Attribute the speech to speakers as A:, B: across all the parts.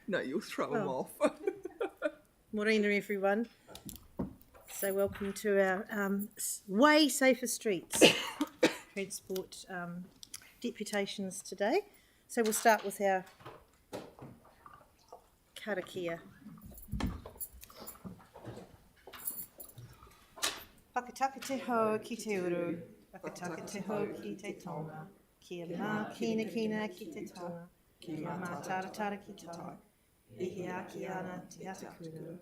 A: No, you'll throw them off.
B: Morena, everyone. So welcome to our Way Safer Streets transport deputations today. So we'll start with our karakia. Whakataka te ho ki te uru, whakataka te ho ki te tonga, kia mā kina ki te tonga, kia mā taratara ki tai, ihi aki ana te atakuru,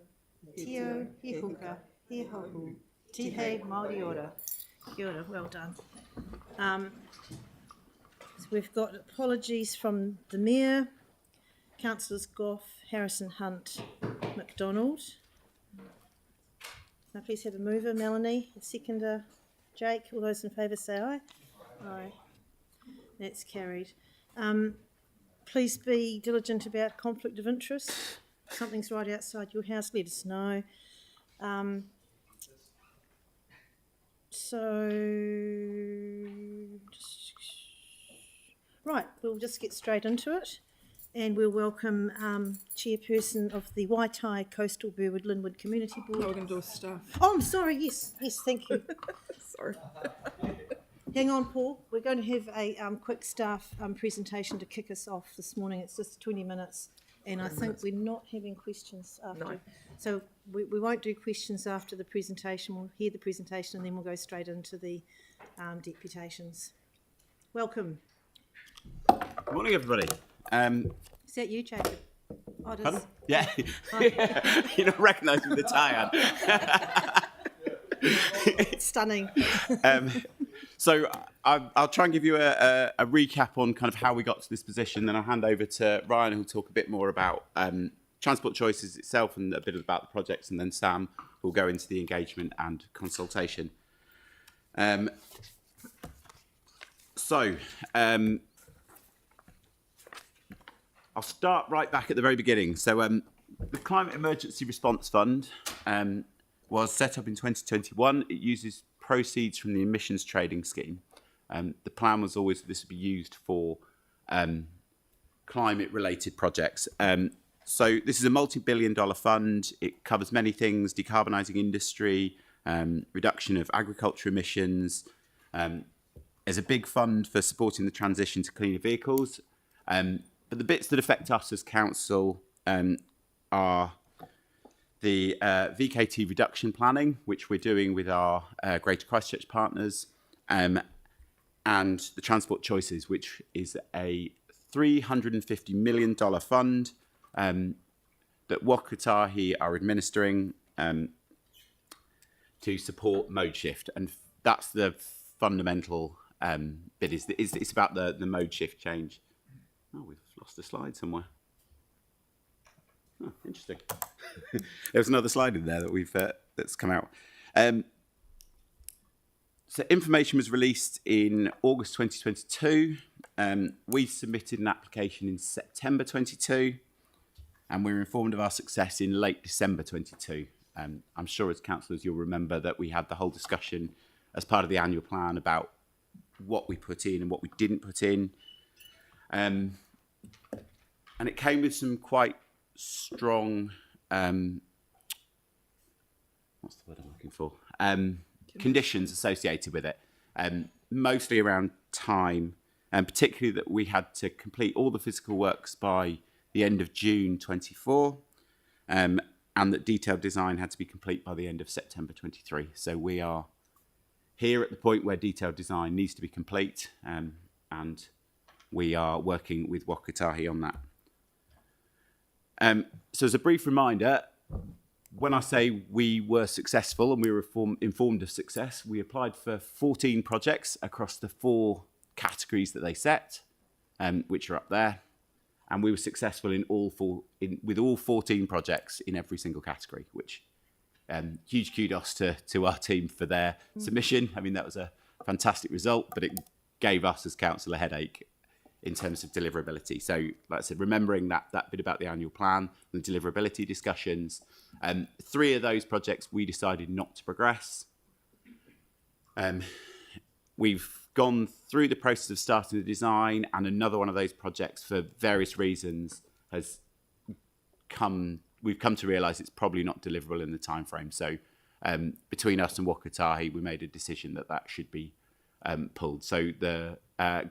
B: tio, he huka, he hohu, tihe Māori ora. Kia ora, well done. So we've got apologies from the Mayor, Councillors Goff, Harrison, Hunt, McDonald. Now please have a mover, Melanie, a seconder, Jake. All those in favour say aye. Aye. That's carried. Please be diligent about conflict of interest. If something's right outside your house, let us know. Right, we'll just get straight into it. And we'll welcome Chairperson of the Waitai Coastal Burwood Linwood Community Board.
A: We're going to do a staff.
B: Oh, I'm sorry, yes, thank you.
A: Sorry.
B: Hang on, Paul. We're going to have a quick staff presentation to kick us off this morning. It's just 20 minutes, and I think we're not having questions after.
A: No.
B: So we won't do questions after the presentation. We'll hear the presentation, and then we'll go straight into the deputations. Welcome.
C: Good morning, everybody.
B: Is that you, Jacob? Oh, it is.
C: Pardon? Yeah. You don't recognise me with the tie on.
B: Stunning.
C: So I'll try and give you a recap on kind of how we got to this position, then I'll hand over to Ryan, who'll talk a bit more about transport choices itself and a bit about the projects, and then Sam will go into the engagement and consultation. I'll start right back at the very beginning. So the Climate Emergency Response Fund was set up in 2021. It uses proceeds from the emissions trading scheme. The plan was always that this would be used for climate-related projects. So this is a multi-billion-dollar fund. It covers many things: decarbonising industry, reduction of agriculture emissions. There's a big fund for supporting the transition to cleaner vehicles. But the bits that affect us as council are the VKT reduction planning, which we're doing with our Greater Christchurch partners, and the transport choices, which is a $350 million fund that Wakatahi are administering to support mode shift. And that's the fundamental bit. It's about the mode shift change. Oh, we've lost a slide somewhere. Oh, interesting. There was another slide in there that that's come out. So information was released in August 2022. We submitted an application in September 22, and we were informed of our success in late December 22. I'm sure as councillors you'll remember that we had the whole discussion as part of the annual plan about what we put in and what we didn't put in. And it came with some quite strong, what's the word I'm looking for? Conditions associated with it, mostly around time, and particularly that we had to complete all the physical works by the end of June 24, and that detailed design had to be complete by the end of September 23. So we are here at the point where detailed design needs to be complete, and we are working with Wakatahi on that. So as a brief reminder, when I say we were successful and we were informed of success, we applied for 14 projects across the 4 categories that they set, which are up there. And we were successful with all 14 projects in every single category, which huge kudos to our team for their submission. I mean, that was a fantastic result, but it gave us as council a headache in terms of deliverability. So, like I said, remembering that bit about the annual plan, the deliverability discussions, 3 of those projects we decided not to progress. We've gone through the process of starting the design, and another one of those projects, for various reasons, we've come to realise it's probably not deliverable in the time frame. So between us and Wakatahi, we made a decision that should be pulled. So the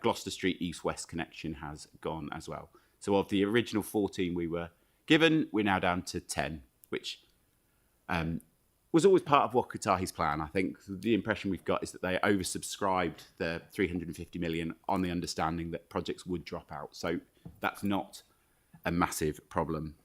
C: Gloucester Street East-West connection has gone as well. So of the original 14 we were given, we're now down to 10, which was always part of Wakatahi's plan. I think the impression we've got is that they oversubscribed the 350 million on the understanding that projects would drop out. So that's not a massive problem.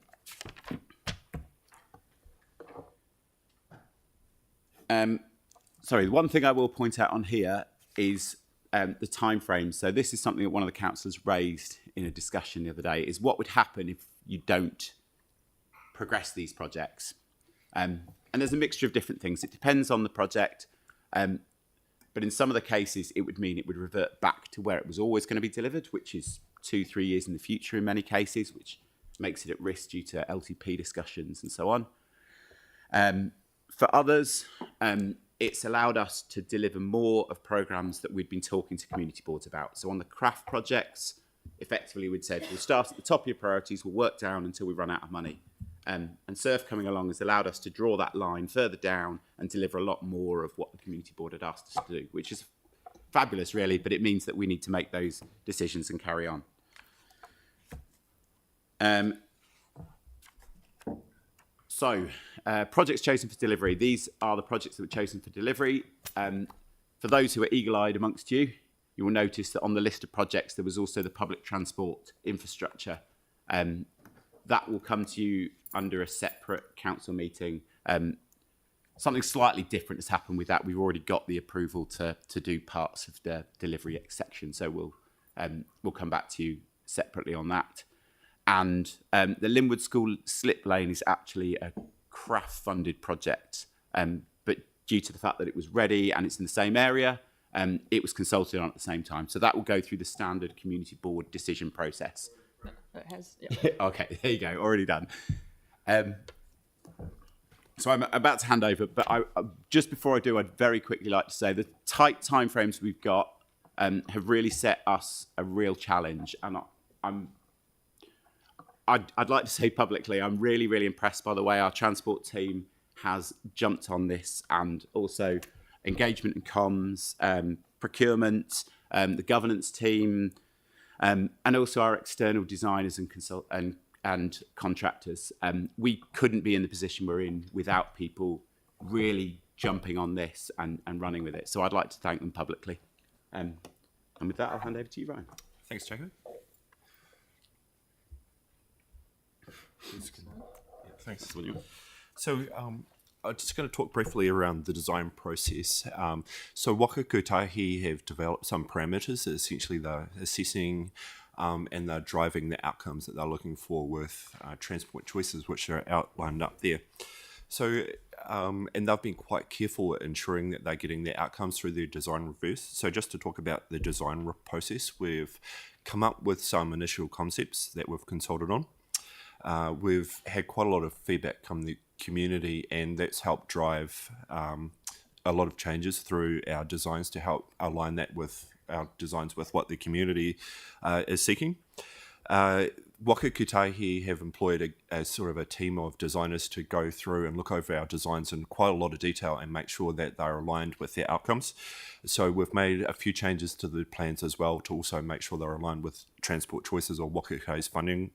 C: Sorry, one thing I will point out on here is the time frame. So this is something that one of the councillors raised in a discussion the other day, is what would happen if you don't progress these projects. And there's a mixture of different things. It depends on the project. But in some of the cases, it would mean it would revert back to where it was always going to be delivered, which is 2-3 years in the future in many cases, which makes it at risk due to LTP discussions and so on. For others, it's allowed us to deliver more of programmes that we'd been talking to community boards about. So on the craft projects, effectively we'd said, we'll start at the top of your priorities, we'll work down until we run out of money. And SURF coming along has allowed us to draw that line further down and deliver a lot more of what the community board had asked us to do, which is fabulous, really, but it means that we need to make those decisions and carry on. Projects chosen for delivery. These are the projects that were chosen for delivery. For those who are eagle-eyed amongst you, you will notice that on the list of projects, there was also the public transport infrastructure. That will come to you under a separate council meeting. Something slightly different has happened with that. We've already got the approval to do parts of the delivery section, so we'll come back to you separately on that. And the Linwood School slip lane is actually a craft-funded project, but due to the fact that it was ready and it's in the same area, it was consulted on at the same time. So that will go through the standard community board decision process.
A: It has, yeah.
C: Okay, there you go, already done. So I'm about to hand over, but just before I do, I'd very quickly like to say the tight timeframes we've got have really set us a real challenge, and I'd like to say publicly, I'm really, really impressed by the way our transport team has jumped on this, and also engagement and comms, procurement, the governance team, and also our external designers and contractors. We couldn't be in the position we're in without people really jumping on this and running with it. So I'd like to thank them publicly. And with that, I'll hand over to you, Ryan.
D: Thanks, Jacob. Thanks, William. So I'm just going to talk briefly around the design process. So Wakatahi have developed some parameters. Essentially, they're assessing and they're driving the outcomes that they're looking for with transport choices, which are outlined up there. So, and they've been quite careful at ensuring that they're getting their outcomes through their design reviews. So just to talk about the design process, we've come up with some initial concepts that we've consulted on. We've had quite a lot of feedback from the community, and that's helped drive a lot of changes through our designs to help align that with our designs with what the community is seeking. Wakatahi have employed a sort of a team of designers to go through and look over our designs in quite a lot of detail and make sure that they're aligned with their outcomes. So we've made a few changes to the plans as well to also make sure they're aligned with transport choices or Wakatahi's funding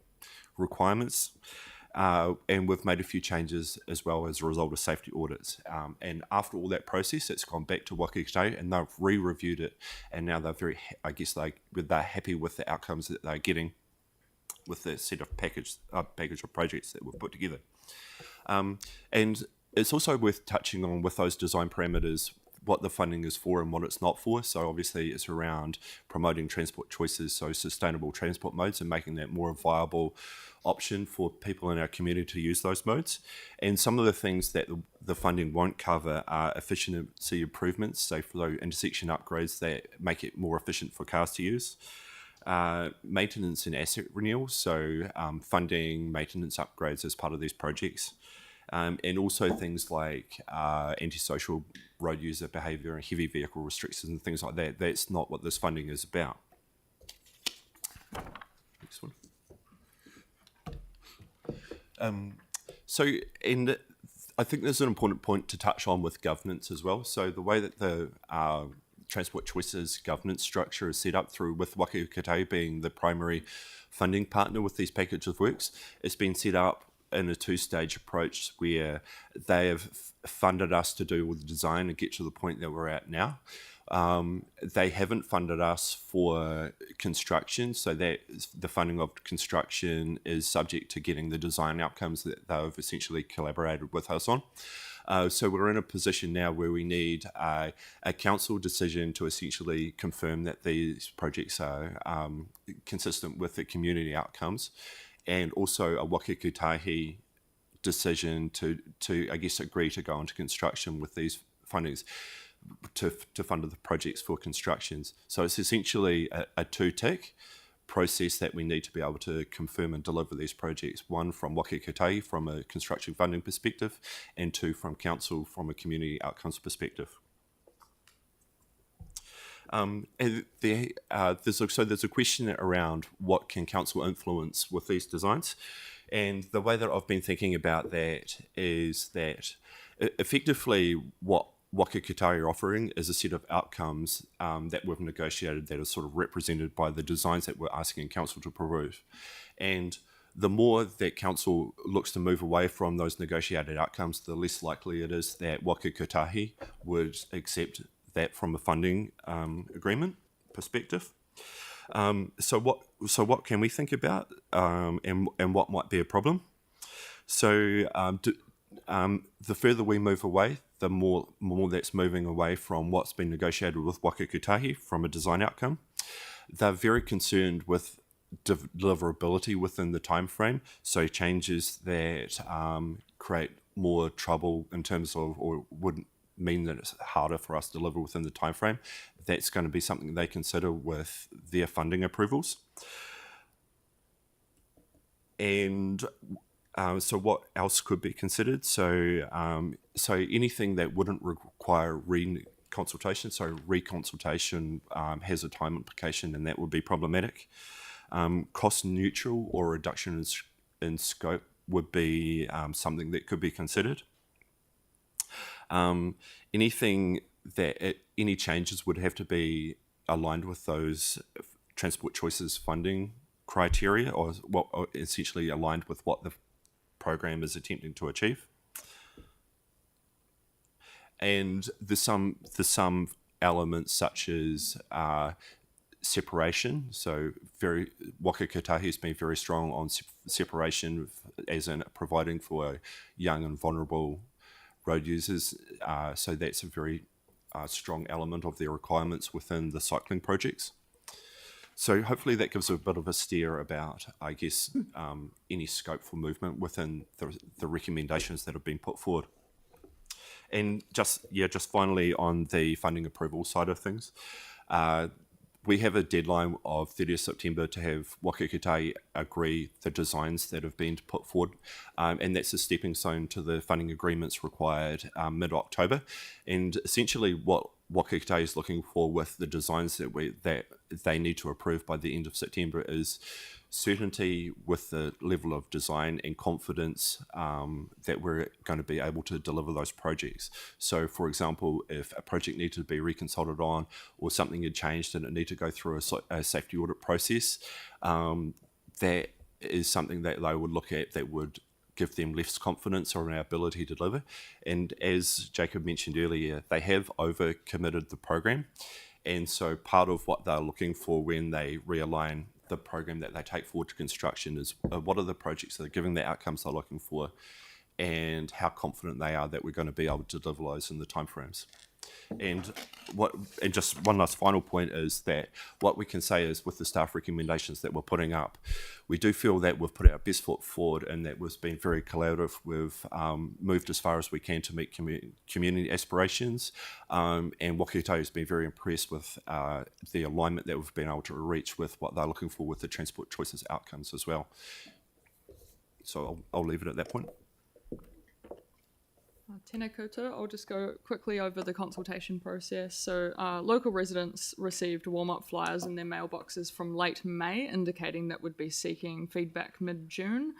D: requirements. And we've made a few changes as well as a result of safety audits. And after all that process, it's gone back to Wakatahi and they've re-reviewed it. And now they're they're happy with the outcomes that they're getting with the set of package of projects that we've put together. And it's also worth touching on with those design parameters what the funding is for and what it's not for. So obviously it's around promoting transport choices, so sustainable transport modes, and making that more a viable option for people in our community to use those modes. And some of the things that the funding won't cover are efficiency improvements, so for those intersection upgrades that make it more efficient for cars to use. Maintenance and asset renewal, so funding maintenance upgrades as part of these projects. and also things like antisocial road user behaviour and heavy vehicle restrictions and things like that. That's not what this funding is about. Next one. And I think there's an important point to touch on with governance as well. So the way that the Transport Choices governance structure is set up through, with Waka Kotahi being the primary funding partner with these packages of works, it's been set up in a two-stage approach where they have funded us to do all the design and get to the point that we're at now. They haven't funded us for construction, so that the funding of construction is subject to getting the design outcomes that they've essentially collaborated with us on. So we're in a position now where we need a council decision to essentially confirm that these projects are consistent with the community outcomes, and also a Waka Kotahi decision to I guess agree to go into construction with these fundings to fund the projects for constructions. So it's essentially a two-tick process that we need to be able to confirm and deliver these projects. One from Waka Kotahi from a construction funding perspective, and two from council from a community outcomes perspective. There's a question around what can council influence with these designs, and the way that I've been thinking about that is that effectively what Waka Kotahi are offering is a set of outcomes that we've negotiated that are sort of represented by the designs that we're asking council to approve. And the more that council looks to move away from those negotiated outcomes, the less likely it is that Waka Kotahi would accept that from a funding agreement perspective. So what can we think about and what might be a problem? So the further we move away, the more that's moving away from what's been negotiated with Waka Kotahi from a design outcome. They're very concerned with deliverability within the time frame, so changes that create more trouble in terms of, or would mean that it's harder for us to deliver within the time frame, that's going to be something they consider with their funding approvals. And so what else could be considered? So anything that wouldn't require reconsultation, so reconsultation has a time implication, and that would be problematic. Cost neutral or reduction in scope would be something that could be considered. Any changes would have to be aligned with those Transport Choices funding criteria, or essentially aligned with what the program is attempting to achieve. And there's some elements such as separation. So Waka Kotahi has been very strong on separation, as in providing for young and vulnerable road users. So that's a very strong element of their requirements within the cycling projects. So hopefully that gives a bit of a steer about, I guess, any scope for movement within the recommendations that have been put forward. And just finally on the funding approval side of things, we have a deadline of 30th September to have Waka Kotahi agree the designs that have been put forward, and that's a stepping stone to the funding agreements required mid-October. And essentially what Waka Kotahi is looking for with the designs that they need to approve by the end of September is certainty with the level of design and confidence that we're going to be able to deliver those projects. So, for example, if a project needed to be reconsulted on, or something had changed and it needed to go through a safety audit process, that is something that they would look at that would give them less confidence on our ability to deliver. And as Jacob mentioned earlier, they have over-committed the program. And so part of what they're looking for when they realign the program that they take forward to construction is what are the projects that are giving the outcomes they're looking for, and how confident they are that we're going to be able to deliver those in the timeframes. And just one last final point is that what we can say is with the staff recommendations that we're putting up, we do feel that we've put our best foot forward and that we've been very collaborative. We've moved as far as we can to meet community aspirations, and Waka Kotahi has been very impressed with the alignment that we've been able to reach with what they're looking for with the Transport Choices outcomes as well. So I'll leave it at that point.
E: Tēnā koutou. I'll just go quickly over the consultation process. So local residents received warm-up flyers in their mailboxes from late May, indicating that would be seeking feedback mid-June.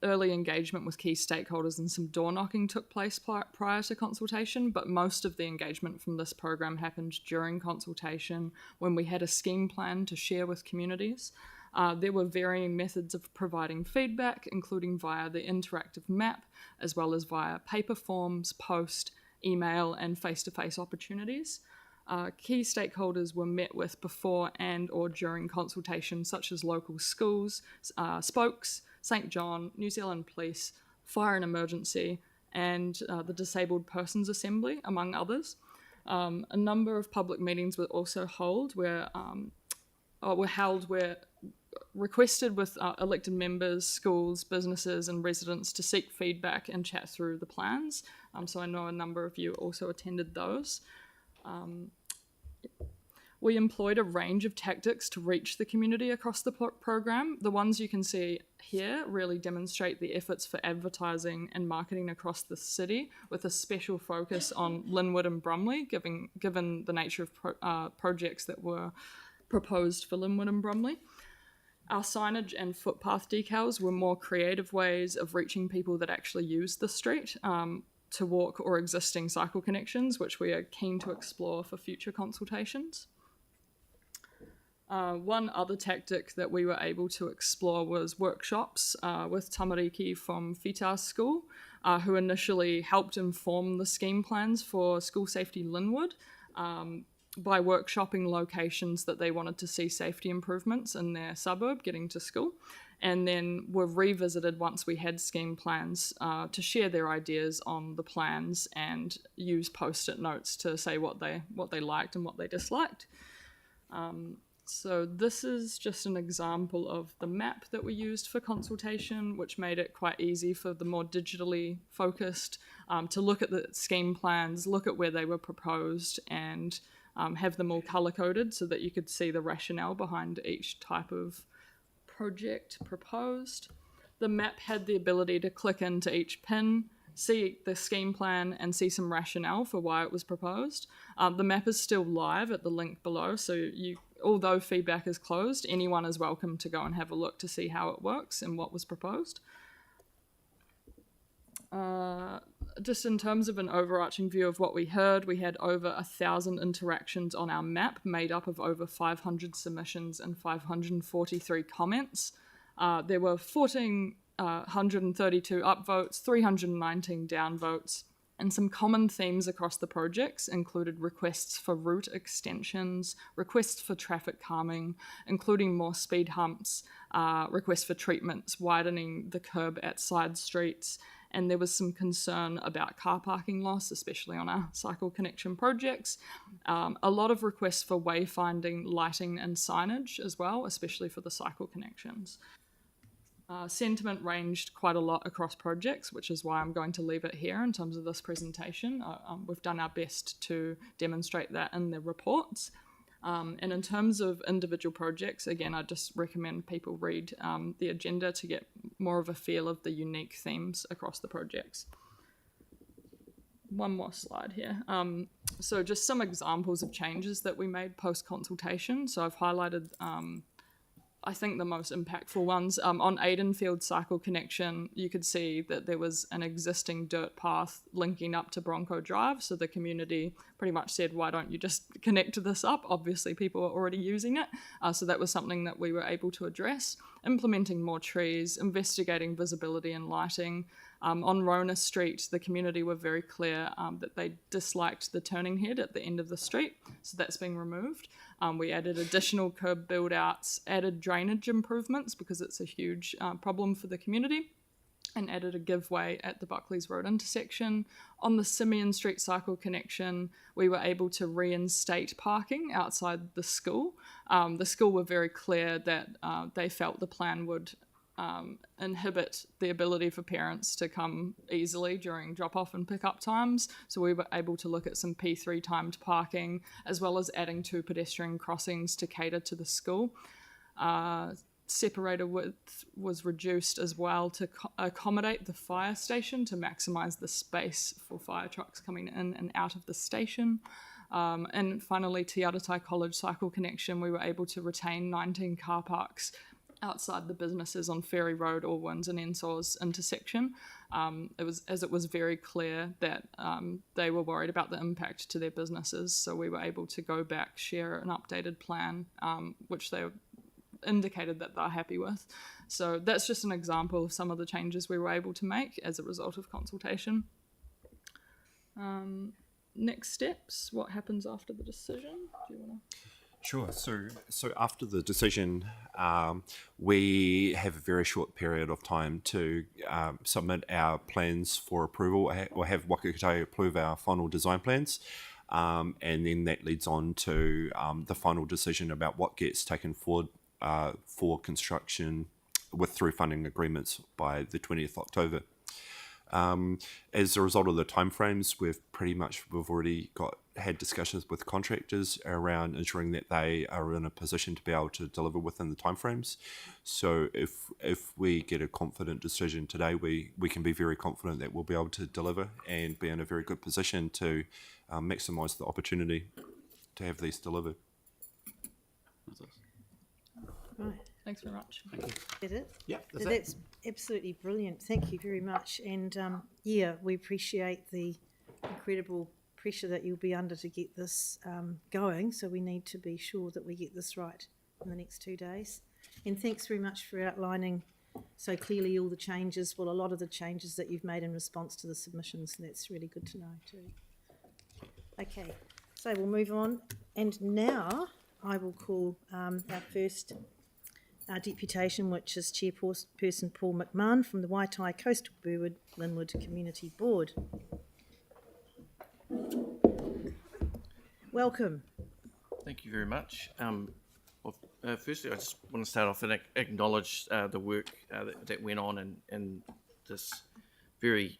E: Early engagement with key stakeholders and some door knocking took place prior to consultation, but most of the engagement from this program happened during consultation when we had a scheme plan to share with communities. There were varying methods of providing feedback, including via the interactive map, as well as via paper forms, post, email, and face-to-face opportunities. Key stakeholders were met with before and or during consultation, such as local schools, spokes, St John, New Zealand Police, Fire and Emergency, and the Disabled Persons Assembly, among others. A number of public meetings were also held where requested with elected members, schools, businesses and residents to seek feedback and chat through the plans. So I know a number of you also attended those. We employed a range of tactics to reach the community across the program. The ones you can see here really demonstrate the efforts for advertising and marketing across the city, with a special focus on Linwood and Brumley, given the nature of projects that were proposed for Linwood and Brumley. Our signage and footpath decals were more creative ways of reaching people that actually use the street to walk, or existing cycle connections, which we are keen to explore for future consultations. One other tactic that we were able to explore was workshops with tamariki from Whita School, who initially helped inform the scheme plans for School Safety Linwood by workshopping locations that they wanted to see safety improvements in their suburb getting to school, and then were revisited once we had scheme plans to share their ideas on the plans and use post-it notes to say what they liked and what they disliked. So this is just an example of the map that we used for consultation, which made it quite easy for the more digitally focused to look at the scheme plans, look at where they were proposed, and have them all colour-coded so that you could see the rationale behind each type of project proposed. The map had the ability to click into each pin, see the scheme plan, and see some rationale for why it was proposed. The map is still live at the link below, so although feedback is closed, anyone is welcome to go and have a look to see how it works and what was proposed. Just in terms of an overarching view of what we heard, we had over 1,000 interactions on our map, made up of over 500 submissions and 543 comments. There were 1,432 upvotes, 319 downvotes, and some common themes across the projects included requests for route extensions, requests for traffic calming, including more speed humps, requests for treatments, widening the curb at side streets, and there was some concern about car parking loss, especially on our cycle connection projects. A lot of requests for wayfinding, lighting and signage as well, especially for the cycle connections. Sentiment ranged quite a lot across projects, which is why I'm going to leave it here in terms of this presentation. We've done our best to demonstrate that in the reports. And in terms of individual projects, again, I just recommend people read the agenda to get more of a feel of the unique themes across the projects. One more slide here. So just some examples of changes that we made post-consultation. So I've highlighted I think the most impactful ones. On Aidenfield Cycle Connection, you could see that there was an existing dirt path linking up to Bronco Drive, so the community pretty much said, why don't you just connect this up? Obviously people are already using it, so that was something that we were able to address. Implementing more trees, investigating visibility and lighting. On Rona Street, the community were very clear that they disliked the turning head at the end of the street, so that's being removed. We added additional curb build-outs, added drainage improvements because it's a huge problem for the community, and added a giveaway at the Buckley's Road intersection. On the Simeon Street Cycle Connection, we were able to reinstate parking outside the school. The school were very clear that they felt the plan would inhibit the ability for parents to come easily during drop-off and pick-up times. So we were able to look at some P3 timed parking, as well as adding 2 pedestrian crossings to cater to the school. separator width was reduced as well to accommodate the fire station to maximise the space for fire trucks coming in and out of the station. And finally, Te Aratai College cycle connection, we were able to retain 19 car parks outside the businesses on Ferry Road, Allwins and Ensor's intersection. It was very clear that they were worried about the impact to their businesses, so we were able to go back, share an updated plan, which they indicated that they're happy with. So that's just an example of some of the changes we were able to make as a result of consultation. Next steps, what happens after the decision? Do you want to?
D: Sure. So after the decision, we have a very short period of time to submit our plans for approval, or have Waka approve our final design plans. And then that leads on to the final decision about what gets taken forward for construction through funding agreements by the 20th October. As a result of the timeframes, we've already had discussions with contractors around ensuring that they are in a position to be able to deliver within the timeframes. So if we get a confident decision today, we can be very confident that we'll be able to deliver and be in a very good position to maximise the opportunity to have these delivered.
B: Right.
E: Thanks very much.
B: Is it?
C: Yeah,
B: That's absolutely brilliant. Thank you very much. And we appreciate the incredible pressure that you'll be under to get this going. So we need to be sure that we get this right in the next 2 days. And thanks very much for outlining so clearly all the changes, a lot of the changes that you've made in response to the submissions. And that's really good to know too. Okay, so we'll move on. And now I will call our first deputation, which is Chairperson Paul McMahon from the Waitai Coastal Burwood Linwood Community Board. Welcome.
F: Thank you very much. Firstly, I just want to start off and acknowledge the work that went on in this very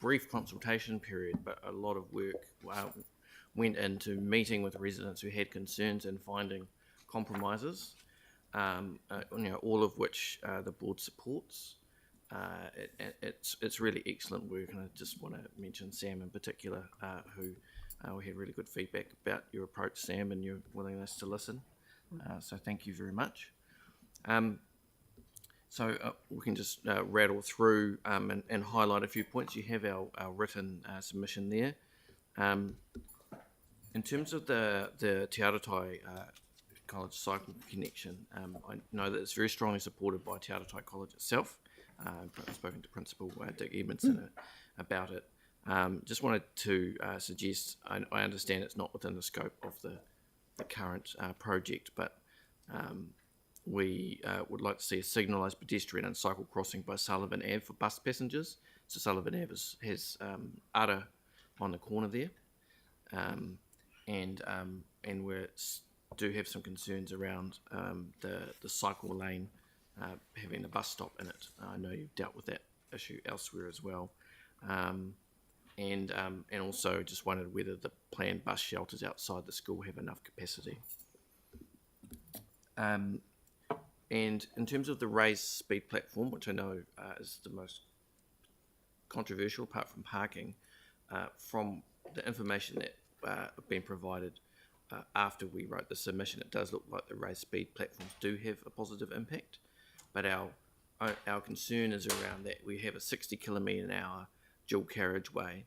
F: brief consultation period, but a lot of work went into meeting with residents who had concerns and finding compromises. All of which the board supports. It's really excellent work, and I just want to mention Sam in particular, who we had really good feedback about your approach, Sam, and your willingness to listen. So thank you very much. We can just rattle through and highlight a few points. You have our written submission there. In terms of the Te Aratai College cycle connection, I know that it's very strongly supported by Te Aratai College itself. I've spoken to Principal Dick Edmondson about it. Just wanted to suggest, I understand it's not within the scope of the current project, but we would like to see a signalised pedestrian and cycle crossing by Sullivan Ave for bus passengers. So Sullivan Ave has Ara on the corner there, and we do have some concerns around the cycle lane having the bus stop in it. I know you've dealt with that issue elsewhere as well, and also just wondered whether the planned bus shelters outside the school have enough capacity. And in terms of the raised speed platform, which I know is the most controversial apart from parking, from the information that been provided after we wrote the submission, it does look like the raised speed platforms do have a positive impact, but our concern is around that we have a 60 km/h dual carriageway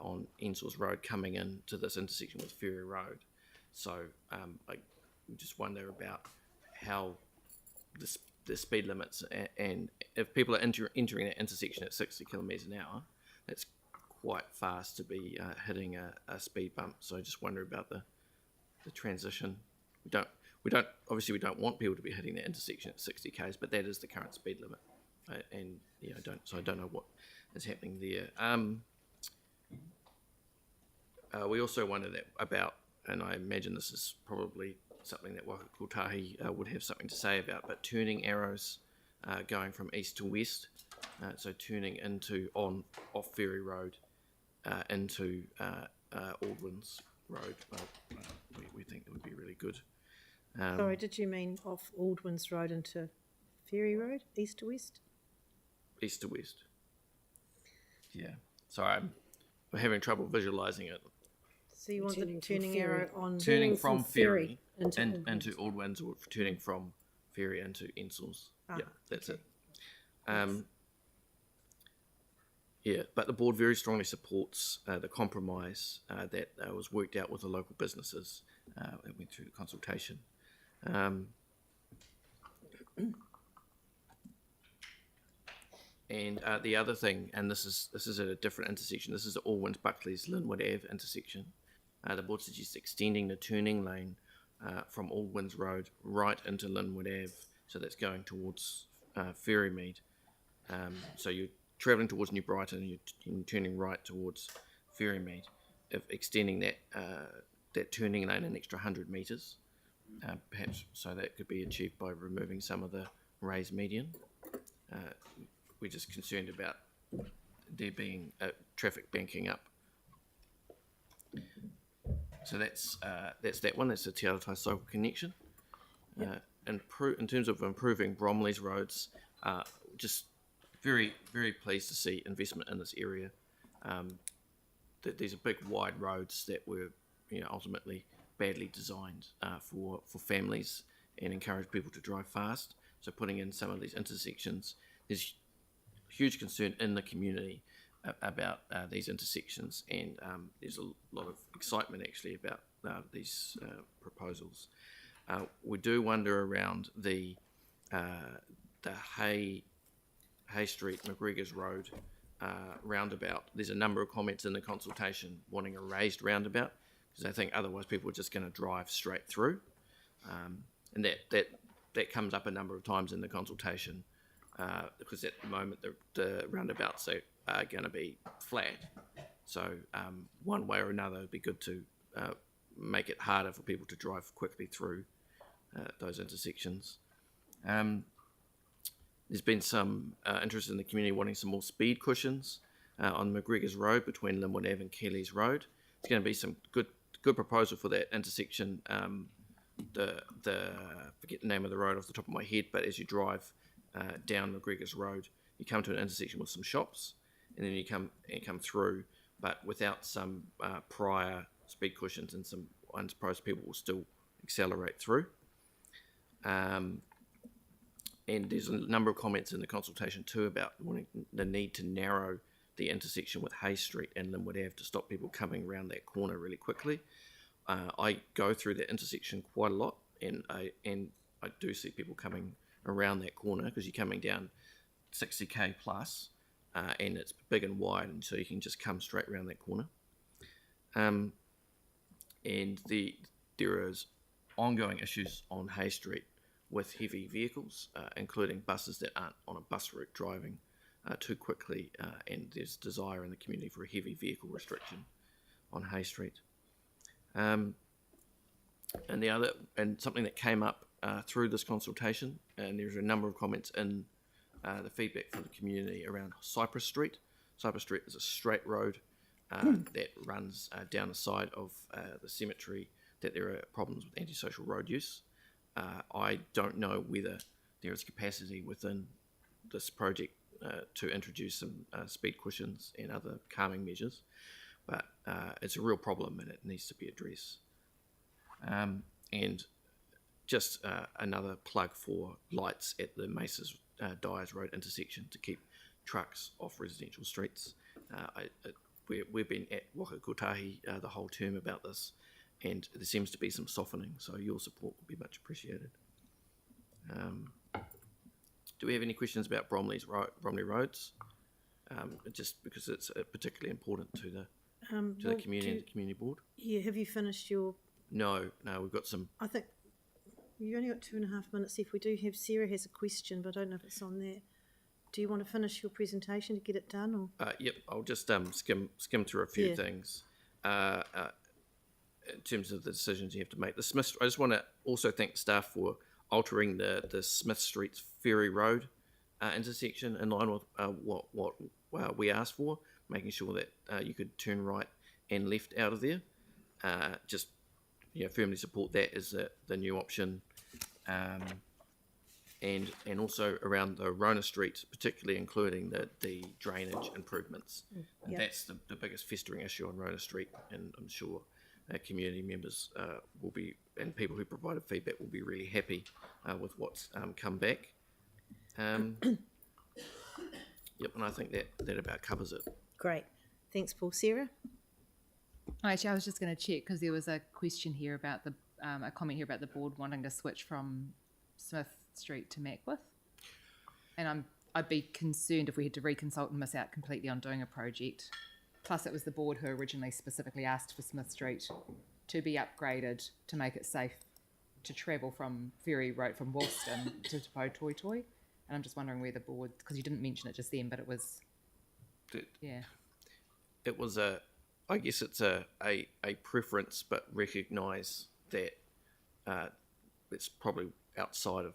F: on Ensor's Road coming into this intersection with Ferry Road. So we just wonder about how the speed limits, and if people are entering that intersection at 60 km/h, that's quite fast to be hitting a speed bump. So I just wonder about the transition. We don't want people to be hitting that intersection at 60 k's, but that is the current speed limit, and I don't know what is happening there. We also wonder about, and I imagine this is probably something that Waka Kotahi would have something to say about, but turning arrows going from east to west, so turning off Ferry Road into Aldwin's Road. We think it would be really good.
B: Sorry, did you mean off Aldwins Road into Ferry Road, east to west?
F: East to west. Yeah. Sorry, we're having trouble visualising it.
B: So you want the
G: Turning from
B: turning
G: Ferry.
B: arrow on...
F: Turning from Ferry
G: into
F: into Aldwins, or turning from Ferry into Ensel's. Yeah, that's it. Yeah, but the board very strongly supports the compromise that was worked out with the local businesses that went through the consultation. And the other thing, and this is at a different intersection. This is at Allwins Buckley's Linwood Ave intersection. The board suggests extending the turning lane from Allwins Road right into Linwood Ave, so that's going towards Ferrymead. So you're travelling towards New Brighton and you're turning right towards Ferrymead. If extending that that turning lane an extra 100 metres, perhaps, so that could be achieved by removing some of the raised median. We're just concerned about there being traffic banking up. So that's that one. That's the Te Aratai cycle connection. In terms of improving Bromley's roads, just very, very pleased to see investment in this area. These are big, wide roads that were, ultimately badly designed for families and encourage people to drive fast. So putting in some of these intersections, there's huge concern in the community about these intersections, and there's a lot of excitement actually about these proposals. We do wonder around the Hay Street, McGregor's Road roundabout. There's a number of comments in the consultation wanting a raised roundabout, because they think otherwise people are just going to drive straight through, and that comes up a number of times in the consultation, because at the moment the roundabouts are going to be flat. So one way or another, it'd be good to make it harder for people to drive quickly through those intersections. There's been some interest in the community wanting some more speed cushions on McGregor's Road between Linwood Ave and Keeley's Road. It's going to be some good proposal for that intersection. The forget the name of the road off the top of my head, but as you drive down McGregor's Road, you come to an intersection with some shops, and then you come through, but without some prior speed cushions, and some unsurprised people will still accelerate through. And there's a number of comments in the consultation too about wanting the need to narrow the intersection with Hay Street and Linwood Ave to stop people coming around that corner really quickly. I go through that intersection quite a lot, and I do see people coming around that corner because you're coming down 60k plus, and it's big and wide, and so you can just come straight around that corner. And there is ongoing issues on Hay Street with heavy vehicles, including buses that aren't on a bus route driving too quickly, and there's desire in the community for a heavy vehicle restriction on Hay Street. And something that came up through this consultation, and there's a number of comments in the feedback from the community around Cypress Street. Cypress Street is a straight road that runs down the side of the cemetery, that there are problems with antisocial road use. I don't know whether there is capacity within this project to introduce some speed cushions and other calming measures, but it's a real problem and it needs to be addressed. And just another plug for lights at the Maces Dyers Road intersection to keep trucks off residential streets. We've been at Waka Kotahi the whole term about this, and there seems to be some softening, so your support would be much appreciated. Do we have any questions about Bromley Roads? Just because it's particularly important to the community and the community board.
B: Yeah, have you finished your...
F: No, we've got some...
B: I think you only got 2.5 minutes left. We do have... Sarah has a question, but I don't know if it's on there. Do you want to finish your presentation to get it done? Or?
F: Yep, I'll just skim through a few things. In terms of the decisions you have to make. I just want to also thank the staff for altering the Smith Street Ferry Road intersection in line with what we asked for, making sure that you could turn right and left out of there. Just firmly support that as the new option, and also around the Rona Street, particularly including the drainage improvements. And
B: Yeah.
F: that's the biggest festering issue on Rona Street, and I'm sure community members will be, and people who provided feedback will be really happy with what's come back. Yep, and I think that about covers it.
B: Great. Thanks, Paul. Sarah?
G: Actually, I was just going to check because there was a question here about a comment here about the board wanting to switch from Smith Street to Mackworth, and I'd be concerned if we had to reconsult and miss out completely on doing a project. Plus, it was the board who originally specifically asked for Smith Street to be upgraded to make it safe to travel from Ferry Road from Woolston to Te Pou Toi Toi. And I'm just wondering where the board, because you didn't mention it just then, but it was, yeah.
F: It was I guess it's a preference, but recognise that it's probably outside of,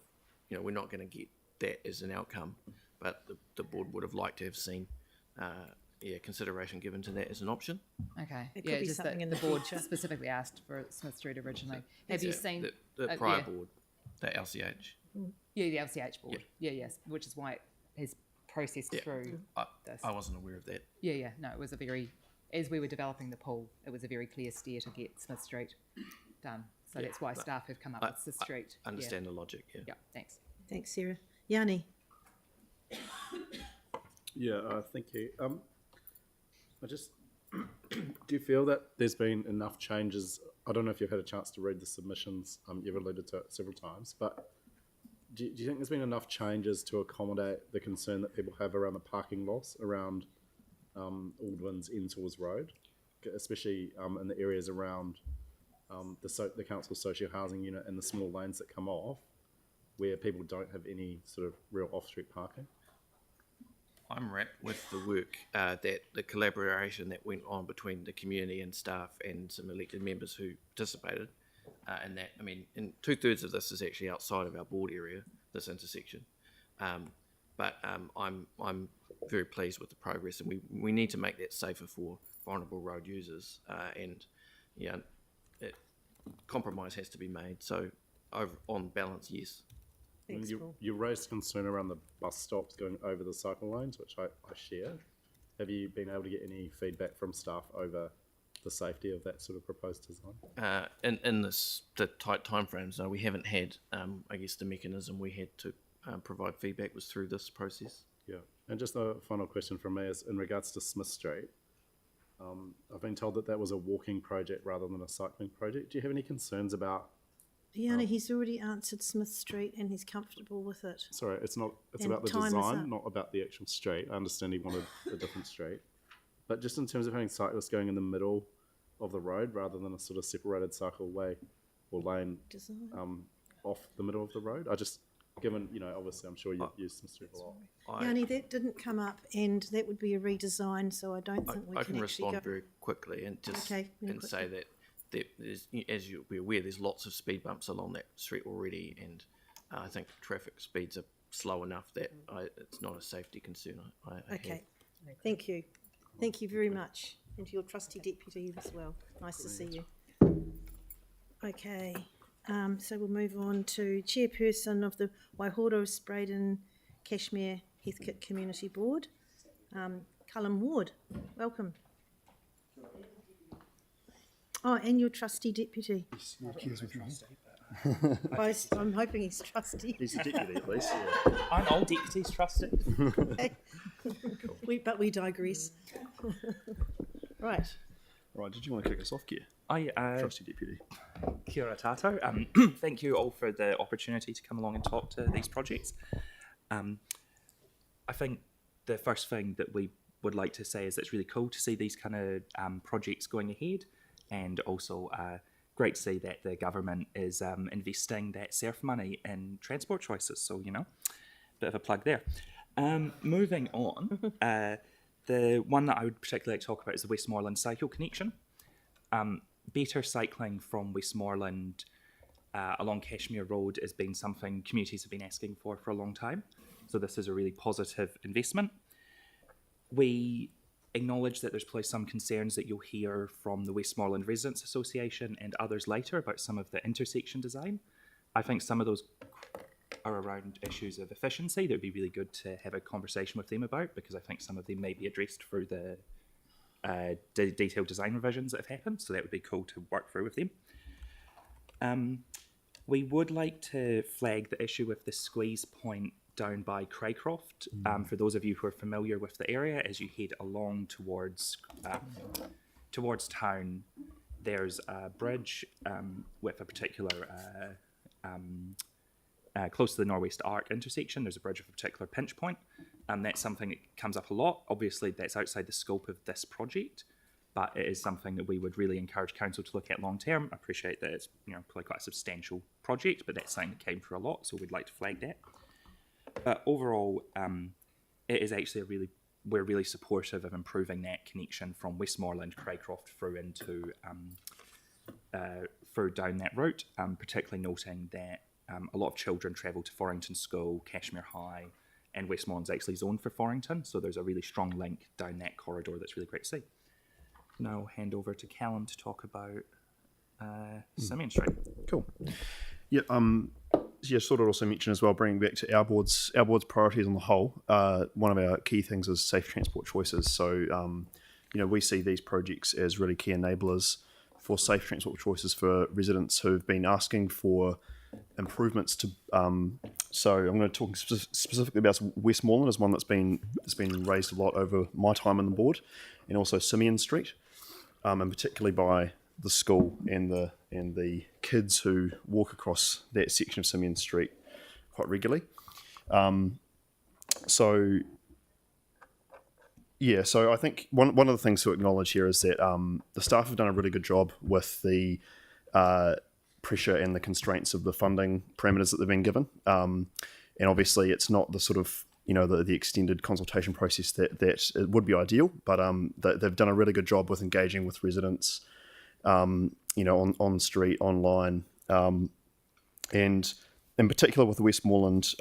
F: we're not going to get that as an outcome, but the board would have liked to have seen consideration given to that as an option.
G: Okay.
B: It could be
G: just
B: something
G: that
B: in the
G: board
B: future.
G: specifically asked for Smith Street originally. Have you seen
F: the prior
G: yeah.
F: board, the LCH?
G: Yeah, the LCH board. Yeah, yes, which is why it has processed through this.
F: I wasn't aware of that.
G: Yeah. No, it was a very, as we were developing the pool, it was a very clear steer to get Smith Street done. So that's why staff have come up with Smith Street.
F: Understand the logic, yeah.
G: Yeah, thanks.
B: Thanks, Sarah. Yanni?
H: Thank you. I just do you feel that there's been enough changes? I don't know if you've had a chance to read the submissions. You've alluded to it several times, but do you think there's been enough changes to accommodate the concern that people have around the parking lots around Aldwyn's Entors Road, especially in the areas around the council social housing unit and the small lanes that come off, where people don't have any sort of real off-street parking?
F: I'm wrapped with the work that the collaboration that went on between the community and staff and some elected members who participated. And that, and 2/3 of this is actually outside of our board area, this intersection. But I'm very pleased with the progress, and we need to make that safer for vulnerable road users. Compromise has to be made. So, on balance, yes.
B: Thanks, Paul.
H: You raised concern around the bus stops going over the cycle lanes, which I share. Have you been able to get any feedback from staff over the safety of that sort of proposed design?
F: In the tight timeframes, though, we haven't had, I guess the mechanism we had to provide feedback was through this process.
H: Yeah, and just a final question from me is in regards to Smith Street. I've been told that was a walking project rather than a cycling project. Do you have any concerns about?
B: Yanni, he's already answered Smith Street and he's comfortable with it.
H: Sorry, it's not. It's
B: And
H: about the
B: time is up.
H: design, not about the actual street. I understand he wanted a different street, but just in terms of having cyclists going in the middle of the road rather than a sort of separated cycleway or lane
B: Design.
H: off the middle of the road. I just, given obviously, I'm sure you've used Smith Street a lot.
B: Yanni, that didn't come up and that would be a redesign, so I don't think we
F: I
B: can
F: can
B: actually
F: respond
B: go.
F: very quickly and just
B: Okay, very
F: and say that there's, as you'll be aware, there's lots of speed bumps along that street already, and I think traffic speeds are slow enough that it's not a safety concern. I
B: Okay, thank you. Thank you very much. And to your trusty deputy as well. Nice to see you. Okay, so we'll move on to Chairperson of the Waihoro Spraden Cashmere Heathcote Community Board, Cullen Ward. Welcome. Oh, and your trusty deputy. I'm hoping he's trusty.
I: He's the deputy at least.
J: I'm all deputies trusted.
B: But we digress. Right.
I: Right, did you want to kick us off, Kier? Trusty deputy.
J: Kia ora tātou. Thank you all for the opportunity to come along and talk to these projects. I think the first thing that we would like to say is it's really cool to see these kind of projects going ahead, and also great to see that the government is investing that SURF money in transport choices. So, bit of a plug there. Moving on, the one that I would particularly like to talk about is the Westmoreland Cycle Connection. Better cycling from Westmoreland along Cashmere Road has been something communities have been asking for a long time. So this is a really positive investment. We acknowledge that there's probably some concerns that you'll hear from the Westmoreland Residents Association and others later about some of the intersection design. I think some of those are around issues of efficiency that would be really good to have a conversation with them about, because I think some of them may be addressed through the detailed design revisions that have happened, so that would be cool to work through with them. We would like to flag the issue with the squeeze point down by Craycroft. For those of you who are familiar with the area, as you head along towards town, there's a bridge with a particular close to the Norwest Arc intersection. There's a bridge with a particular pinch point, and that's something that comes up a lot. Obviously, that's outside the scope of this project, but it is something that we would really encourage council to look at long term. I appreciate that it's probably quite a substantial project, but that's something that came through a lot, so we'd like to flag that. But overall, it is actually we're really supportive of improving that connection from Westmoreland, Craycroft through into through down that route, particularly noting that a lot of children travel to Forrington School, Cashmere High, and Westmoreland's actually zoned for Forrington, so there's a really strong link down that corridor that's really great to see. Now I'll hand over to Callum to talk about Simeon Street.
I: Cool. Yeah. Yeah, sort of also mention as well, bringing back to our board's priorities on the whole. One of our key things is safe transport choices. So, we see these projects as really key enablers for safe transport choices for residents who've been asking for improvements to. So, I'm going to talk specifically about Westmoreland as one that's been raised a lot over my time on the board, and also Simeon Street, and particularly by the school and the kids who walk across that section of Simeon Street quite regularly. So I think one of the things to acknowledge here is that the staff have done a really good job with the pressure and the constraints of the funding parameters that they've been given. And obviously it's not the sort of the extended consultation process that it would be ideal, but they've done a really good job with engaging with residents, on street, online, and in particular with Westmoreland,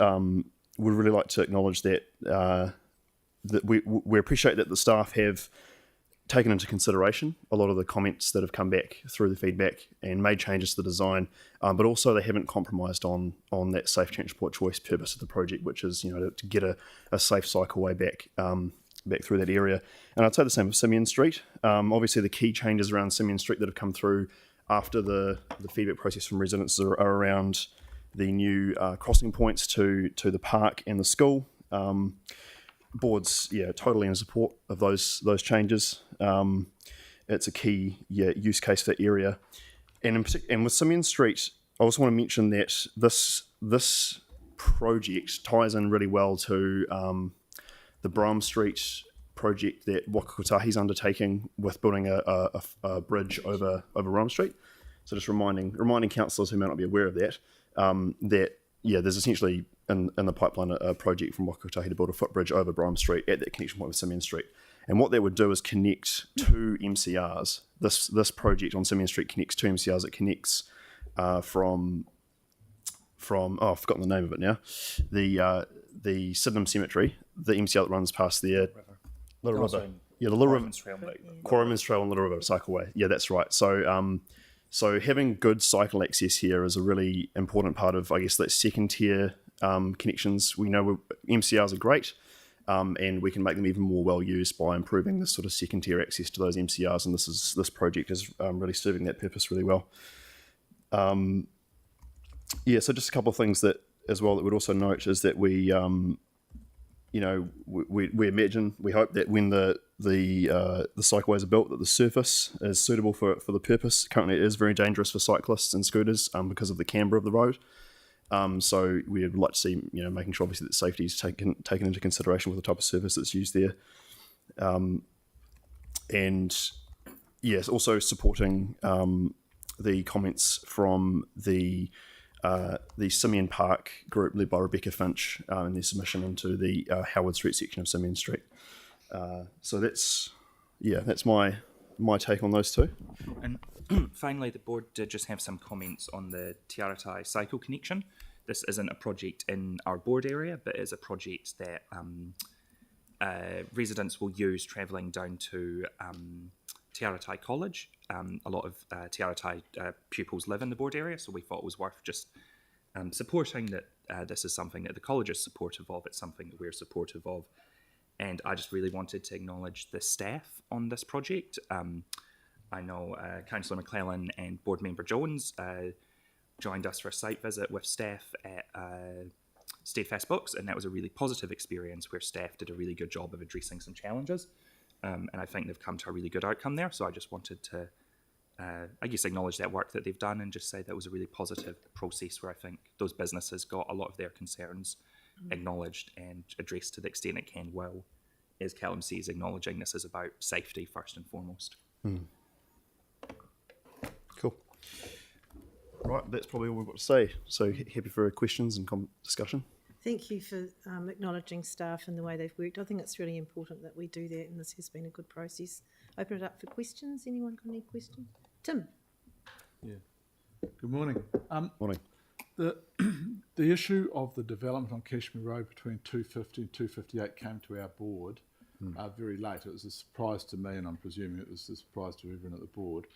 I: we'd really like to acknowledge that that we appreciate that the staff have taken into consideration a lot of the comments that have come back through the feedback and made changes to the design, but also they haven't compromised on that safe transport choice purpose of the project, which is to get a safe cycleway back through that area. And I'd say the same with Simeon Street. Obviously the key changes around Simeon Street that have come through after the feedback process from residents are around the new crossing points to the park and the school. Board's totally in support of those changes. It's a key use case for that area. And with Simeon Street, I also want to mention that this project ties in really well to the Bram Street project that Wakakotahi's undertaking with building a bridge over Bram Street. So just reminding councillors who may not be aware of that, there's essentially in the pipeline a project from Wakakotahi to build a footbridge over Bram Street at that connection point with Simeon Street. And what that would do is connect two MCRs. This project on Simeon Street connects two MCRs. It connects from I've forgotten the name of it now. The Sydenham Cemetery, the MCR that runs past there. Little River. Yeah, the Little River. Quarryman's Trail and Little River Cycleway. Yeah, that's right. So having good cycle access here is a really important part of, I guess, that second tier connections. We know MCRs are great, and we can make them even more well used by improving this sort of second tier access to those MCRs. And this project is really serving that purpose really well. So just a couple of things that as well that we'd also note is that we imagine, we hope that when the cycleways are built, that the surface is suitable for the purpose. Currently it is very dangerous for cyclists and scooters because of the camber of the road. So we would like to see, making sure obviously that safety is taken into consideration with the type of surface that's used there. And yes, also supporting the comments from the Simeon Park group led by Rebecca Finch in their submission into the Howard Street section of Simeon Street. So that's my take on those two.
J: And finally, the board did just have some comments on the Te Aratai cycle connection. This isn't a project in our board area, but is a project that residents will use travelling down to Te Aratai College. A lot of Te Aratai pupils live in the board area, so we thought it was worth just supporting that this is something that the college is supportive of, it's something that we're supportive of. And I just really wanted to acknowledge the staff on this project. I know Councillor McClellan and Board Member Jones joined us for a site visit with staff at Steadfast Books, and that was a really positive experience where staff did a really good job of addressing some challenges. And I think they've come to a really good outcome there. So I just wanted to, I guess, acknowledge that work that they've done and just say that was a really positive process where I think those businesses got a lot of their concerns acknowledged and addressed to the extent it can well, as Callum says, acknowledging this is about safety first and foremost.
I: Cool. Right, that's probably all we've got to say. So happy for questions and discussion.
B: Thank you for acknowledging staff and the way they've worked. I think it's really important that we do that, and this has been a good process. Open it up for questions. Anyone got any questions? Tim?
K: Yeah. Good morning.
I: Morning.
K: The issue of the development on Cashmere Road between 250 and 258 came to our board very late. It was a surprise to me, and I'm presuming it was a surprise to everyone at the board.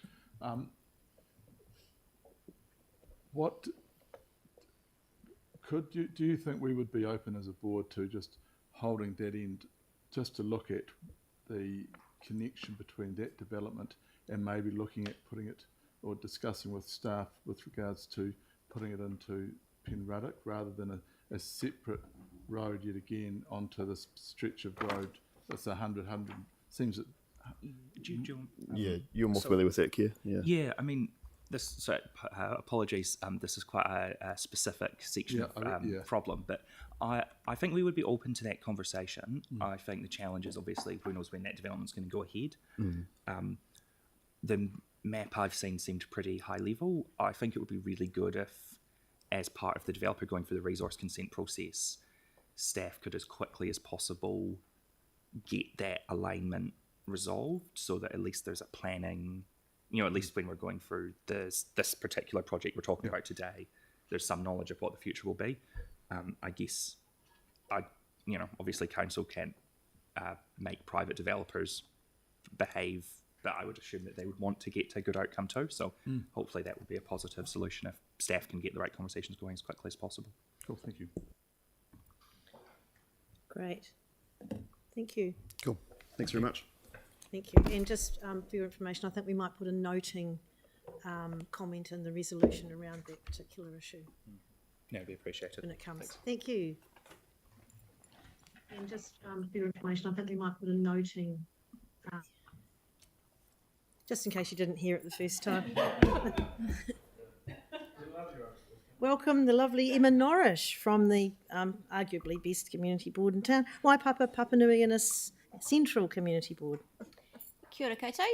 K: What do you think we would be open as a board to just holding that end, just to look at the connection between that development and maybe looking at putting it or discussing with staff with regards to putting it into Penruddock rather than a separate road yet again onto this stretch of road that's 100 seems that.
I: Yeah, you're more familiar with that, Keir.
J: Yeah, I mean, apologies, this is quite a specific section of problem, but I think we would be open to that conversation. I think the challenge is obviously who knows when that development's going to go ahead. The map I've seen seemed pretty high level. I think it would be really good if, as part of the developer going through the resource consent process, staff could as quickly as possible get that alignment resolved so that at least there's a planning, at least when we're going through this particular project we're talking about today, there's some knowledge of what the future will be. I guess, obviously council can't make private developers behave, but I would assume that they would want to get to a good outcome too. So hopefully that would be a positive solution if staff can get the right conversations going as quickly as possible.
K: Cool, thank you.
B: Great. Thank you.
I: Cool. Thanks very much.
B: Thank you. And just for your information, I think we might put a noting comment in the resolution around that particular issue
J: Yeah, it'd be appreciated.
B: when it comes. Thank you. And just for your information, I think we might put a noting, just in case you didn't hear it the first time. Welcome the lovely Emma Norrish from the arguably best community board in town, Waipapa Papanui Innis Central Community Board.
L: Kia ora koutou.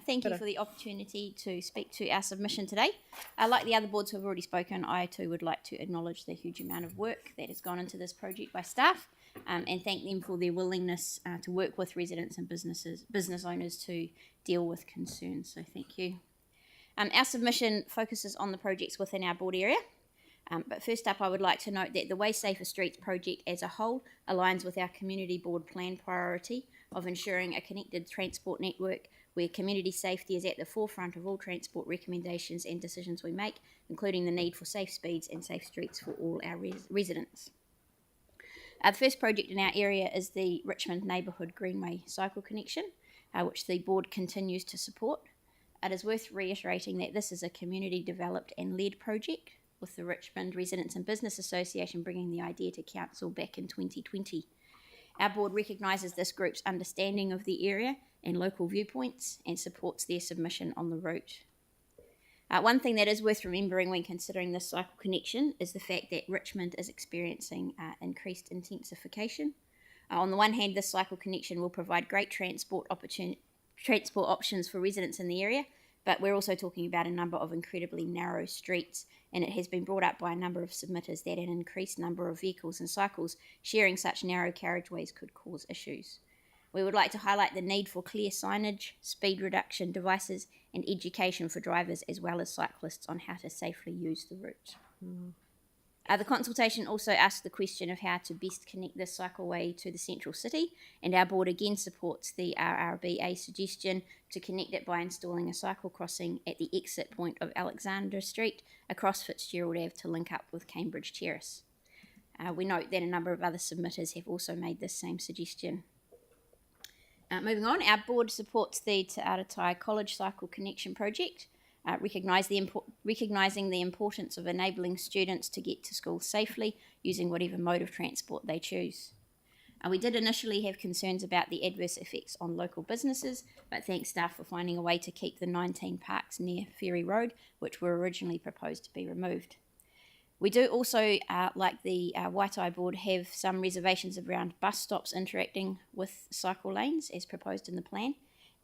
L: Thank you for the opportunity to speak to our submission today. Like the other boards who have already spoken, I too would like to acknowledge the huge amount of work that has gone into this project by staff and thank them for their willingness to work with residents and business owners to deal with concerns. So thank you. Our submission focuses on the projects within our board area. But first up, I would like to note that the Way Safer Streets project as a whole aligns with our community board plan priority of ensuring a connected transport network where community safety is at the forefront of all transport recommendations and decisions we make, including the need for safe speeds and safe streets for all our residents. The first project in our area is the Richmond Neighbourhood Greenway Cycle Connection, which the board continues to support. It is worth reiterating that this is a community developed and led project, with the Richmond Residents and Business Association bringing the idea to council back in 2020. Our board recognises this group's understanding of the area and local viewpoints and supports their submission on the route. One thing that is worth remembering when considering this cycle connection is the fact that Richmond is experiencing increased intensification. On the one hand, this cycle connection will provide great transport options for residents in the area, but we're also talking about a number of incredibly narrow streets, and it has been brought up by a number of submitters that an increased number of vehicles and cycles sharing such narrow carriageways could cause issues. We would like to highlight the need for clear signage, speed reduction devices, and education for drivers as well as cyclists on how to safely use the route. The consultation also asked the question of how to best connect this cycleway to the central city, and our board again supports the RRBA suggestion to connect it by installing a cycle crossing at the exit point of Alexander Street across Fitzgerald Ave to link up with Cambridge Terrace. We note that a number of other submitters have also made this same suggestion. Moving on, our board supports the Te Aratai College Cycle Connection project, recognising the importance of enabling students to get to school safely using whatever mode of transport they choose. We did initially have concerns about the adverse effects on local businesses, but thank staff for finding a way to keep the 19 parks near Ferry Road, which were originally proposed to be removed. We do also, like the Waitai board, have some reservations around bus stops interacting with cycle lanes as proposed in the plan,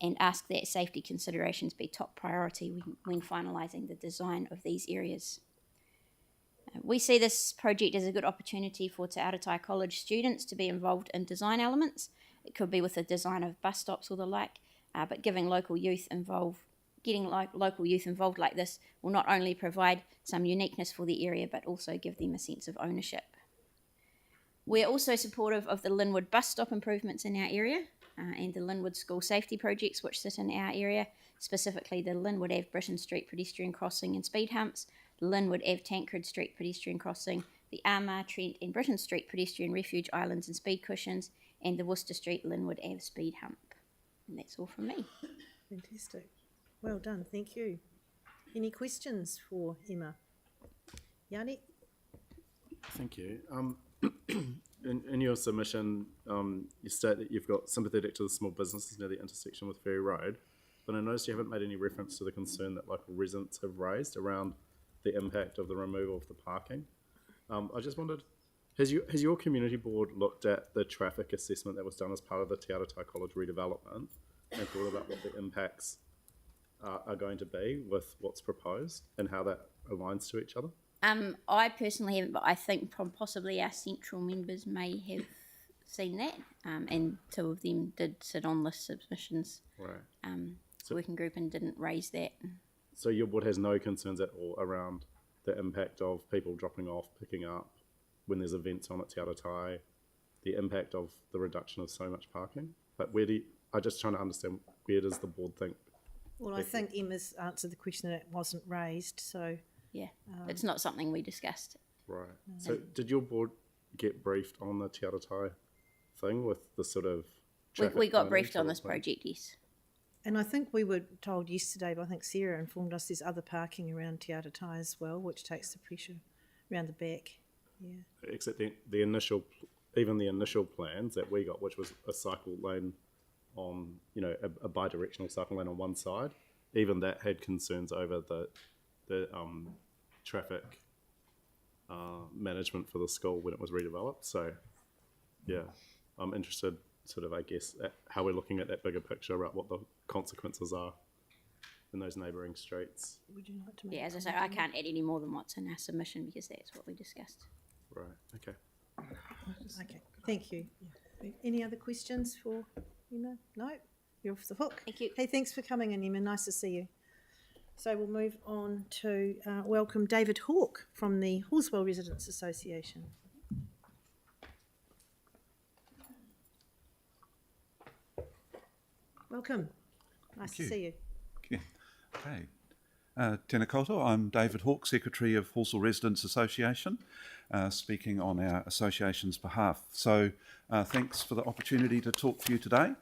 L: and ask that safety considerations be top priority when finalising the design of these areas. We see this project as a good opportunity for Te Aratai College students to be involved in design elements. It could be with the design of bus stops or the like, but getting local youth involved like this will not only provide some uniqueness for the area, but also give them a sense of ownership. We're also supportive of the Linwood bus stop improvements in our area and the Linwood school safety projects which sit in our area, specifically the Linwood Ave Britain Street pedestrian crossing and speed humps, the Linwood Ave Tancred Street pedestrian crossing, the Armour, Trent and Britain Street pedestrian refuge islands and speed cushions, and the Worcester Street Linwood Ave speed hump. And that's all from me.
B: Fantastic. Well done, thank you. Any questions for Emma? Yanni?
H: Thank you. In your submission, you state that you've got sympathetic to the small businesses near the intersection with Ferry Road, but I noticed you haven't made any reference to the concern that local residents have raised around the impact of the removal of the parking. I just wondered, has your community board looked at the traffic assessment that was done as part of the Te Aratai College redevelopment and thought about what the impacts are going to be with what's proposed and how that aligns to each other?
L: I personally haven't, but I think possibly our central members may have seen that, and two of them did sit on the submissions working group and didn't raise that.
H: So your board has no concerns at all around the impact of people dropping off, picking up when there's events on at Te Aratai, the impact of the reduction of so much parking? But I'm just trying to understand, where does the board think?
B: Well, I think Emma's answered the question that it wasn't raised, so...
L: Yeah, it's not something we discussed.
H: Right. So did your board get briefed on the Te Aratai thing with the sort of...
L: We got briefed on this project, yes.
B: And I think we were told yesterday, but I think Sarah informed us there's other parking around Te Aratai as well, which takes the pressure around the back. Yeah.
H: Except the initial plans that we got, which was a cycle lane on, a bi-directional cycle lane on one side, even that had concerns over the traffic management for the school when it was redeveloped. So, yeah, I'm interested, at how we're looking at that bigger picture about what the consequences are in those neighbouring streets.
B: Would you like to make
L: as I say, I can't add any more than what's in our submission because that's what we discussed.
H: Right, okay.
B: Okay, thank you. Any other questions for Emma? No? You're off the hook.
L: Thank you.
B: Hey, thanks for coming in, Emma. Nice to see you. So we'll move on to welcome David Hawke from the Horswell Residents Association. Welcome. Nice to see you.
M: Yeah. Okay. Tēnā koutou, I'm David Hawke, Secretary of Horswell Residents Association, speaking on our association's behalf. So thanks for the opportunity to talk to you today.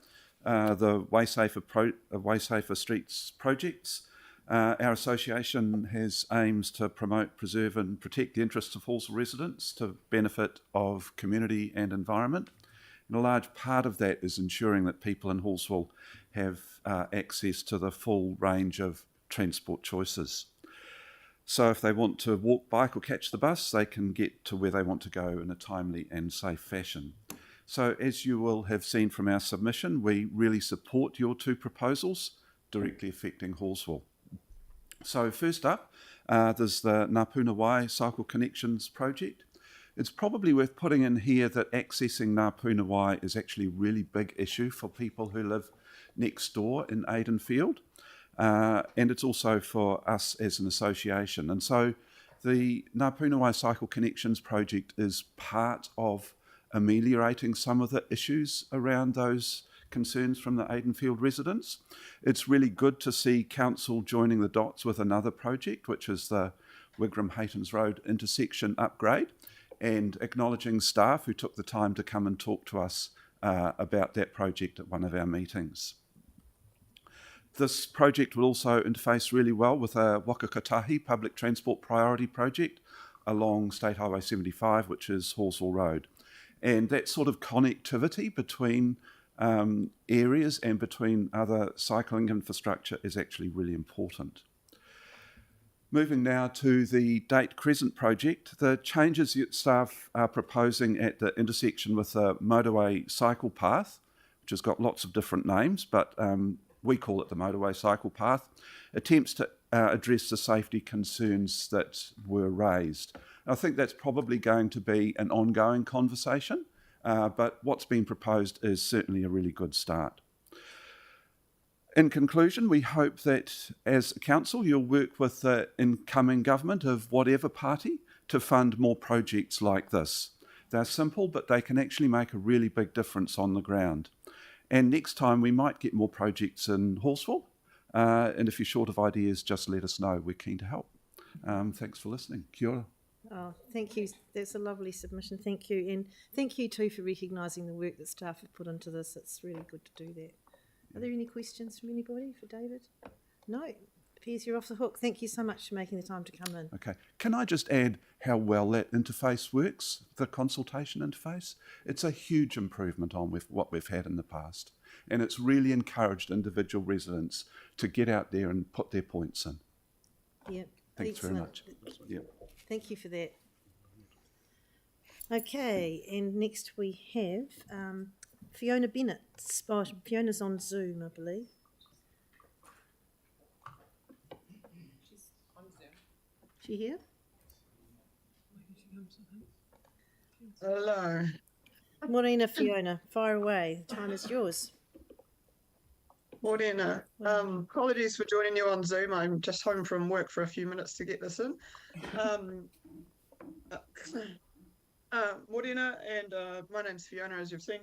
M: The Way Safer Streets projects. Our association has aims to promote, preserve and protect the interests of Horswell residents to benefit of community and environment. And a large part of that is ensuring that people in Horswell have access to the full range of transport choices. So if they want to walk, bike or catch the bus, they can get to where they want to go in a timely and safe fashion. So as you will have seen from our submission, we really support your two proposals directly affecting Horswell. So first up, there's the Ngāpuna Wai Cycle Connections project. It's probably worth putting in here that accessing Ngāpuna Wai is actually a really big issue for people who live next door in Aidenfield. And it's also for us as an association. And so The Ngāpunawai Cycle Connections project is part of ameliorating some of the issues around those concerns from the Aidenfield residents. It's really good to see council joining the dots with another project, which is the Wigram-Haytons Road intersection upgrade, and acknowledging staff who took the time to come and talk to us about that project at one of our meetings. This project will also interface really well with a Wakakatahi public transport priority project along State Highway 75, which is Horsell Road. And that sort of connectivity between areas and between other cycling infrastructure is actually really important. Moving now to the Date Crescent project, the changes that staff are proposing at the intersection with the motorway cycle path, which has got lots of different names, but we call it the motorway cycle path, attempts to address the safety concerns that were raised. I think that's probably going to be an ongoing conversation, but what's been proposed is certainly a really good start. In conclusion, we hope that as a council you'll work with the incoming government of whatever party to fund more projects like this. They're simple, but they can actually make a really big difference on the ground. And next time we might get more projects in Horsfall. And if you're short of ideas, just let us know. We're keen to help. Thanks for listening. Kia ora.
B: Oh, thank you. That's a lovely submission. Thank you. And thank you too for recognising the work that staff have put into this. It's really good to do that. Are there any questions from anybody for David? No. Piers, you're off the hook. Thank you so much for making the time to come in.
M: Okay. Can I just add how well that interface works, the consultation interface? It's a huge improvement on what we've had in the past. And it's really encouraged individual residents to get out there and put their points in.
B: Yeah.
M: Thanks very much. Yeah.
B: Thank you for that. Okay, and next we have Fiona Bennett. Oh, Fiona's on Zoom, I believe.
N: She's on Zoom.
B: She here?
N: Hello.
B: Morena, Fiona. Fire away. The time is yours.
N: Morena. Apologies for joining you on Zoom. I'm just home from work for a few minutes to get this in. Morena, and my name's Fiona, as you've seen.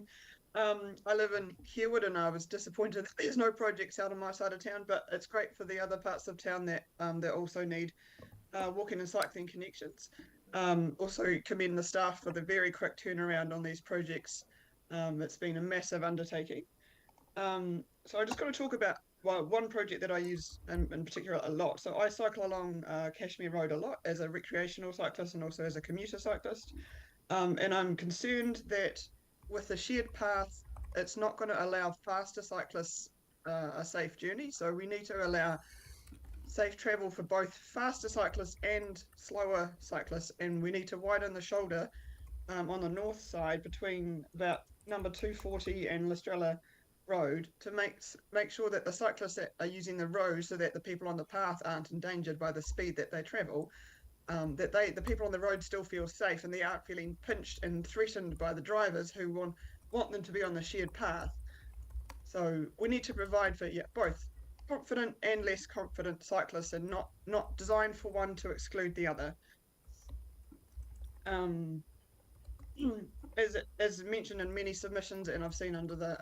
N: I live in Herwood, and I was disappointed that there's no projects out on my side of town, but it's great for the other parts of town that also need walking and cycling connections. Also commend the staff for the very quick turnaround on these projects. It's been a massive undertaking. So I just got to talk about one project that I use in particular a lot. So I cycle along Cashmere Road a lot as a recreational cyclist and also as a commuter cyclist. And I'm concerned that with the shared path, it's not going to allow faster cyclists a safe journey. So we need to allow safe travel for both faster cyclists and slower cyclists. And we need to widen the shoulder on the north side between about number 240 and Lestrella Road to make sure that the cyclists that are using the road, so that the people on the path aren't endangered by the speed that they travel, that the people on the road still feel safe and they aren't feeling pinched and threatened by the drivers who want them to be on the shared path. So we need to provide for both confident and less confident cyclists, and not designed for one to exclude the other. As mentioned in many submissions, and I've seen under the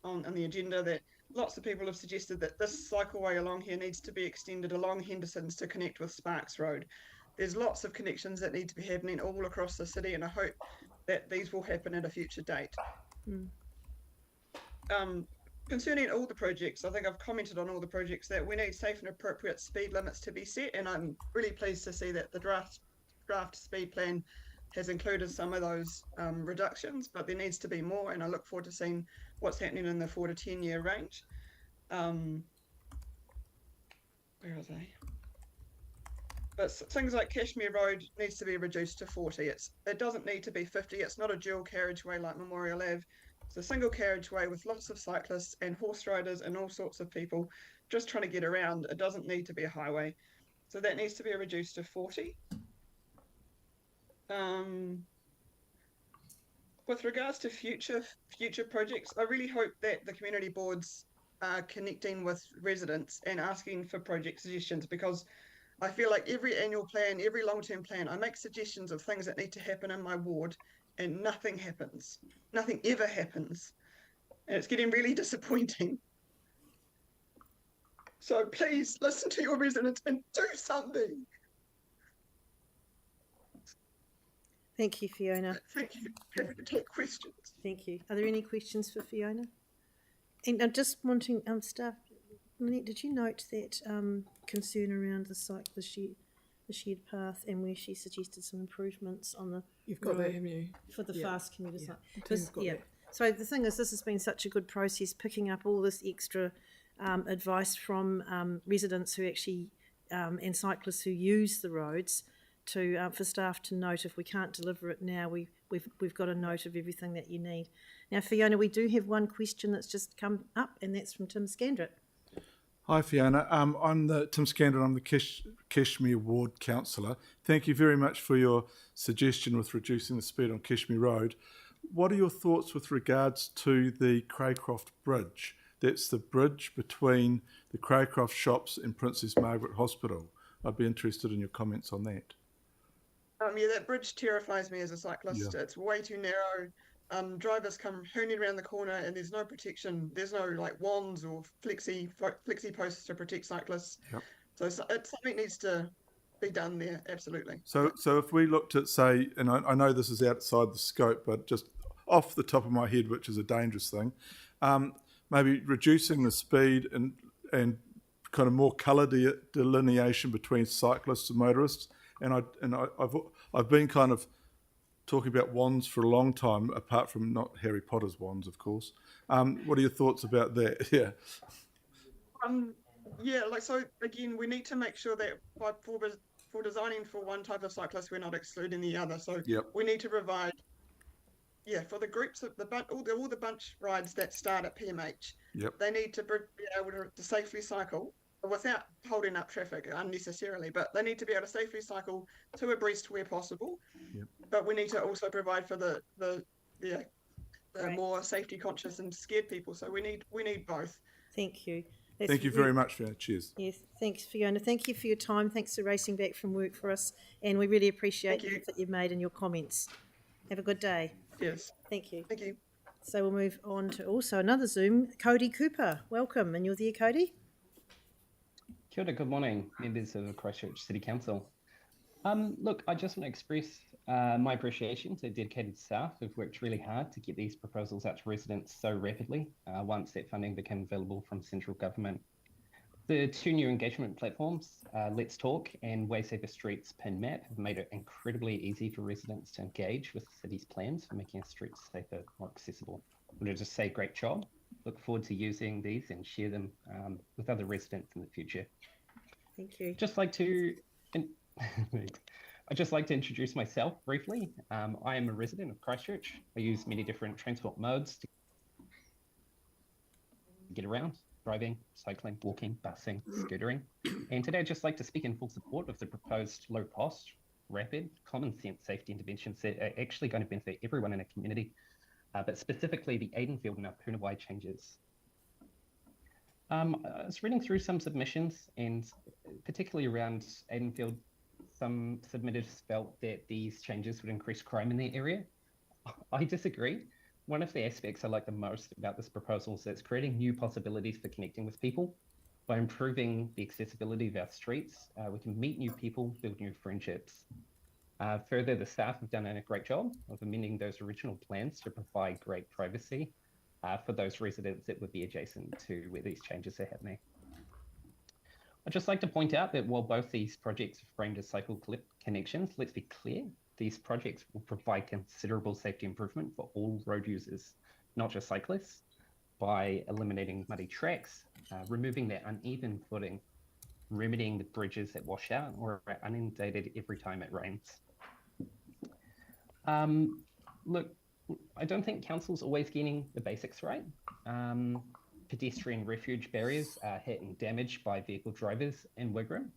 N: on the agenda, that lots of people have suggested that this cycleway along here needs to be extended along Henderson's to connect with Sparks Road. There's lots of connections that need to be happening all across the city, and I hope that these will happen at a future date. Concerning all the projects, I think I've commented on all the projects that we need safe and appropriate speed limits to be set, and I'm really pleased to see that the draft speed plan has included some of those reductions, but there needs to be more, and I look forward to seeing what's happening in the 4 to 10 year range. Where are they? But things like Cashmere Road needs to be reduced to 40. It doesn't need to be 50. It's not a dual carriageway like Memorial Ave. It's a single carriageway with lots of cyclists and horse riders and all sorts of people just trying to get around. It doesn't need to be a highway. So that needs to be reduced to 40. With regards to future projects, I really hope that the community boards are connecting with residents and asking for project suggestions, because I feel like every annual plan, every long-term plan, I make suggestions of things that need to happen in my ward, and nothing happens. Nothing ever happens. And it's getting really disappointing. So please listen to your residents and do something.
B: Thank you, Fiona.
N: Thank you. Happy to take questions.
B: Thank you. Are there any questions for Fiona? And I'm just wanting staff. Lynette, did you note that concern around the shared path, and where she suggested some improvements on the
A: You've got that,
B: road
A: haven't you?
B: for the fast commuter site?
A: Tim's got that.
B: So the thing is, this has been such a good process, picking up all this extra advice from residents who actually and cyclists who use the roads, to for staff to note if we can't deliver it now, we've got a note of everything that you need. Now, Fiona, we do have one question that's just come up, and that's from Tim Scandrett.
K: Hi Fiona, I'm Tim Scandrett, I'm the Kashmir Ward Councillor. Thank you very much for your suggestion with reducing the speed on Kashmir Road. What are your thoughts with regards to the Craycroft Bridge? That's the bridge between the Craycroft shops and Princess Margaret Hospital. I'd be interested in your comments on that.
N: Yeah, that bridge terrifies me as a cyclist.
K: Yeah.
N: It's way too narrow. Drivers come hooning around the corner, and there's no protection. There's no like wands or flexi posts to protect cyclists.
K: Yep.
N: So something needs to be done there. Absolutely.
K: So if we looked at, say, and I know this is outside the scope, but just off the top of my head, which is a dangerous thing, maybe reducing the speed and kind of more colour delineation between cyclists and motorists. And I've been kind of talking about wands for a long time, apart from not Harry Potter's wands, of course. What are your thoughts about that? Yeah.
N: Yeah, like, so again, we need to make sure that for designing for one type of cyclist, we're not excluding the other. So we need to provide, for the groups of all the bunch rides that start at PMH, they need to be able to safely cycle without holding up traffic unnecessarily, but they need to be able to safely cycle to abreast where possible. But we need to also provide for the more safety conscious and scared people. So we need both.
B: Thank you.
K: Thank you very much, Fiona. Cheers.
B: Yes, thanks, Fiona. Thank you for your time. Thanks for racing back from work for us, and we really appreciate the effort you've made and your comments. Have a good day.
N: Yes.
B: Thank you.
N: Thank you.
B: So we'll move on to also another Zoom. Cody Cooper, welcome. And you're there, Cody?
O: Kia ora, good morning, members of Christchurch City Council. Look, I just want to express my appreciation to dedicated staff who've worked really hard to get these proposals out to residents so rapidly once that funding became available from central government. The two new engagement platforms, Let's Talk and Way Safer Streets Pin Map, have made it incredibly easy for residents to engage with the city's plans for making our streets safer, more accessible. I want to just say great job. Look forward to using these and share them with other residents in the future.
B: Thank you.
O: I'd just like to introduce myself briefly. I am a resident of Christchurch. I use many different transport modes to get around: driving, cycling, walking, busing, scootering. And today I'd just like to speak in full support of the proposed low-cost, rapid, common-sense safety interventions that are actually going to benefit everyone in our community, but specifically the Aidenfield and Punawai changes. I was reading through some submissions, and particularly around Aidenfield, some submitters felt that these changes would increase crime in the area. I disagree. One of the aspects I like the most about this proposal is that it's creating new possibilities for connecting with people. By improving the accessibility of our streets, we can meet new people, build new friendships. Further, the staff have done a great job of amending those original plans to provide great privacy for those residents that would be adjacent to where these changes are happening. I'd just like to point out that while both these projects are framed as cycle connections, let's be clear, these projects will provide considerable safety improvement for all road users, not just cyclists, by eliminating muddy tracks, removing that uneven footing, remedying the bridges that wash out or are inundated every time it rains. Look, I don't think council's always getting the basics right. Pedestrian refuge barriers are hit and damaged by vehicle drivers in Wigram.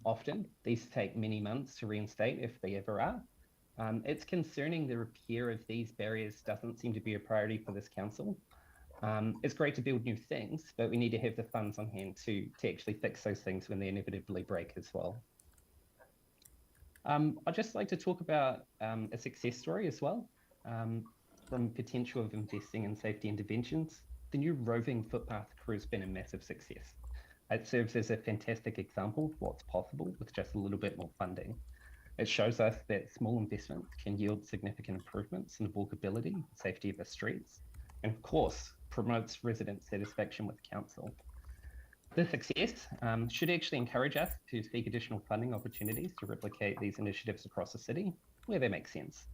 O: Often, these take many months to reinstate if they ever are. It's concerning the repair of these barriers doesn't seem to be a priority for this council. It's great to build new things, but we need to have the funds on hand to actually fix those things when they inevitably break as well. I'd just like to talk about a success story as well, from potential of investing in safety interventions. The new roving footpath crew has been a massive success. It serves as a fantastic example of what's possible with just a little bit more funding. It shows us that small investments can yield significant improvements in the walkability and safety of the streets, and of course, promotes resident satisfaction with council. This success should actually encourage us to seek additional funding opportunities to replicate these initiatives across the city where they make sense.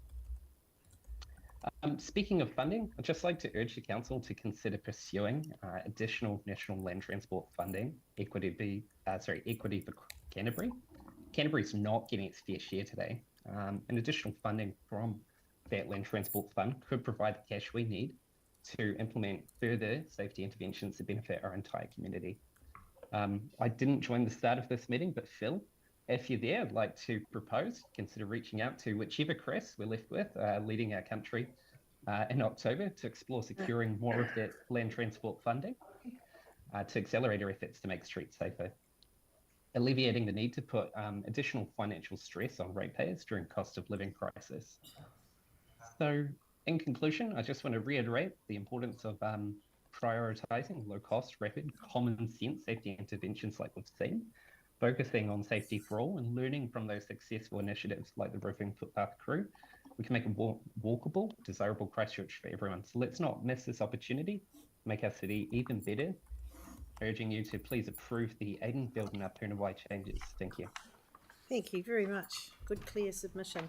O: Speaking of funding, I'd just like to urge the council to consider pursuing additional national land transport funding, equity for Canterbury. Canterbury's not getting its fair share today. And additional funding from that land transport fund could provide the cash we need to implement further safety interventions to benefit our entire community. I didn't join the start of this meeting, but Phil, if you're there, I'd like to propose, consider reaching out to whichever Chris we're left with leading our country in October to explore securing more of that land transport funding to accelerate our efforts to make streets safer, alleviating the need to put additional financial stress on ratepayers during cost of living crisis. So in conclusion, I just want to reiterate the importance of prioritising low-cost, rapid, common-sense safety interventions like we've seen, focusing on safety for all and learning from those successful initiatives like the roving footpath crew. We can make a walkable, desirable Christchurch for everyone. So let's not miss this opportunity, make our city even better. Urging you to please approve the Aiden, Build and Purnawai changes. Thank you.
B: Thank you very much. Good, clear submission.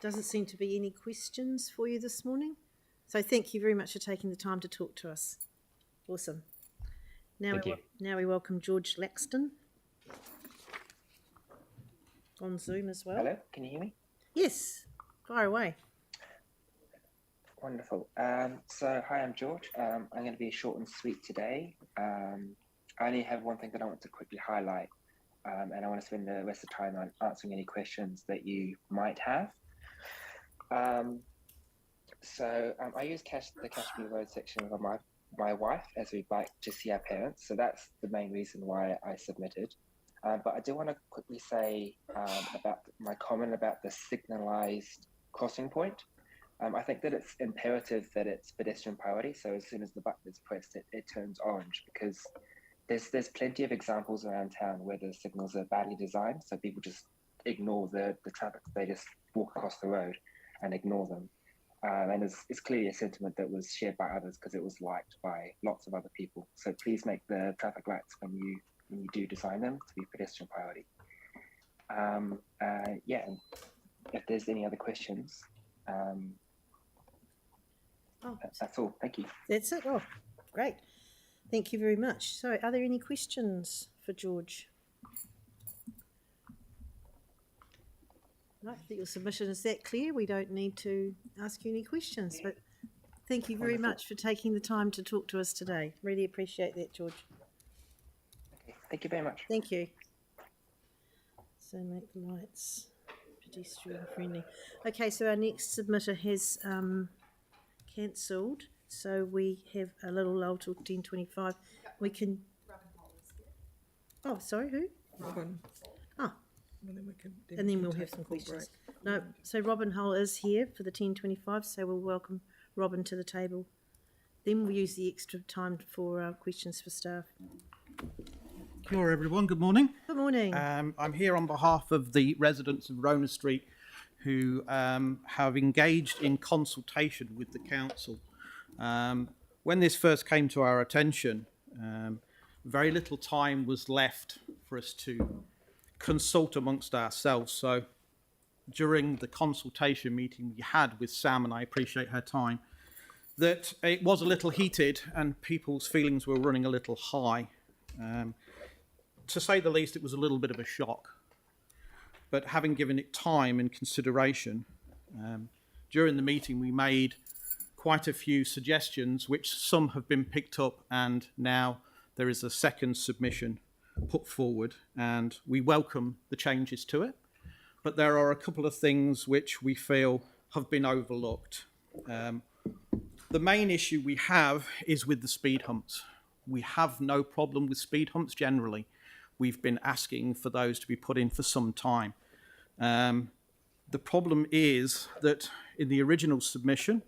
B: Doesn't seem to be any questions for you this morning. So thank you very much for taking the time to talk to us. Awesome. Now we welcome George Laxton on Zoom as well.
P: Hello, can you hear me?
B: Yes, fire away.
P: Wonderful. So hi, I'm George. I'm going to be short and sweet today. I only have one thing that I want to quickly highlight, and I want to spend the rest of the time on answering any questions that you might have. I use the Cashmere Road section with my wife as we bike to see our parents. So that's the main reason why I submitted. But I do want to quickly say about my comment about the signalised crossing point. I think that it's imperative that it's pedestrian priority. So as soon as the button is pressed, it turns orange, because there's plenty of examples around town where the signals are badly designed. So people just ignore the traffic. They just walk across the road and ignore them. And it's clearly a sentiment that was shared by others because it was liked by lots of other people. So please make the traffic lights when you do design them to be pedestrian priority. And if there's any other questions, that's all. Thank you.
B: That's it. Oh, great. Thank you very much. So are there any questions for George? No, I think your submission is that clear. We don't need to ask you any questions, but thank you very much for taking the time to talk to us today. Really appreciate that, George.
P: Okay, thank you very much.
B: Thank you. So make the lights pedestrian friendly. Okay, so our next submitter has cancelled, so we have a little lull till 10:25. We can. Oh, sorry, who?
A: Robin.
B: Oh.
A: And then
B: we'll have some questions. No, so Robin Hull is here for the 10:25, so we'll welcome Robin to the table. Then we'll use the extra time for questions for staff.
Q: Kia ora everyone, good morning.
B: Good morning.
Q: I'm here on behalf of the residents of Rona Street who have engaged in consultation with the council. When this first came to our attention, very little time was left for us to consult amongst ourselves. So during the consultation meeting we had with Sam, and I appreciate her time, that it was a little heated and people's feelings were running a little high. To say the least, it was a little bit of a shock. But having given it time and consideration, during the meeting we made quite a few suggestions, which some have been picked up, and now there is a second submission put forward, and we welcome the changes to it. But there are a couple of things which we feel have been overlooked. The main issue we have is with the speed humps. We have no problem with speed humps generally. We've been asking for those to be put in for some time. The problem is that in the original submission,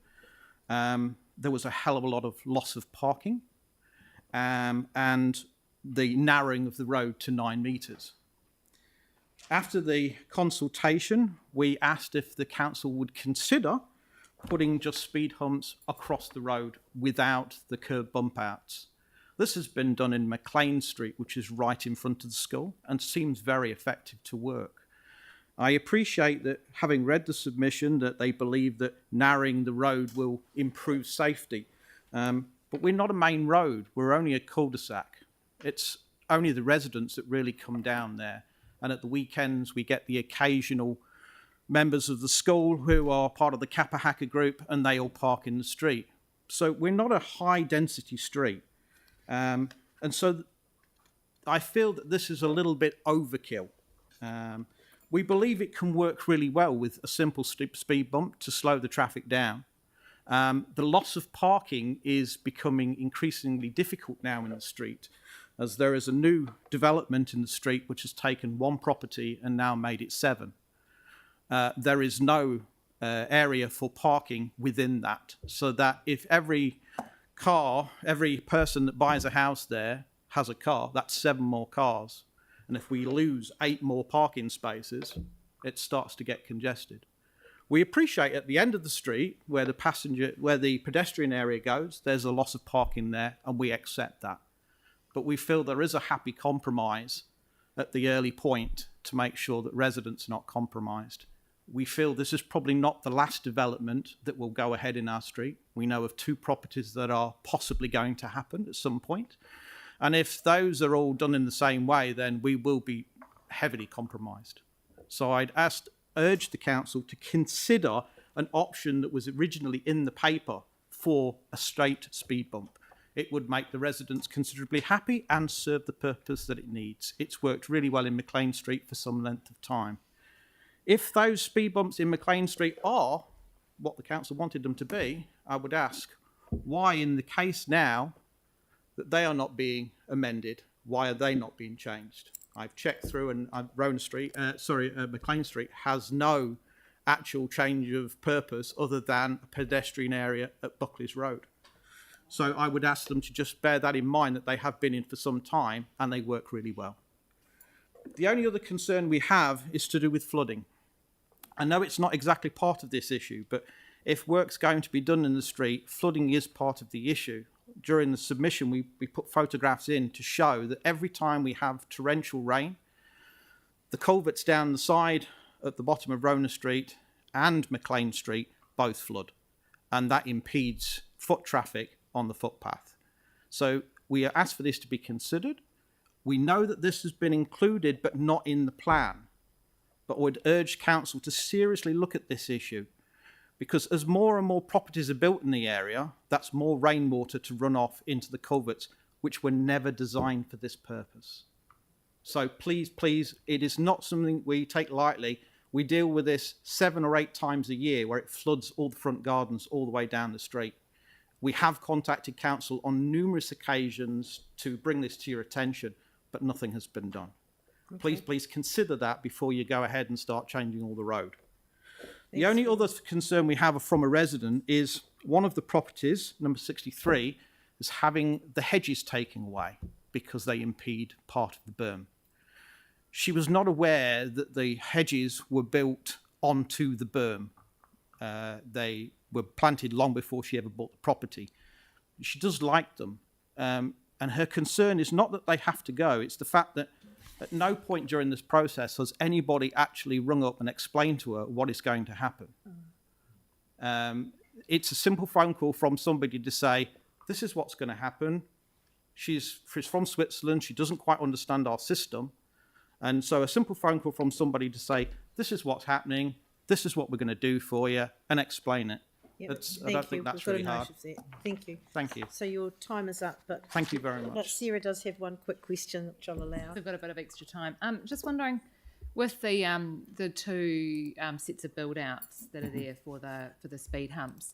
Q: there was a hell of a lot of loss of parking and the narrowing of the road to 9 metres. After the consultation, we asked if the council would consider putting just speed humps across the road without the curb bump outs. This has been done in McLean Street, which is right in front of the school, and seems very effective to work. I appreciate that, having read the submission, that they believe that narrowing the road will improve safety. But we're not a main road, we're only a cul-de-sac. It's only the residents that really come down there. And at the weekends, we get the occasional members of the school who are part of the Kappa Hacker group, and they all park in the street. So we're not a high-density street. And so I feel that this is a little bit overkill. We believe it can work really well with a simple speed bump to slow the traffic down. The loss of parking is becoming increasingly difficult now in the street, as there is a new development in the street which has taken 1 property and now made it 7. There is no area for parking within that, so that if every person that buys a house there has a car, that's 7 more cars. And if we lose 8 more parking spaces, it starts to get congested. We appreciate at the end of the street where the pedestrian area goes, there's a loss of parking there, and we accept that. But we feel there is a happy compromise at the early point to make sure that residents are not compromised. We feel this is probably not the last development that will go ahead in our street. We know of 2 properties that are possibly going to happen at some point. And if those are all done in the same way, then we will be heavily compromised. So I'd urge the council to consider an option that was originally in the paper for a straight speed bump. It would make the residents considerably happy and serve the purpose that it needs. It's worked really well in McLean Street for some length of time. If those speed bumps in McLean Street are what the council wanted them to be, I would ask why in the case now that they are not being amended, why are they not being changed? I've checked through, and McLean Street has no actual change of purpose other than a pedestrian area at Buckley's Road. So I would ask them to just bear that in mind, that they have been in for some time and they work really well. The only other concern we have is to do with flooding. I know it's not exactly part of this issue, but if work's going to be done in the street, flooding is part of the issue. During the submission, we put photographs in to show that every time we have torrential rain, the culverts down the side at the bottom of Rona Street and McLean Street both flood, and that impedes foot traffic on the footpath. So we ask for this to be considered. We know that this has been included but not in the plan, but would urge council to seriously look at this issue, because as more and more properties are built in the area, that's more rainwater to run off into the culverts, which were never designed for this purpose. So please, please, it is not something we take lightly. We deal with this 7 or 8 times a year, where it floods all the front gardens all the way down the street. We have contacted council on numerous occasions to bring this to your attention, but nothing has been done. Okay. Please consider that before you go ahead and start changing all the road. The only other concern we have from a resident is one of the properties, number 63, is having the hedges taken away because they impede part of the berm. She was not aware that the hedges were built onto the berm. They were planted long before she ever bought the property. She does like them. And her concern is not that they have to go, it's the fact that at no point during this process has anybody actually rung up and explained to her what is going to happen. It's a simple phone call from somebody to say, this is what's going to happen. She's from Switzerland, she doesn't quite understand our system. And so a simple phone call from somebody to say, this is what's happening, this is what we're going to do for you, and explain it.
B: Yep.
Q: I don't think that's really hard.
B: Thank you.
Q: Thank you.
B: So your time is up, but
Q: thank you very much.
B: But Sarah does have one quick question, which I'll allow.
G: We've got a bit of extra time. Just wondering, with the 2 sets of build outs that are there for the speed humps,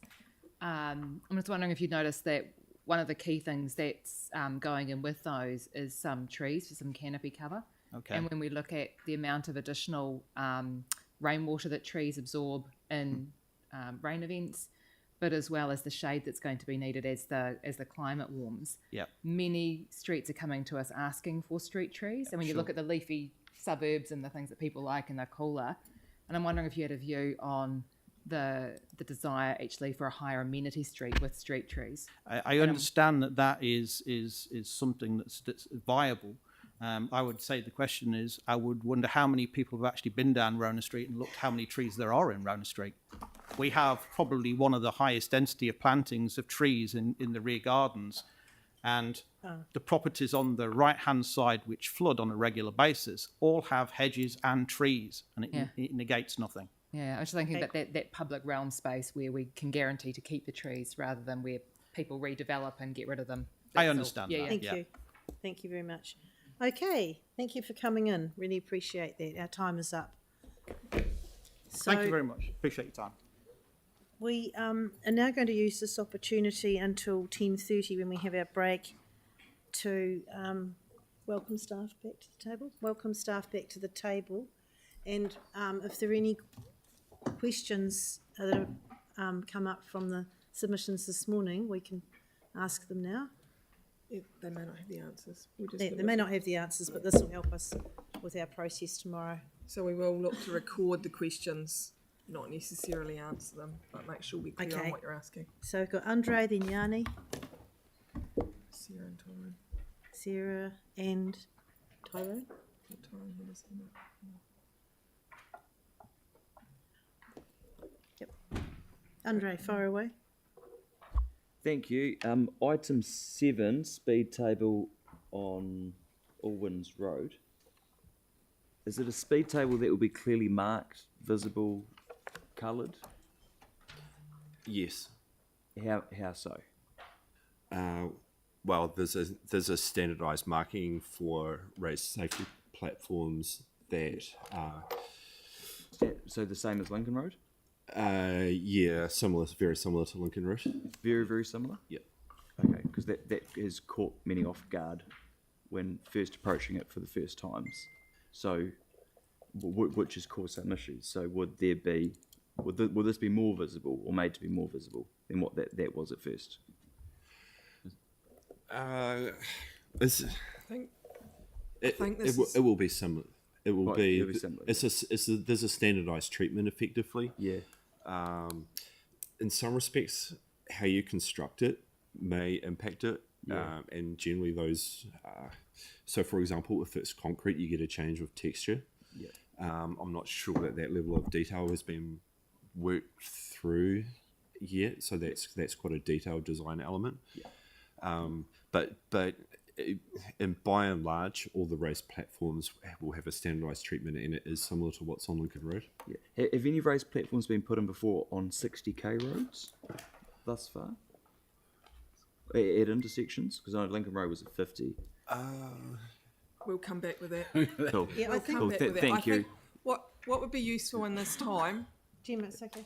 G: I'm just wondering if you noticed that one of the key things that's going in with those is some trees for some canopy cover. Okay. And when we look at the amount of additional rainwater that trees absorb in rain events, but as well as the shade that's going to be needed as the climate warms.
Q: Yep.
G: Many streets are coming to us asking for street trees, and when you look at the leafy suburbs and the things that people like and they're cooler, and I'm wondering if you had a view on the desire actually for a higher amenity street with street trees.
Q: I understand that is something that's viable. I would say the question is, I would wonder how many people have actually been down Rona Street and looked how many trees there are in Rona Street. We have probably one of the highest density of plantings of trees in the rear gardens, and the properties on the right-hand side, which flood on a regular basis, all have hedges and trees, and it negates nothing.
G: Yeah, I was just thinking about that public realm space where we can guarantee to keep the trees rather than where people redevelop and get rid of them.
Q: I understand that.
B: Thank you. Thank you very much. Okay, thank you for coming in. Really appreciate that. Our time is up.
Q: Thank you very much. Appreciate your time.
B: We are now going to use this opportunity until 10:30 when we have our break to welcome staff back to the table. Welcome staff back to the table. And if there are any questions that have come up from the submissions this morning, we can ask them now.
A: They may not have the answers.
B: They may not have the answers, but this will help us with our process tomorrow.
A: So we will look to record the questions, not necessarily answer them, but make sure we're clear on what you're asking.
B: So we've got Andre, then Yanni,
A: Sarah and Tyrone.
B: Sarah and Tyrone.
A: Tyrone had us in that.
B: Andre, fire away.
R: Thank you. Item 7, speed table on Allwins Road. Is it a speed table that will be clearly marked, visible, coloured?
D: Yes.
R: How so?
D: Well, there's a standardised marking for raised safety platforms that are...
R: So the same as Lincoln Road?
D: Yeah, very similar to Lincoln Road.
R: Very, very similar?
D: Yep.
R: Okay, because that has caught many off guard when first approaching it for the first times. So, which has caused some issues. So would this be more visible or made to be more visible than what that was at first?
D: I
A: think
D: it will be similar. It will be
R: similar.
D: There's a standardised treatment effectively.
R: Yeah.
D: In some respects, how you construct it may impact it.
R: Yeah.
D: And generally those, so for example, if it's concrete, you get a change of texture.
R: Yeah.
D: I'm not sure that level of detail has been worked through yet. So that's quite a detailed design element.
R: Yeah.
D: But by and large, all the raised platforms will have a standardised treatment, and it is similar to what's on Lincoln Road.
R: Yeah. Have any raised platforms been put in before on 60k roads thus far? At intersections? Because I know Lincoln Road was at 50.
A: We'll come back with that.
R: Cool.
B: Yeah,
A: We'll come back with that.
R: Thank you.
A: Think what would be useful in this time?
B: Jim, it's okay.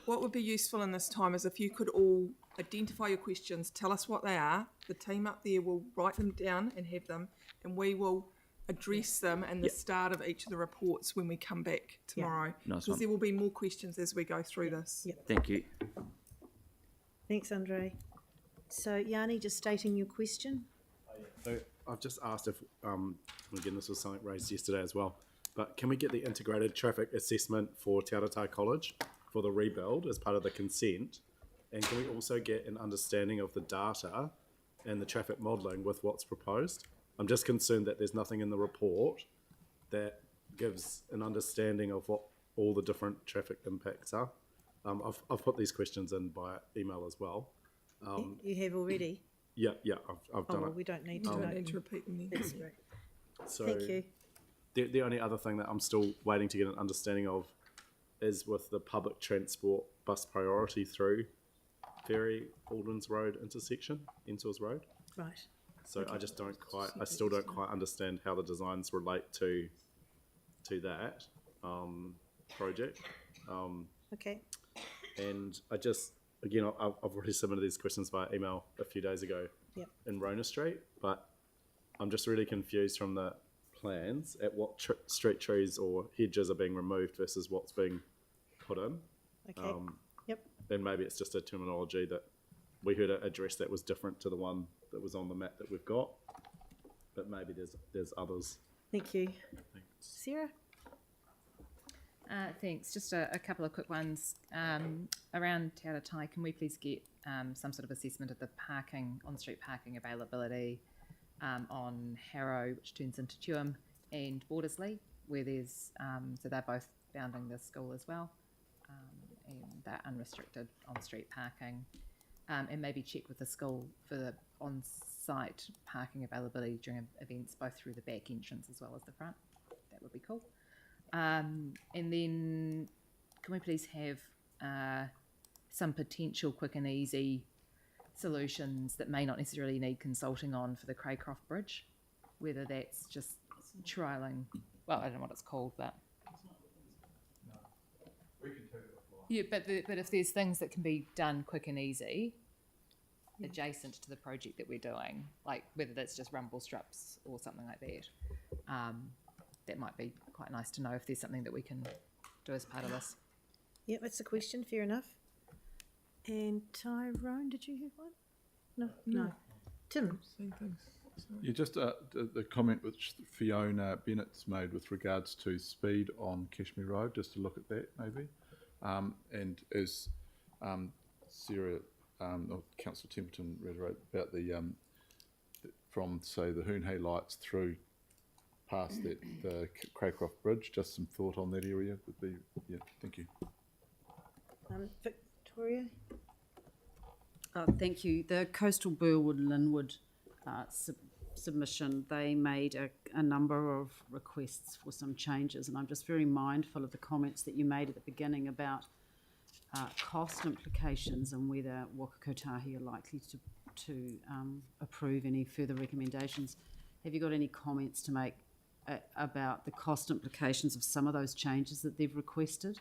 A: What would be useful in this time is if you could all identify your questions, tell us what they are. The team up there will write them down and have them, and we will address them in the start of each of the reports when we come back tomorrow.
R: Nice
A: Because
R: one.
A: there will be more questions as we go through this.
R: Thank you.
B: Thanks, Andre. So, Yanni, just stating your question.
H: So I've just asked if, again, this was something raised yesterday as well, but can we get the integrated traffic assessment for Te Aratā College for the rebuild as part of the consent? And can we also get an understanding of the data and the traffic modelling with what's proposed? I'm just concerned that there's nothing in the report that gives an understanding of what all the different traffic impacts are. I've put these questions in by email as well.
B: You have already?
H: Yeah, I've done
B: well,
H: it.
B: we don't need to.
A: You don't need to repeat them then.
B: That's great.
H: So
B: Thank you.
H: The only other thing that I'm still waiting to get an understanding of is with the public transport bus priority through Ferry Aldens Road intersection, Entors Road.
B: Right.
H: So I just still don't quite understand how the designs relate to that project.
B: Okay.
H: And again, I've already submitted these questions via email a few days ago in Rona Street, but I'm just really confused from the plans at what street trees or hedges are being removed versus what's being put in.
B: Okay. Yep.
H: Then maybe it's just a terminology that we heard an address that was different to the one that was on the map that we've got, but maybe there's others.
B: Thank you.
H: Thanks.
B: Sarah?
G: Thanks. Just a couple of quick ones. Around Te Aratai, can we please get some sort of assessment of the parking, on-street parking availability on Harrow, which turns into Tuam, and Bordersley, where there's, so they're both bounding the school as well, and they're unrestricted on-street parking. And maybe check with the school for the on-site parking availability during events, both through the back entrance as well as the front. That would be cool. And then can we please have some potential quick and easy solutions that may not necessarily need consulting on for the Craycroft Bridge, whether that's just trialling, well, I don't know what it's called, but yeah, but if there's things that can be done quick and easy adjacent to the project that we're doing, like whether that's just rumble strips or something like that, that might be quite nice to know if there's something that we can do as part of this.
B: Yeah, that's a question. Fair enough. And Tyrone, did you have one? No. Tim?
A: Same things.
K: Yeah, just the comment which Fiona Bennett's made with regards to speed on Kashmir Road, just to look at that maybe. And as Sarah or Councillor Templeton reiterated about the from say the Hoonhay lights through past the Craycroft Bridge, just some thought on that area would be, yeah, thank you.
B: Victoria?
S: Thank you. The Coastal Burwood Linwood submission, they made a number of requests for some changes, and I'm just very mindful of the comments that you made at the beginning about cost implications and whether Waka Kotahi are likely to approve any further recommendations. Have you got any comments to make about the cost implications of some of those changes that they've requested?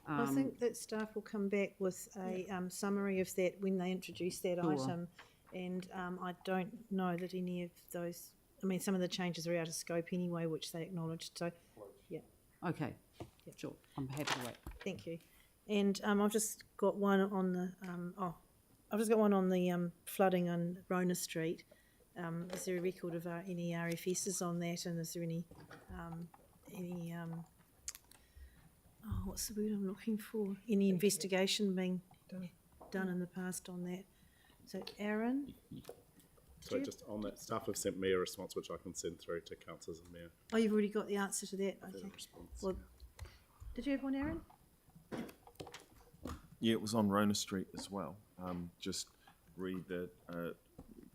B: I think that staff will come back with a summary of that when they introduce that
S: Sure.
B: item, and I don't know that any of those, I mean, some of the changes are out of scope anyway, which they acknowledged, so, yeah.
S: Okay, sure, I'm happy to wait.
B: Thank you. And I've just got one on the flooding on Rona Street. Is there a record of any RFSs on that, and is there any what's the word I'm looking for? Any investigation being done in the past on that? So, Aaron?
H: So just on that, staff have sent me a response which I can send through to councillors and mayor.
B: Oh, you've already got the answer to that? Okay. Well, did you have one, Aaron?
T: Yeah, it was on Rona Street as well. Just read that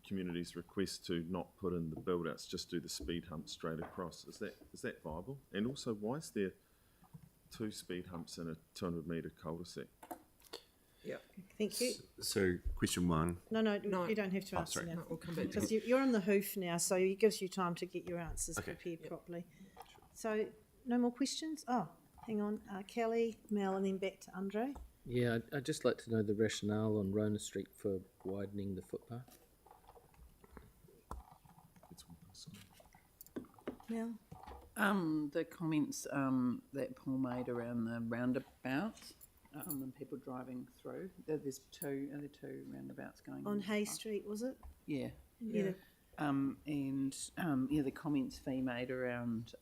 T: community's request to not put in the build-outs, just do the speed hump straight across. Is that viable? And also, why is there 2 speed humps in a 200-metre cul-de-sac?
B: Yeah. Thank you.
D: So, question 1.
B: No, you don't have to answer
D: sorry.
B: now.
A: No, we'll come back to
B: Because
A: it.
B: you're on the hoof now, so it gives you time to get your answers
D: Okay.
B: prepared properly. So, no more questions? Oh, hang on. Kelly, Mel, and then back to Andre.
U: Yeah, I'd just like to know the rationale on Rona Street for widening the footpath.
B: Mel?
V: The comments that Paul made around the roundabouts and people driving through. There's two roundabouts going
B: On Hay Street, was it?
V: Yeah.
B: Yeah.
V: The comments Fee made around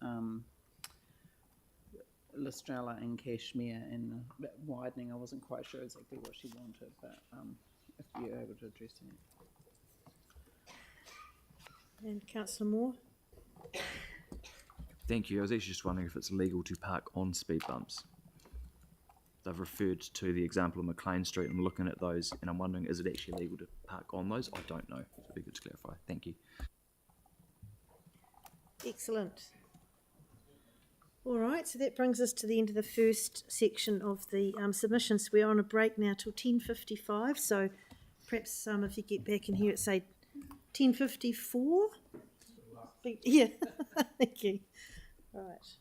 V: Lestrella and Cashmere and widening. I wasn't quite sure exactly what she wanted, but if you're able to address that.
B: And Councillor Moore?
R: Thank you. I was actually just wondering if it's legal to park on speed bumps. They've referred to the example of McLean Street. I'm looking at those and I'm wondering, is it actually legal to park on those? I don't know. It'd be good to clarify. Thank you.
B: Excellent. All right, so that brings us to the end of the first section of the submissions. We're on a break now till 10:55, so perhaps if you get back in here at, say, 10:54? Yeah, thank you. All right.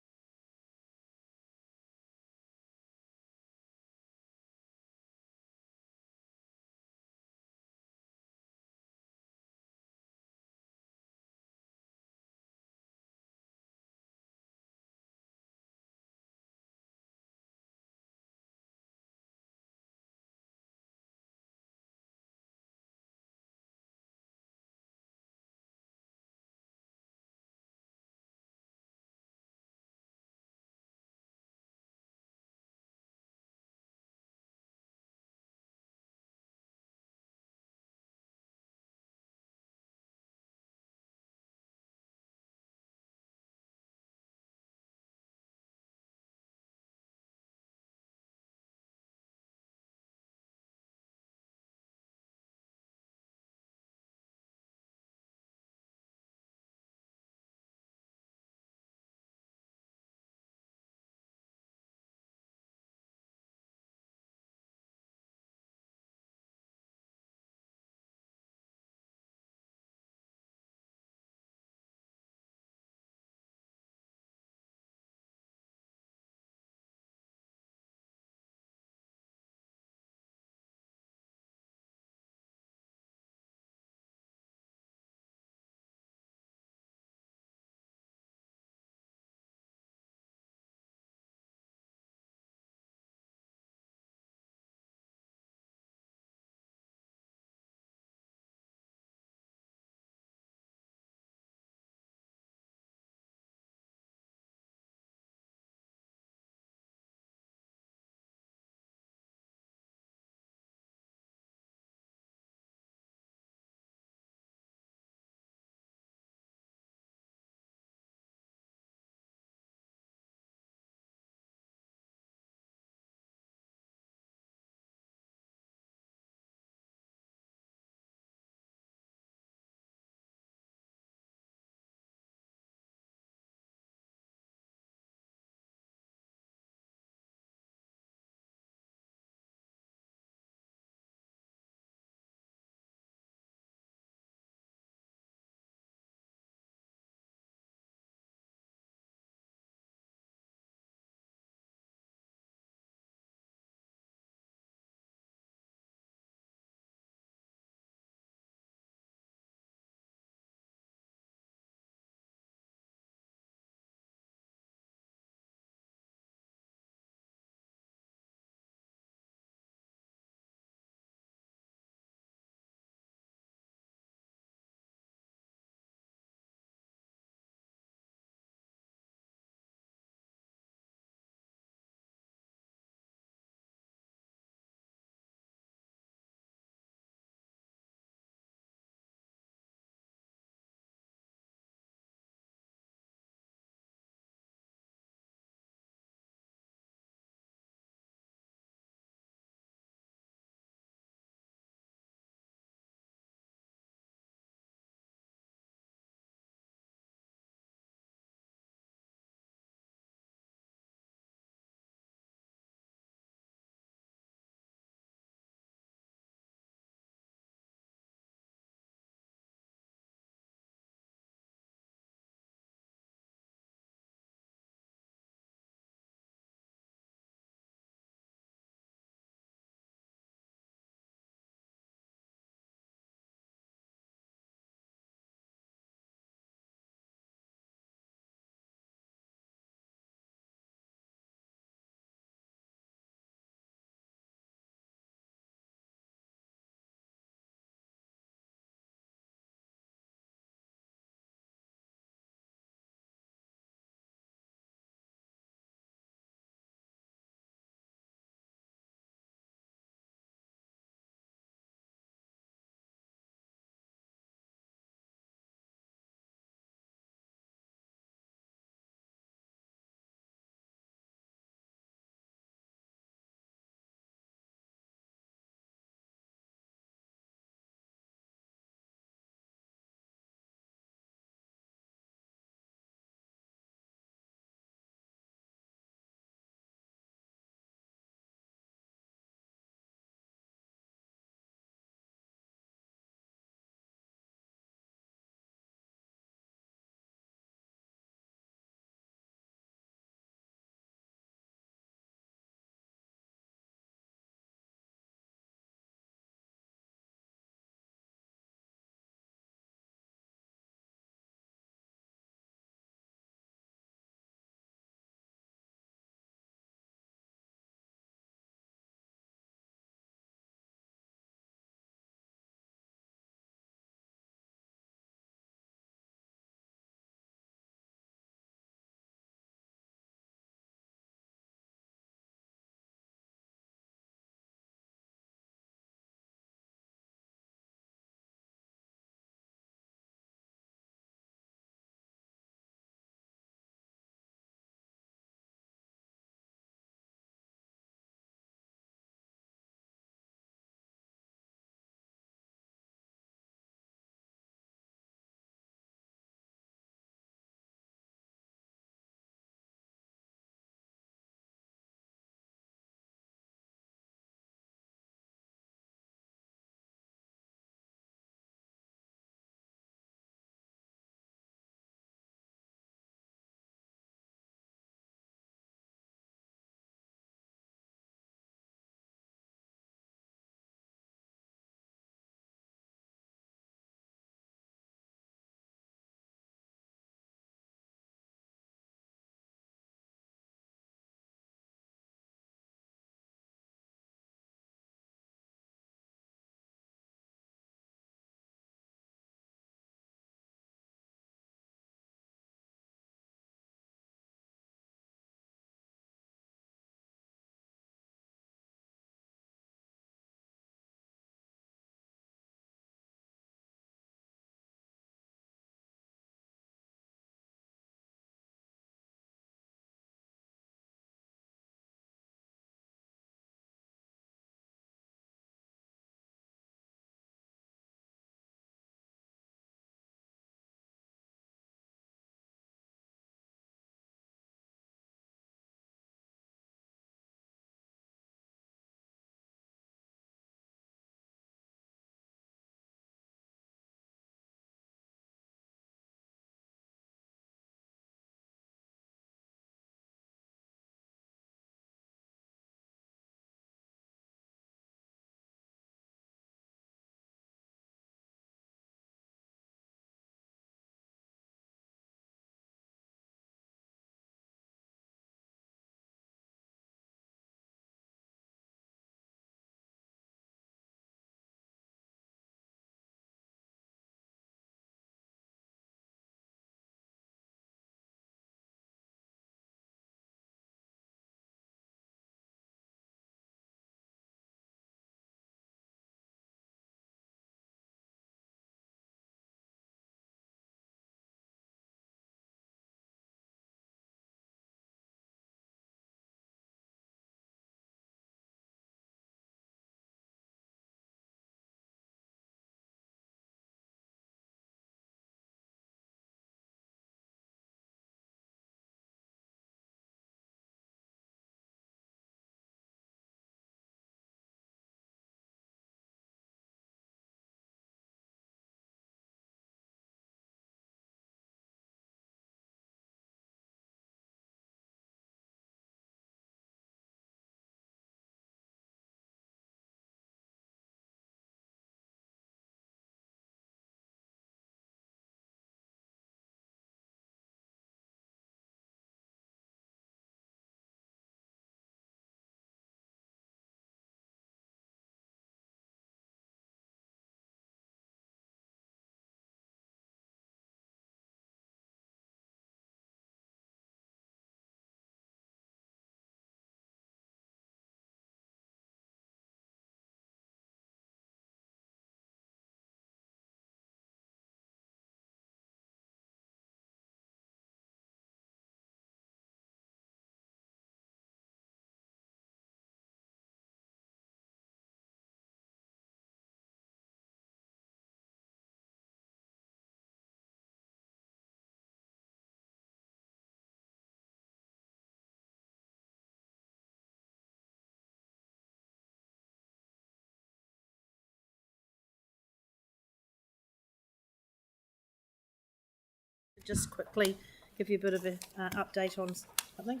B: just quickly give you a bit of an update on something.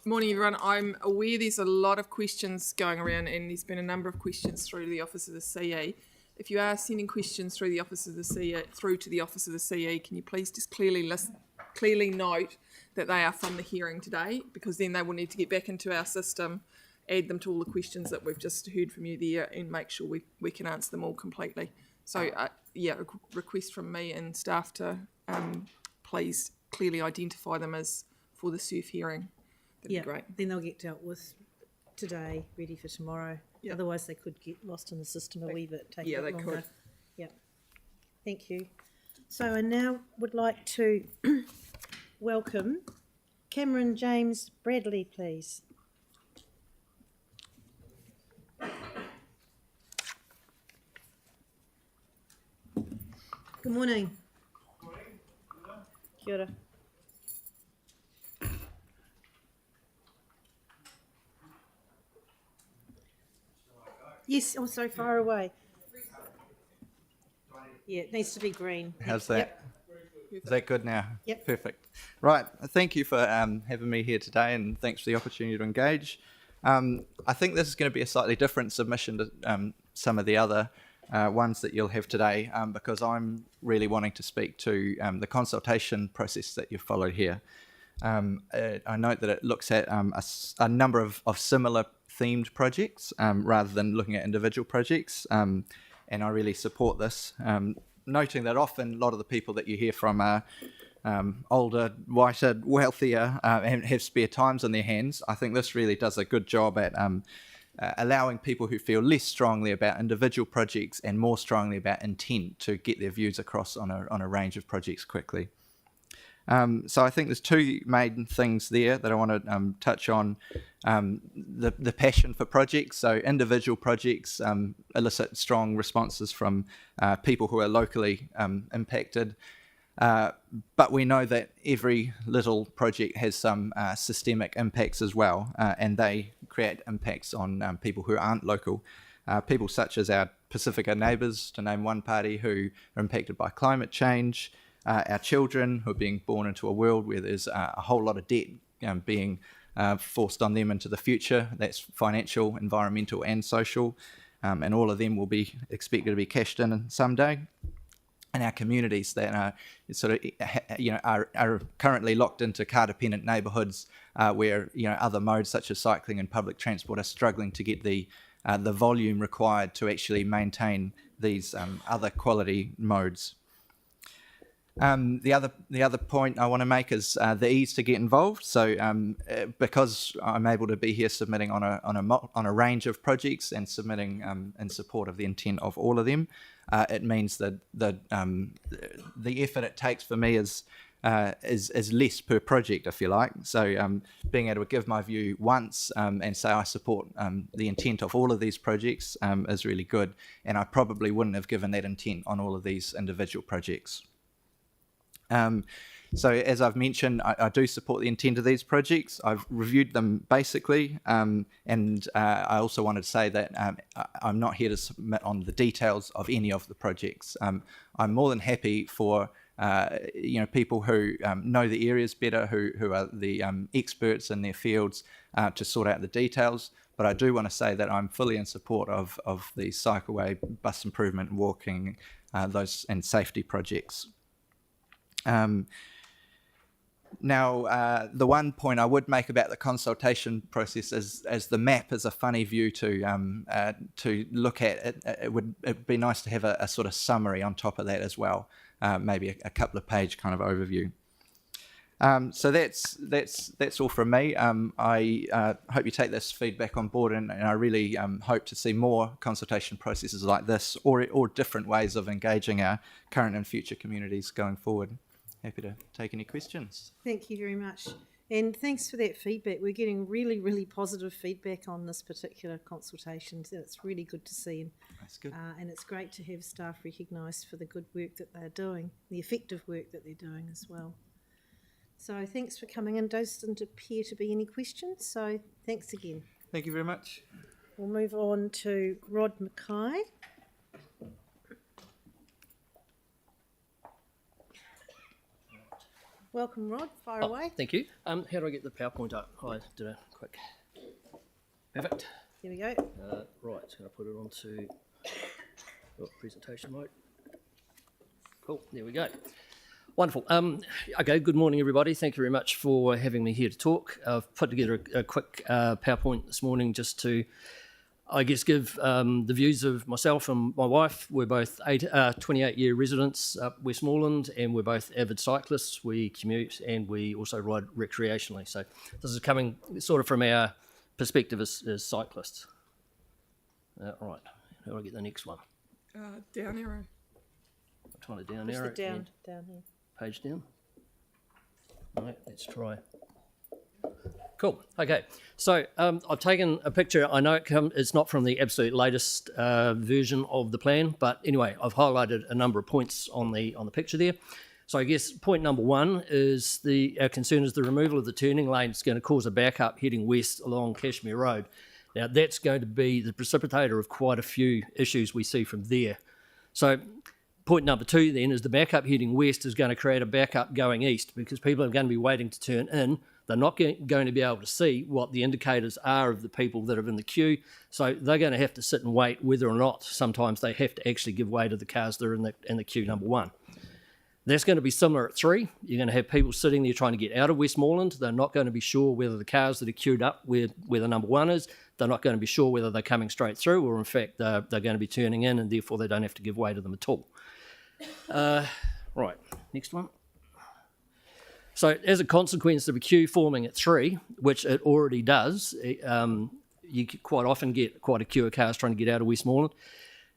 A: Morning, everyone. I'm aware there's a lot of questions going around, and there's been a number of questions through the Office of the CE. If you are sending questions through the Office of the CE, through to the Office of the CE, can you please just clearly note that they are from the hearing today, because then they will need to get back into our system, add them to all the questions that we've just heard from you there, and make sure we can answer them all completely. So, a request from me and staff to please clearly identify them as for the surf hearing. That'd be great.
B: Then they'll get dealt with today, ready for tomorrow. Yep. Otherwise, they could get lost in the system a wee bit. Take a bit longer. Could. Yeah. Thank you. So I now would like to welcome Cameron James Bradley, please. Good morning. Kia ora. Yes, oh, sorry, far away. Yeah, it needs to be green.
C: How's that?
B: Yep.
C: Is that good now?
B: Yep.
C: Perfect. Right. Thank you for having me here today, and thanks for the opportunity to engage. I think this is going to be a slightly different submission to some of the other ones that you'll have today, because I'm really wanting to speak to the consultation process that you've followed here. I note that it looks at a number of similar themed projects rather than looking at individual projects, and I really support this, noting that often a lot of the people that you hear from are older, whiter, wealthier, and have spare times on their hands. I think this really does a good job at allowing people who feel less strongly about individual projects and more strongly about intent to get their views across on a range of projects quickly. So I think there's two main things there that I want to touch on. The passion for projects. So individual projects elicit strong responses from people who are locally impacted. But we know that every little project has some systemic impacts as well, and they create impacts on people who aren't local. People such as our Pacifica neighbours, to name one party, who are impacted by climate change. Our children who are being born into a world where there's a whole lot of debt being forced on them into the future. That's financial, environmental and social, and all of them will be expected to be cashed in someday. And our communities that are sort of are currently locked into car-dependent neighbourhoods where other modes such as cycling and public transport are struggling to get the volume required to actually maintain these other quality modes. The other point I want to make is the ease to get involved. So because I'm able to be here submitting on a range of projects and submitting in support of the intent of all of them, it means that the effort it takes for me is less per project, if you like. So being able to give my view once and say I support the intent of all of these projects is really good, and I probably wouldn't have given that intent on all of these individual projects. So as I've mentioned, I do support the intent of these projects. I've reviewed them basically, and I also wanted to say that I'm not here to submit on the details of any of the projects. I'm more than happy for people who know the areas better, who are the experts in their fields, to sort out the details. But I do want to say that I'm fully in support of the cycleway, bus improvement, walking, those and safety projects. Now, the one point I would make about the consultation process is, as the map is a funny view to look at, it'd be nice to have a sort of summary on top of that as well, maybe a couple of page kind of overview. So that's all from me. I hope you take this feedback on board, and I really hope to see more consultation processes like this, or different ways of engaging our current and future communities going forward. Happy to take any questions.
B: Thank you very much. And thanks for that feedback. We're getting really, really positive feedback on this particular consultation. So it's really good to see.
C: That's good.
B: And it's great to have staff recognised for the good work that they're doing, the effective work that they're doing as well. So thanks for coming in. Doesn't appear to be any questions. So thanks again.
C: Thank you very much.
B: We'll move on to Rod Mackay. Welcome, Rod. Fire away.
E: Thank you. How do I get the PowerPoint up? I did a quick. Perfect.
B: Here we go.
E: Right, so I'm going to put it onto presentation mode. Cool, there we go. Wonderful. Okay, good morning, everybody. Thank you very much for having me here to talk. I've put together a quick PowerPoint this morning just to, I guess, give the views of myself and my wife. We're both 28-year residents up Westmoreland, and we're both avid cyclists. We commute and we also ride recreationally. So this is coming sort of from our perspective as cyclists. Right, how do I get the next one?
A: Down arrow.
E: I'm trying to down
B: Push
E: arrow.
B: the down,
E: and
B: down here.
E: page down. Right, let's try. Cool. Okay. So I've taken a picture. I know it's not from the absolute latest version of the plan, but anyway, I've highlighted a number of points on the picture there. So I guess point number one is our concern is the removal of the turning lane is going to cause a backup heading west along Cashmere Road. Now that's going to be the precipitator of quite a few issues we see from there. So point number two then is the backup heading west is going to create a backup going east because people are going to be waiting to turn in. They're not going to be able to see what the indicators are of the people that are in the queue. So they're going to have to sit and wait whether or not sometimes they have to actually give way to the cars that are in the queue number one. That's going to be similar at 3. You're going to have people sitting there trying to get out of Westmoreland. They're not going to be sure whether the cars that are queued up where the number 1 is, they're not going to be sure whether they're coming straight through or in fact they're going to be turning in and therefore they don't have to give way to them at all. Right, next one. So as a consequence of a queue forming at 3, which it already does, you quite often get quite a queue of cars trying to get out of Westmoreland.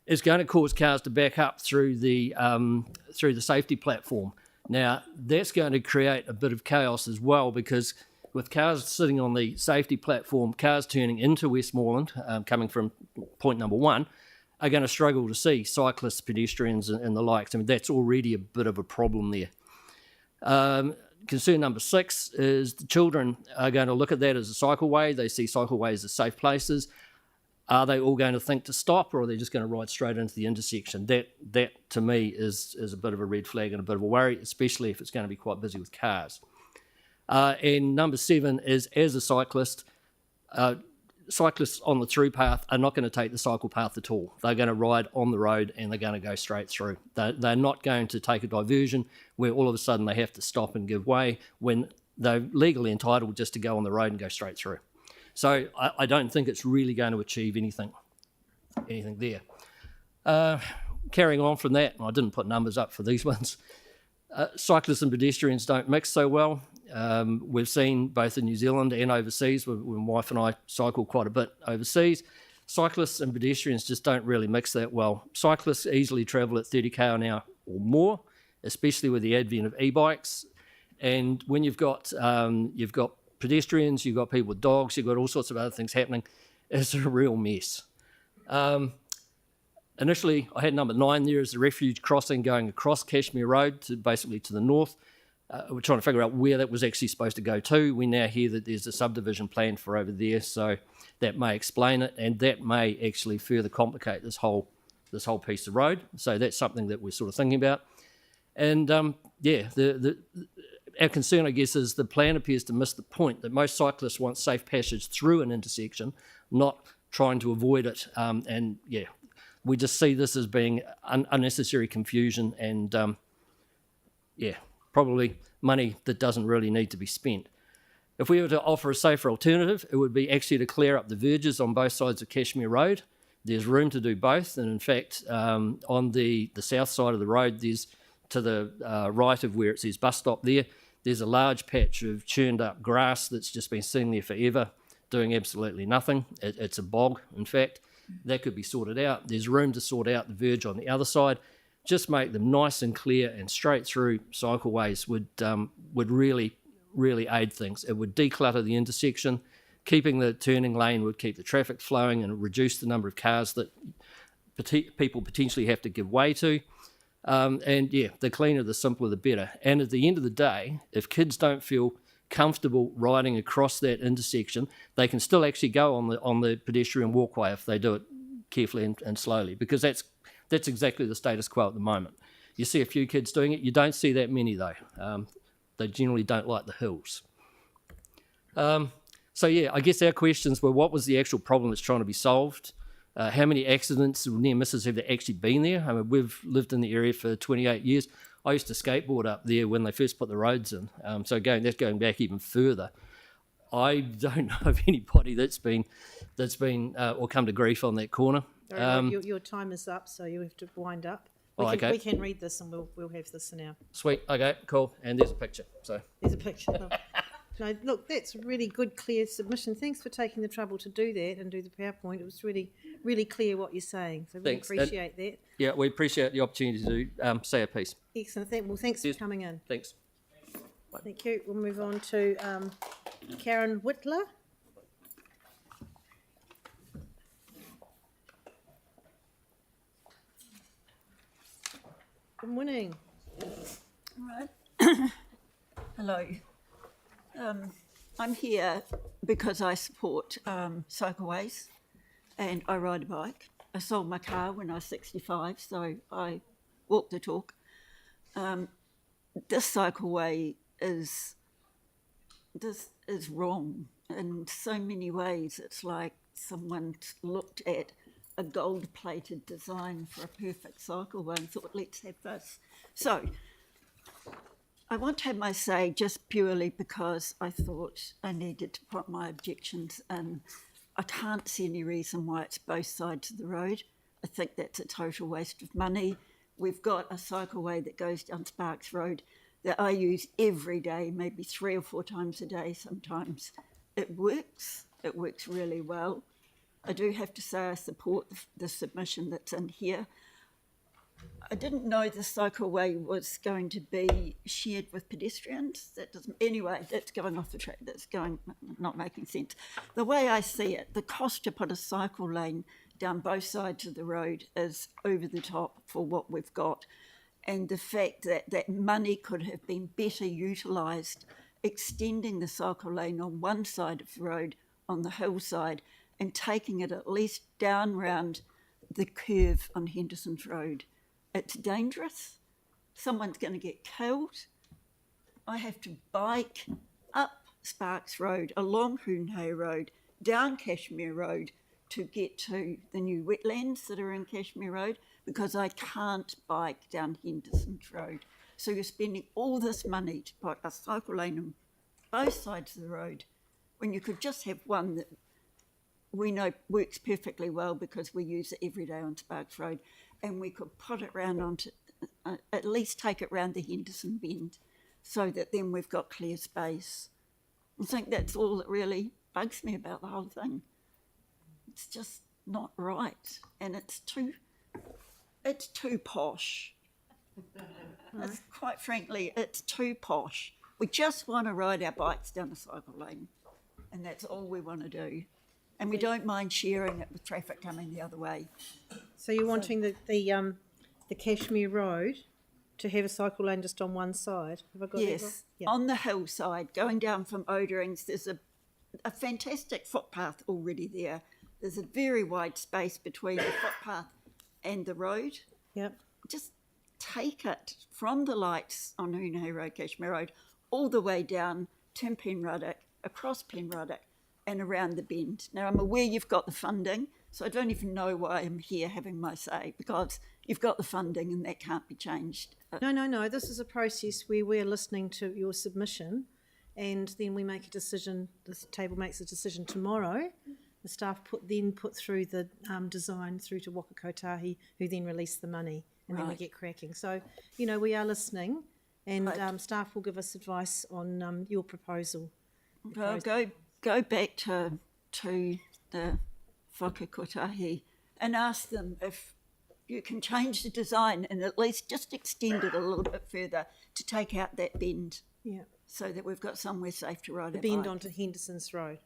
E: It's going to cause cars to back up through the safety platform. Now, that's going to create a bit of chaos as well because with cars sitting on the safety platform, cars turning into Westmoreland, coming from point number 1, are going to struggle to see cyclists, pedestrians and the likes. I mean, that's already a bit of a problem there. Concern number 6 is the children are going to look at that as a cycleway. They see cycleways as safe places. Are they all going to think to stop or are they just going to ride straight into the intersection? That to me is a bit of a red flag and a bit of a worry, especially if it's going to be quite busy with cars. And number 7 is, as a cyclist, cyclists on the through path are not going to take the cycle path at all. They're going to ride on the road and they're going to go straight through. They're not going to take a diversion where all of a sudden they have to stop and give way when they're legally entitled just to go on the road and go straight through. So I don't think it's really going to achieve anything there. Carrying on from that, and I didn't put numbers up for these ones, cyclists and pedestrians don't mix so well. We've seen both in New Zealand and overseas, when my wife and I cycle quite a bit overseas, cyclists and pedestrians just don't really mix that well. Cyclists easily travel at 30 km an hour or more, especially with the advent of e-bikes. And when you've got pedestrians, you've got people with dogs, you've got all sorts of other things happening, it's a real mess. Initially, I had number 9 there as the refuge crossing going across Cashmere Road basically to the north. We're trying to figure out where that was actually supposed to go to. We now hear that there's a subdivision plan for over there, so that may explain it, and that may actually further complicate this whole piece of road. So that's something that we're sort of thinking about. And our concern, I guess, is the plan appears to miss the point that most cyclists want safe passage through an intersection, not trying to avoid it. We just see this as being unnecessary confusion and, probably money that doesn't really need to be spent. If we were to offer a safer alternative, it would be actually to clear up the verges on both sides of Cashmere Road. There's room to do both, and in fact, on the south side of the road, there's to the right of where it says bus stop there's a large patch of churned up grass that's just been sitting there forever, doing absolutely nothing. It's a bog, in fact. That could be sorted out. There's room to sort out the verge on the other side. Just make them nice and clear and straight through cycleways would really, really aid things. It would declutter the intersection. Keeping the turning lane would keep the traffic flowing and reduce the number of cars that people potentially have to give way to. The cleaner, the simpler, the better. And at the end of the day, if kids don't feel comfortable riding across that intersection, they can still actually go on the pedestrian walkway if they do it carefully and slowly, because that's exactly the status quo at the moment. You see a few kids doing it. You don't see that many, though. they generally don't like the hills. So yeah, I guess our questions were, what was the actual problem that's trying to be solved? How many accidents or near misses have there actually been there? I mean, we've lived in the area for 28 years. I used to skateboard up there when they first put the roads in. So that's going back even further. I don't know of anybody that's been or come to grief on that corner.
B: Your time is up, so you have to wind up.
E: Okay.
B: We can read this, and we'll have this in our.
E: Sweet. Okay. Cool. And there's a picture. So
B: there's a picture. No, look, that's a really good, clear submission. Thanks for taking the trouble to do that and do the PowerPoint. It was really, really clear what you're saying. So we appreciate that.
E: Yeah, we appreciate the opportunity to say a piece.
B: Excellent. Thanks for coming in.
E: Thanks.
B: Thank you. We'll move on to Karen Whitler. Good morning.
F: All right. Hello. I'm here because I support cycleways and I ride a bike. I sold my car when I was 65, so I walk the talk. This cycleway is wrong in so many ways. It's like someone's looked at a gold-plated design for a perfect cycleway and thought, let's have this. So I want to have my say just purely because I thought I needed to put my objections in. I can't see any reason why it's both sides of the road. I think that's a total waste of money. We've got a cycleway that goes down Sparks Road that I use every day, maybe 3 or 4 times a day sometimes. It works really well. I do have to say I support the submission that's in here. I didn't know the cycleway was going to be shared with pedestrians. Anyway, that's going off the track. That's not making sense. The way I see it, the cost to put a cycle lane down both sides of the road is over the top for what we've got. And the fact that money could have been better utilised, extending the cycle lane on one side of the road, on the hillside, and taking it at least down round the curve on Henderson's Road. It's dangerous. Someone's going to get killed. I have to bike up Sparks Road, along Hoonhay Road, down Cashmere Road to get to the new wetlands that are in Cashmere Road because I can't bike down Henderson's Road. So you're spending all this money to put a cycle lane on both sides of the road when you could just have one that we know works perfectly well because we use it every day on Sparks Road, and we could put it round onto, at least take it round the Henderson Bend so that then we've got clear space. I think that's all that really bugs me about the whole thing. It's just not right, and it's too posh. Quite frankly, it's too posh. We just want to ride our bikes down a cycle lane, and that's all we want to do. And we don't mind sharing it with traffic coming the other way.
B: So you're wanting the Cashmere Road to have a cycle lane just on one side? Have I got that right?
F: Yes,
B: Yeah.
F: on the hillside, going down from Oderings, there's a fantastic footpath already there. There's a very wide space between the footpath and the road.
B: Yep.
F: Just take it from the lights on Hoonhay Road, Cashmere Road, all the way down to Penruddock, across Penruddock, and around the bend. Now, I'm aware you've got the funding, so I don't even know why I'm here having my say, because you've got the funding and that can't be changed.
B: No. This is a process where we're listening to your submission, and then we make a decision. The table makes a decision tomorrow. The staff put through the design through to Waka Kotahi, who then release the money, and then we get cracking. So, we are listening, and staff will give us advice on your proposal.
F: I'll go back to the whakakotahi and ask them if you can change the design and at least just extend it a little bit further to take out that bend.
B: Yeah.
F: So that we've got somewhere safe to ride
B: the
F: our
B: bend
F: bike.
B: onto Henderson's Road.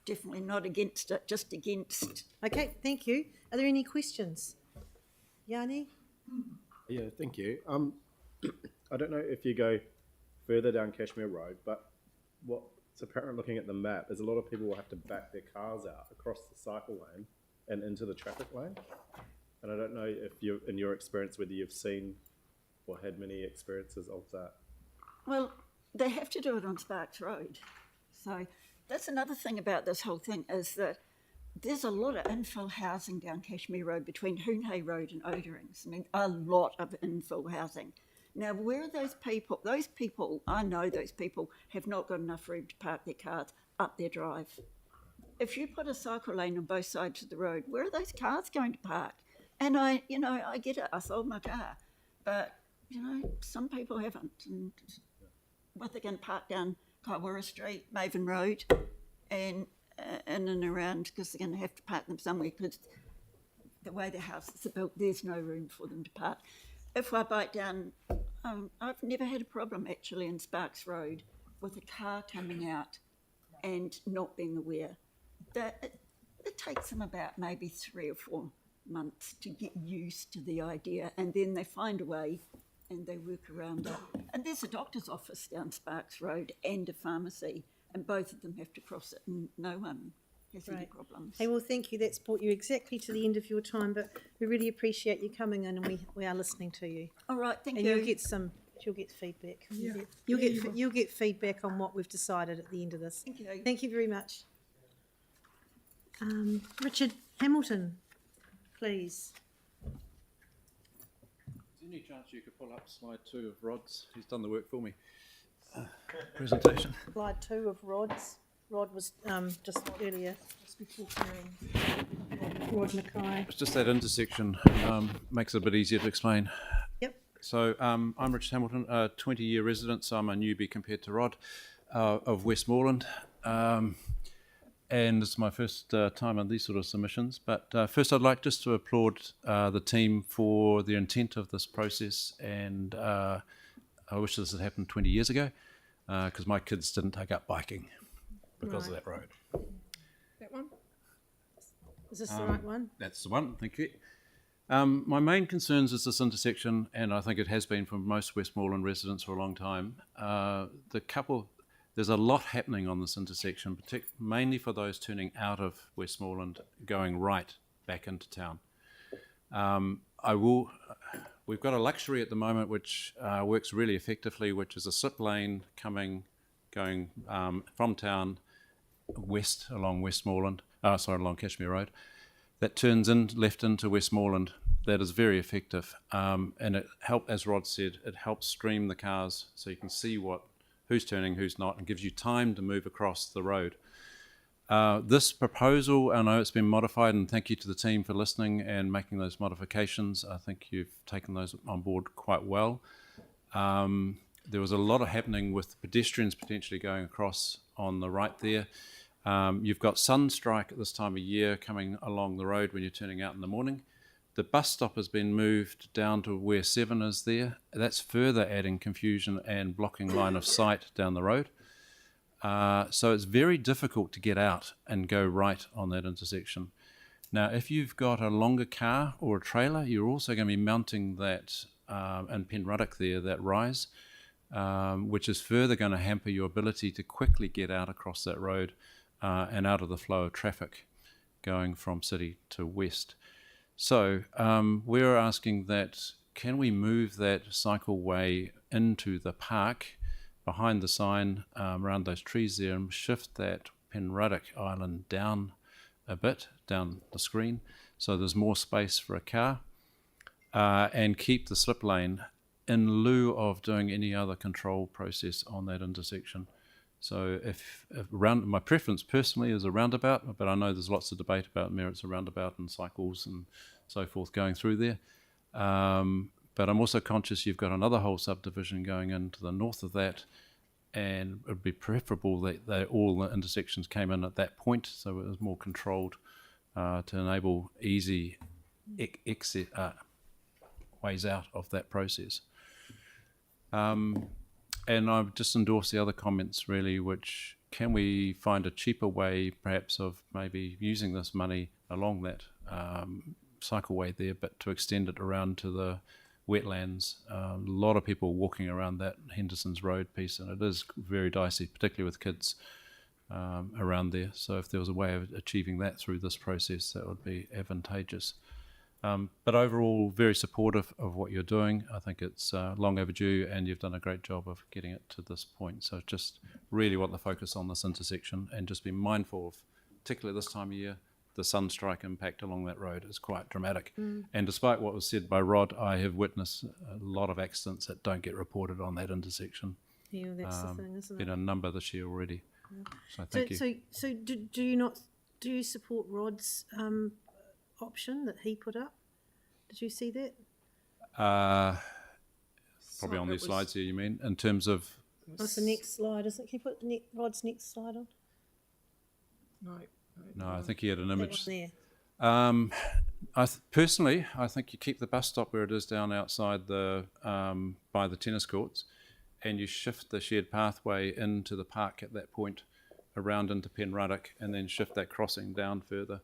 F: Definitely not against it, just against.
B: Okay, thank you. Are there any questions? Yanni?
H: Yeah, thank you. I don't know if you go further down Cashmere Road, but what's apparent looking at the map is a lot of people will have to back their cars out across the cycle lane and into the traffic lane. And I don't know if you, in your experience, whether you've seen or had many experiences of that.
F: Well, they have to do it on Sparks Road. So that's another thing about this whole thing is that there's a lot of infill housing down Cashmere Road between Hoonhay Road and Oderings. I mean, a lot of infill housing. Now, where are those people? Those people, I know those people have not got enough room to park their cars up their drive. If you put a cycle lane on both sides of the road, where are those cars going to park? And I get it, I sold my car, but, some people haven't. And what they're going to park down Kaiwara Street, Maven Road, and in and around, because they're going to have to park them somewhere, because the way the houses are built, there's no room for them to park. If I bike down, I've never had a problem actually in Sparks Road with a car coming out and not being aware. It takes them about maybe 3 or 4 months to get used to the idea, and then they find a way and they work around it. And there's a doctor's office down Sparks Road and a pharmacy, and both of them have to cross it, and no one has any problems.
B: Hey, well, thank you. That's brought you exactly to the end of your time, but we really appreciate you coming in, and we are listening to you.
F: All right, thank
B: and
F: you.
B: You'll get feedback.
F: Yeah.
B: You'll get feedback on what we've decided at the end of this.
F: Thank you.
B: Thank you very much. Richard Hamilton, please.
M: Is there any chance you could pull up slide 2 of Rod's? He's done the work for me. Presentation.
B: Slide 2 of Rod's. Rod was just earlier, just before clearing. Rod Mackay.
M: It's just that intersection makes it a bit easier to explain.
B: Yep.
M: So I'm Richard Hamilton, a 20-year resident, so I'm a newbie compared to Rod, of Westmoreland. And it's my first time on these sort of submissions. But first I'd like just to applaud the team for the intent of this process. And I wish this had happened 20 years ago, because my kids didn't take up biking because of that road.
B: That one? Is this the right one?
M: That's the one, thank you. My main concerns is this intersection, and I think it has been for most Westmoreland residents for a long time. There's a lot happening on this intersection, mainly for those turning out of Westmoreland, going right back into town. We've got a luxury at the moment which works really effectively, which is a slip lane going from town west along along Cashmere Road, that turns left into Westmoreland. That is very effective, and it as Rod said, it helps stream the cars so you can see who's turning, who's not, and gives you time to move across the road. This proposal, I know it's been modified, and thank you to the team for listening and making those modifications. I think you've taken those on board quite well. There was a lot of happening with pedestrians potentially going across on the right there. You've got sunstrike at this time of year coming along the road when you're turning out in the morning. The bus stop has been moved down to where 7 is there. That's further adding confusion and blocking line of sight down the road. So it's very difficult to get out and go right on that intersection. Now, if you've got a longer car or a trailer, you're also going to be mounting that in Penruddock there, that rise, which is further going to hamper your ability to quickly get out across that road and out of the flow of traffic going from city to west. So we're asking that, can we move that cycleway into the park behind the sign around those trees there and shift that Penruddock Island down a bit, down the screen, so there's more space for a car, and keep the slip lane in lieu of doing any other control process on that intersection. So if my preference personally is a roundabout, but I know there's lots of debate about merits of roundabout and cycles and so forth going through there. But I'm also conscious you've got another whole subdivision going into the north of that, and it would be preferable that all the intersections came in at that point, so it was more controlled to enable easy exit ways out of that process. And I've just endorsed the other comments really, which can we find a cheaper way perhaps of maybe using this money along that cycleway there, but to extend it around to the wetlands. A lot of people walking around that Henderson's Road piece, and it is very dicey, particularly with kids around there. So if there was a way of achieving that through this process, that would be advantageous.
I: But overall, very supportive of what you're doing. I think it's long overdue, and you've done a great job of getting it to this point. So just really want to focus on this intersection and just be mindful of, particularly this time of year, the sunstrike impact along that road is quite dramatic. And despite what was said by Rod, I have witnessed a lot of accidents that don't get reported on that intersection.
B: Yeah, that's the thing, isn't it?
I: Been a number this year already.
B: Yeah.
I: So thank you.
B: So do you support Rod's option that he put up? Did you see that?
I: Probably on these slides here, you mean, in terms of...
B: What's the next slide? Can you put Rod's next slide on?
I: No, I think he had an image.
B: There.
I: Personally, I think you keep the bus stop where it is down outside the by the tennis courts, and you shift the shared pathway into the park at that point, around into Penruddock, and then shift that crossing down further.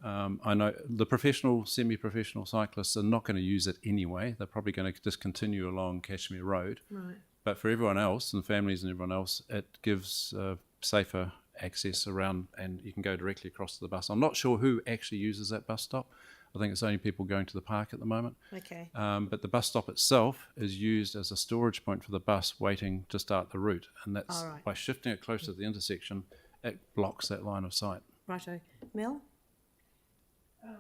I: I know the professional, semi-professional cyclists are not going to use it anyway. They're probably going to just continue along Cashmere Road.
B: Right.
I: But for everyone else, and families and everyone else, it gives safer access around, and you can go directly across to the bus. I'm not sure who actually uses that bus stop. I think it's only people going to the park at the moment.
B: Okay.
I: But the bus stop itself is used as a storage point for the bus waiting to start the route. And that's by shifting it closer to the intersection, it blocks that line of sight.
B: Righto. Mel? Are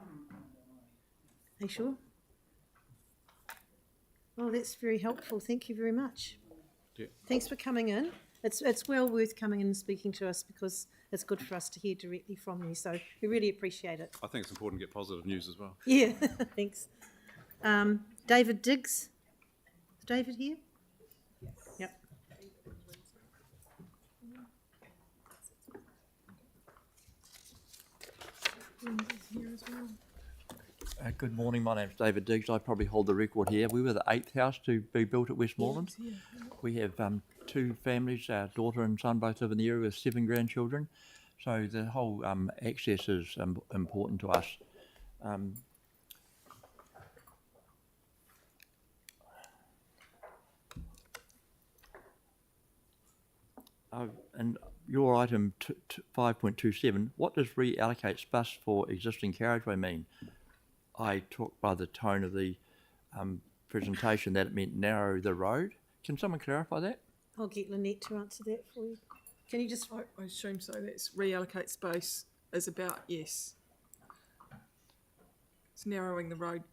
B: you sure? Well, that's very helpful. Thank you very much.
I: Yeah.
B: Thanks for coming in. It's well worth coming in and speaking to us because it's good for us to hear directly from you. So we really appreciate it.
I: I think it's important to get positive news as well.
B: Yeah, thanks. David Diggs. Is David here? Yes. Yep.
J: Here as well. Good morning, my name's David Diggs. I probably hold the record here. We were the 8th house to be built at Westmoreland.
A: Yeah.
J: We have 2 families, our daughter and son both live in the area with 7 grandchildren. So the whole access is important to us. And your item 5.27, what does reallocate space for existing carriageway mean? I took by the tone of the presentation that it meant narrow the road. Can someone clarify that?
B: I'll get Lynette to answer that for you. Can you just...
A: I assume so. That's reallocate space is about, yes. It's narrowing the road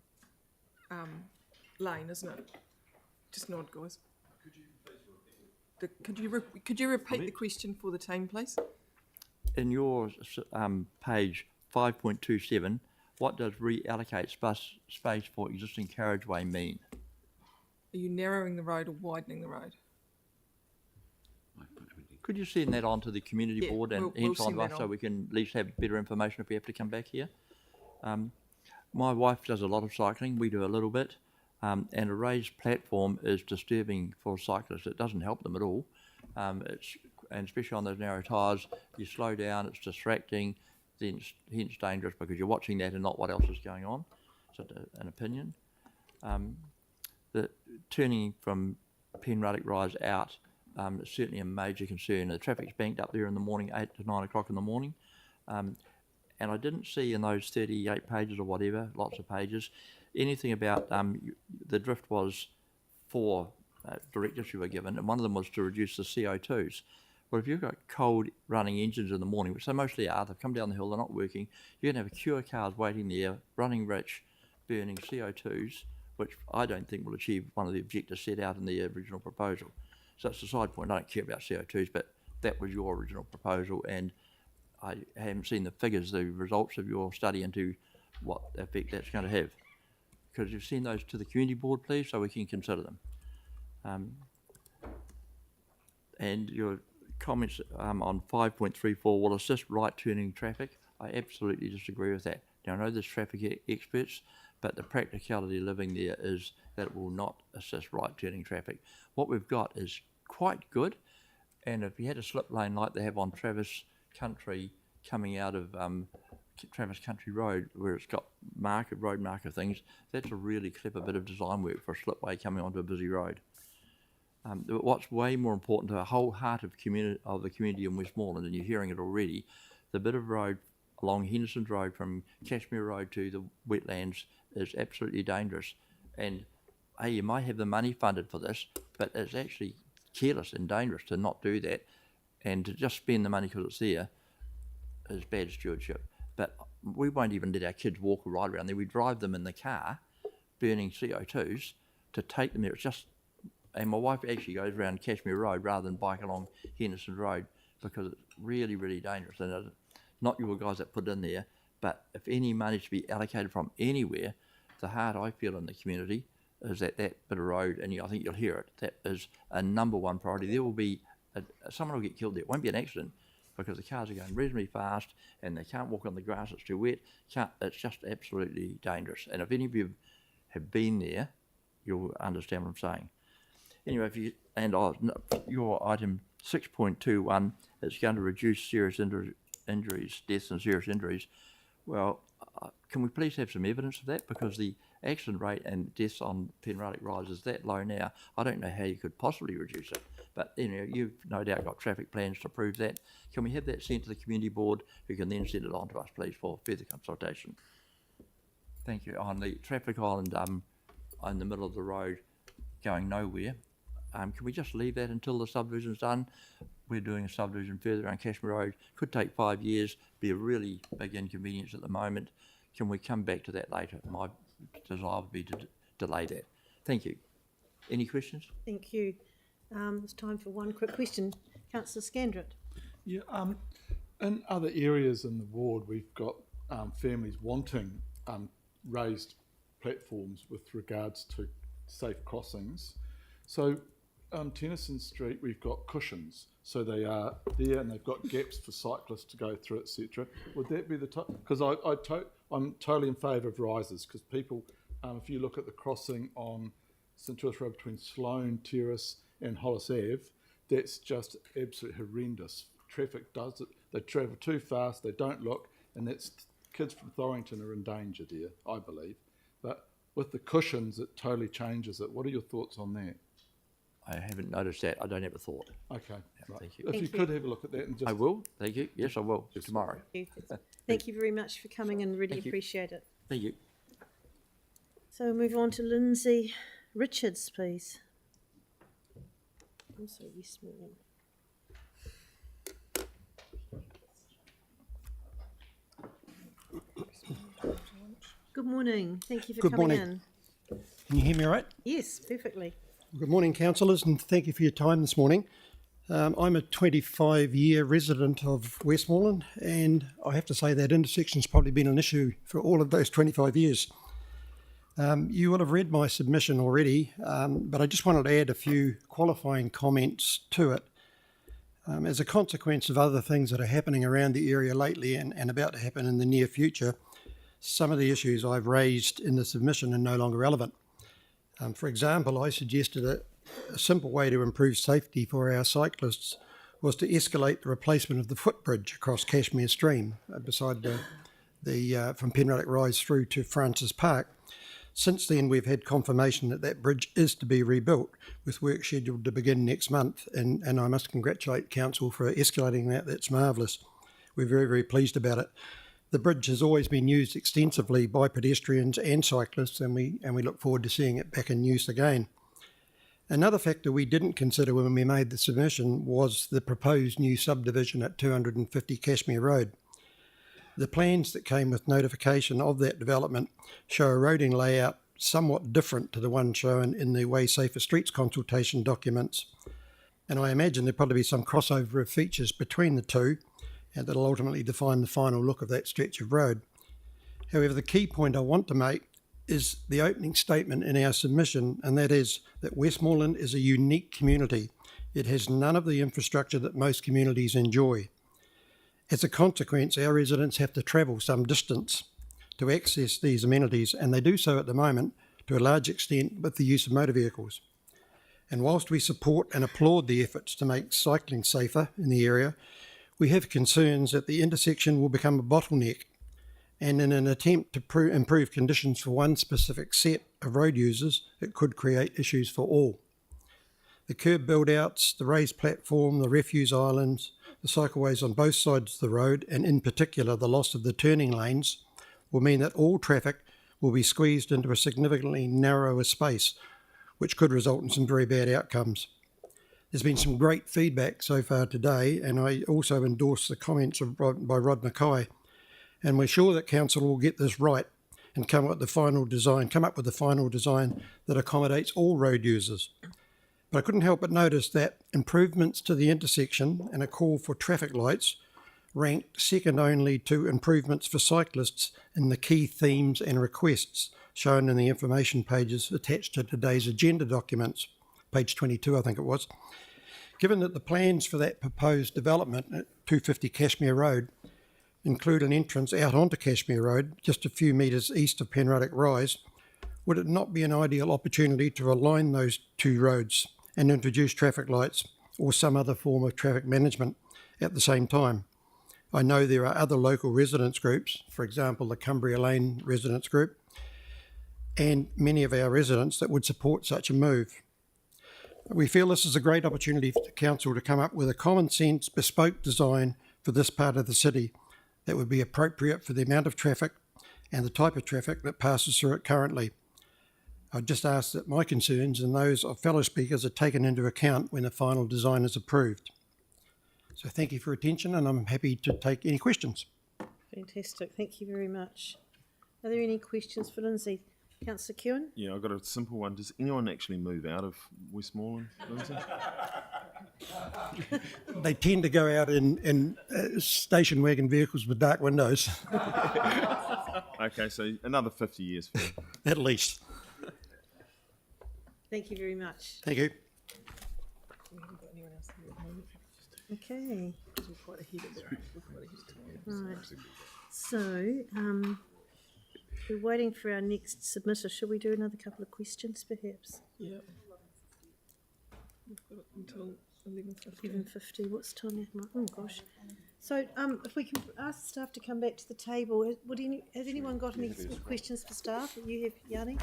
A: lane, isn't it? Just nod, guys. Could you repeat the question for the team, please?
J: In your page 5.27, what does reallocate space for existing carriageway mean?
A: Are you narrowing the road or widening the road?
J: Could you send that on to the community board and hence on to us so we can at least have better information if we have to come back here? My wife does a lot of cycling, we do a little bit, and a raised platform is disturbing for cyclists. It doesn't help them at all. And especially on those narrow tyres, you slow down, it's distracting, then it's hence dangerous because you're watching that and not what else is going on. So an opinion. The turning from Penruddock Rise out is certainly a major concern. The traffic's banked up there in the morning, 8 to 9 o'clock in the morning. And I didn't see in those 38 pages or whatever, lots of pages, anything about the drift was 4 directives you were given, and one of them was to reduce the CO2s. Well, if you've got cold running engines in the morning, which they mostly are, they've come down the hill, they're not working, you're going to have a queue of cars waiting there, running rich, burning CO2s, which I don't think will achieve one of the objectives set out in the original proposal. So it's a side point. I don't care about CO2s, but that was your original proposal, and I haven't seen the figures, the results of your study into what effect that's going to have. Could you send those to the community board, please, so we can consider them? And your comments on 5.34 will assist right-turning traffic. I absolutely disagree with that. Now, I know there's traffic experts, but the practicality of living there is that it will not assist right-turning traffic. What we've got is quite good, and if you had a slip lane like they have on Travis Country coming out of Travis Country Road, where it's got road marker things, that's a really clever bit of design work for a slipway coming onto a busy road. But what's way more important to the whole heart of the community in Westmoreland, and you're hearing it already, the bit of road along Henderson's Road from Cashmere Road to the wetlands is absolutely dangerous. And hey, you might have the money funded for this, but it's actually careless and dangerous to not do that, and to just spend the money because it's there is bad stewardship. But we won't even let our kids walk or ride around there. We drive them in the car, burning CO2s to take them there. It's just, and my wife actually goes around Cashmere Road rather than bike along Henderson Road because it's really, really dangerous. And it's not your guys that put it in there, but if any money to be allocated from anywhere, the heart I feel in the community is that bit of road, and I think you'll hear it, that is a number one priority. There will be, someone will get killed there. It won't be an accident because the cars are going reasonably fast and they can't walk on the grass, it's too wet. It's just absolutely dangerous. And if any of you have been there, you'll understand what I'm saying. Anyway, your item 6.21 is going to reduce serious injuries, deaths and serious injuries. Well, can we please have some evidence of that? Because the accident rate and deaths on Penralic Rise is that low now. I don't know how you could possibly reduce it, but you've no doubt got traffic plans to prove that. Can we have that sent to the community board, who can then send it on to us, please, for further consultation? Thank you. On the traffic island in the middle of the road going nowhere, can we just leave that until the subdivision's done? We're doing a subdivision further on Cashmere Road. Could take 5 years, be a really big inconvenience at the moment. Can we come back to that later? My desire would be to delay that. Thank you. Any questions?
B: Thank you. It's time for one quick question. Councillor Scandrett.
K: Yeah, in other areas in the ward, we've got families wanting raised platforms with regards to safe crossings. So Tennyson Street, we've got cushions, so they are there and they've got gaps for cyclists to go through, etc. Would that be the type? Because I'm totally in favour of rises, because people, if you look at the crossing on St George Road between Sloane Terrace and Hollis Ave, that's just absolutely horrendous. Traffic does it, they travel too fast, they don't look, and that's kids from Thorrington are in danger there, I believe. But with the cushions, it totally changes it. What are your thoughts on that?
J: I haven't noticed that. I don't have a thought.
K: Okay, right.
J: Thank you.
K: If you could have a look at that and just...
J: I will. Thank you. Yes, I will. Tomorrow.
B: Thank you. Thank you very much for coming in. Really appreciate it.
J: Thank you.
B: So we'll move on to Lindsay Richards, please. Also Westmoreland. Good morning. Thank you for coming in.
L: Can you hear me all right?
B: Yes, perfectly.
L: Good morning, councillors, and thank you for your time this morning. I'm a 25-year resident of Westmoreland, and I have to say that intersection's probably been an issue for all of those 25 years. You will have read my submission already, but I just wanted to add a few qualifying comments to it. As a consequence of other things that are happening around the area lately and about to happen in the near future, some of the issues I've raised in the submission are no longer relevant. For example, I suggested a simple way to improve safety for our cyclists was to escalate the replacement of the footbridge across Cashmere Stream beside from Penralic Rise through to Francis Park. Since then, we've had confirmation that that bridge is to be rebuilt, with work scheduled to begin next month, and I must congratulate Council for escalating that. That's marvellous. We're very, very pleased about it. The bridge has always been used extensively by pedestrians and cyclists, and we look forward to seeing it back in use again. Another factor we didn't consider when we made the submission was the proposed new subdivision at 250 Cashmere Road. The plans that came with notification of that development show a roading layout somewhat different to the one shown in the Way Safer Streets consultation documents, and I imagine there'll probably be some crossover of features between the two, and that'll ultimately define the final look of that stretch of road. However, the key point I want to make is the opening statement in our submission, and that is that Westmoreland is a unique community. It has none of the infrastructure that most communities enjoy. As a consequence, our residents have to travel some distance to access these amenities, and they do so at the moment to a large extent with the use of motor vehicles. And whilst we support and applaud the efforts to make cycling safer in the area, we have concerns that the intersection will become a bottleneck, and in an attempt to improve conditions for one specific set of road users, it could create issues for all. The curb build-outs, the raised platform, the refuse islands, The cycleways on both sides of the road, and in particular the loss of the turning lanes, will mean that all traffic will be squeezed into a significantly narrower space, which could result in some very bad outcomes. There's been some great feedback so far today, and I also endorse the comments by Rod Mackay. And we're sure that council will get this right and come up with the final design that accommodates all road users. But I couldn't help but notice that improvements to the intersection and a call for traffic lights ranked second only to improvements for cyclists in the key themes and requests shown in the information pages attached to today's agenda documents, page 22 I think it was. Given that the plans for that proposed development at 250 Cashmere Road include an entrance out onto Cashmere Road just a few metres east of Penruddock Rise, would it not be an ideal opportunity to align those two roads and introduce traffic lights or some other form of traffic management at the same time? I know there are other local residents groups, for example the Cumbria Lane Residents Group, and many of our residents that would support such a move. We feel this is a great opportunity for the council to come up with a common sense, bespoke design for this part of the city that would be appropriate for the amount of traffic and the type of traffic that passes through it currently. I just ask that my concerns and those of fellow speakers are taken into account when the final design is approved. So thank you for your attention, and I'm happy to take any questions.
B: Fantastic, thank you very much. Are there any questions for Lindsay? Councillor Kewen?
T: Yeah, I've got a simple one. Does anyone actually move out of Westmoreland, Lindsay?
L: They tend to go out in station wagon vehicles with dark windows.
T: Okay, so another 50 years for you.
L: At least.
B: Thank you very much.
L: Thank you.
B: Okay. Right. So, we're waiting for our next submitter. Should we do another couple of questions, perhaps?
A: Yeah. We've got it until 11:50.
B: 11:50. What's time now? Oh gosh. So, if we can ask staff to come back to the table, has anyone got any questions for staff that you have, Yanni?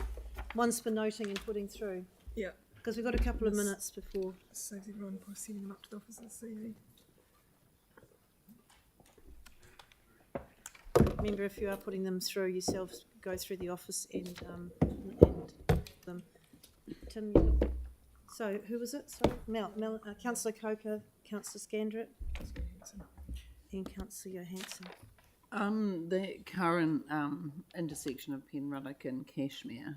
B: One's for noting and putting through.
A: Yeah.
B: Because we've got a couple of minutes before.
A: Saves everyone by sending them up to the office and see.
B: Remember, if you are putting them through yourselves, go through the office and them. Tim, so who was it? Sorry, Councillor Coker, Councillor Scandrett, and Councillor Johansson.
V: The current intersection of Penruddock and Cashmere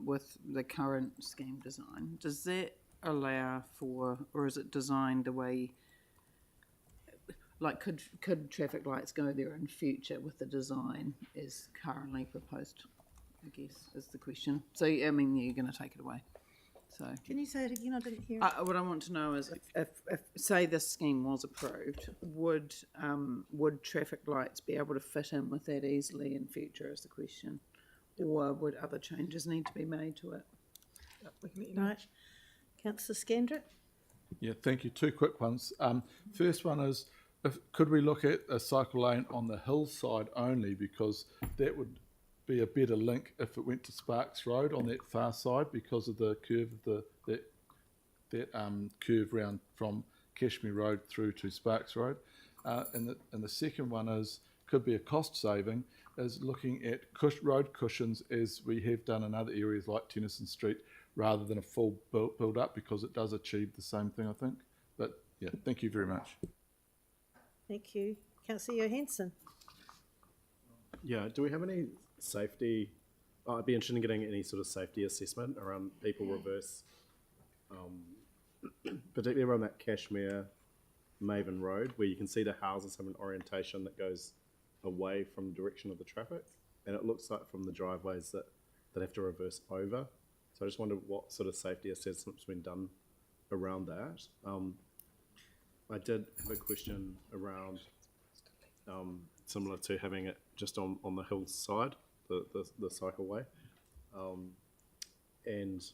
V: with the current scheme design, does that allow for, or is it designed the way, like could traffic lights go there in future with the design as currently proposed, I guess is the question. So, I mean, you're going to take it away. So
B: can you say it again? I didn't hear
V: it. What I want to know is if say this scheme was approved, would traffic lights be able to fit in with that easily in future is the question, or would other changes need to be made to it?
B: Right. Councillor Scandrett?
K: Yeah, thank you. Two quick ones. First one is, could we look at a cycle lane on the hillside only, because that would be a better link if it went to Sparks Road on that far side because of the curve of that curve round from Cashmere Road through to Sparks Road. And the second one is, could be a cost saving, is looking at road cushions as we have done in other areas like Tennyson Street, rather than a full build up, because it does achieve the same thing, I think. But yeah, thank you very much.
B: Thank you. Councillor Johansson?
H: Yeah, do we have any safety? I'd be interested in getting any sort of safety assessment around people reverse, particularly around that Cashmere Maven Road, where you can see the houses have an orientation that goes away from the direction of the traffic, and it looks like from the driveways that have to reverse over. So I just wonder what sort of safety assessment's been done around that. I did have a question around similar to having it just on the hillside, the cycleway, and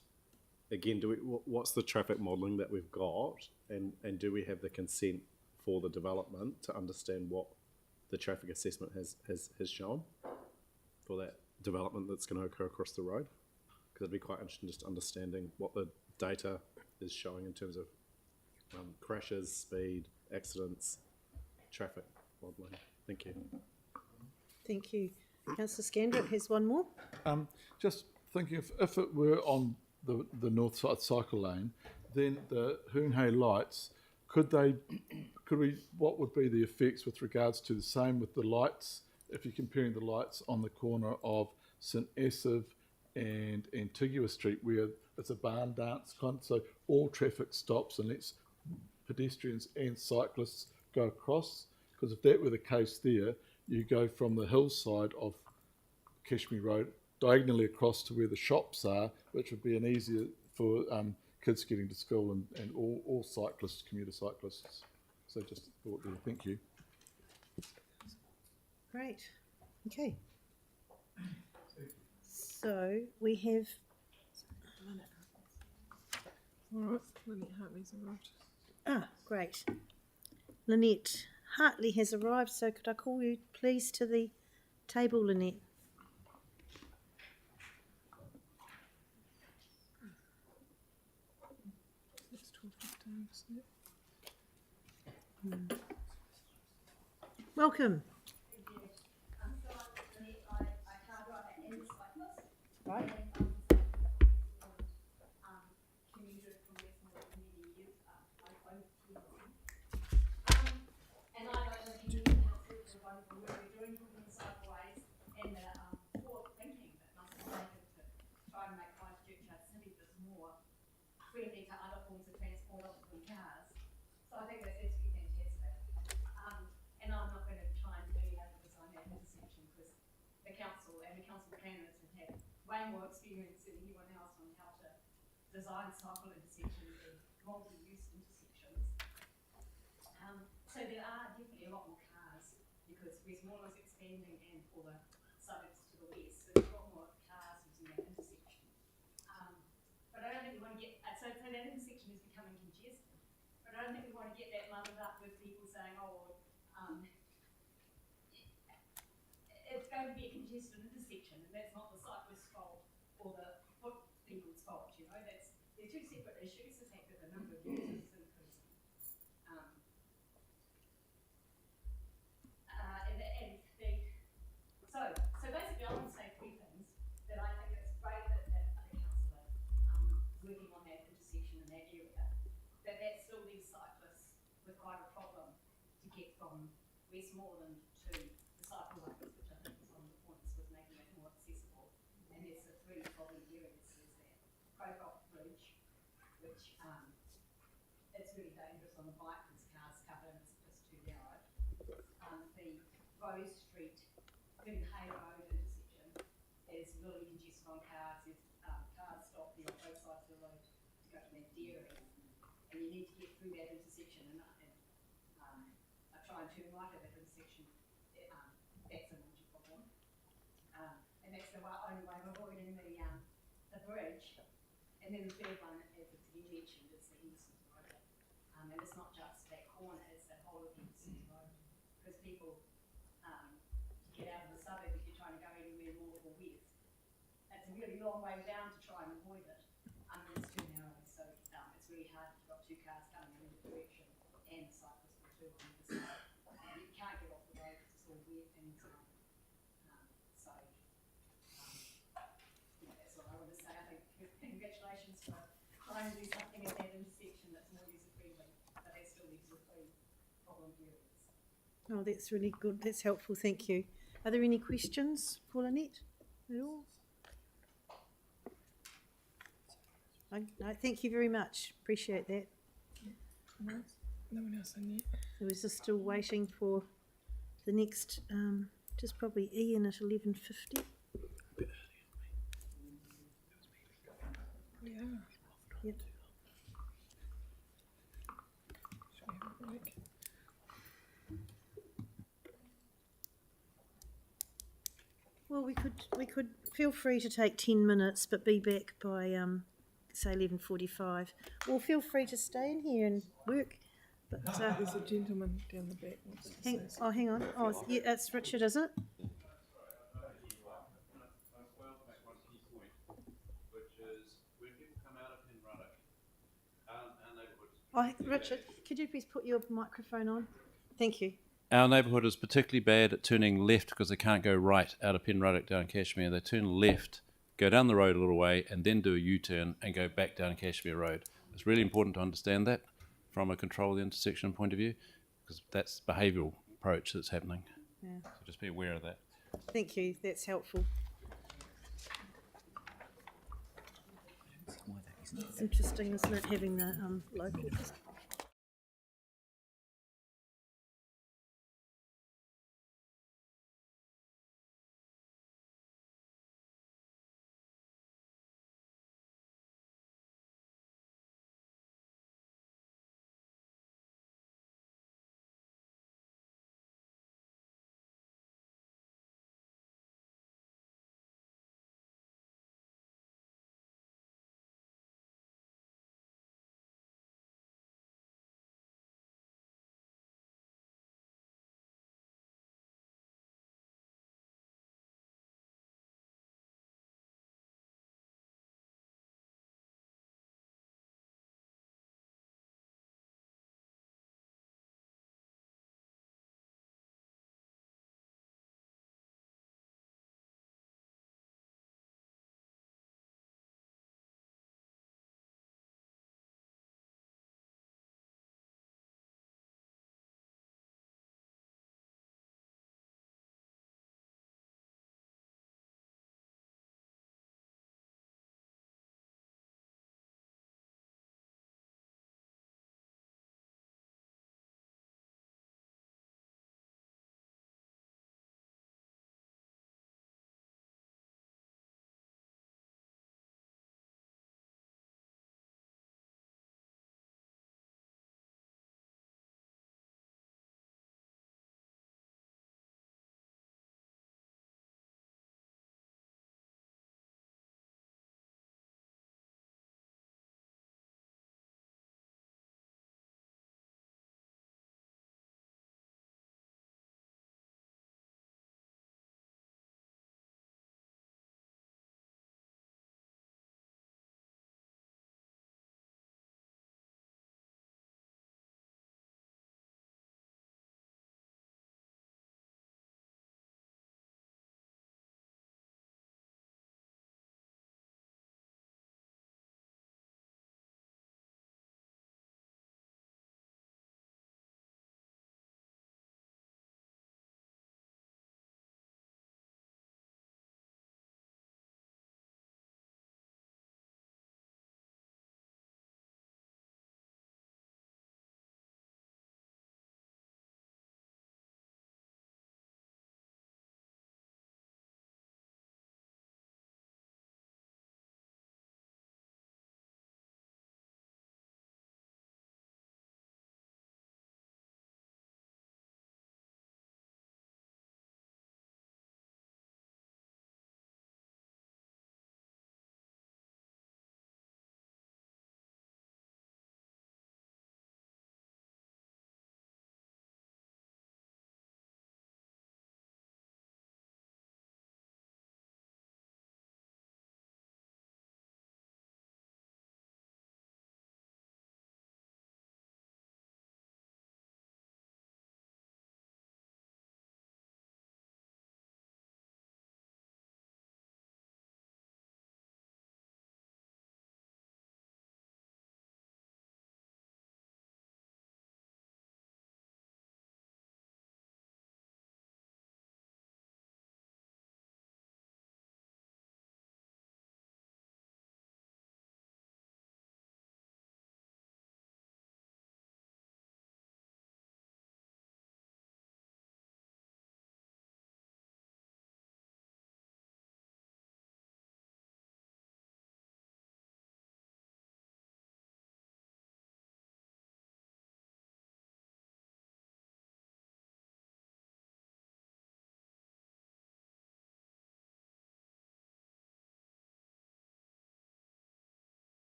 H: again, what's the traffic modelling that we've got, and do we have the consent for the development to understand what the traffic assessment has shown for that development that's going to occur across the road? Because it'd be quite interesting just understanding what the data is showing in terms of crashes, speed, accidents, traffic wobbly. Thank you.
B: Thank you. Councillor Scandrett has one more.
K: Just thinking if it were on the north side cycle lane, then the Hoonhay lights, what would be the effects with regards to the same with the lights, if you're comparing the lights on the corner of St Asaph and Antigua Street, where it's a barn dance so all traffic stops and lets pedestrians and cyclists go across? Because if that were the case there, you go from the hillside of Kashmir Road diagonally across to where the shops are, which would be an easier for kids getting to school and all cyclists, commuter cyclists. So just a thought there. Thank you.
B: Great. Okay. So we have.
A: All right, Lynette Hartley's arrived.
B: Ah, great. Lynette Hartley has arrived, so could I call you please to the table, Lynette?
A: Let's talk it down.
B: Welcome. Right.
N: And I don't know if you can help with the wonderful work we're doing from the cycleways and the forward thinking that must be taken to try and make Christchurch a city that's more friendly to other forms of transport other than cars. So I think that's absolutely fantastic. And I'm not going to try and tell you how to design that intersection because the council and the council planners have had way more experience than anyone else on how to design cycle intersections and multi-use intersections. So there are definitely a lot more cars because Westmoreland is expanding and all the suburbs to the west, so there's a lot more cars using that intersection. But I don't think we want to get, so that intersection is becoming congested, but I don't think we want to get that muddled up with people saying, oh, it's going to be a congested intersection and that's not the cyclist's fault or the foot people's fault, you know, they're two separate issues, the fact that the number of users is increasing. So basically I want to say three things that I think it's great that the council are working on that intersection in that area, that still leaves cyclists with quite a problem to get from Westmoreland to the cycle lanes, which I think is one of the points with making it more accessible. And there's the three problem areas. There's that Crowcock Bridge, which it's really dangerous on the bike because cars cut in, it's just too narrow. The Rose Street, Hay Road intersection is really congested on cars. There's cars stop there on both sides of the road to go to that dairy. And you need to get through that intersection and try and turn right at that intersection. That's a major problem. And that's the only way of avoiding the bridge. And then the third one, as it's been mentioned, is the Eastern Road. And it's not just that corner, it's the whole of the Eastern Road. Because people get out of the suburb if you're trying to go anywhere north or west. It's a really long way down to try and avoid it. It's too narrow, so it's really hard if you've got two cars coming in either direction and cyclists or two on either side. And you can't get off the road because it's all wet and that's what I want to say. I think congratulations for trying to do something at that intersection that's more user-friendly, but that still leaves the three problem areas.
B: Oh, that's really good. That's helpful. Thank you. Are there any questions for Lynette at all? No, thank you very much. Appreciate that.
A: No one else in yet.
B: So we're just still waiting for the next, just probably Ian at 11:50.
A: Yeah.
B: Yep.
A: Should we have a break?
B: Well, we could feel free to take 10 minutes, but be back by say 11:45. Or feel free to stay in here and work. But
A: there's a gentleman down the back.
B: Hang on. Oh, yeah, that's Richard, is it? Oh, Richard, could you please put your microphone on? Thank you.
I: our neighbourhood is particularly bad at turning left because they can't go right out of Penruddock down Cashmere. They turn left, go down the road a little way, and then do a U-turn and go back down Cashmere Road. It's really important to understand that from a control the intersection point of view, because that's the behavioural approach that's happening.
B: Yeah.
I: So just be aware of that.
B: Thank you, that's helpful. It's interesting, isn't it, having the local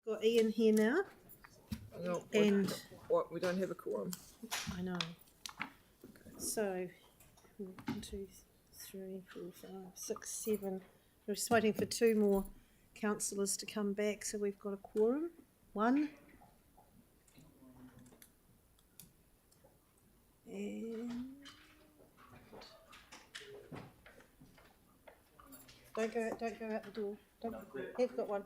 B: Got Ian here now.
A: No,
B: And
A: what? We don't have a quorum.
B: I know. So 1, 2, 3, 4, 5, 6, 7. We're just waiting for 2 more councillors to come back, so we've got a quorum. 1. And don't go out the door. Don't. I've got one.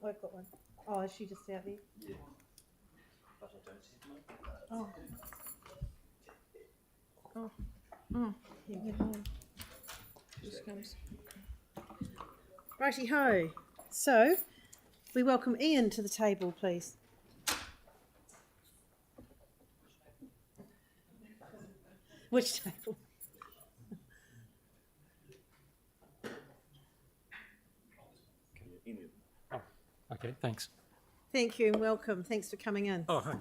B: I've got one. Oh, is she just out there? Yeah. Oh. Oh. Oh. Yeah, just comes. Righty ho. So, we welcome Ian to the table, please. Which table?
O: Okay, thanks.
B: Thank you and welcome. Thanks for coming in.
O: Oh, hi.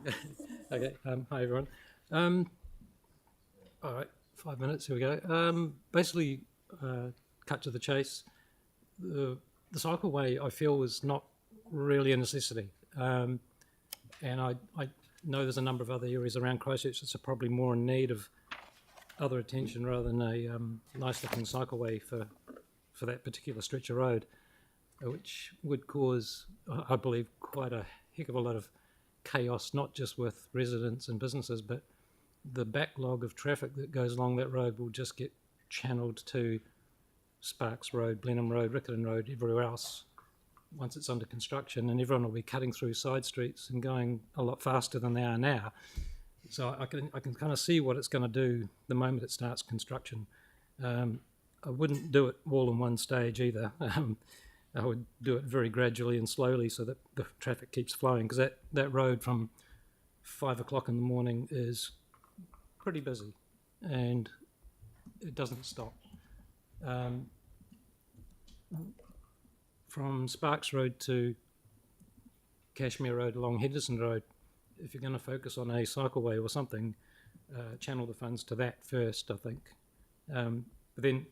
O: Okay, hi everyone. All right, 5 minutes, here we go. Basically, cut to the chase. The cycleway, I feel, is not really a necessity. And I know there's a number of other areas around Christchurch that are probably more in need of other attention rather than a nice-looking cycleway for that particular stretch of road, which would cause, I believe, quite a heck of a lot of chaos, not just with residents and businesses, but the backlog of traffic that goes along that road will just get channeled to Sparks Road, Blenheim Road, Riccarton Road, everywhere else once it's under construction, and everyone will be cutting through side streets and going a lot faster than they are now. So I can kind of see what it's going to do the moment it starts construction. I wouldn't do it all in one stage either. I would do it very gradually and slowly so that the traffic keeps flowing, because that road from 5 o'clock in the morning is pretty busy and it doesn't stop. From Sparks Road to Cashmere Road along Henderson Road, if you're going to focus on a cycleway or something, channel the funds to that first, I think. But then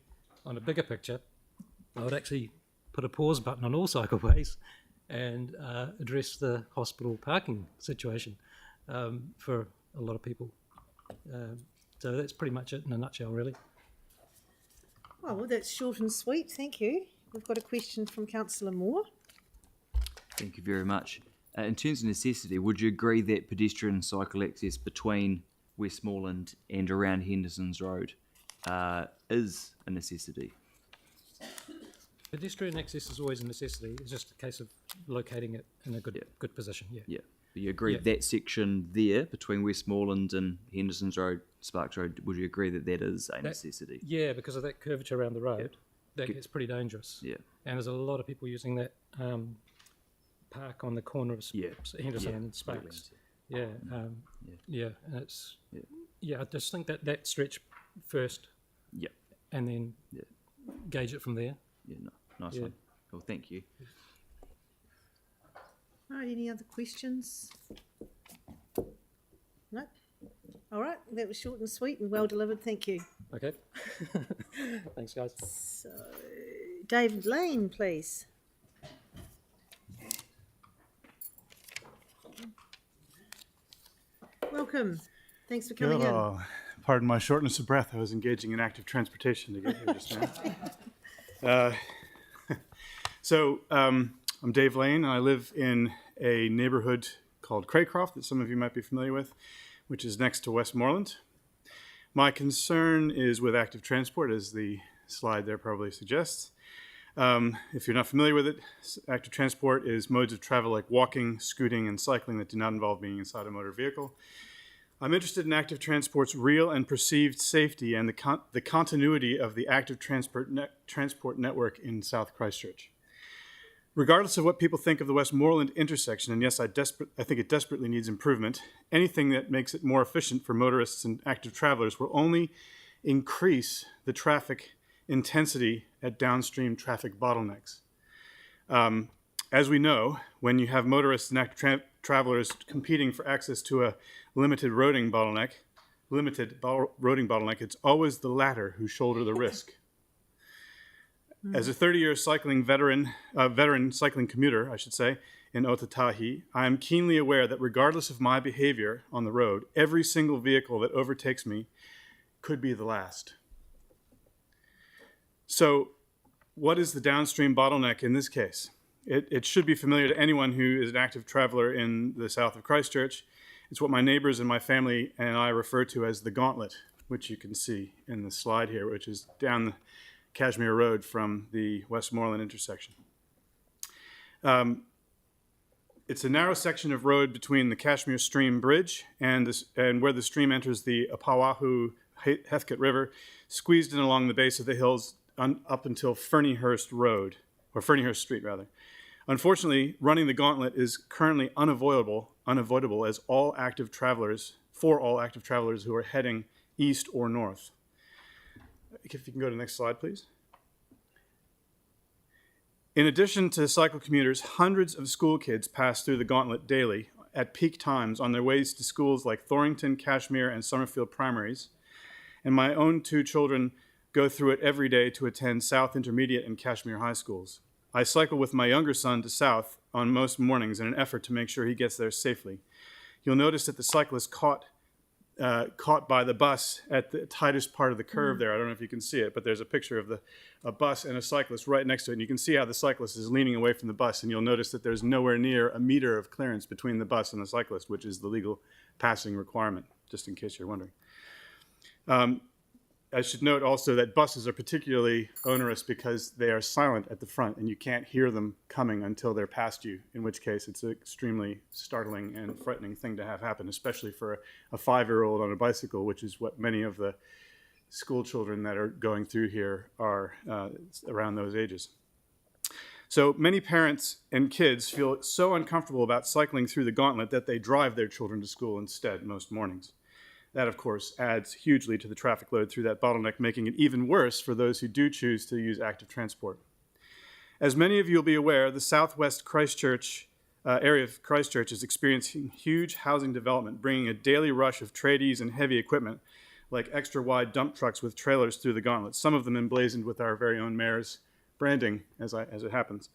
O: on a bigger picture, I would actually put a pause button on all cycleways and address the hospital parking situation for a lot of people. So that's pretty much it in a nutshell, really.
B: Oh, well, that's short and sweet. Thank you. We've got a question from Councillor Moore.
R: Thank you very much. In terms of necessity, would you agree that pedestrian and cycle access between Westmoreland and around Henderson's Road is a necessity?
O: Pedestrian access is always a necessity. It's just a case of locating it in a good position. Yeah.
R: Yeah. But you agree that section there between Westmoreland and Henderson's Road, Sparks Road, would you agree that that is a necessity?
O: Yeah, because of that curvature around the road, that gets pretty dangerous.
R: Yeah.
O: And there's a lot of people using that park on the corner of Henderson and Sparks. Yeah. And it's I just think that stretch first.
R: Yeah.
O: And then gauge it from there.
R: Yeah, nice one. Cool, thank you.
B: All right, any other questions? No? All right, that was short and sweet and well delivered. Thank you.
O: Okay. Thanks, guys.
B: So, David Lane, please. Welcome. Thanks for coming in.
P: Pardon my shortness of breath. I was engaging in active transportation to get here just now. I'm Dave Lane, and I live in a neighborhood called Craycroft that some of you might be familiar with, which is next to Westmoreland. My concern is with active transport, as the slide there probably suggests. If you're not familiar with it, active transport is modes of travel like walking, scooting, and cycling that do not involve being inside a motor vehicle. I'm interested in active transport's real and perceived safety and the continuity of the active transport network in South Christchurch. Regardless of what people think of the Westmoreland intersection, and yes, I think it desperately needs improvement, anything that makes it more efficient for motorists and active travelers will only increase the traffic intensity at downstream traffic bottlenecks. As we know, when you have motorists and active travelers competing for access to a limited roading bottleneck, it's always the latter who shoulder the risk. As a 30-year cycling veteran cycling commuter, I should say, in Otatahi, I am keenly aware that regardless of my behavior on the road, every single vehicle that overtakes me could be the last. So what is the downstream bottleneck in this case? It should be familiar to anyone who is an active traveler in the south of Christchurch. It's what my neighbors and my family and I refer to as the gauntlet, which you can see in the slide here, which is down the Cashmere Road from the Westmoreland intersection. It's a narrow section of road between the Cashmere Stream Bridge and where the stream enters the Apawahu Heathcote River, squeezed in along the base of the hills up until Ferniehurst Road, or Ferniehurst Street rather. Unfortunately, running the gauntlet is currently unavoidable as for all active travelers who are heading east or north. If you can go to the next slide, please. In addition to cycle commuters, hundreds of school kids pass through the gauntlet daily at peak times on their ways to schools like Thorrington, Cashmere, and Summerfield primaries. And my own 2 children go through it every day to attend South Intermediate and Cashmere high schools. I cycle with my younger son to South on most mornings in an effort to make sure he gets there safely. You'll notice that the cyclist caught by the bus at the tightest part of the curve there. I don't know if you can see it, but there's a picture of a bus and a cyclist right next to it. And you can see how the cyclist is leaning away from the bus. And you'll notice that there's nowhere near a meter of clearance between the bus and the cyclist, which is the legal passing requirement, just in case you're wondering. I should note also that buses are particularly onerous because they are silent at the front and you can't hear them coming until they're past you, in which case it's an extremely startling and frightening thing to have happen, especially for a 5-year-old on a bicycle, which is what many of the school children that are going through here are around those ages. So many parents and kids feel so uncomfortable about cycling through the gauntlet that they drive their children to school instead most mornings. That, of course, adds hugely to the traffic load through that bottleneck, making it even worse for those who do choose to use active transport. As many of you will be aware, the southwest Christchurch area of Christchurch is experiencing huge housing development, bringing a daily rush of tradies and heavy equipment, like extra-wide dump trucks with trailers through the gauntlet, some of them emblazoned with our very own mayor's branding, as it happens.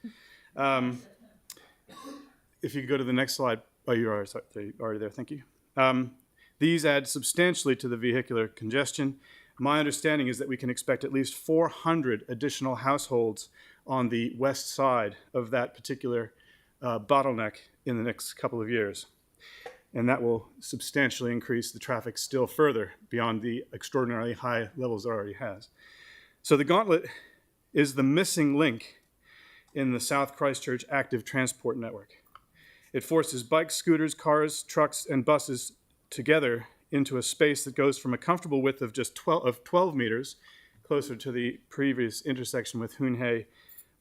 P: If you could go to the next slide. Oh, you are already there. Thank you. These add substantially to the vehicular congestion. My understanding is that we can expect at least 400 additional households on the west side of that particular bottleneck in the next couple of years. And that will substantially increase the traffic still further beyond the extraordinarily high levels it already has. So the gauntlet is the missing link in the South Christchurch active transport network. It forces bikes, scooters, cars, trucks, and buses together into a space that goes from a comfortable width of just 12 meters, closer to the previous intersection with Hoonhay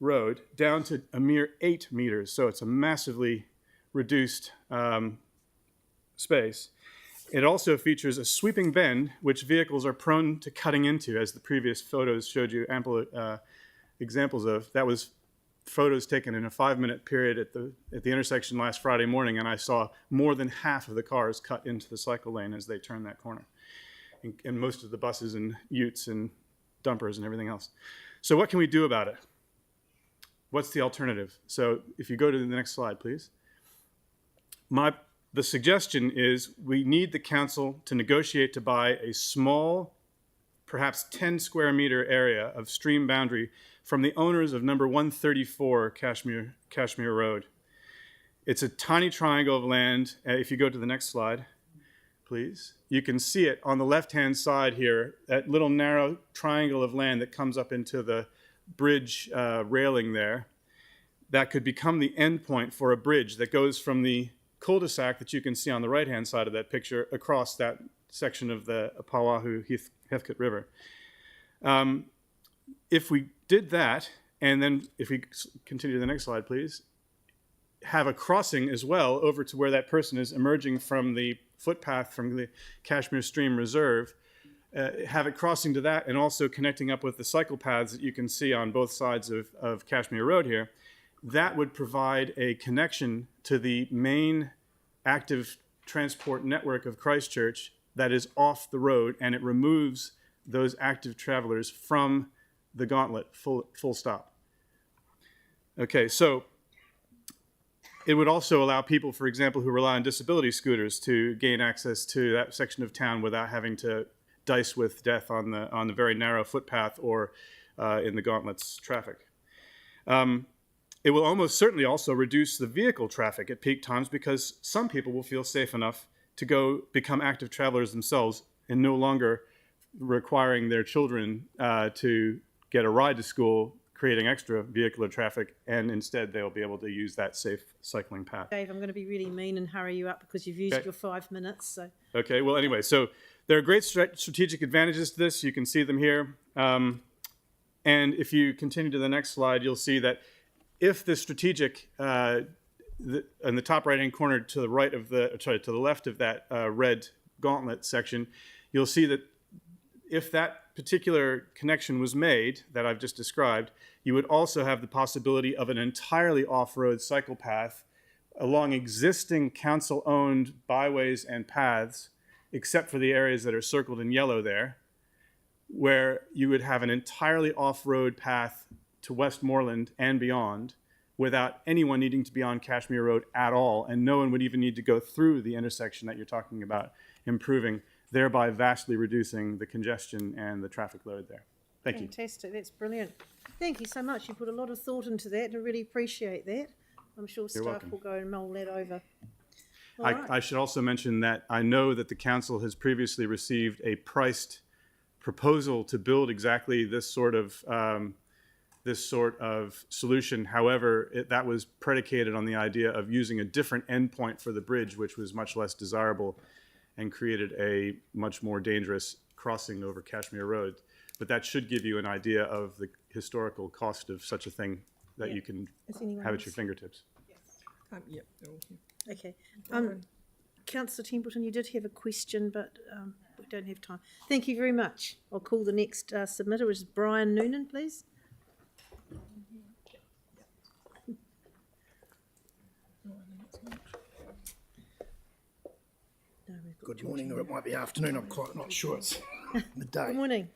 P: Road, down to a mere 8 meters. So it's a massively reduced space. It also features a sweeping bend, which vehicles are prone to cutting into, as the previous photos showed you ample examples of. That was photos taken in a 5-minute period at the intersection last Friday morning, and I saw more than half of the cars cut into the cycle lane as they turned that corner, and most of the buses and utes and dumpers and everything else. So what can we do about it? What's the alternative? So if you go to the next slide, please. The suggestion is we need the council to negotiate to buy a small, perhaps 10 square meter area of stream boundary from the owners of number 134 Cashmere Road. It's a tiny triangle of land. If you go to the next slide, please, you can see it on the left-hand side here, that little narrow triangle of land that comes up into the bridge railing there. That could become the end point for a bridge that goes from the cul-de-sac that you can see on the right-hand side of that picture across that section of the Apawahu Heathcote River. If we did that, and then if we continue to the next slide, please, have a crossing as well over to where that person is emerging from the footpath from the Cashmere Stream Reserve, have it crossing to that and also connecting up with the cycle paths that you can see on both sides of Cashmere Road here, that would provide a connection to the main active transport network of Christchurch that is off the road, and it removes those active travelers from the gauntlet, full stop. Okay, so it would also allow people, for example, who rely on disability scooters to gain access to that section of town without having to dice with death on the very narrow footpath or in the gauntlet's traffic. It will almost certainly also reduce the vehicle traffic at peak times because some people will feel safe enough to go become active travelers themselves and no longer requiring their children to get a ride to school, creating extra vehicular traffic, and instead they'll be able to use that safe cycling path.
B: Dave, I'm going to be really mean and hurry you up because you've used your 5 minutes. So.
P: Okay, well, anyway, so there are great strategic advantages to this. You can see them here. And if you continue to the next slide, you'll see that if the strategic, in the top right-hand corner to the right of to the left of that red gauntlet section, you'll see that if that particular connection was made that I've just described, you would also have the possibility of an entirely off-road cycle path along existing council-owned byways and paths, except for the areas that are circled in yellow there, where you would have an entirely off-road path to Westmoreland and beyond without anyone needing to be on Cashmere Road at all, and no one would even need to go through the intersection that you're talking about improving, thereby vastly reducing the congestion and the traffic load there. Thank you.
B: Fantastic, that's brilliant. Thank you so much. You put a lot of thought into that, and I really appreciate that. I'm sure staff will go and mull that over.
P: I should also mention that I know that the council has previously received a priced proposal to build exactly this sort of solution. However, that was predicated on the idea of using a different endpoint for the bridge, which was much less desirable and created a much more dangerous crossing over Cashmere Road. But that should give you an idea of the historical cost of such a thing that you can have at your fingertips.
A: Yep, they're all here.
B: Okay. Councillor Templeton, you did have a question, but we don't have time. Thank you very much. I'll call the next submitter, which is Brian Noonan, please.
G: Good morning, or it might be afternoon. I'm quite not sure. It's midday.
B: Good morning.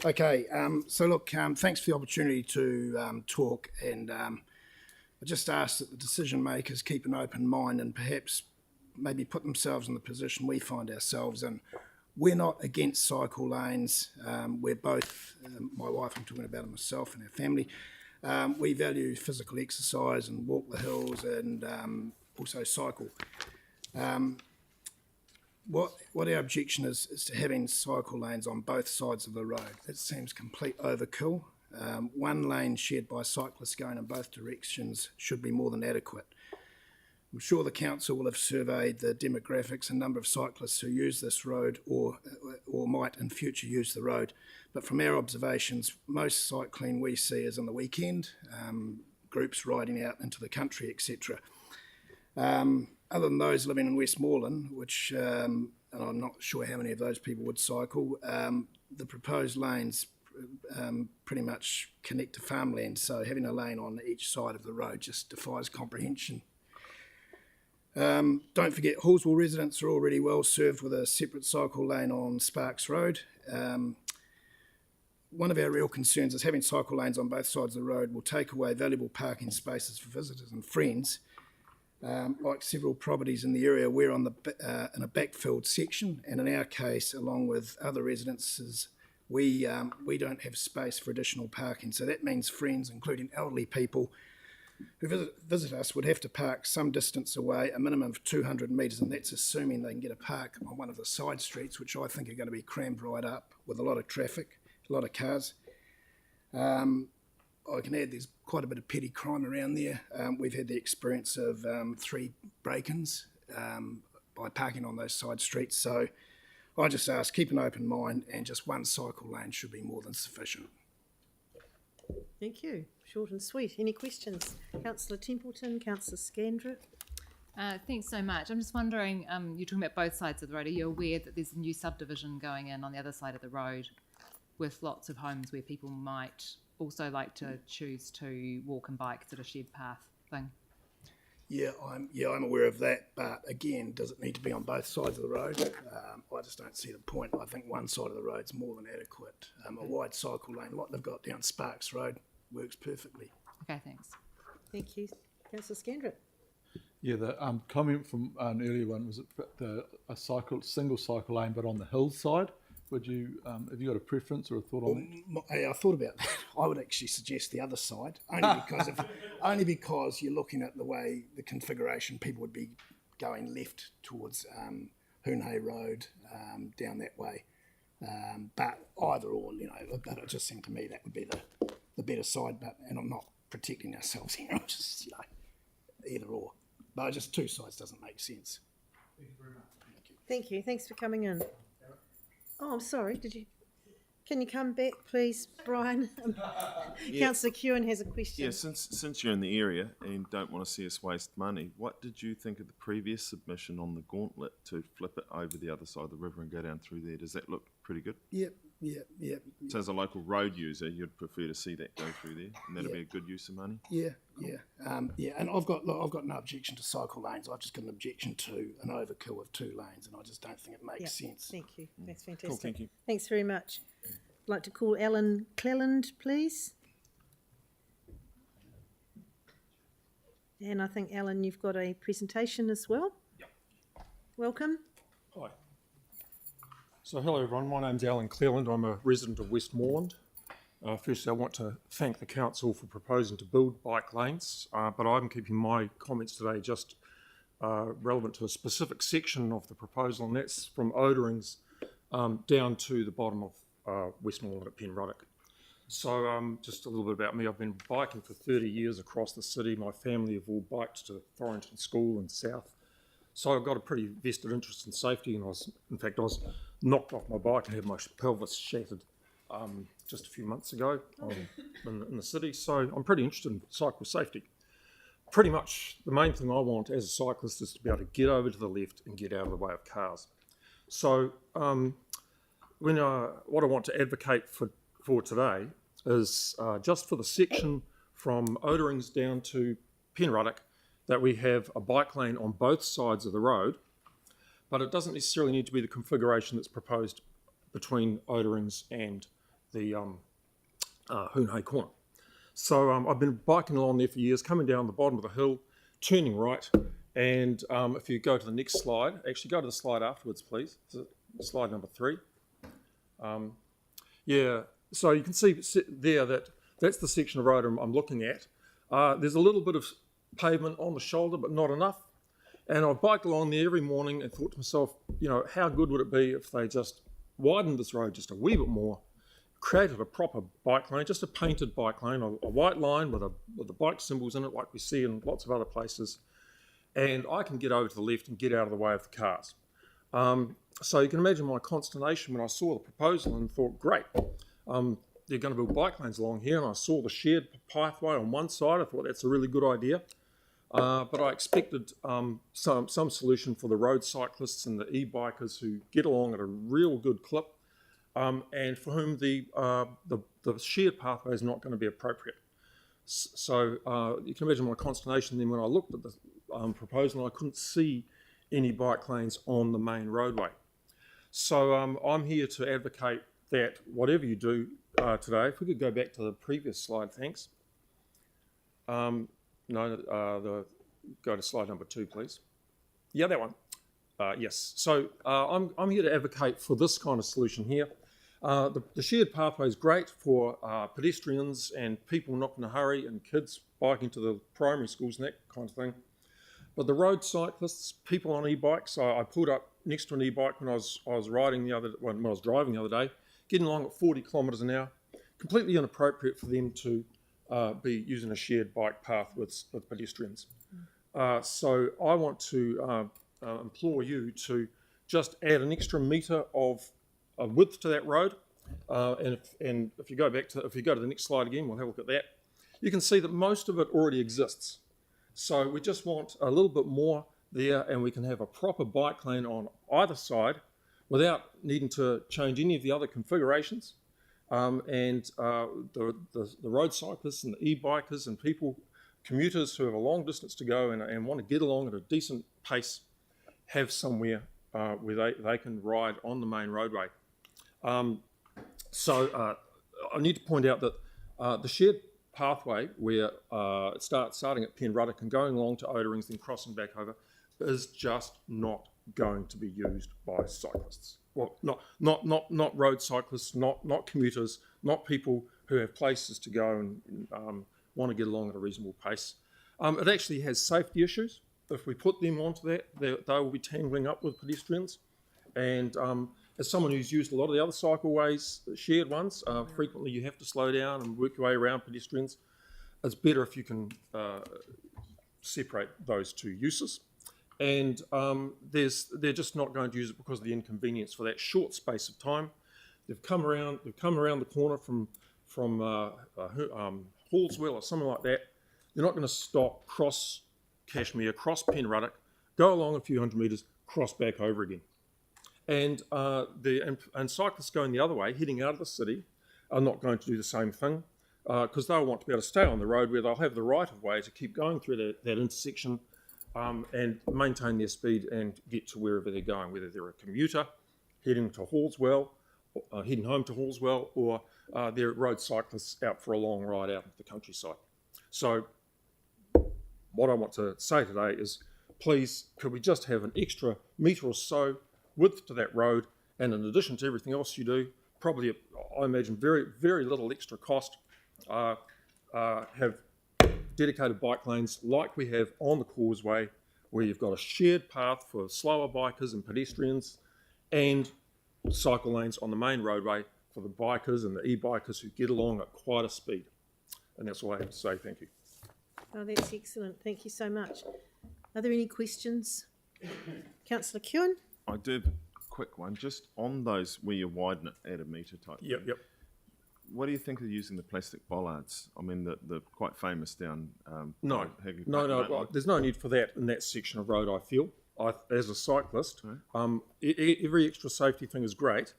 G: Okay, so look, thanks for the opportunity to talk, and I just ask that the decision makers keep an open mind and perhaps maybe put themselves in the position we find ourselves in. We're not against cycle lanes. We're both, my wife, I'm talking about myself and our family, we value physical exercise and walk the hills and also cycle. What our objection is to having cycle lanes on both sides of the road. That seems complete overkill. One lane shared by cyclists going in both directions should be more than adequate. I'm sure the council will have surveyed the demographics and number of cyclists who use this road or might in future use the road. But from our observations, most cycling we see is on the weekend, groups riding out into the country, etc. Other than those living in Westmoreland, which, and I'm not sure how many of those people would cycle, the proposed lanes pretty much connect to farmland, so having a lane on each side of the road just defies comprehension. Don't forget, Hallswell residents are already well served with a separate cycle lane on Sparks Road. One of our real concerns is having cycle lanes on both sides of the road will take away valuable parking spaces for visitors and friends. Like several properties in the area, we're on in a backfilled section, and in our case, along with other residences, we don't have space for additional parking. So that means friends, including elderly people who visit us, would have to park some distance away, a minimum of 200 metres, and that's assuming they can get a park on one of the side streets, which I think are going to be crammed right up with a lot of traffic, a lot of cars. I can add there's quite a bit of petty crime around there. We've had the experience of 3 break-ins by parking on those side streets. So I just ask, keep an open mind, and just one cycle lane should be more than sufficient.
B: Thank you. Short and sweet. Any questions? Councillor Templeton, Councillor Scandrett.
Q: Thanks so much. I'm just wondering, you're talking about both sides of the road. Are you aware that there's a new subdivision going in on the other side of the road with lots of homes where people might also like to choose to walk and bike, sort of shared path thing?
G: I'm aware of that, but again, does it need to be on both sides of the road? I just don't see the point. I think one side of the road's more than adequate. A wide cycle lane, like they've got down Sparks Road, works perfectly.
Q: Okay, thanks.
B: Thank you. Councillor Scandrett.
K: Yeah, the comment from an earlier one was a single cycle lane, but on the hillside. Would you have you got a preference or a thought on that?
G: I thought about that. I would actually suggest the other side, only because you're looking at the way the configuration. People would be going left towards Hoonhay Road down that way. But either or, but it just seemed to me that would be the better side. And I'm not protecting ourselves here. I'm just either or. But just two sides doesn't make sense.
B: Thank you very much. Thank you. Thanks for coming in. Oh, I'm sorry. Can you come back, please, Brian? Councillor Kewen has a question.
T: Yeah, since you're in the area and don't want to see us waste money, what did you think of the previous submission on the gauntlet to flip it over the other side of the river and go down through there? Does that look pretty good?
G: Yep.
T: So as a local road user, you'd prefer to see that go through there, and that'd be a good use of money?
G: Yeah. And I've got no objection to cycle lanes. I've just got an objection to an overkill of 2 lanes, and I just don't think it makes sense.
B: Thank you. That's fantastic.
T: Cool, thank you.
B: Thanks very much. I'd like to call Alan Cleland, please. And I think, Alan, you've got a presentation as well.
D: Yep.
B: Welcome.
D: Hi. So hello everyone, my name's Alan Cleland. I'm a resident of Westmoreland. Firstly, I want to thank the council for proposing to build bike lanes, but I'm keeping my comments today just relevant to a specific section of the proposal, and that's from Oderings down to the bottom of Westmoreland at Penruddock. So just a little bit about me. I've been biking for 30 years across the city. My family have all biked to Thorrington School and south. So I've got a pretty vested interest in safety, and I was knocked off my bike and had my pelvis shattered just a few months ago in the city. So I'm pretty interested in cycle safety. Pretty much the main thing I want as a cyclist is to be able to get over to the left and get out of the way of cars. So what I want to advocate for today is just for the section from Oderings down to Penruddock, that we have a bike lane on both sides of the road, but it doesn't necessarily need to be the configuration that's proposed between Oderings and the Hoonhay corner. So I've been biking along there for years, coming down the bottom of the hill, turning right, and if you go to the next slide, actually go to the slide afterwards, please. Slide number 3. So you can see there that's the section of road I'm looking at. There's a little bit of pavement on the shoulder, but not enough. And I biked along there every morning and thought to myself, how good would it be if they just widened this road just a wee bit more, created a proper bike lane, just a painted bike lane, a white line with the bike symbols in it like we see in lots of other places, and I can get over to the left and get out of the way of the cars. So you can imagine my consternation when I saw the proposal and thought, great, they're going to build bike lanes along here, and I saw the shared pathway on one side. I thought that's a really good idea. But I expected some solution for the road cyclists and the e-bikers who get along at a real good clip, and for whom the shared pathway is not going to be appropriate. So you can imagine my consternation then when I looked at the proposal and I couldn't see any bike lanes on the main roadway. So I'm here to advocate that whatever you do today, if we could go back to the previous slide, thanks. Go to slide number 2, please. Yeah, that one. Yes. So I'm here to advocate for this kind of solution here. The shared pathway is great for pedestrians and people not in a hurry and kids biking to the primary schools and that kind of thing. But the road cyclists, people on e-bikes, I pulled up next to an e-bike when I was driving the other day, getting along at 40 kilometres an hour. Completely inappropriate for them to be using a shared bike path with pedestrians. So I want to implore you to just add an extra metre of width to that road. And if you go to the next slide again, we'll have a look at that. You can see that most of it already exists. So we just want a little bit more there, and we can have a proper bike lane on either side without needing to change any of the other configurations. And the road cyclists and the e-bikers and people commuters who have a long distance to go and want to get along at a decent pace have somewhere where they can ride on the main roadway. So I need to point out that the shared pathway where it starting at Penruddock and going along to Oderings, then crossing back over, is just not going to be used by cyclists. Well, not road cyclists, not commuters, not people who have places to go and want to get along at a reasonable pace. It actually has safety issues. If we put them onto that, they will be tangling up with pedestrians. And as someone who's used a lot of the other cycleways, shared ones, frequently you have to slow down and work your way around pedestrians. It's better if you can separate those two uses. And they're just not going to use it because of the inconvenience for that short space of time. They've come around the corner from Hallswell or something like that. They're not going to stop, cross Cashmere, cross Penruddock, go along a few hundred metres, cross back over again. And cyclists going the other way, heading out of the city, are not going to do the same thing because they'll want to be able to stay on the road where they'll have the right of way to keep going through that intersection and maintain their speed and get to wherever they're going, whether they're a commuter heading to Hallswell, heading home to Hallswell, or they're road cyclists out for a long ride out into the countryside. So what I want to say today is, please, could we just have an extra metre or so width to that road, and in addition to everything else you do, probably, I imagine, very, very little extra cost, have dedicated bike lanes like we have on the causeway, where you've got a shared path for slower bikers and pedestrians, and cycle lanes on the main roadway for the bikers and the e-bikers who get along at quite a speed. And that's all I have to say. Thank you.
B: Oh, that's excellent. Thank you so much. Are there any questions? Councillor Kewen?
T: I do have a quick one. Just on those where you widen it at a metre type
D: Yep.
T: What do you think of using the plastic bollards? I mean, the quite famous down...
D: No, there's no need for that in that section of road, I feel. As a cyclist, every extra safety thing is great,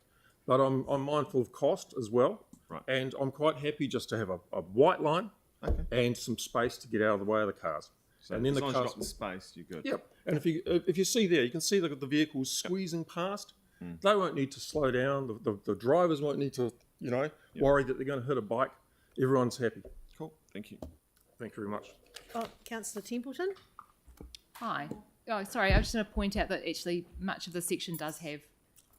D: but I'm mindful of cost as well.
T: Right.
D: And I'm quite happy just to have a white line and some space to get out of the way of the cars.
T: So
D: and then
T: as
D: the
T: long
D: cars,
T: as you've got the space, you're good.
D: Yep. And if you see there, you can see the vehicles squeezing past. They won't need to slow down. The drivers won't need to, worry that they're going to hit a bike. Everyone's happy.
T: Cool. Thank you.
D: Thank you very much.
B: Oh, Councillor Templeton?
Q: Hi. Oh, sorry, I just want to point out that actually much of the section does have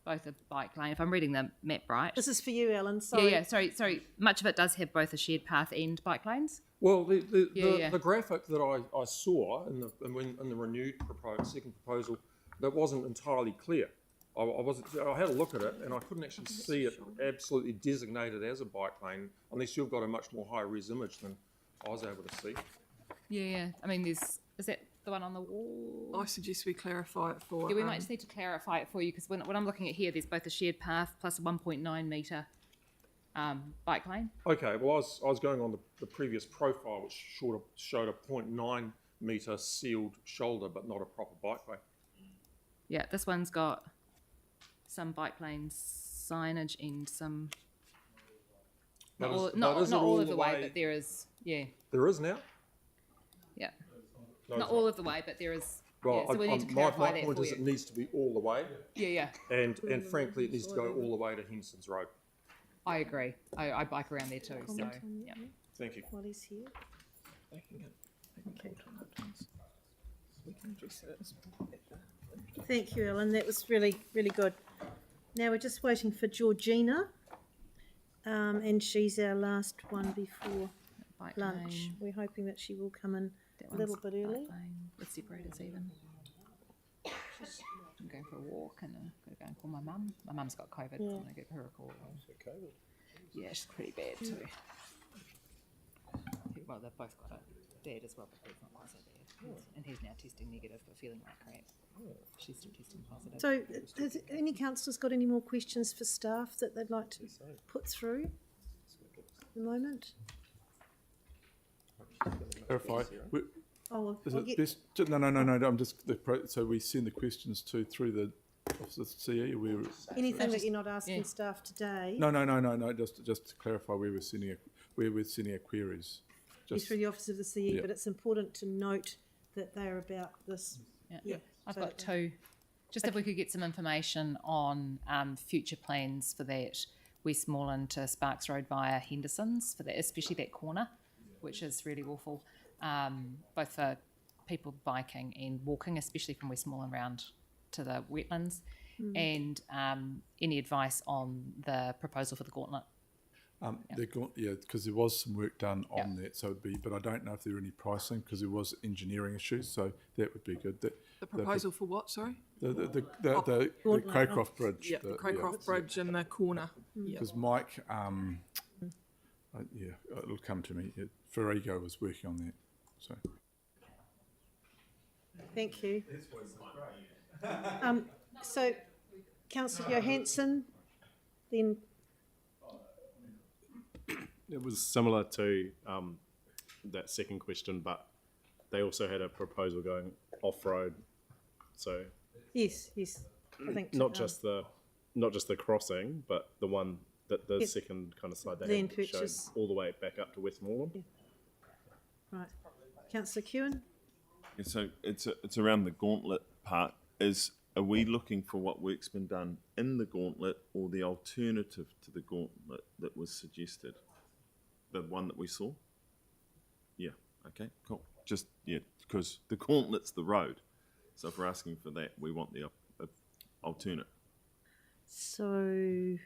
Q: both a bike lane, if I'm reading the map right.
B: This is for you, Ellen. Sorry.
Q: Yeah, sorry. Much of it does have both a shared path and bike lanes.
D: Well, the graphic that I saw in the renewed second proposal, that wasn't entirely clear. I had a look at it and I couldn't actually see it absolutely designated as a bike lane unless you've got a much more high-res image than I was able to see.
Q: Yeah. I mean, is that the one on the wall?
A: I suggest we clarify it for...
Q: Yeah, we might just need to clarify it for you because when I'm looking at here, there's both a shared path plus a 1.9 metre bike lane.
D: Okay, well, I was going on the previous profile, which showed a 0.9 metre sealed shoulder, but not a proper bikeway.
Q: Yeah, this one's got some bike lane signage and some... Not all of the way, but there is, yeah.
D: There is now?
Q: Yeah. Not all of the way, but there is...
D: Well,
Q: so we need to clarify
D: my
Q: that
D: point
Q: for
D: is
Q: you.
D: it needs to be all the way.
Q: Yeah.
D: And frankly, it needs to go all the way to Henson's Road.
Q: I agree. I bike around there too, so, yeah.
D: Thank you.
B: While he's here. Thank you, Ellen. That was really, really good. Now we're just waiting for Georgina, and she's our last one before
Q: Bike
B: lunch.
Q: lane.
B: We're hoping that she will come in
Q: That
B: a little
Q: one's
B: bit early.
Q: bike lane with separators even. I'm going for a walk and I'm going to go and call my mum. My mum's got COVID.
B: Yeah.
Q: I'm going to give her a call. Yeah, she's pretty bad too. Well, they've both got it. Dad as well, but he's not quite so bad. And he's now testing negative but feeling like crap. She's still testing positive.
B: So, has any councillors got any more questions for staff that they'd like to put through at the moment?
K: Clarify.
B: Oh,
K: Is
B: I'll
K: it
B: get-
K: best? No. I'm just so we send the questions through the Office of CE.
B: Anything that you're not asking staff today?
K: No. Just to clarify where we're sending our queries.
B: through the office of the CE,
K: Yeah.
B: but it's important to note that they're about this.
Q: Yeah. I've got two. Just if we could get some information on future plans for that Westmoreland to Sparks Road via Henderson's, for that, especially that corner, which is really awful, both for people biking and walking, especially from Westmoreland round to the wetlands, and any advice on the proposal for the gauntlet.
K: Because there was some work done on that, so it'd be, but I don't know if there are any pricing because there was engineering issues, so that would be good.
A: The proposal for what? Sorry.
K: The
B: Gauntlet,
K: Craycroft Bridge.
A: Yeah, the Craycroft Bridge in the corner. Yeah.
K: Because Mike, it'll come to me. Ferrigo was working on that, so.
B: Thank you. So, Councillor Johansson, then.
H: It was similar to that second question, but they also had a proposal going off-road. So
B: Yes, I think
H: not just the crossing, but the one that the second kind of slide they
B: Land
H: had showed
B: purchase.
H: all the way back up to Westmoreland.
B: Right. Councillor Kewen?
T: Yeah, so it's around the gauntlet part. Are we looking for what work's been done in the gauntlet or the alternative to the gauntlet that was suggested? The one that we saw? Yeah, okay, cool. Just, because the gauntlet's the road. So if we're asking for that, we want the alternate.
B: So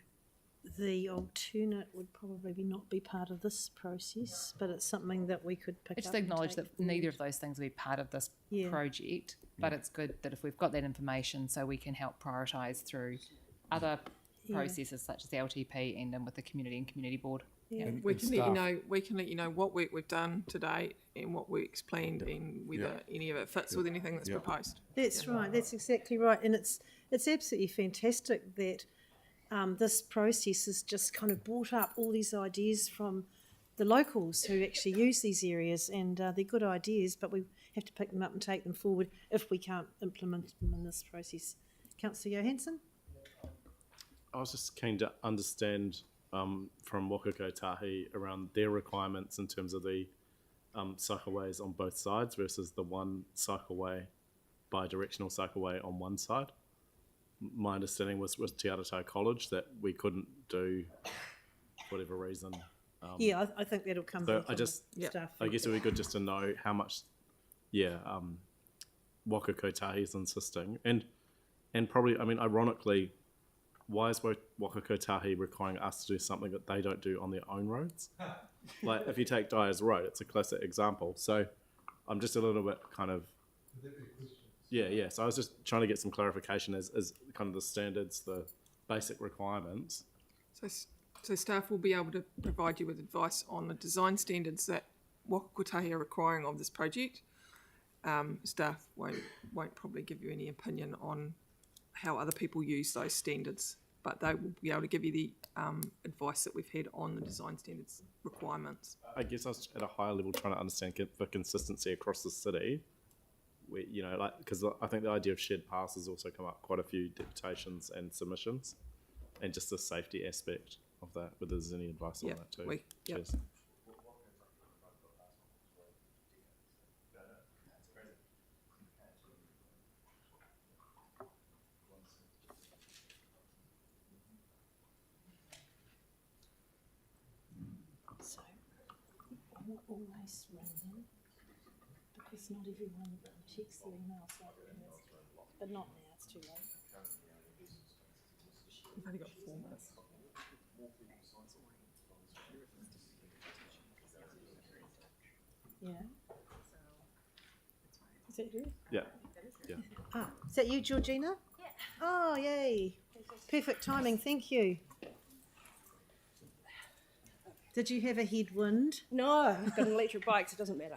B: the alternate would probably not be part of this process, but it's something that we could pick
Q: I
B: up.
Q: just
B: and
Q: acknowledge
B: take
Q: that neither of those things will be part of this project, but it's good that if we've got that information so we can help prioritise through other processes such as the LTP and then with the community and community board.
B: Yeah.
A: We can let you know what work we've done to date and what work's planned and whether any of it fits with anything that's proposed.
B: That's right. That's exactly right. And it's absolutely fantastic that this process has just kind of brought up all these ideas from the locals who actually use these areas, and they're good ideas, but we have to pick them up and take them forward if we can't implement them in this process. Councillor Johansson?
H: I was just keen to understand from Waka Kotahi around their requirements in terms of the cycleways on both sides versus the one cycleway, bi-directional cycleway on one side. My understanding was with Te Aratai College that we couldn't do, for whatever reason.
B: I think that'll come
H: So
B: from
H: I just,
B: staff.
H: I guess it would be good just to know how much, Waka Kotahi is insisting. And probably, I mean, ironically, why is Waka Kotahi requiring us to do something that they don't do on their own roads? Like, if you take Dyer's Road, it's a classic example. So I'm just a little bit kind of... Yeah. So I was just trying to get some clarification as kind of the standards, the basic requirements.
A: So staff will be able to provide you with advice on the design standards that Waka Kotahi are requiring of this project. Staff won't probably give you any opinion on how other people use those standards, but they will be able to give you the advice that we've had on the design standards requirements.
H: I guess I was at a higher level trying to understand the consistency across the city. Where, because I think the idea of shared paths has also come up quite a few deputations and submissions, and just the safety aspect of that, whether there's any advice on that too. Cheers.
B: So, not always random, because not everyone checks their emails like this, but not now, it's too late.
A: We've only got 4 minutes.
B: Yeah. Is that you?
H: Yeah.
B: Is that you, Georgina? Yeah. Oh, yay. Perfect timing, thank you. Did you have a headwind?
S: No, I've got an electric bike, so it doesn't matter.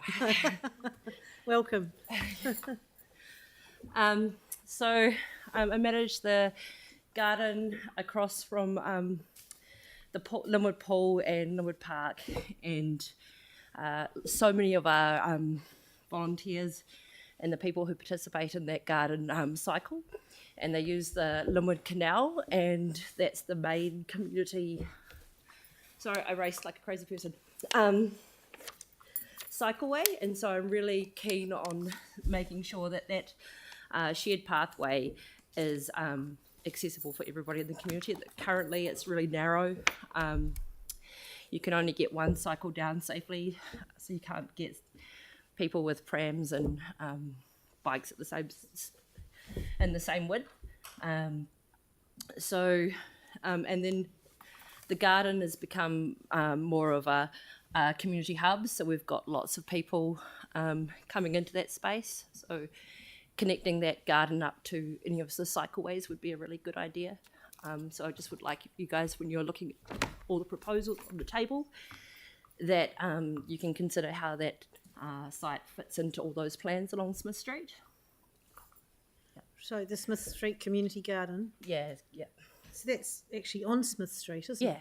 B: Welcome.
S: I manage the garden across from the Linwood Pool and Linwood Park, and so many of our volunteers and the people who participate in that garden cycle, and they use the Linwood Canal, and that's the main community. Sorry, I raced like a crazy person. cycleway, and so I'm really keen on making sure that shared pathway is accessible for everybody in the community. Currently, it's really narrow. You can only get one cycle down safely, so you can't get people with prams and bikes at the same width. And then the garden has become more of a community hub, so we've got lots of people coming into that space. So connecting that garden up to any of the cycleways would be a really good idea. So I just would like you guys, when you're looking at all the proposals on the table, that you can consider how that site fits into all those plans along Smith Street.
B: So the Smith Street Community Garden.
S: Yeah.
B: So that's actually on Smith Street, isn't it?
S: Yeah.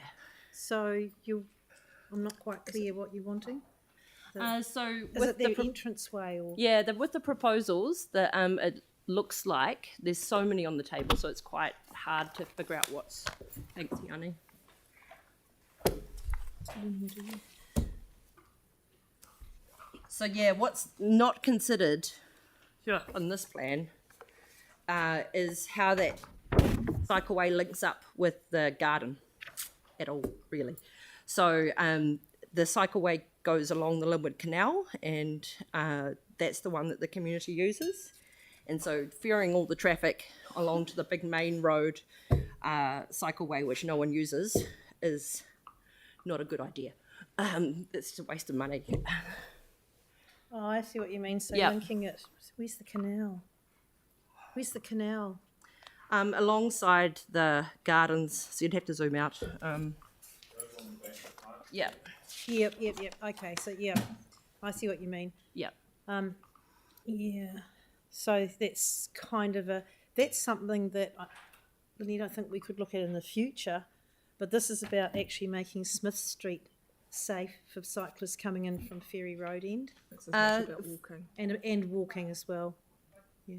B: So I'm not quite clear what you're wanting.
S: Is it
B: their entranceway or?
S: Yeah, with the proposals, it looks like there's so many on the table, so it's quite hard to figure out what's. Thanks, Yanni. So yeah, what's not considered on this plan is how that cycleway links up with the garden at all, really. So the cycleway goes along the Linwood Canal, and that's the one that the community uses. And so ferrying all the traffic along to the big main road cycleway, which no one uses, is not a good idea. It's a waste of money.
B: Oh, I see what you mean. So
S: Yep.
B: linking it. Where's the canal? Where's the canal?
S: Alongside the gardens, so you'd have to zoom out. Yeah.
B: Yep. Okay, so I see what you mean.
S: Yep.
B: Yeah. So that's kind of that's something that I think we could look at in the future, but this is about actually making Smith Street safe for cyclists coming in from Ferry Road End.
A: It's as much about walking.
B: And walking as well. Yeah.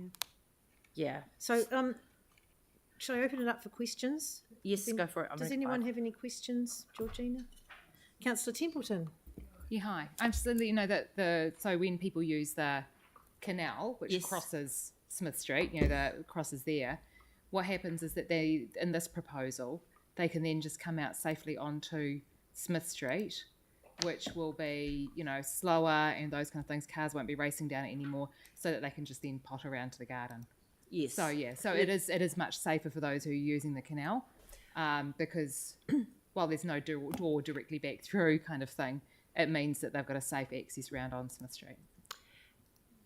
S: Yeah.
B: So shall I open it up for questions?
S: Yes, go for it.
B: Does anyone have any questions, Georgina? Councillor Templeton.
Q: Yeah, hi. I'm just to let you know that so when people use the canal, which crosses Smith Street, that crosses there, what happens is that they, in this proposal, they can then just come out safely onto Smith Street, which will be, slower and those kind of things. Cars won't be racing down it anymore, so that they can just then pot around to the garden.
S: Yes.
Q: So it is much safer for those who are using the canal, because while there's no door directly back through kind of thing, it means that they've got a safe access round on Smith Street.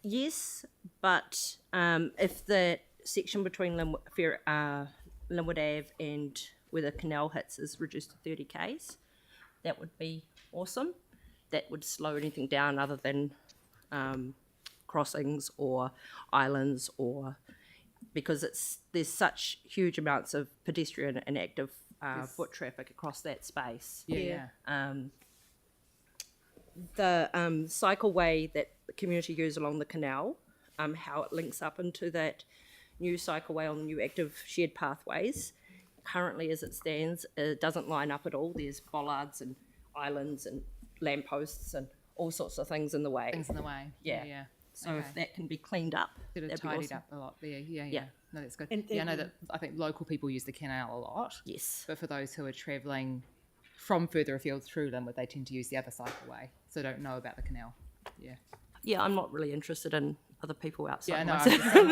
S: Yes, but if the section between Linwood Ave and where the canal hits is reduced to 30 k's, that would be awesome. That would slow anything down other than crossings or islands, or because there's such huge amounts of pedestrian and active foot traffic across that space.
Q: Yeah.
S: The cycleway that the community use along the canal, how it links up into that new cycleway on the new active shared pathways, currently as it stands, it doesn't line up at all. There's bollards and islands and lampposts and all sorts of things in the way.
Q: Yeah.
S: So if that can be cleaned up,
Q: Sort of
S: that'd be
Q: tidied
S: awesome.
Q: up a lot there. Yeah. No, that's good.
B: And-
Q: I know that I think local people use the canal a lot.
S: Yes.
Q: But for those who are travelling from further afield through Linwood, they tend to use the other cycleway, so don't know about the canal. Yeah.
S: Yeah, I'm not really interested in other people outside.
Q: Yeah, no,
S: myself.
Q: I'm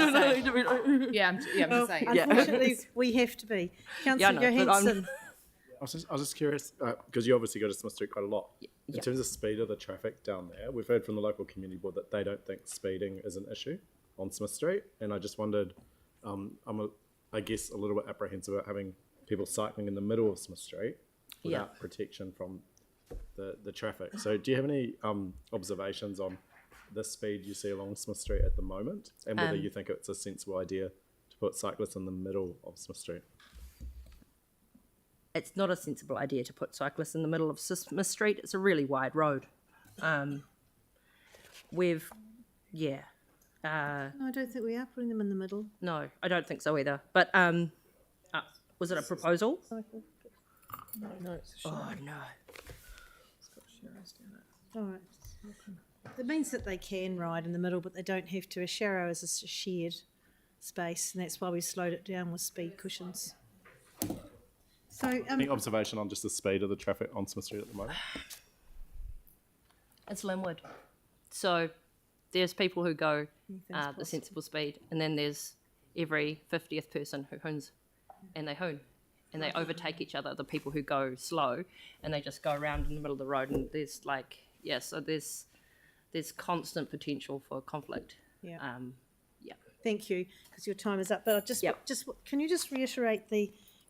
Q: just saying.
B: Unfortunately, we have to be. Councillor Johansson.
H: I was just curious, because you obviously go to Smith Street quite a lot. In terms of speed of the traffic down there, we've heard from the local community board that they don't think speeding is an issue on Smith Street. And I just wondered, I guess a little bit apprehensive about having people cycling in the middle of Smith Street without protection from the traffic. So do you have any observations on the speed you see along Smith Street at the moment, and whether you think it's a sensible idea to put cyclists in the middle of Smith Street?
S: It's not a sensible idea to put cyclists in the middle of Smith Street. It's a really wide road. No,
B: I don't think we are putting them in the middle.
S: No, I don't think so either. But was it a proposal?
A: No, it's a share.
S: Oh no.
A: It's got sharers down it.
B: All right. It means that they can ride in the middle, but they don't have to. A sharrow is a shared space, and that's why we slowed it down with speed cushions. So,
H: Any observation on just the speed of the traffic on Smith Street at the moment?
S: It's Linwood. So there's people who go the sensible speed, and then there's every 50th person who hoons, and they hoon, and they overtake each other, the people who go slow, and they just go around in the middle of the road, and there's like, yeah, so there's constant potential for conflict.
B: Yeah.
S: Yeah.
B: Thank you, because your time is up. But I just can you just reiterate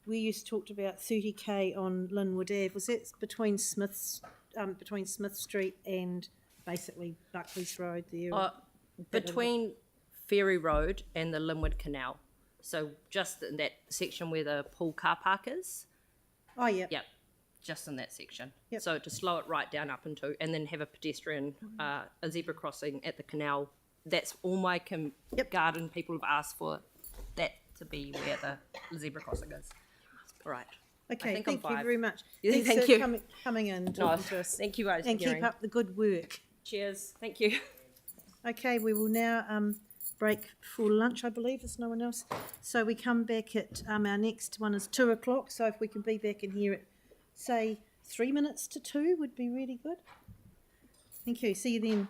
B: where you talked about 30k on Linwood Ave? Was that between Smith Street and basically Buckley's Road there?
S: Between Ferry Road and the Linwood Canal. So just in that section where the pool car park is.
B: Oh, yeah.
S: Yep, just in that section.
B: Yep.
S: So to slow it right down up into, and then have a pedestrian, a zebra crossing at the canal. That's all my garden people have asked for, that to be where the zebra crossing is. All right.
B: Okay, thank you very much.
S: Yeah,
B: Thanks
S: thank
B: for
S: you.
B: Coming in and talking to us.
S: Thank you guys
B: and
S: for
B: keep
S: hearing.
B: up the good work.
S: Cheers. Thank you.
B: Okay, we will now break for lunch, I believe, there's no one else. So we come back at, our next one is 2 o'clock, so if we can be back in here at, say, 3 minutes to 2 would be really good. Thank you, see you then.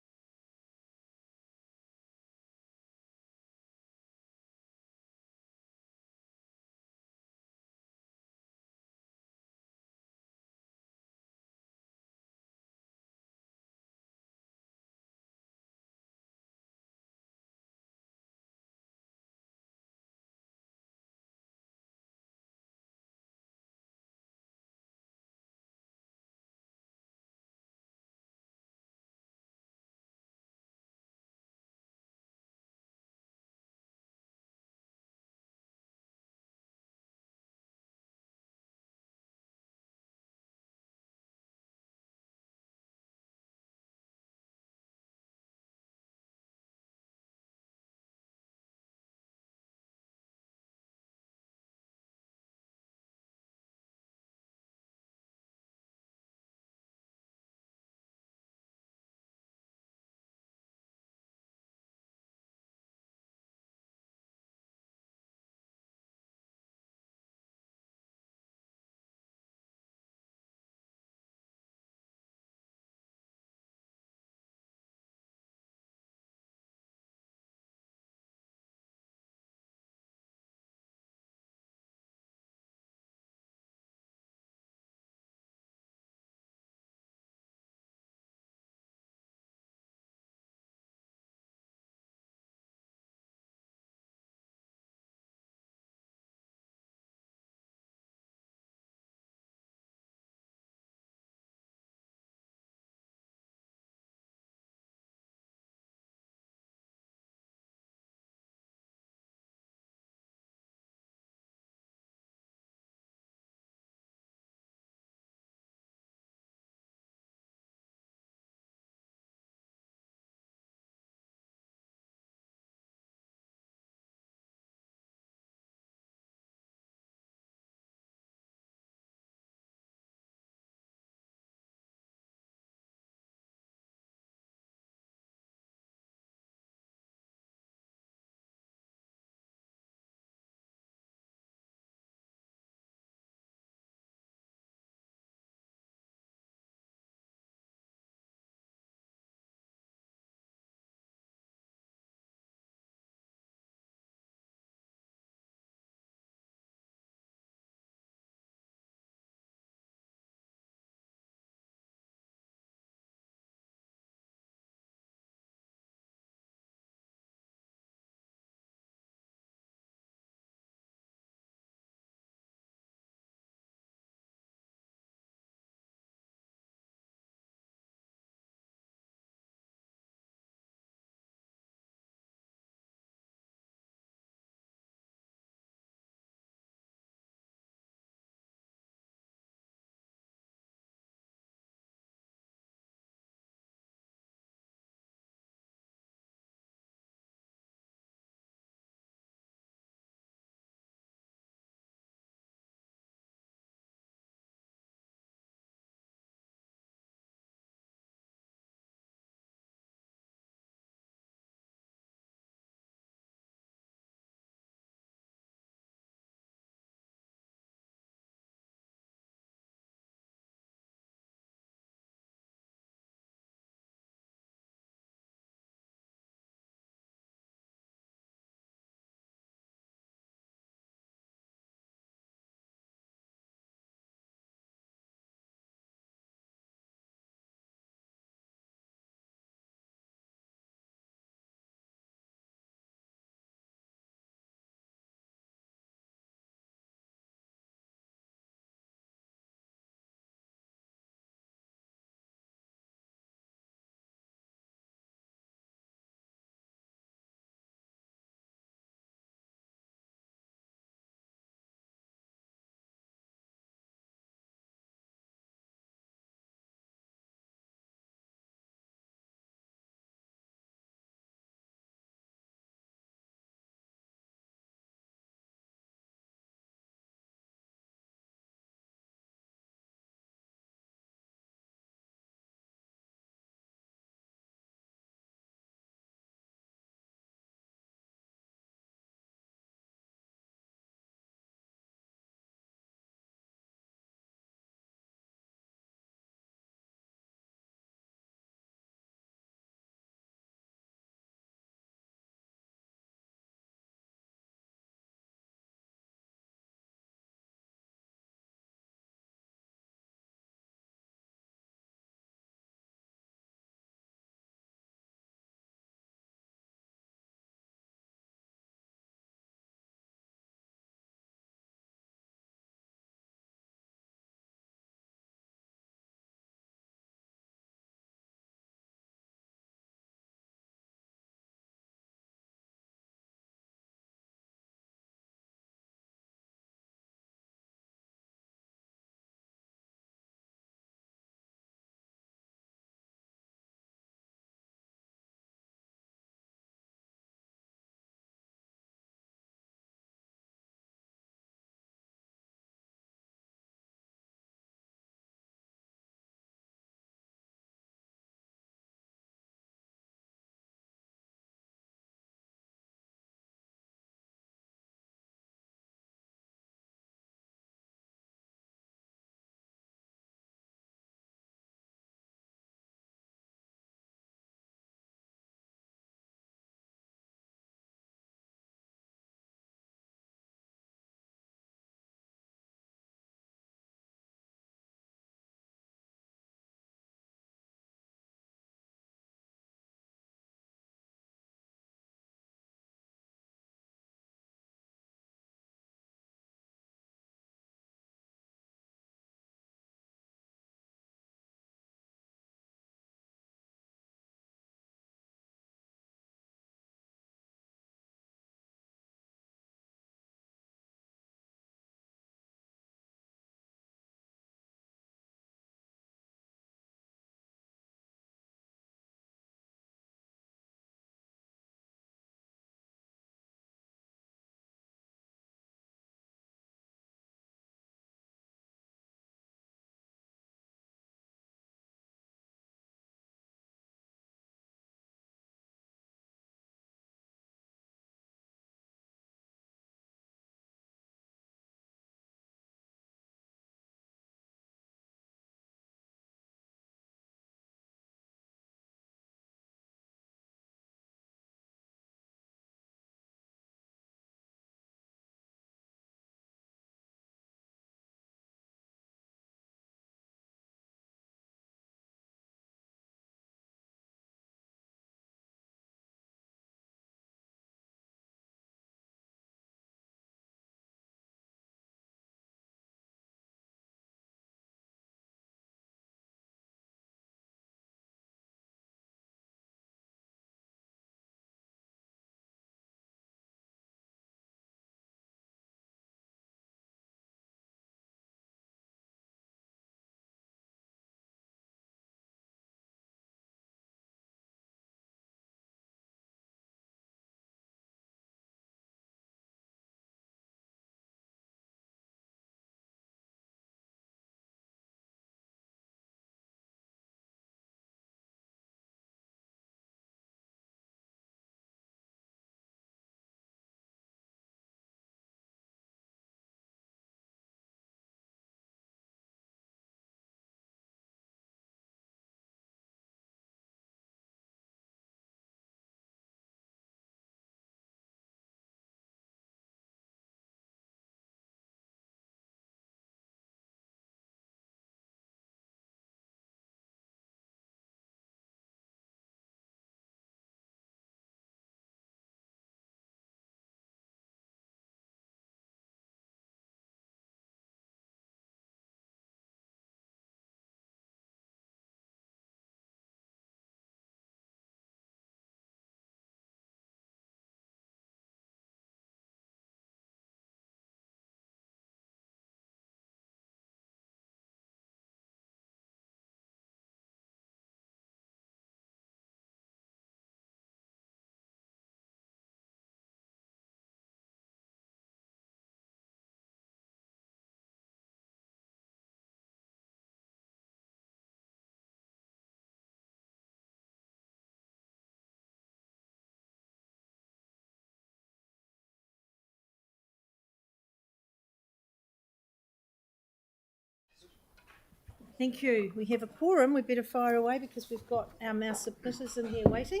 B: Thank you. We have a quorum. We better fire away because we've got our mouse submitters in here waiting.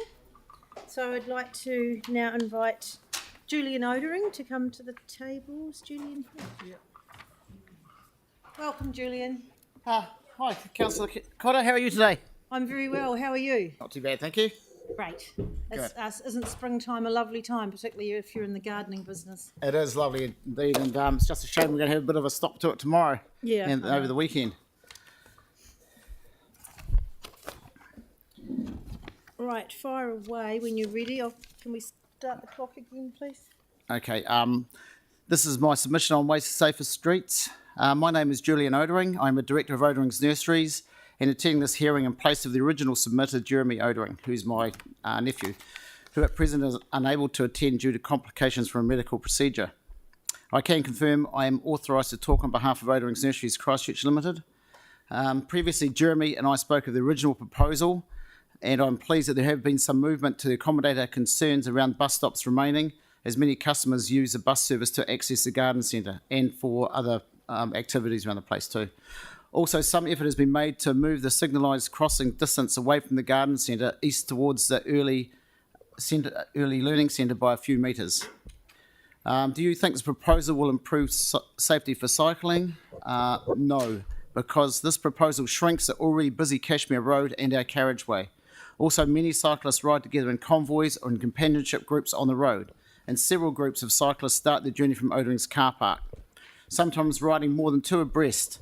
B: So I'd like to now invite Julian Odering to come to the table. Is Julian here? Welcome, Julian.
C: Hi, Councillor Cotter. How are you today?
B: I'm very well. How are you?
C: Not too bad, thank you.
B: Great. Isn't springtime a lovely time, particularly if you're in the gardening business?
C: It is lovely indeed, and it's just a shame we're going to have a bit of a stop to it tomorrow.
B: Yeah.
C: And over the weekend.
B: Right, fire away when you're ready. Can we start the clock again, please?
C: Okay. This is my submission on Waste Safer Streets. My name is Julian Odering. I'm a director of Odering's Nurseries, and attending this hearing in place of the original submitter, Jeremy Odering, who's my nephew, who at present is unable to attend due to complications from a medical procedure. I can confirm I am authorised to talk on behalf of Odering's Nurseries Christchurch Limited. Previously, Jeremy and I spoke of the original proposal, and I'm pleased that there have been some movement to accommodate our concerns around bus stops remaining, as many customers use the bus service to access the garden centre and for other activities around the place too. Also, some effort has been made to move the signalised crossing distance away from the garden centre east towards the early learning centre by a few metres. Do you think this proposal will improve safety for cycling? No, because this proposal shrinks the already busy Cashmere Road and our carriageway. Also, many cyclists ride together in convoys or in companionship groups on the road, and several groups of cyclists start their journey from Odering's car park, sometimes riding more than two abreast.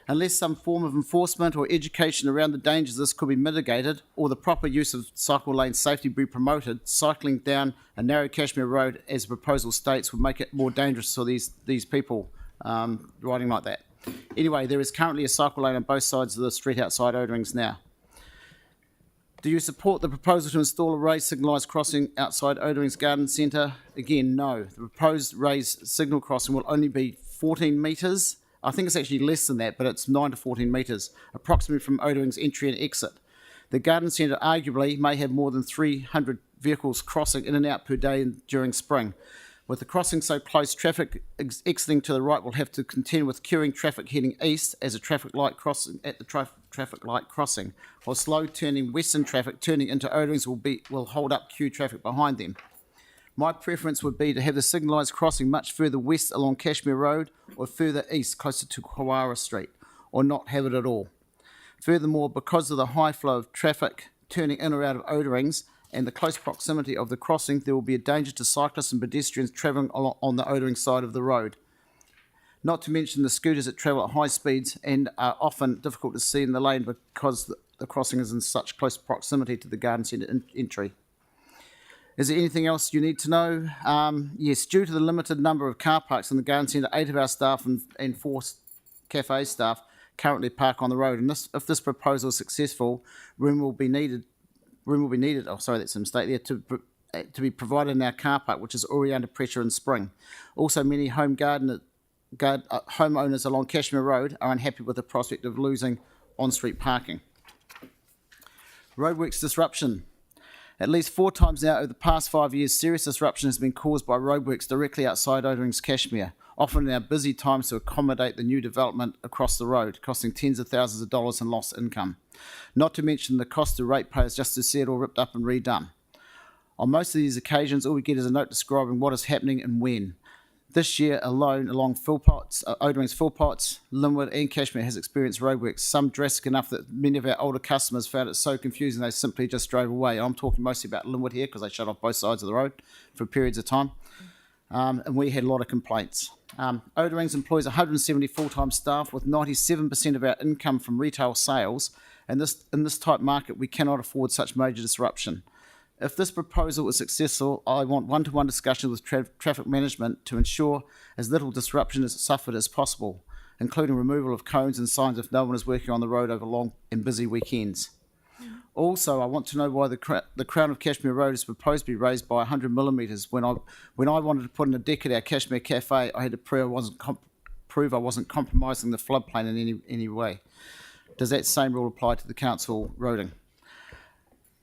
C: Unless some form of enforcement or education around the dangers of this could be mitigated, or the proper use of cycle lane safety be promoted, cycling down a narrow Cashmere Road, as the proposal states, would make it more dangerous for these people riding like that. Anyway, there is currently a cycle lane on both sides of the street outside Odering's now. Do you support the proposal to install a raised signalised crossing outside Odering's Garden Centre? Again, no. The proposed raised signal crossing will only be 14 metres. I think it's actually less than that, but it's 9 to 14 metres, approximately from Odering's entry and exit. The garden centre arguably may have more than 300 vehicles crossing in and out per day during spring. With the crossing so close, traffic exiting to the right will have to contend with queuing traffic heading east as a traffic light crossing at the traffic light crossing, while slow turning western traffic turning into Odering's will hold up queue traffic behind them. My preference would be to have the signalised crossing much further west along Cashmere Road or further east closer to Kawara Street, or not have it at all. Furthermore, because of the high flow of traffic turning in or out of Odering's and the close proximity of the crossing, there will be a danger to cyclists and pedestrians travelling on the Odering side of the road. Not to mention the scooters that travel at high speeds and are often difficult to see in the lane because the crossing is in such close proximity to the garden centre entry. Is there anything else you need to know? Yes, due to the limited number of car parks in the garden centre, 8 of our staff and 4 cafe staff currently park on the road. And if this proposal is successful, room will be needed. Oh, sorry, that's a mistake there. To be provided in our car park, which is already under pressure in spring. Also, many homeowners along Cashmere Road are unhappy with the prospect of losing on-street parking. Roadworks disruption. At least 4 times now over the past 5 years, serious disruption has been caused by roadworks directly outside Odering's Cashmere, often in our busy times to accommodate the new development across the road, costing tens of thousands of dollars in lost income. Not to mention the cost to ratepayers just to see it all ripped up and redone. On most of these occasions, all we get is a note describing what is happening and when. This year alone, along Odering's Philpotts, Linwood and Cashmere has experienced roadworks, some drastic enough that many of our older customers found it so confusing they simply just drove away. I'm talking mostly about Linwood here because they shut off both sides of the road for periods of time. And we had a lot of complaints. Odering's employs 170 full-time staff with 97% of our income from retail sales, and in this type market we cannot afford such major disruption. If this proposal is successful, I want one-to-one discussion with traffic management to ensure as little disruption is suffered as possible, including removal of cones and signs if no one is working on the road over long and busy weekends. Also, I want to know why the crown of Cashmere Road is proposed to be raised by 100 millimetres. When I wanted to put in a deck at our Cashmere Cafe, I had to prove I wasn't compromising the floodplain in any way. Does that same rule apply to the council roading?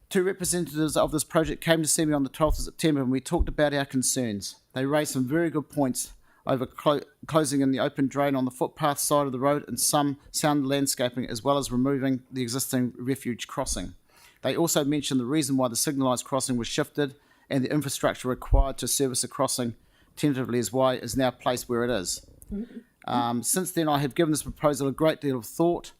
C: 2 representatives of this project came to see me on the 12th of September and we talked about our concerns. They raised some very good points over closing in the open drain on the footpath side of the road and some sound landscaping, as well as removing the existing refuge crossing. They also mentioned the reason why the signalised crossing was shifted and the infrastructure required to service the crossing tentatively is why it is now placed where it is. Since then, I have given this proposal a great deal of thought,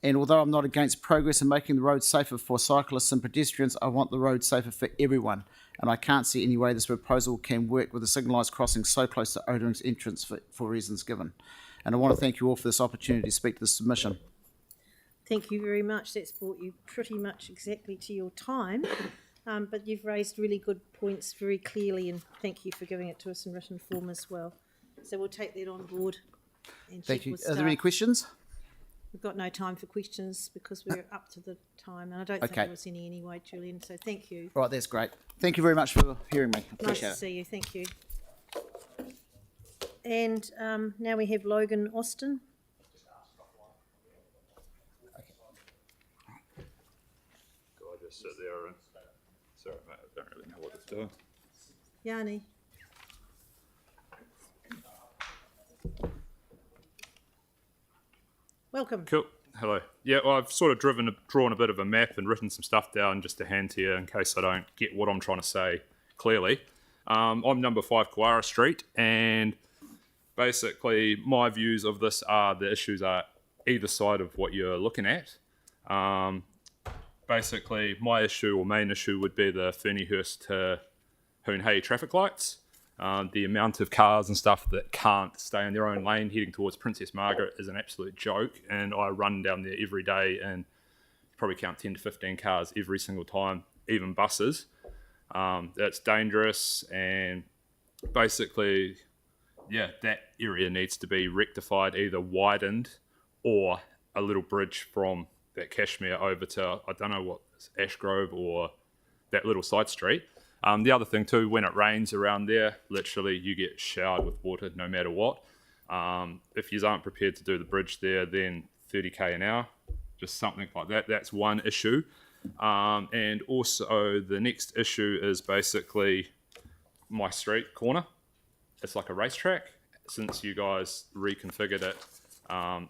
C: and although I'm not against progress in making the road safer for cyclists and pedestrians, I want the road safer for everyone, and I can't see any way this proposal can work with a signalised crossing so close to Odering's entrance for reasons given. And I want to thank you all for this opportunity to speak to this submission.
B: Thank you very much. That's brought you pretty much exactly to your time, but you've raised really good points very clearly, and thank you for giving it to us in written form as well. So we'll take that on board. And
C: Thank you. Are there any questions?
B: We've got no time for questions because we're up to the time, and I don't think there was any anyway, Julian, so thank you.
C: Right, that's great. Thank you very much for hearing me. Appreciate
B: Nice to see you, thank you. And now we have Logan Austin.
E: I just sit there and sorry mate, I don't really know what it's doing.
B: Yanni. Welcome.
E: Cool. Hello. Yeah, well, I've sort of drawn a bit of a map and written some stuff down just to hand to you in case I don't get what I'm trying to say clearly. I'm number 5 Kawara Street, and basically my views of this are the issues are either side of what you're looking at. Basically, my issue or main issue would be the Ferniehurst to Hoonhay traffic lights. The amount of cars and stuff that can't stay in their own lane heading towards Princess Margaret is an absolute joke, and I run down there every day and probably count 10 to 15 cars every single time, even buses. It's dangerous, and basically, yeah, that area needs to be rectified, either widened or a little bridge from that Cashmere over to, I don't know what, Ashgrove or that little side street. The other thing too, when it rains around there, literally you get showered with water no matter what. If you aren't prepared to do the bridge there, then 30k an hour, just something like that. That's one issue. And also the next issue is basically my street corner. It's like a racetrack. Since you guys reconfigured it,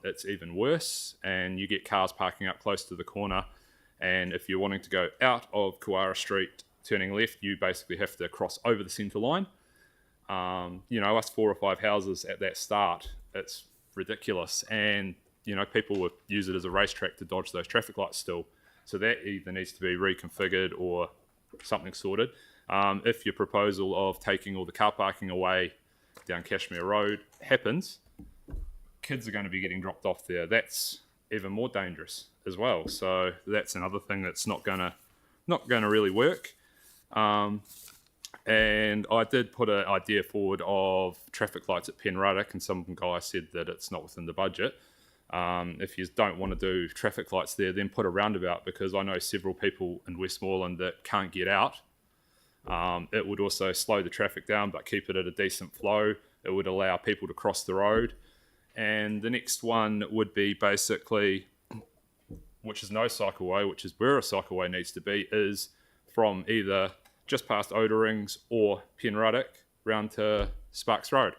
E: it's even worse, and you get cars parking up close to the corner. And if you're wanting to go out of Kawara Street, turning left, you basically have to cross over the centre line. You know, us 4 or 5 houses at that start, it's ridiculous. And, you know, people would use it as a racetrack to dodge those traffic lights still. So that either needs to be reconfigured or something sorted. If your proposal of taking all the car parking away down Cashmere Road happens, kids are going to be getting dropped off there. That's even more dangerous as well. So that's another thing that's not going to really work. And I did put an idea forward of traffic lights at Penruddock, and some guy said that it's not within the budget. If you don't want to do traffic lights there, then put a roundabout, because I know several people in Westmoreland that can't get out. It would also slow the traffic down but keep it at a decent flow. It would allow people to cross the road. And the next one would be basically, which is no cycleway, which is where a cycleway needs to be, is from either just past Oderings or Penruddock round to Sparks Road.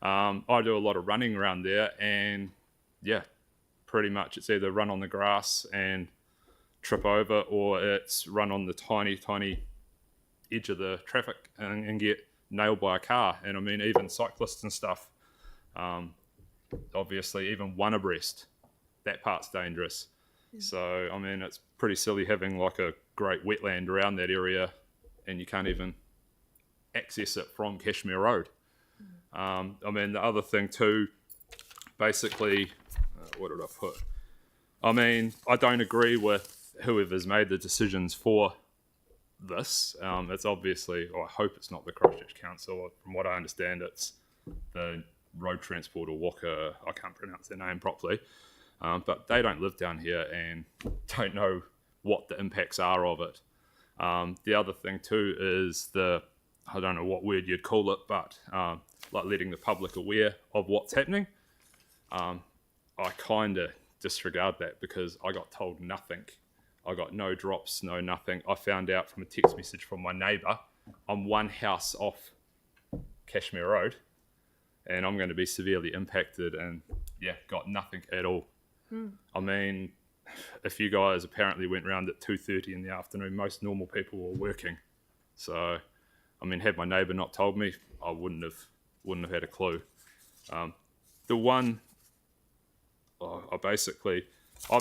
E: I do a lot of running around there, and yeah, pretty much it's either run on the grass and trip over, or it's run on the tiny edge of the traffic and get nailed by a car. And I mean, even cyclists and stuff, obviously even one abreast, that part's dangerous. So, I mean, it's pretty silly having like a great wetland around that area and you can't even access it from Cashmere Road. I mean, the other thing too, basically, what did I put? I mean, I don't agree with whoever's made the decisions for this. It's obviously, or I hope it's not the Christchurch Council. From what I understand, it's the Road Transport or Walker, I can't pronounce their name properly. But they don't live down here and don't know what the impacts are of it. The other thing too is I don't know what word you'd call it, but like letting the public aware of what's happening. I kind of disregard that because I got told nothing. I got no drops, no nothing. I found out from a text message from my neighbour. I'm one house off Cashmere Road. and I'm going to be severely impacted, and yeah, got nothing at all. I mean, if you guys apparently went round at 2:30 in the afternoon, most normal people were working. So, I mean, had my neighbour not told me, I wouldn't have had a clue. I've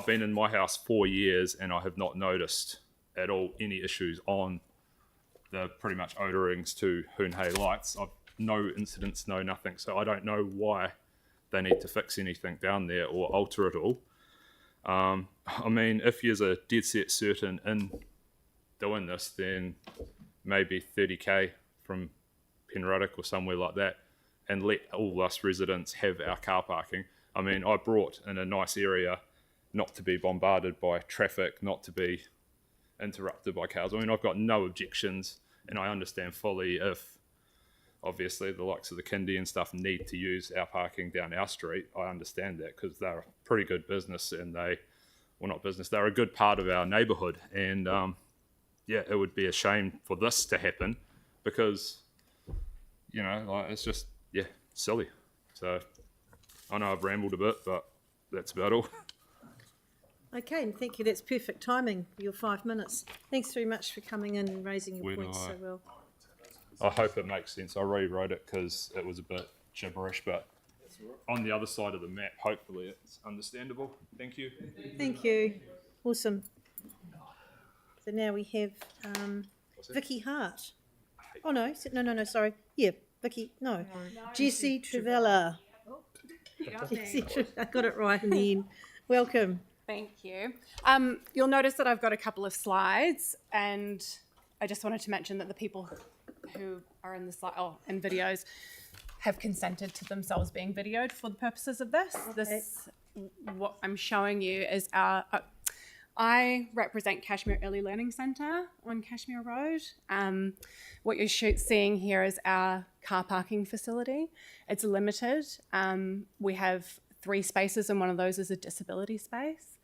E: been in my house 4 years, and I have not noticed at all any issues on the pretty much odorings to Hoon Hay lights. I've no incidents, no nothing. So I don't know why they need to fix anything down there or alter it all. I mean, if you're dead set certain in doing this, then maybe 30k from Penruddock or somewhere like that, and let all us residents have our car parking. I mean, I brought in a nice area not to be bombarded by traffic, not to be interrupted by cars. I mean, I've got no objections, and I understand fully if obviously the likes of the kindy and stuff need to use our parking down our street. I understand that because they're a pretty good business, and they're a good part of our neighbourhood. And yeah, it would be a shame for this to happen because, you know, like, it's just, yeah, silly. So I know I've rambled a bit, but that's about all.
B: Okay, and thank you. That's perfect timing, your 5 minutes. Thanks very much for coming in and raising your points so well.
E: I hope it makes sense. I rewrote it because it was a bit gibberish, but on the other side of the map, hopefully it's understandable. Thank you.
B: Thank you. Awesome. So now we have Vicky Hart. Oh, no, sorry. Yeah, Vicky, no. Jessie Trevella. I got it right in the end. Welcome.
F: Thank you. You'll notice that I've got a couple of slides, and I just wanted to mention that the people who are in the slide and videos have consented to themselves being videoed for the purposes of this. Okay. What I'm showing you is I represent Cashmere Early Learning Centre on Cashmere Road. What you're seeing here is our car parking facility. It's limited. We have 3 spaces, and one of those is a disability space.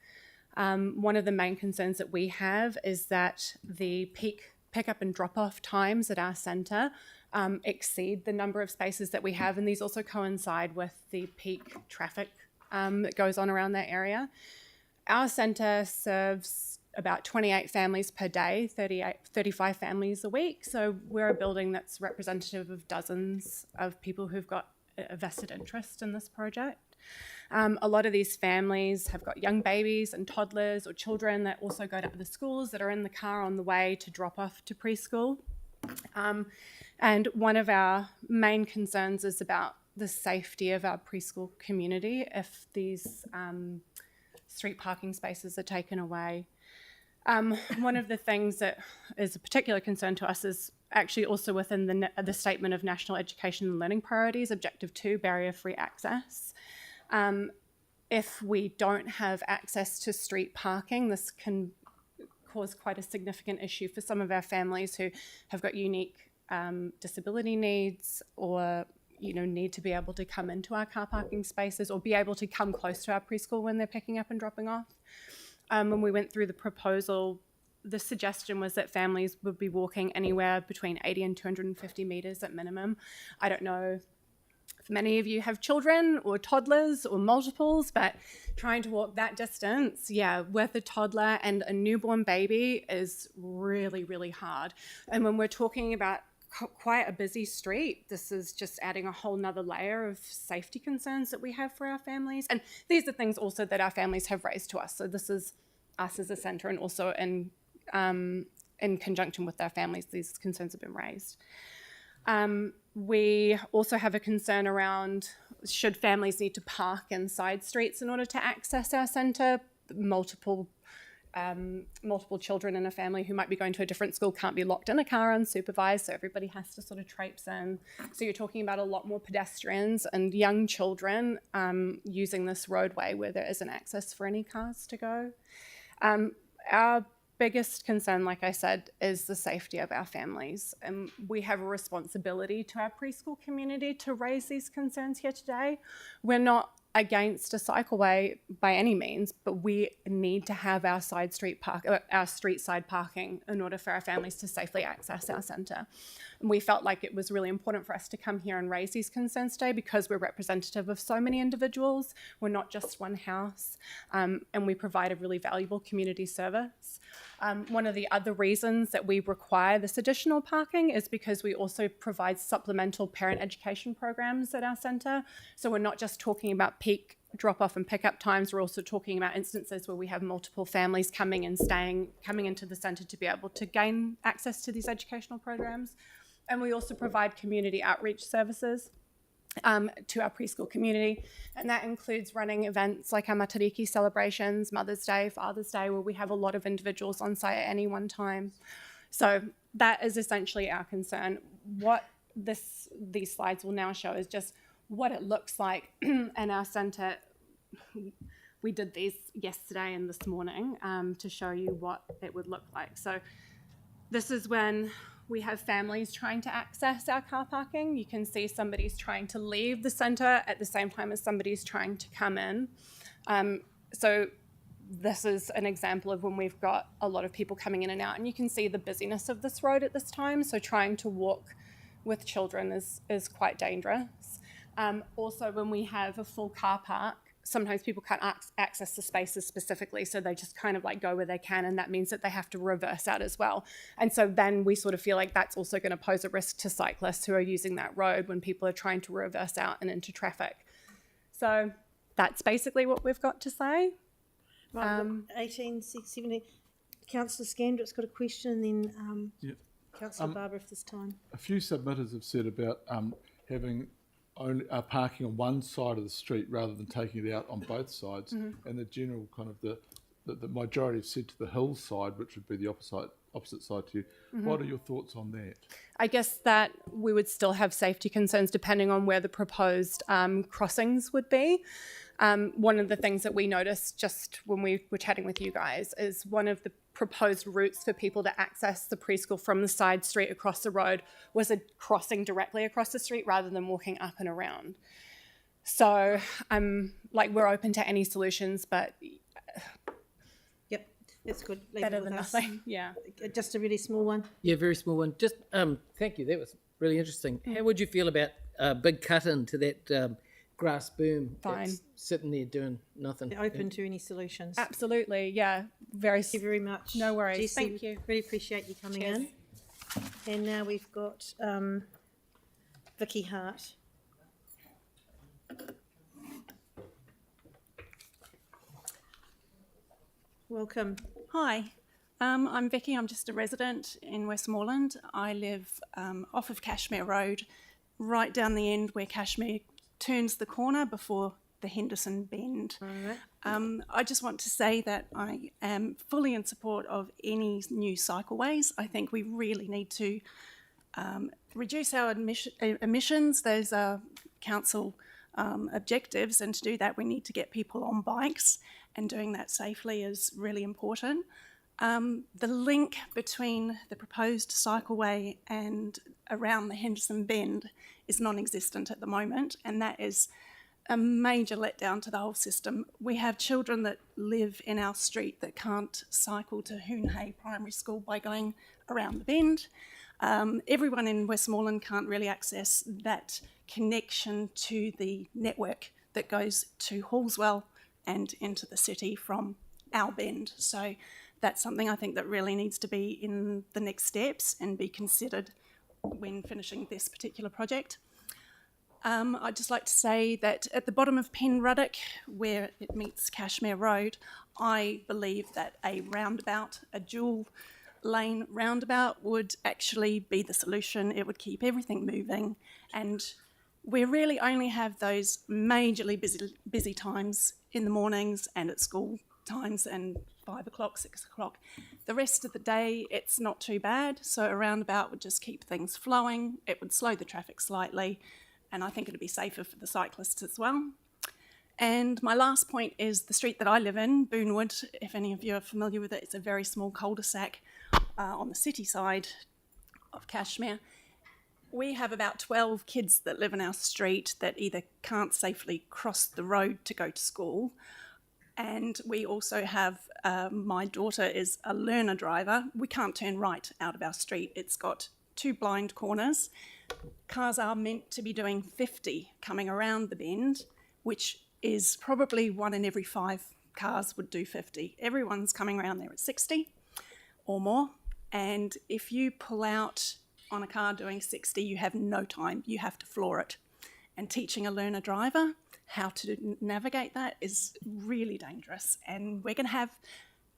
F: One of the main concerns that we have is that the peak pick-up and drop-off times at our centre exceed the number of spaces that we have, and these also coincide with the peak traffic that goes on around that area. Our centre serves about 28 families per day, 35 families a week, so we're a building that's representative of dozens of people who've got a vested interest in this project. A lot of these families have got young babies and toddlers or children that also go to other schools that are in the car on the way to drop off to preschool. And one of our main concerns is about the safety of our preschool community if these street parking spaces are taken away. One of the things that is a particular concern to us is actually also within the Statement of National Education and Learning Priorities, Objective 2, barrier-free access. If we don't have access to street parking, this can cause quite a significant issue for some of our families who have got unique disability needs, or need to be able to come into our car parking spaces or be able to come close to our preschool when they're picking up and dropping off. When we went through the proposal, the suggestion was that families would be walking anywhere between 80 and 250 metres at minimum. I don't know if many of you have children or toddlers or multiples, but trying to walk that distance, with a toddler and a newborn baby is really, really hard. And when we're talking about quite a busy street, this is just adding a whole nother layer of safety concerns that we have for our families. And these are things also that our families have raised to us. So this is us as a centre, and also in conjunction with our families, these concerns have been raised. We also have a concern around, should families need to park in side streets in order to access our centre? Multiple children in a family who might be going to a different school can't be locked in a car unsupervised, so everybody has to sort of traipse in. So you're talking about a lot more pedestrians and young children using this roadway where there isn't access for any cars to go. Our biggest concern, like I said, is the safety of our families, and we have a responsibility to our preschool community to raise these concerns here today. We're not against a cycleway by any means, but we need to have our street side parking in order for our families to safely access our centre. And we felt like it was really important for us to come here and raise these concerns today because we're representative of so many individuals. We're not just one house, and we provide a really valuable community service. One of the other reasons that we require this additional parking is because we also provide supplemental parent education programs at our centre. So we're not just talking about peak drop-off and pick-up times, we're also talking about instances where we have multiple families coming into the centre to be able to gain access to these educational programs. And we also provide community outreach services to our preschool community, and that includes running events like our Matariki celebrations, Mother's Day, Father's Day, where we have a lot of individuals on site at any one time. So that is essentially our concern. What these slides will now show is just what it looks like in our centre. We did these yesterday and this morning to show you what it would look like. So this is when we have families trying to access our car parking. You can see somebody's trying to leave the centre at the same time as somebody's trying to come in. So this is an example of when we've got a lot of people coming in and out, and you can see the busyness of this road at this time. So trying to walk with children is quite dangerous. Also, when we have a full car park, sometimes people can't access the spaces specifically, so they just kind of like go where they can, and that means that they have to reverse out as well. And so then we sort of feel like that's also going to pose a risk to cyclists who are using that road when people are trying to reverse out and into traffic. So that's basically what we've got to say.
B: Right, 18, 17. Councillor Scandrett's got a question, and then Councillor Barber if there's time.
K: A few submitters have said about having only parking on one side of the street rather than taking it out on both sides, and the general kind of the majority have said to the hillside, which would be the opposite side to you. What are your thoughts on that?
F: I guess that we would still have safety concerns depending on where the proposed crossings would be. One of the things that we noticed just when we were chatting with you guys is one of the proposed routes for people to access the preschool from the side street across the road was a crossing directly across the street rather than walking up and around. So we're open to any solutions, but
B: yep, that's good. Leave
F: better
B: it with
F: than
B: us.
F: nothing. Yeah.
B: Just a really small one.
M: Yeah, very small one. Just thank you. That was really interesting. How would you feel about a big cut into that grass boom that's sitting there doing nothing?
B: They're open to any solutions.
F: Absolutely, yeah.
B: Thank you very much.
F: No worries.
B: Jesse,
F: Thank you.
B: Really appreciate you coming in. And now we've got Vicky Hart. Welcome.
U: Hi, I'm Vicky. I'm just a resident in Westmoreland. I live off of Cashmere Road, right down the end where Cashmere turns the corner before the Henderson Bend. I just want to say that I am fully in support of any new cycleways. I think we really need to reduce our emissions. Those are council objectives, and to do that we need to get people on bikes, and doing that safely is really important. The link between the proposed cycleway and around the Henderson Bend is non-existent at the moment, and that is a major letdown to the whole system. We have children that live in our street that can't cycle to Hoonhay Primary School by going around the bend. Everyone in Westmoreland can't really access that connection to the network that goes to Hallswell and into the city from our bend. So that's something I think that really needs to be in the next steps and be considered when finishing this particular project. I'd just like to say that at the bottom of Penruddock, where it meets Cashmere Road, I believe that a roundabout, a dual lane roundabout, would actually be the solution. It would keep everything moving, and we really only have those majorly busy times in the mornings and at school times and 5 o'clock, 6 o'clock. The rest of the day, it's not too bad. So a roundabout would just keep things flowing. It would slow the traffic slightly, and I think it'd be safer for the cyclists as well. And my last point is the street that I live in, Boonwood. If any of you are familiar with it, it's a very small cul-de-sac on the city side of Cashmere. We have about 12 kids that live in our street that either can't safely cross the road to go to school, and we also have, my daughter is a learner driver. We can't turn right out of our street. It's got 2 blind corners. Cars are meant to be doing 50 coming around the bend, which is probably 1 in every 5 cars would do 50. Everyone's coming around there at 60 or more, and if you pull out on a car doing 60, you have no time. You have to floor it. And teaching a learner driver how to navigate that is really dangerous. And we're going to have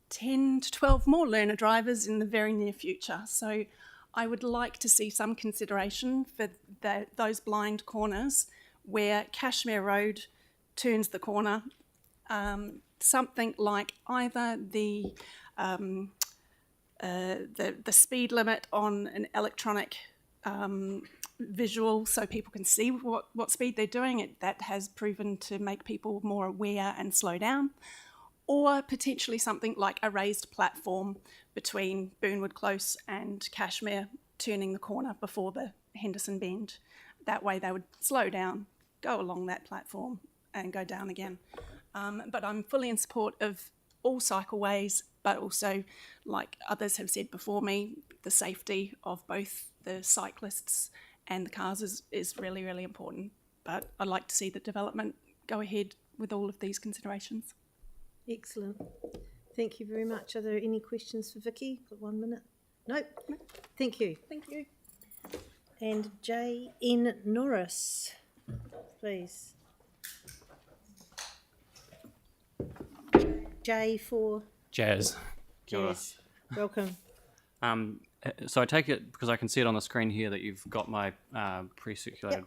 U: 10 to 12 more learner drivers in the very near future. So I would like to see some consideration for those blind corners where Cashmere Road turns the corner. Something like either the speed limit on an electronic visual so people can see what speed they're doing. That has proven to make people more aware and slow down. Or potentially something like a raised platform between Burnwood Close and Cashmere, turning the corner before the Henderson Bend. That way they would slow down, go along that platform and go down again. But I'm fully in support of all cycleways, but also, like others have said before me, the safety of both the cyclists and the cars is really, really important. But I'd like to see the development go ahead with all of these considerations.
B: Excellent. Thank you very much. Are there any questions for Vicky? Got 1 minute? Nope. Thank you.
U: Thank you.
B: And J.N. Norris, please. J for
J: Jazz.
B: Jazz. Welcome.
J: So I take it, because I can see it on the screen here, that you've got my pre-circulated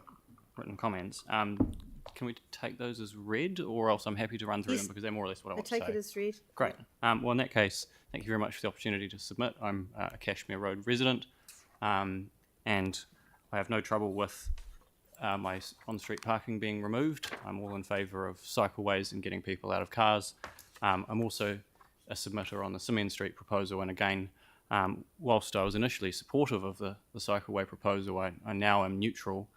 J: written comments. Can we take those as read, or else I'm happy to run through them because they're more or less what I want to say.
B: I take it as read.
J: Great. Well, in that case, thank you very much for the opportunity to submit. I'm a Cashmere Road resident, and I have no trouble with my on-street parking being removed. I'm all in favour of cycleways and getting people out of cars. I'm also a submitter on the Simeon Street proposal, and again, whilst I was initially supportive of the cycleway proposal, I now am neutral,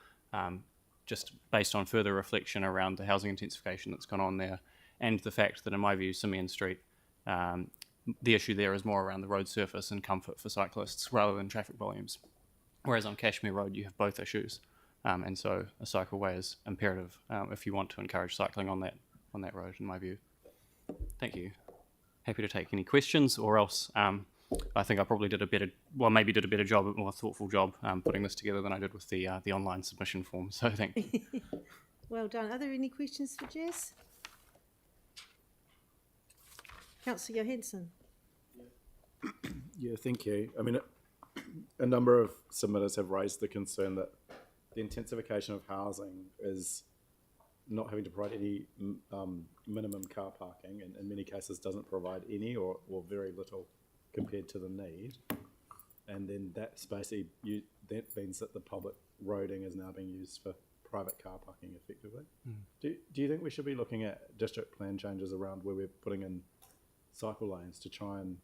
J: just based on further reflection around the housing intensification that's gone on there, and the fact that, in my view, Simeon Street, the issue there is more around the road surface and comfort for cyclists rather than traffic volumes. Whereas on Cashmere Road, you have both issues, and so a cycleway is imperative if you want to encourage cycling on that road, in my view. Thank you. Happy to take any questions, or else I think I probably did a better job, a more thoughtful job putting this together than I did with the online submission form. So thank you.
B: Well done. Are there any questions for Jess? Councillor Johansson.
H: Yeah, thank you. I mean, a number of submitters have raised the concern that the intensification of housing is not having to provide any minimum car parking, and in many cases doesn't provide any or very little compared to the need. And then that's basically, that means that the public roading is now being used for private car parking effectively. Do you think we should be looking at district plan changes around where we're putting in cycle lanes to try and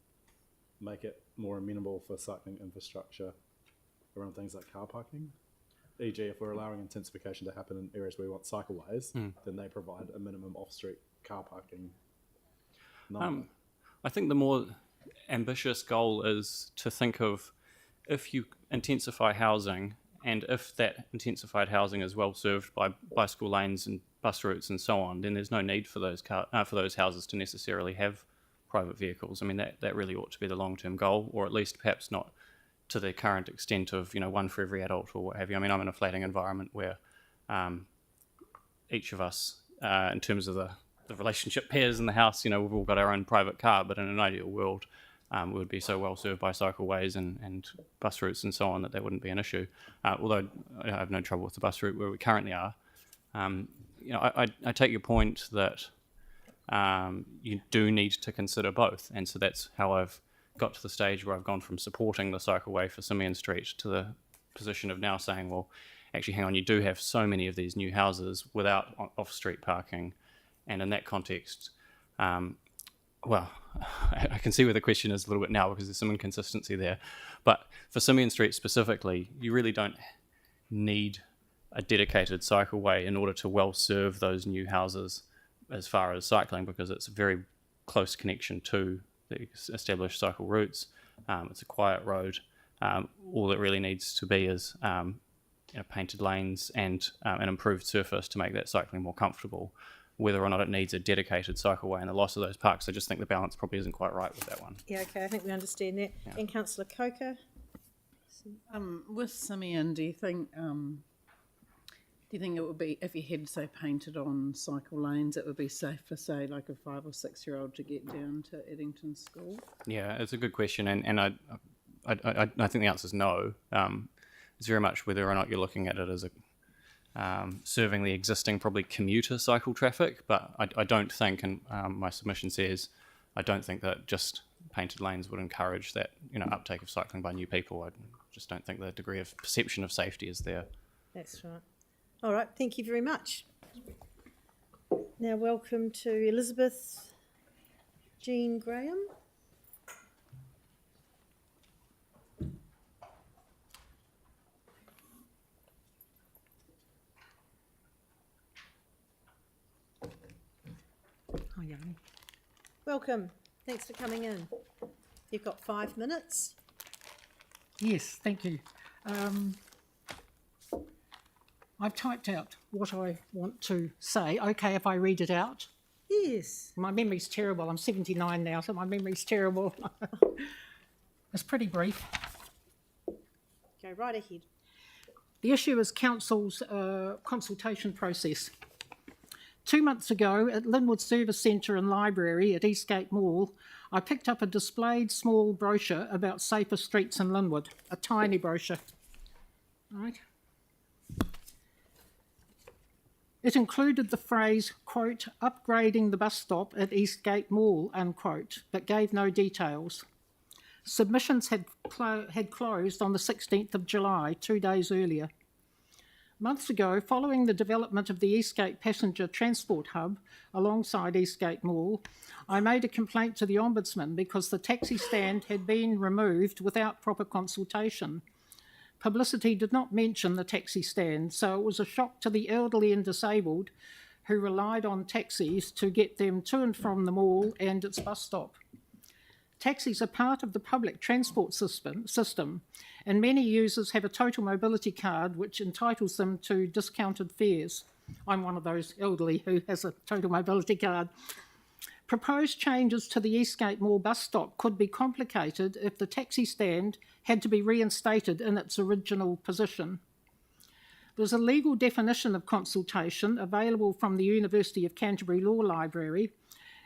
H: make it more amenable for cycling infrastructure around things like car parking? E.g., if we're allowing intensification to happen in areas where we want cycleways, then they provide a minimum off-street car parking number.
J: I think the more ambitious goal is to think of, if you intensify housing, and if that intensified housing is well served by bicycle lanes and bus routes and so on, then there's no need for those houses to necessarily have private vehicles. I mean, that really ought to be the long-term goal, or at least perhaps not to the current extent of, one for every adult or what have you. I mean, I'm in a flatting environment where each of us, in terms of the relationship pairs in the house, we've all got our own private car, but in an ideal world, we would be so well served by cycleways and bus routes and so on that wouldn't be an issue. Although I have no trouble with the bus route where we currently are. I take your point that you do need to consider both, and so that's how I've got to the stage where I've gone from supporting the cycleway for Simeon Street to the position of now saying, well, actually, hang on, you do have so many of these new houses without off-street parking, and in that context, well, I can see where the question is a little bit now because there's some inconsistency there, but for Simeon Street specifically, you really don't need a dedicated cycleway in order to well serve those new houses as far as cycling, because it's a very close connection to the established cycle routes. It's a quiet road. All it really needs to be is painted lanes and an improved surface to make that cycling more comfortable. Whether or not it needs a dedicated cycleway and the loss of those parks, I just think the balance probably isn't quite right with that one.
B: Yeah, okay, I think we understand that.
J: Yeah.
B: And Councillor Coker?
L: With Simeon, do you think it would be, if you had, say, painted on cycle lanes, it would be safe for, say, like a 5 or 6 year old to get down to Eddington School?
J: Yeah, it's a good question, and I think the answer is no. It's very much whether or not you're looking at it as a serving the existing probably commuter cycle traffic, but I don't think, and my submission says, I don't think that just painted lanes would encourage that uptake of cycling by new people. I just don't think the degree of perception of safety is there.
B: That's right. All right, thank you very much. Now welcome to Elizabeth Jean Graham.
V: Hi, Yanni.
B: Welcome. Thanks for coming in. You've got 5 minutes.
V: Yes, thank you. I've typed out what I want to say. Okay, if I read it out?
B: Yes.
V: My memory's terrible. I'm 79 now, so my memory's terrible. It's pretty brief.
B: Go right ahead.
V: The issue is Council's consultation process. 2 months ago at Linwood Service Centre and Library at Eastgate Mall, I picked up a displayed small brochure about safer streets in Linwood, a tiny brochure. Right. It included the phrase, quote, upgrading the bus stop at Eastgate Mall, unquote, but gave no details. Submissions had closed on the 16th of July, 2 days earlier. Months ago, following the development of the Eastgate Passenger Transport Hub alongside Eastgate Mall, I made a complaint to the Ombudsman because the taxi stand had been removed without proper consultation. Publicity did not mention the taxi stand, so it was a shock to the elderly and disabled who relied on taxis to get them to and from the mall and its bus stop. Taxis are part of the public transport system, and many users have a total mobility card which entitles them to discounted fares. I'm one of those elderly who has a total mobility card. Proposed changes to the Eastgate Mall bus stop could be complicated if the taxi stand had to be reinstated in its original position. There's a legal definition of consultation available from the University of Canterbury Law Library,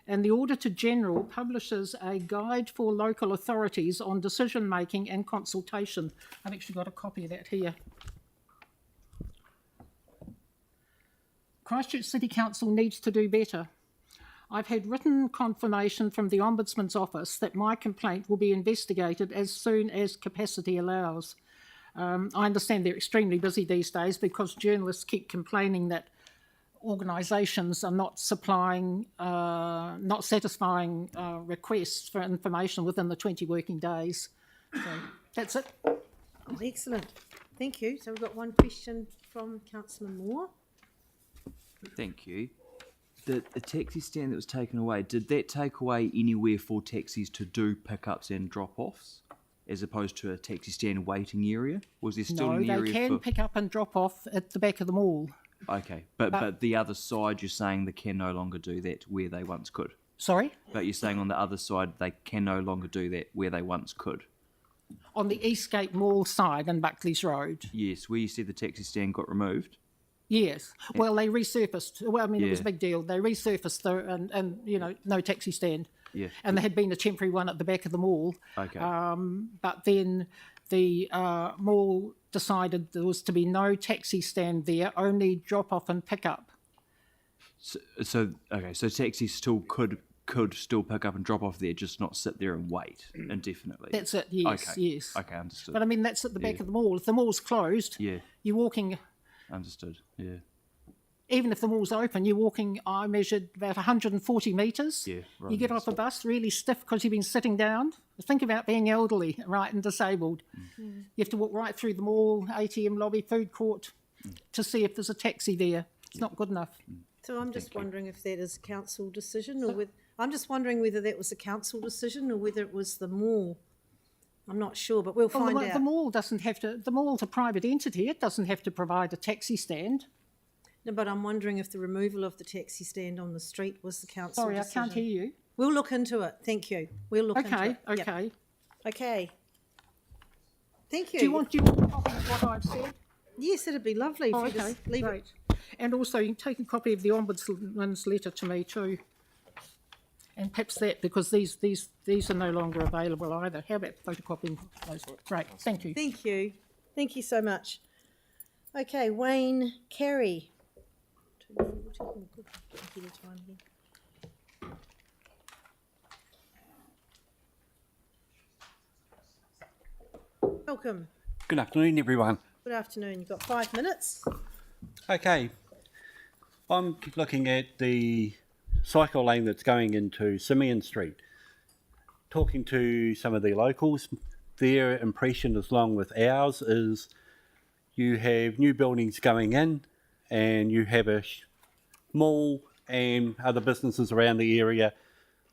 V: and the Auditor-General publishes a guide for local authorities on decision-making and consultation. I've actually got a copy of that here. Christchurch City Council needs to do better. I've had written confirmation from the Ombudsman's office that my complaint will be investigated as soon as capacity allows. I understand they're extremely busy these days because journalists keep complaining that organisations are not satisfying requests for information within the 20 working days. So that's it.
B: Oh, excellent. Thank you. So we've got one question from Councillor Moore.
R: Thank you. The taxi stand that was taken away, did that take away anywhere for taxis to do pickups and drop-offs, as opposed to a taxi stand waiting area? Was there still an area for...
V: No, they can pick up and drop off at the back of the mall.
R: Okay, but the other side, you're saying they can no longer do that where they once could?
V: Sorry?
R: But you're saying on the other side, they can no longer do that where they once could?
V: On the Eastgate Mall side and Buckley's Road.
R: Yes, where you said the taxi stand got removed?
V: Yes. Well, they resurfaced. Well, I mean, it was a
R: Yeah.
V: big deal. They resurfaced and no taxi stand.
R: Yeah.
V: And there had been a temporary one at the back of the mall.
R: Okay.
V: But then the mall decided there was to be no taxi stand there, only drop off and pick up.
R: So taxis still could still pick up and drop off there, just not sit there and wait indefinitely.
V: That's it. Yes.
R: Okay.
V: Yes.
R: Okay, understood.
V: But I mean, that's at the back
R: Yeah.
V: of the mall. If the mall's closed,
R: Yeah.
V: you're walking.
R: Understood. Yeah.
V: even if the mall's open, you're walking, I measured about 140 metres.
R: Yeah, right.
V: You get off a bus really stiff because you've been sitting down. Think about being elderly, right, and disabled. You have to walk right through the mall, ATM lobby, food court, to see if there's a taxi there. It's not good enough.
B: So I'm just wondering if that is a council decision, or I'm just wondering whether that was a council decision or whether it was the mall. I'm not sure, but we'll find out.
V: The mall doesn't have to. The mall's a private entity. It doesn't have to provide a taxi stand.
B: No, but I'm wondering if the removal of the taxi stand on the street was the council
V: Sorry,
B: decision.
V: I can't hear you.
B: We'll look into it. Thank you. We'll look into it.
V: Okay.
B: Yep. Okay. Thank you.
V: Do you want a copy of what I've said?
B: Yes, it'd be lovely if you just leave
V: great. And also, you can take a copy of the Ombudsman's letter to me too. And perhaps that, because these are no longer available either. How about photocopying those? Great, thank you.
B: Thank you. Thank you so much. Okay, Wayne Carey. 2:40. Good computer time here. Welcome.
I: Good afternoon, everyone.
B: Good afternoon. You've got 5 minutes.
I: Okay, I'm looking at the cycle lane that's going into Simeon Street. Talking to some of the locals, their impression along with ours is you have new buildings going in and you have a mall and other businesses around the area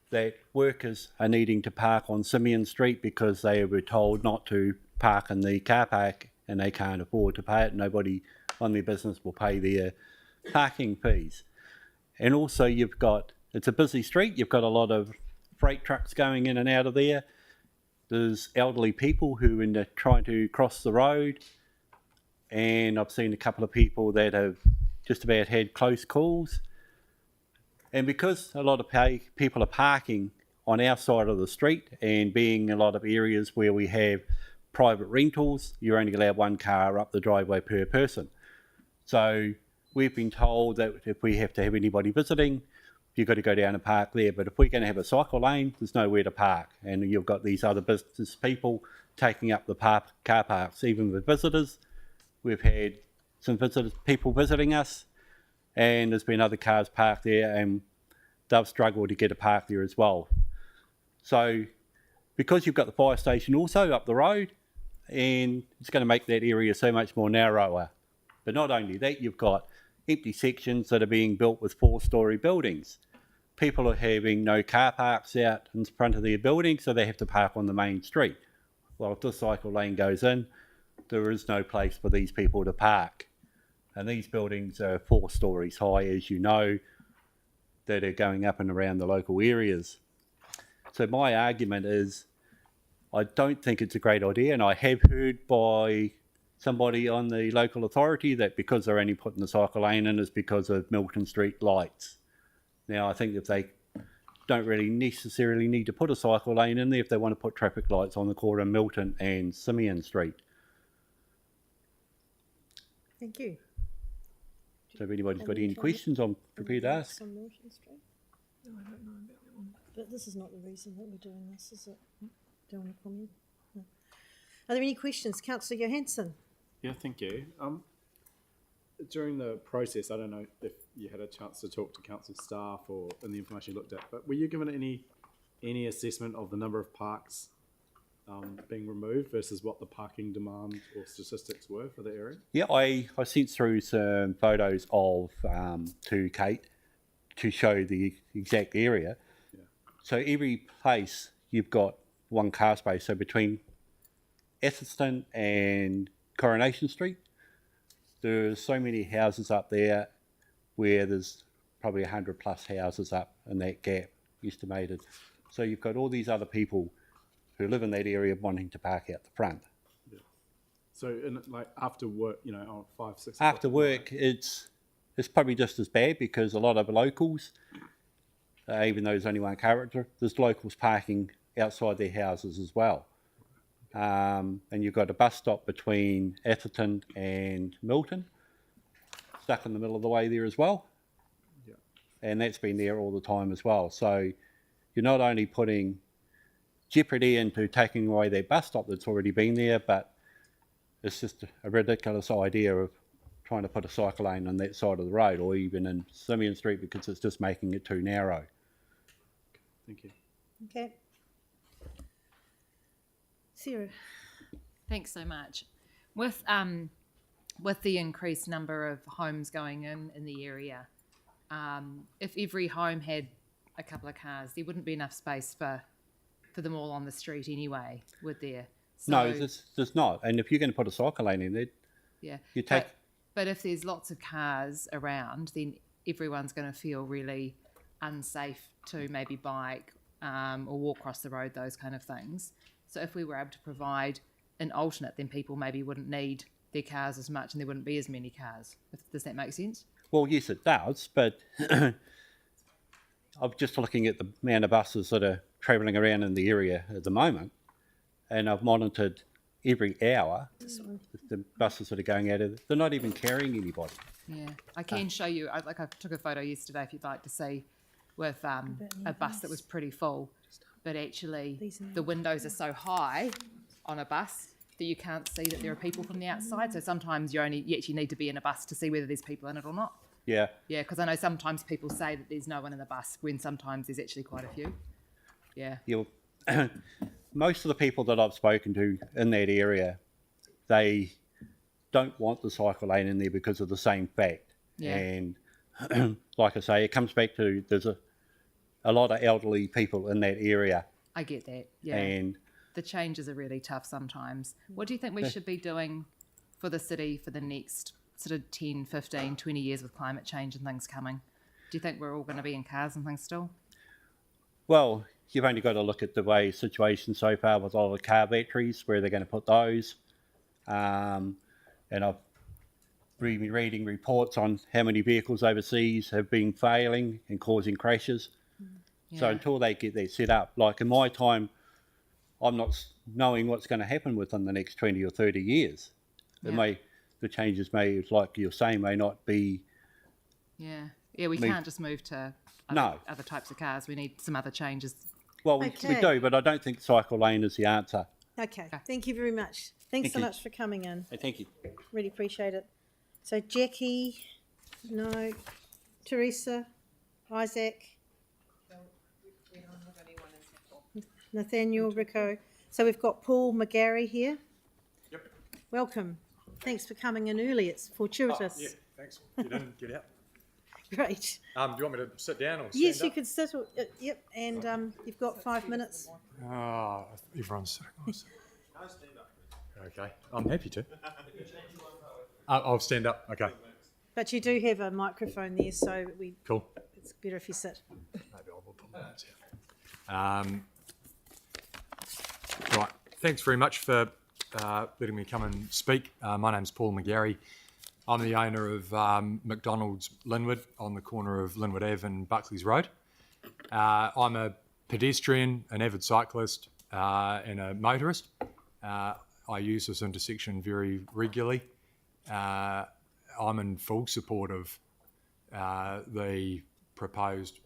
I: that workers are needing to park on Simeon Street because they were told not to park in the car park and they can't afford to pay it. Nobody on their business will pay their parking fees. And also it's a busy street, you've got a lot of freight trucks going in and out of there. There's elderly people who are trying to cross the road, and I've seen a couple of people that have just about had close calls. And because a lot of people are parking on our side of the street, and being a lot of areas where we have private rentals, you're only allowed one car up the driveway per person. So we've been told that if we have to have anybody visiting, you've got to go down and park there. But if we're going to have a cycle lane, there's nowhere to park. And you've got these other business people taking up the car parks, even with visitors. We've had some people visiting us, and there's been other cars parked there, and they've struggled to get a park there as well. So because you've got the fire station also up the road, and it's going to make that area so much more narrower. But not only that, you've got empty sections that are being built with 4-storey buildings. People are having no car parks out in front of their building, so they have to park on the main street. Well, if this cycle lane goes in, there is no place for these people to park. And these buildings are 4 stories high, as you know, that are going up and around the local areas. So my argument is, I don't think it's a great idea, and I have heard by somebody on the local authority that because they're only putting the cycle lane in is because of Milton Street lights. Now, I think if they don't really necessarily need to put a cycle lane in there, if they want to put traffic lights on the corner of Milton and Simeon Street.
B: Thank you.
I: So if anybody's got any questions, I'm prepared to ask.
B: On Milton Street? No, I don't know about that one. But this is not the reason that we're doing this, is it? Do you want to comment? No. Are there any questions? Councillor Johansson?
H: Yeah, thank you. During the process, I don't know if you had a chance to talk to council staff or in the information you looked at, but were you given any assessment of the number of parks being removed versus what the parking demand or statistics were for the area?
I: Yeah, I sent through some photos of to Kate to show the exact area.
H: Yeah.
I: So every place you've got one car space. So between Atherton and Coronation Street, there's so many houses up there where there's probably 100 plus houses up in that gap estimated. So you've got all these other people who live in that area wanting to park out the front.
H: Yeah. So like after work, on 5, 6
I: After work, it's probably just as bad because a lot of locals, even though there's only one car, there's locals parking outside their houses as well. And you've got a bus stop between Atherton and Milton, stuck in the middle of the way there as well.
H: Yeah.
I: And that's been there all the time as well. So you're not only putting jeopardy into taking away their bus stop that's already been there, but it's just a ridiculous idea of trying to put a cycle lane on that side of the road, or even in Simeon Street, because it's just making it too narrow.
H: Thank you.
B: Okay. Sarah.
Q: Thanks so much. With the increased number of homes going in the area, if every home had a couple of cars, there wouldn't be enough space for them all on the street anyway, would there? So,
I: No, there's not. And if you're going to put a cycle lane in there,
Q: yeah,
I: you take.
Q: But if there's lots of cars around, then everyone's going to feel really unsafe to maybe bike or walk across the road, those kind of things. So if we were able to provide an alternate, then people maybe wouldn't need their cars as much and there wouldn't be as many cars. Does that make sense?
I: Well, yes, it does, but I'm just looking at the amount of buses that are travelling around in the area at the moment, and I've monitored every hour the buses that are going out of it. They're not even carrying anybody.
Q: Yeah, I can show you. I took a photo yesterday if you'd like to see, with a bus that was pretty full, but actually the windows are so high on a bus that you can't see that there are people from the outside. So sometimes you actually need to be in a bus to see whether there's people in it or not.
I: Yeah.
Q: Yeah, because I know sometimes people say that there's no one in the bus when sometimes there's actually quite a few. Yeah.
I: Most of the people that I've spoken to in that area, they don't want the cycle lane in there because of the same fact.
Q: Yeah.
I: And like I say, it comes back to there's a lot of elderly people in that area.
Q: I get that. Yeah.
I: And
Q: the changes are really tough sometimes. What do you think we should be doing for the city for the next sort of 10, 15, 20 years with climate change and things coming? Do you think we're all going to be in cars and things still?
I: Well, you've only got to look at the way situation so far with all the car batteries, where they're going to put those. And I've been reading reports on how many vehicles overseas have been failing and causing crashes.
Q: Yeah.
I: So until they get that set up, like in my time, I'm not knowing what's going to happen within the next 20 or 30 years.
Q: Yeah.
I: The changes may, like you're saying, may not be.
Q: Yeah. Yeah, we can't just move to other types of cars. We need some other changes.
I: Well, we do, but I don't think cycle lane is the answer.
B: Okay. Thank you very much. Thanks so much for coming in.
I: Hey, thank you.
B: Really appreciate it. So Jackie, no. Teresa, Isaac, Nathaniel, Rico. So we've got Paul McGarry here.
D: Yep.
B: Welcome. Thanks for coming in early. It's fortuitous.
D: Yeah, thanks. Get in, get out.
B: Great.
D: Do you want me to sit down or stand
B: Yes,
D: up?
B: you could sit. Yep, and you've got 5 minutes.
D: Everyone's sitting. Okay, I'm happy to. I'll stand up. Okay.
B: But you do have a microphone there, so
D: Cool.
B: it's better if you sit.
D: Maybe I'll put my notes here. Right. Thanks very much for letting me come and speak. My name's Paul McGarry. I'm the owner of McDonald's Linwood on the corner of Linwood Ave and Buckley's Road. I'm a pedestrian, an avid cyclist, and a motorist. I use this intersection very regularly. I'm in full support of the proposed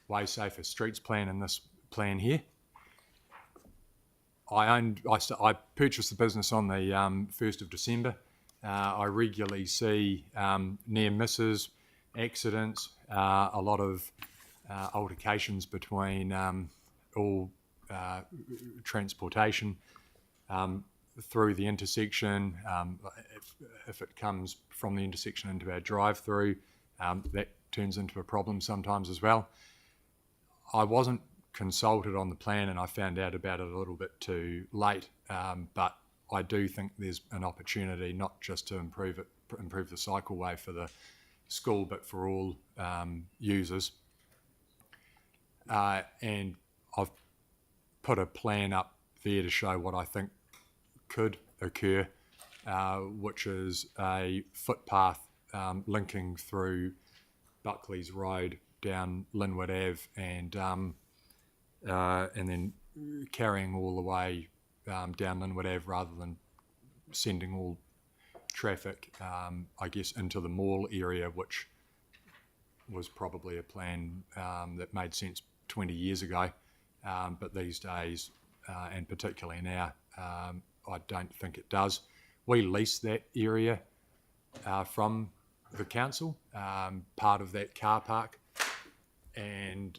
D: Way Safer Streets plan and this plan here. I purchased the business on the 1st of December. I regularly see near misses, accidents, a lot of altercations between all transportation through the intersection. If it comes from the intersection into our drive-through, that turns into a problem sometimes as well. I wasn't consulted on the plan and I found out about it a little bit too late, but I do think there's an opportunity not just to improve the cycleway for the school, but for all users. And I've put a plan up there to show what I think could occur, which is a footpath linking through Buckley's Road down Linwood Ave and then carrying all the way down Linwood Ave rather than sending all traffic, I guess, into the mall area, which was probably a plan that made sense 20 years ago. But these days, and particularly now, I don't think it does. We lease that area from the council, part of that car park, and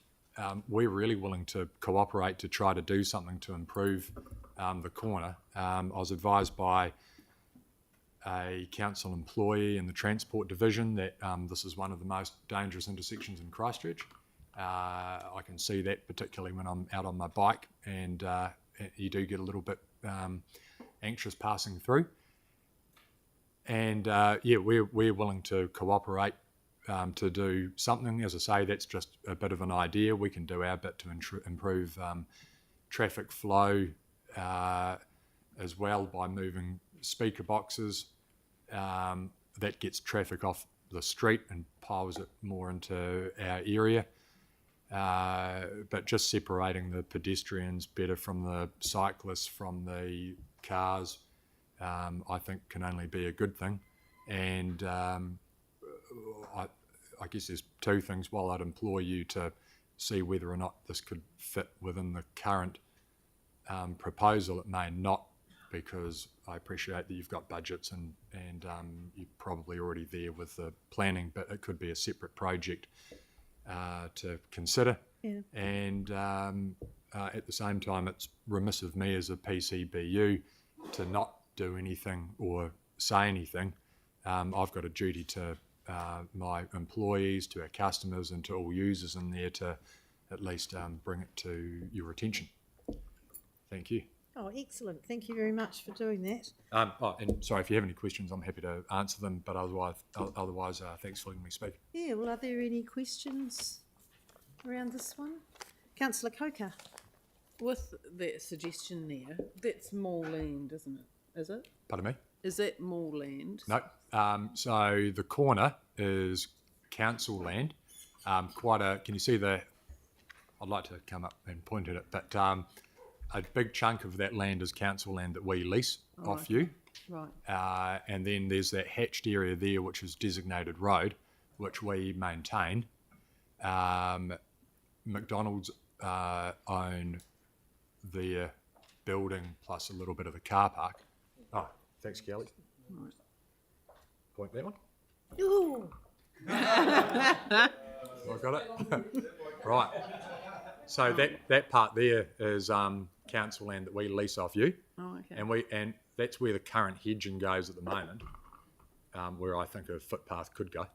D: we're really willing to cooperate to try to do something to improve the corner. I was advised by a council employee in the transport division that this is one of the most dangerous intersections in Christchurch. I can see that particularly when I'm out on my bike, and you do get a little bit anxious passing through. And yeah, we're willing to cooperate to do something. As I say, that's just a bit of an idea. We can do our bit to improve traffic flow as well by moving speaker boxes. That gets traffic off the street and piles it more into our area. But just separating the pedestrians better from the cyclists, from the cars, I think can only be a good thing. And I guess there's two things. While I'd implore you to see whether or not this could fit within the current proposal, it may not, because I appreciate that you've got budgets and you're probably already there with the planning, but it could be a separate project to consider.
B: Yeah.
D: And at the same time, it's remiss of me as a PCBU to not do anything or say anything. I've got a duty to my employees, to our customers, and to all users in there to at least bring it to your attention. Thank you.
B: Oh, excellent. Thank you very much for doing that.
D: And sorry, if you have any questions, I'm happy to answer them, but otherwise, thanks for letting me speak.
B: Yeah, well, are there any questions around this one? Councillor Coker.
L: With that suggestion there, that's more land, isn't it? Is it?
D: Pardon me?
L: Is that more land?
D: No. So the corner is council land. Can you see the, I'd like to come up and point at it, but a big chunk of that land is council land that we lease off you.
L: Right.
D: And then there's that hatched area there, which is designated road, which we maintain. McDonald's own their building plus a little bit of the car park. Oh, thanks, Kelly.
L: Right.
D: Point that one.
B: Ooh.
D: I got it. Right. So that part there is council land that we lease off you.
L: Oh, okay.
D: And that's where the current hedging goes at the moment, where I think a footpath could go.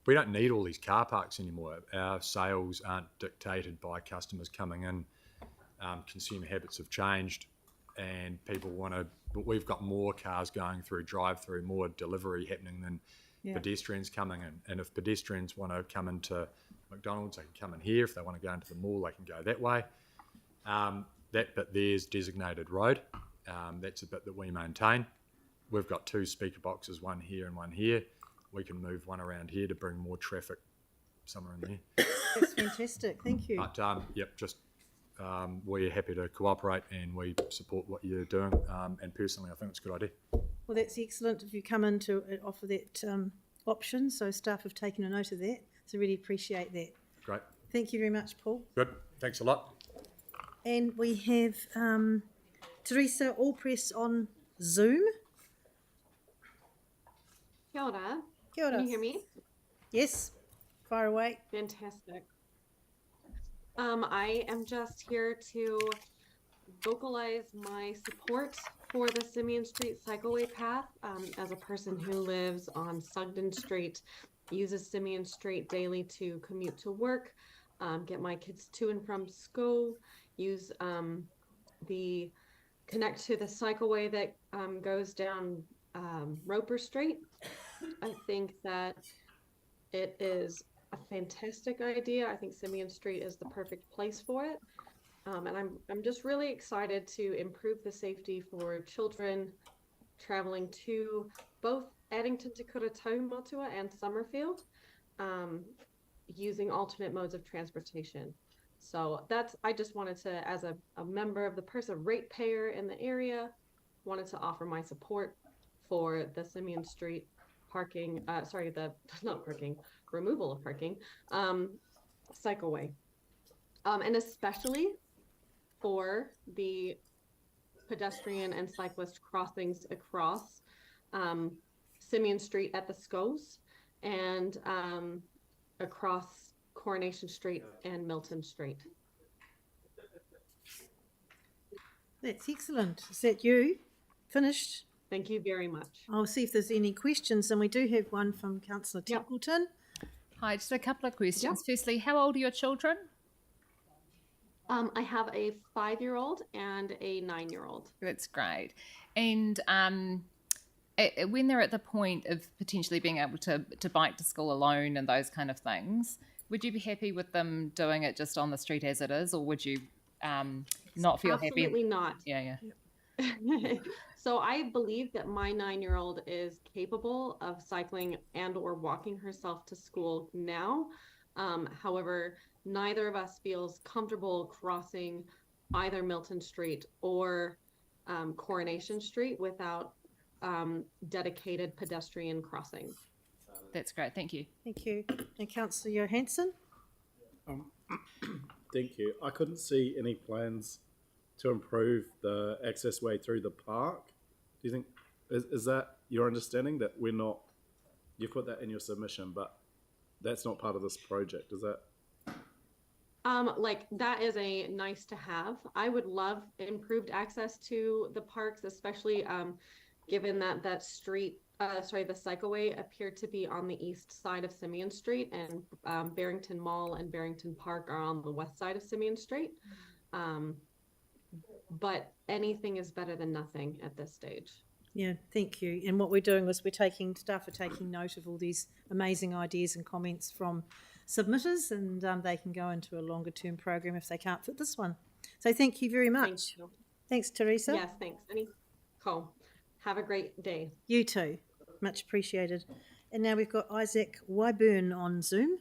D: We don't need all these car parks anymore. Our sales aren't dictated by customers coming in. Consumer habits have changed, and people want to. But we've got more cars going through drive-through, more delivery happening than pedestrians coming in. And if pedestrians want to come into McDonald's, they can come in here. If they want to go into the mall, they can go that way. That bit there's designated road. That's a bit that we maintain. We've got two speaker boxes, one here and one here. We can move one around here to bring more traffic somewhere in there.
B: That's fantastic. Thank you.
D: But we're happy to cooperate, and we support what you're doing. And personally, I think it's a good idea.
B: Well, that's excellent if you come in to offer that option. So staff have taken a note of that. So really appreciate that.
D: Great.
B: Thank you very much, Paul.
D: Good. Thanks a lot.
B: And we have Teresa Allpress on Zoom.
N: Kia ora.
B: Kia ora.
N: Can you hear me?
B: Yes. Far away.
N: Fantastic. I am just here to vocalize my support for the Simeon Street cycleway path. As a person who lives on Sugden Street, uses Simeon Street daily to commute to work, get my kids to and from school, use the connect to the cycleway that goes down Roper Street. I think that it is a fantastic idea. I think Simeon Street is the perfect place for it. And I'm just really excited to improve the safety for children traveling to both Addington Te Kuratau Motua and Summerfield, using alternate modes of transportation. So I just wanted to, as a member of the person, ratepayer in the area, wanted to offer my support for the Simeon Street removal of parking, cycleway. And especially for the pedestrian and cyclist crossings across Simeon Street at the Scows and across Coronation Street and Milton Street.
B: That's excellent. Is that you? Finished?
N: Thank you very much.
B: I'll see if there's any questions, and we do have one from Councillor Templeton.
Q: Hi, just a couple of questions. Firstly, how old are your children?
N: I have a 5-year-old and a 9-year-old.
Q: That's great. And when they're at the point of potentially being able to bike to school alone and those kind of things, would you be happy with them doing it just on the street as it is, or would you not feel happy?
N: Absolutely not.
Q: Yeah.
N: So I believe that my 9-year-old is capable of cycling and or walking herself to school now. However, neither of us feels comfortable crossing either Milton Street or Coronation Street without dedicated pedestrian crossing.
Q: That's great. Thank you.
B: Thank you. And Councillor Johansson?
H: Thank you. I couldn't see any plans to improve the access way through the park. Do you think, is that your understanding, that we're not, you put that in your submission, but that's not part of this project, is that?
N: Like that is a nice to have. I would love improved access to the parks, especially given that the cycleway appeared to be on the east side of Simeon Street, and Barrington Mall and Barrington Park are on the west side of Simeon Street. But anything is better than nothing at this stage.
B: Yeah, thank you. And what we're doing is staff are taking note of all these amazing ideas and comments from submitters, and they can go into a longer term program if they can't fit this one. So thank you very much.
N: Thank you.
B: Thanks, Teresa.
N: Yes, thanks. Cool. Have a great day.
B: You too. Much appreciated. And now we've got Isaac Wyburn on Zoom.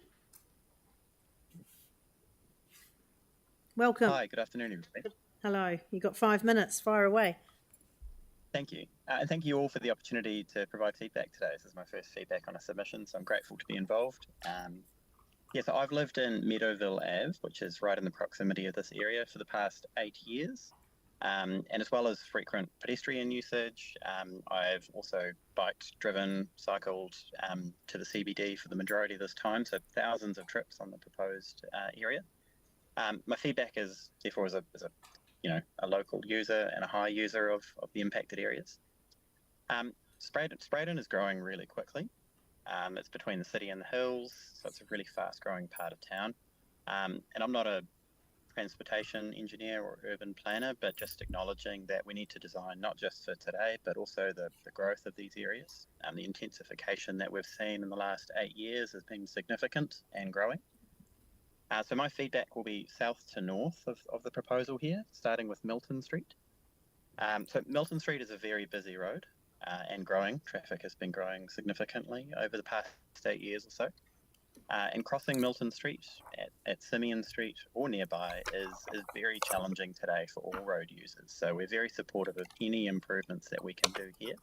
B: Welcome.
O: Hi, good afternoon, everybody.
B: Hello. You've got 5 minutes. Fire away.
O: Thank you. And thank you all for the opportunity to provide feedback today. This is my first feedback on a submission, so I'm grateful to be involved. So I've lived in Meadowville Ave, which is right in the proximity of this area, for the past 8 years. And as well as frequent pedestrian usage, I've also biked, driven, cycled to the CBD for the majority of this time, so thousands of trips on the proposed area. My feedback is, therefore, as a local user and a high user of the impacted areas. Spraydon is growing really quickly. It's between the city and the hills, so it's a really fast-growing part of town. And I'm not a transportation engineer or urban planner, but just acknowledging that we need to design not just for today, but also the growth of these areas. The intensification that we've seen in the last 8 years has been significant and growing. So my feedback will be south to north of the proposal here, starting with Milton Street. So Milton Street is a very busy road and growing. Traffic has been growing significantly over the past 8 years or so. And crossing Milton Street at Simeon Street or nearby is very challenging today for all road users. So we're very supportive of any improvements that we can do here.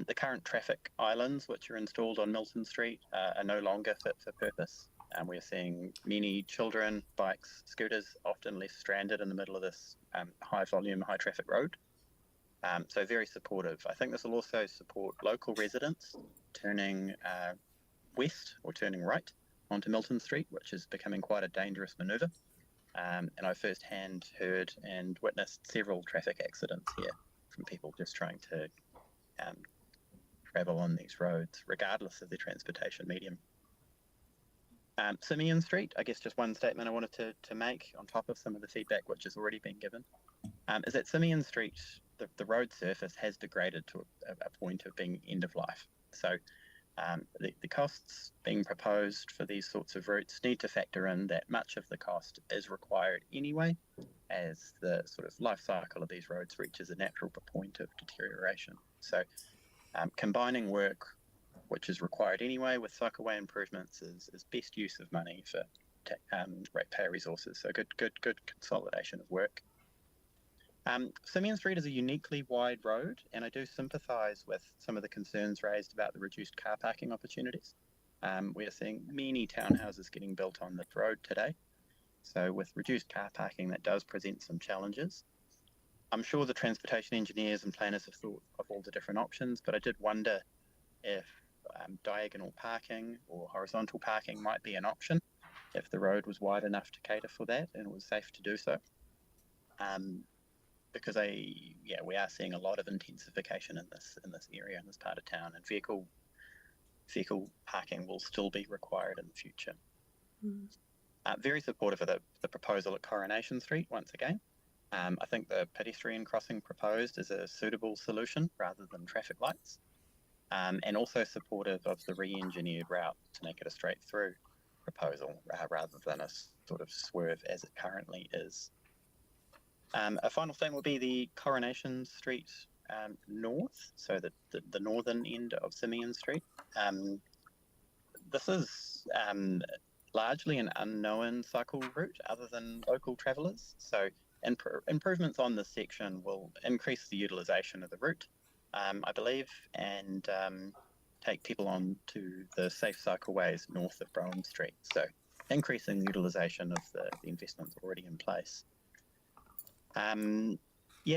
O: The current traffic islands which are installed on Milton Street are no longer fit for purpose. We're seeing many children, bikes, scooters often left stranded in the middle of this high volume, high traffic road. So very supportive. I think this will also support local residents turning west or turning right onto Milton Street, which is becoming quite a dangerous manoeuvre. And I firsthand heard and witnessed several traffic accidents here from people just trying to travel on these roads, regardless of their transportation medium. Simeon Street, I guess just one statement I wanted to make on top of some of the feedback which has already been given, is that Simeon Street, the road surface has degraded to a point of being end of life. So the costs being proposed for these sorts of routes need to factor in that much of the cost is required anyway, as the sort of life cycle of these roads reaches a natural point of deterioration. So combining work which is required anyway with cycleway improvements is best use of money for ratepayer resources. So good consolidation of work. Simeon Street is a uniquely wide road, and I do sympathise with some of the concerns raised about the reduced car parking opportunities. We are seeing many townhouses getting built on the road today. So with reduced car parking, that does present some challenges. I'm sure the transportation engineers and planners have thought of all the different options, but I did wonder if diagonal parking or horizontal parking might be an option if the road was wide enough to cater for that and it was safe to do so. Because we are seeing a lot of intensification in this area, in this part of town, and vehicle parking will still be required in the future. Very supportive of the proposal at Coronation Street once again. I think the pedestrian crossing proposed is a suitable solution rather than traffic lights, and also supportive of the re-engineered route to make it a straight through proposal rather than a sort of swerve as it currently is. A final thing will be the Coronation Street north, so the northern end of Simeon Street. This is largely an unknown cycle route other than local travellers, so improvements on this section will increase the utilisation of the route, I believe, and take people on to the safe cycleways north of Brougham Street, so increasing utilisation of the investments already in place.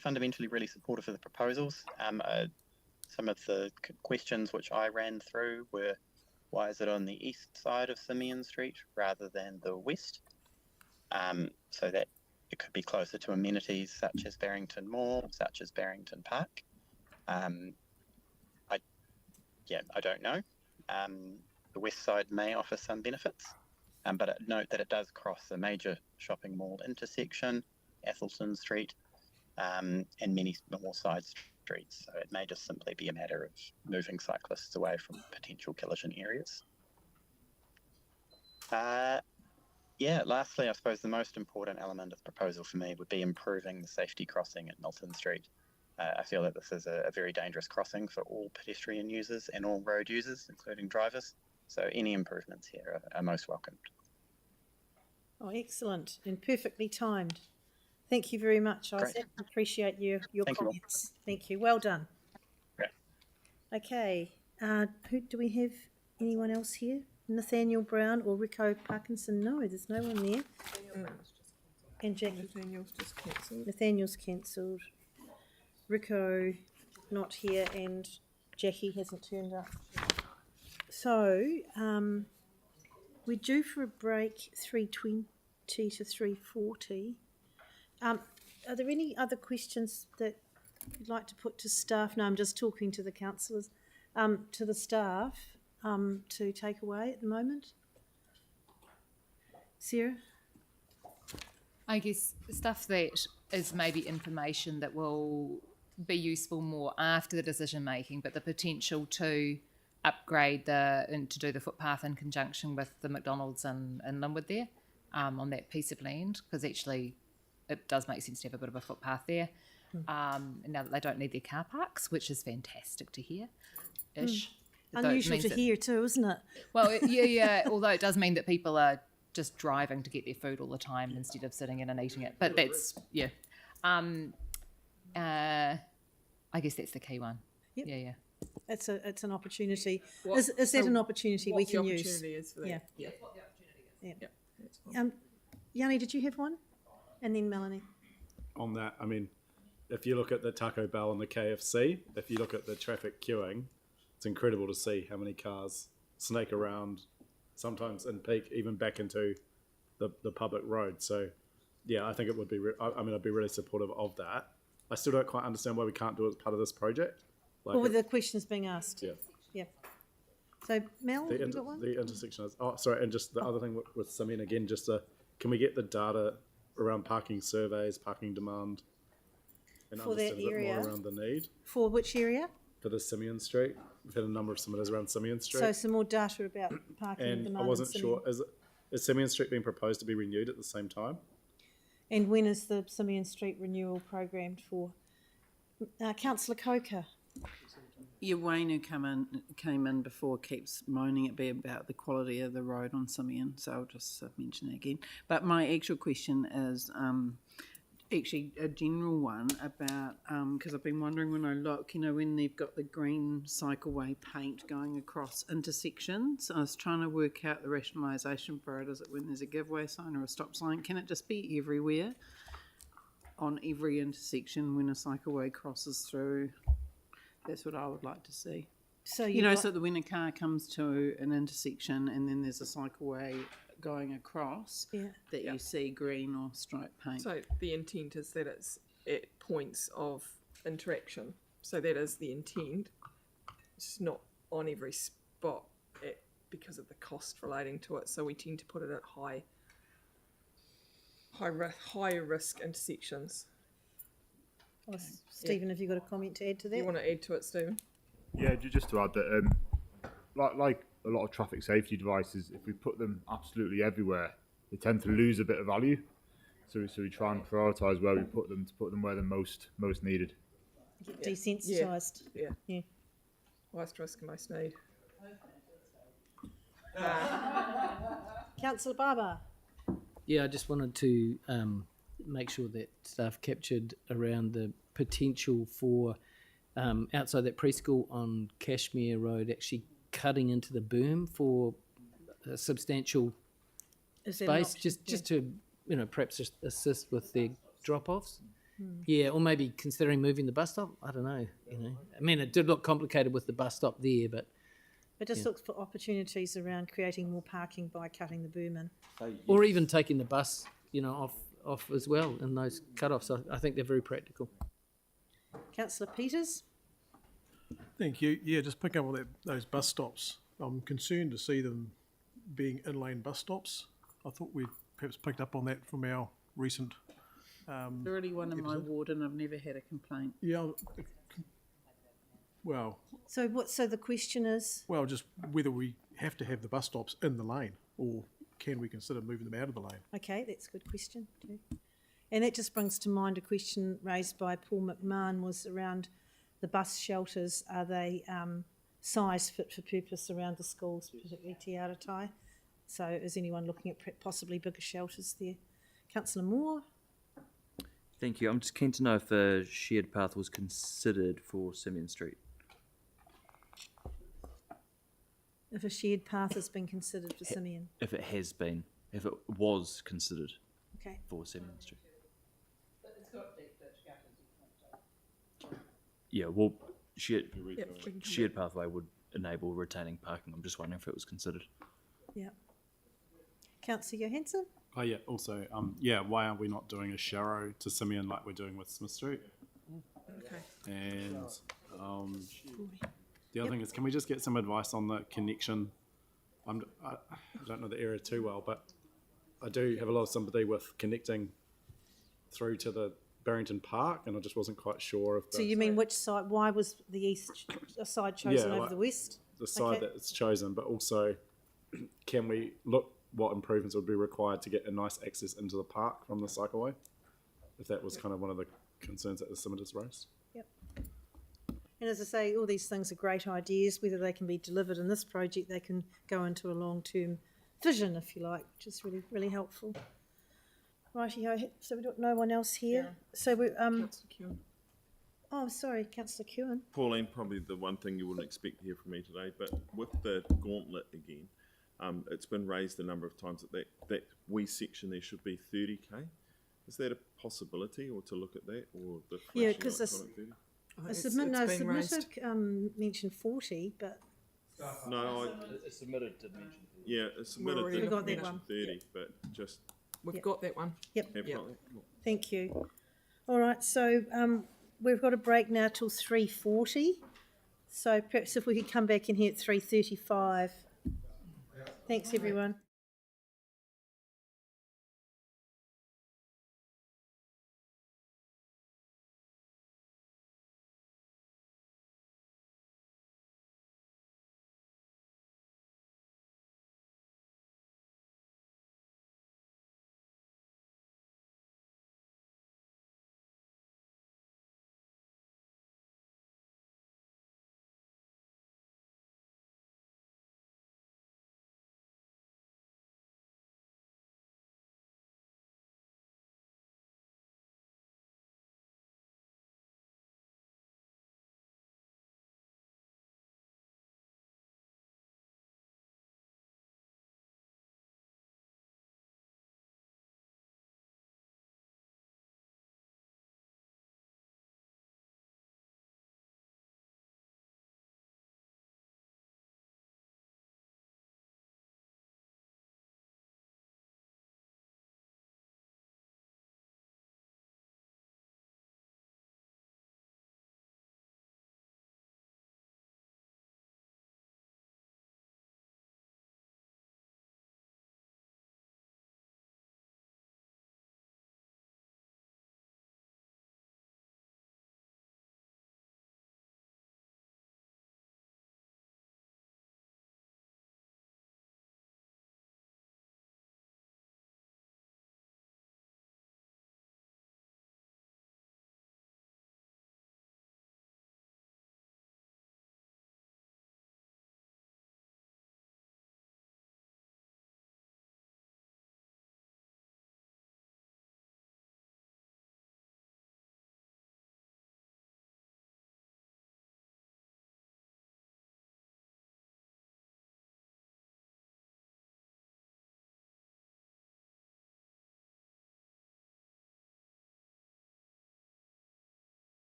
O: Fundamentally really supportive of the proposals. Some of the questions which I ran through were, why is it on the east side of Simeon Street rather than the west? So that it could be closer to amenities such as Barrington Mall, such as Barrington Park. I don't know. The west side may offer some benefits, but note that it does cross a major shopping mall intersection, Athelton Street, and many more side streets. So it may just simply be a matter of moving cyclists away from potential collision areas. Lastly, I suppose the most important element of the proposal for me would be improving the safety crossing at Milton Street. I feel that this is a very dangerous crossing for all pedestrian users and all road users, including drivers. So any improvements here are most welcomed.
B: Oh, excellent and perfectly timed. Thank you very much, Isaac.
O: Great.
B: Appreciate your
O: Thank you all.
B: comments. Thank you. Well done.
O: Great.
B: Okay. Who do we have? Anyone else here? Nathaniel Brown or Rico Parkinson? No, there's no one there. And Jackie.
A: Nathaniel's just cancelled.
B: Nathaniel's cancelled. Rico not here, and Jackie hasn't turned up. So we're due for a break 3:20 to 3:40. Are there any other questions that you'd like to put to staff? No, I'm just talking to the councillors, to the staff to take away at the moment. Sarah?
Q: I guess stuff that is maybe information that will be useful more after the decision making, but the potential to upgrade and to do the footpath in conjunction with the McDonald's in Linwood there, on that piece of land, because actually it does make sense to have a bit of a footpath there. Now that they don't need their car parks, which is fantastic to hear.
B: Unusual to hear too, isn't it?
Q: Well, yeah. Although it does mean that people are just driving to get their food all the time instead of sitting in and eating it. But that's I guess that's the key one.
B: Yep.
Q: Yeah.
B: It's an opportunity.
A: What-
B: Is that
A: so
B: an opportunity we
A: what the
B: can use?
A: opportunity is for that.
B: Yeah.
A: Yeah.
Q: That's what the opportunity is.
B: Yeah.
A: That's fine.
B: Yanni, did you have one? And then Melanie.
H: On that, I mean, if you look at the Taco Bell and the KFC, if you look at the traffic queuing, it's incredible to see how many cars snake around, sometimes in peak, even back into the public road. So, yeah, I think it would be, I'd be really supportive of that. I still don't quite understand why we can't do it as part of this project. Like
B: Or were the questions being asked?
H: Yeah.
B: Yeah. So, Mel, have you got one?
H: The intersection is, and just the other thing with Simeon again, can we get the data around parking surveys, parking demand, and
B: For that
H: understand a bit
B: area?
H: more around the need
B: For which area?
H: for the Simeon Street? We've had a number of submitters around Simeon Street.
B: So some more data about parking
H: and
B: demand.
H: I wasn't
B: in
H: sure,
B: Simeon.
H: is Simeon Street being proposed to be renewed at the same time?
B: And when is the Simeon Street renewal programmed for? Councillor Coker.
L: Yeah, Wayne who came in before keeps moaning about the quality of the road on Simeon, so I'll just mention that again. But my actual question is actually a general one about, because I've been wondering when I look, when they've got the green cycleway paint going across intersections, I was trying to work out the rationalisation for it. Is it when there's a giveaway sign or a stop sign? Can it just be everywhere on every intersection when a cycleway crosses through? That's what I would like to see.
B: So
L: You know, so that when a car comes to an intersection and then there's a cycleway going across, that you see green or stripe paint.
A: So the intent is that it's at points of interaction. So that is the intent. It's not on every spot because of the cost relating to it. So we tend to put it at higher risk intersections.
B: Stephen, have you got a comment to add to that?
A: You want to add to it, Stephen?
G: Yeah, just to add that, like a lot of traffic safety devices, if we put them absolutely everywhere, they tend to lose a bit of value. So we try and prioritise where we put them to put them where they're most needed.
B: Get desensitised.
A: Yeah. Highest risk and most need.
B: Councillor Barber.
M: Yeah, I just wanted to make sure that staff captured around the potential for outside that preschool on Cashmere Road actually cutting into the boom for a substantial space, just to perhaps assist with their drop-offs. Yeah, or maybe considering moving the bus stop. I don't know. I mean, it did look complicated with the bus stop there, but
B: just look for opportunities around creating more parking by cutting the boom in,
M: or even taking the bus, off as well in those cut-offs. I think they're very practical.
B: Councillor Peters.
P: Thank you. Yeah, just pick up on those bus stops. I'm concerned to see them being in-lane bus stops. I thought we'd perhaps picked up on that from our recent.
L: There's already one in my ward, and I've never had a complaint.
P: Yeah. Well.
B: So the question is?
P: Well, just whether we have to have the bus stops in the lane, or can we consider moving them out of the lane?
B: Okay, that's a good question too. And that just brings to mind a question raised by Paul McMahon was around the bus shelters. Are they size fit for purpose around the schools, particularly Te Aratai? So is anyone looking at possibly bigger shelters there? Councillor Moore?
R: Thank you. I'm just keen to know if a shared path was considered for Simeon Street.
B: If a shared path has been considered for Simeon?
R: If it has been, if it was considered for Simeon Street. Yeah, well, shared pathway would enable retaining parking. I'm just wondering if it was considered.
B: Yeah. Councillor Johansson?
H: Oh yeah, also, why aren't we not doing a Sharrow to Simeon like we're doing with Smith Street?
A: Okay.
H: And the other thing is, can we just get some advice on the connection? I don't know the area too well, but I do have a lot of sympathy with connecting through to the Barrington Park, and I just wasn't quite sure of.
B: So you mean which side? Why was the east side chosen over the west?
H: The side that it's chosen, but also, can we look what improvements would be required to get a nice access into the park from the cycleway? If that was kind of one of the concerns that the submitters raised.
B: Yep. And as I say, all these things are great ideas. Whether they can be delivered in this project, they can go into a long-term vision, if you like, which is really, really helpful. Righty-ho, so we've got no one else here. Yeah. So we
A: Councillor Kewen.
B: Oh, sorry, Councillor Kewen.
T: Pauline, probably the one thing you wouldn't expect to hear from me today, but with the gauntlet again, it's been raised a number of times that wee section there should be 30k. Is that a possibility, or to look at that, or the
B: because submitter mentioned 40, but
T: no,
R: submitted did mention.
T: Yeah, submitted did mention 30, but just
A: we've got that one.
B: Yep. Thank you. All right, so we've got a break now till 3:40. So perhaps if we could come back in here at 3:35. Thanks, everyone.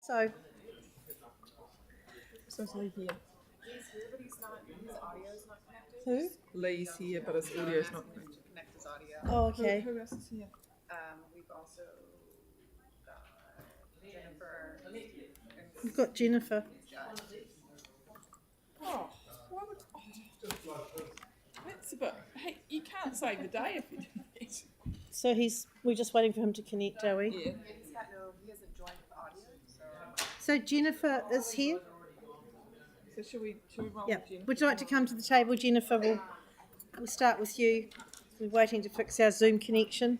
B: So,
A: So Lee here.
F: He's here, but his audio's not connected.
B: who?
A: Lee's here, but his audio's not connected.
F: Connect his audio.
B: Oh, okay.
A: Who else is here?
F: We've also got Jennifer.
B: We've got Jennifer.
A: Oh, why would... That's a bit... Hey, you can't save the day if you do that.
B: So we're just waiting for him to connect, are we?
A: Yeah.
F: He hasn't joined the audio, so.
B: So Jennifer is here.
A: So should we roll
B: Yeah.
A: with Jennifer?
B: Would you like to come to the table, Jennifer? We'll start with you. We're waiting to fix our Zoom connection.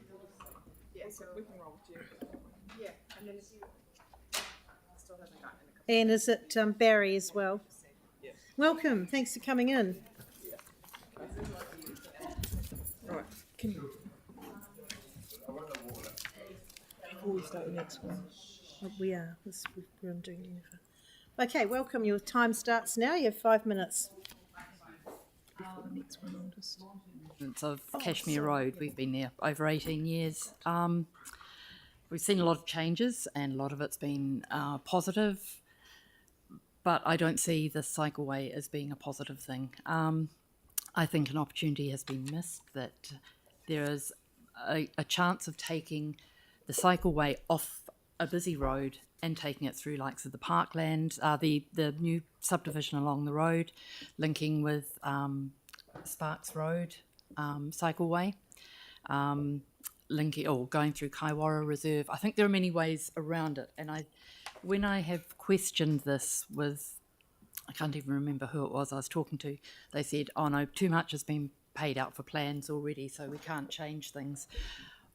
A: Yeah, so we can roll with Jennifer.
F: Yeah, and then if you still hasn't gotten in a couple.
B: And is it Barry as well?
A: Yeah.
B: Welcome. Thanks for coming in.
A: Right. Can you... Before we start the next one.
B: We are. We're doing Jennifer. Okay, welcome. Your time starts now. You have 5 minutes.
A: Before the next one, I'll just...
C: Of Cashmere Road. We've been there over 18 years. We've seen a lot of changes and a lot of it's been positive, but I don't see the cycleway as being a positive thing. I think an opportunity has been missed, that there is a chance of taking the cycleway off a busy road and taking it through likes of the parkland, the new subdivision along the road, linking with Sparks Road cycleway, linking or going through Kaiwara Reserve. I think there are many ways around it, and when I have questioned this with, I can't even remember who it was I was talking to, they said, oh no, too much has been paid out for plans already, so we can't change things.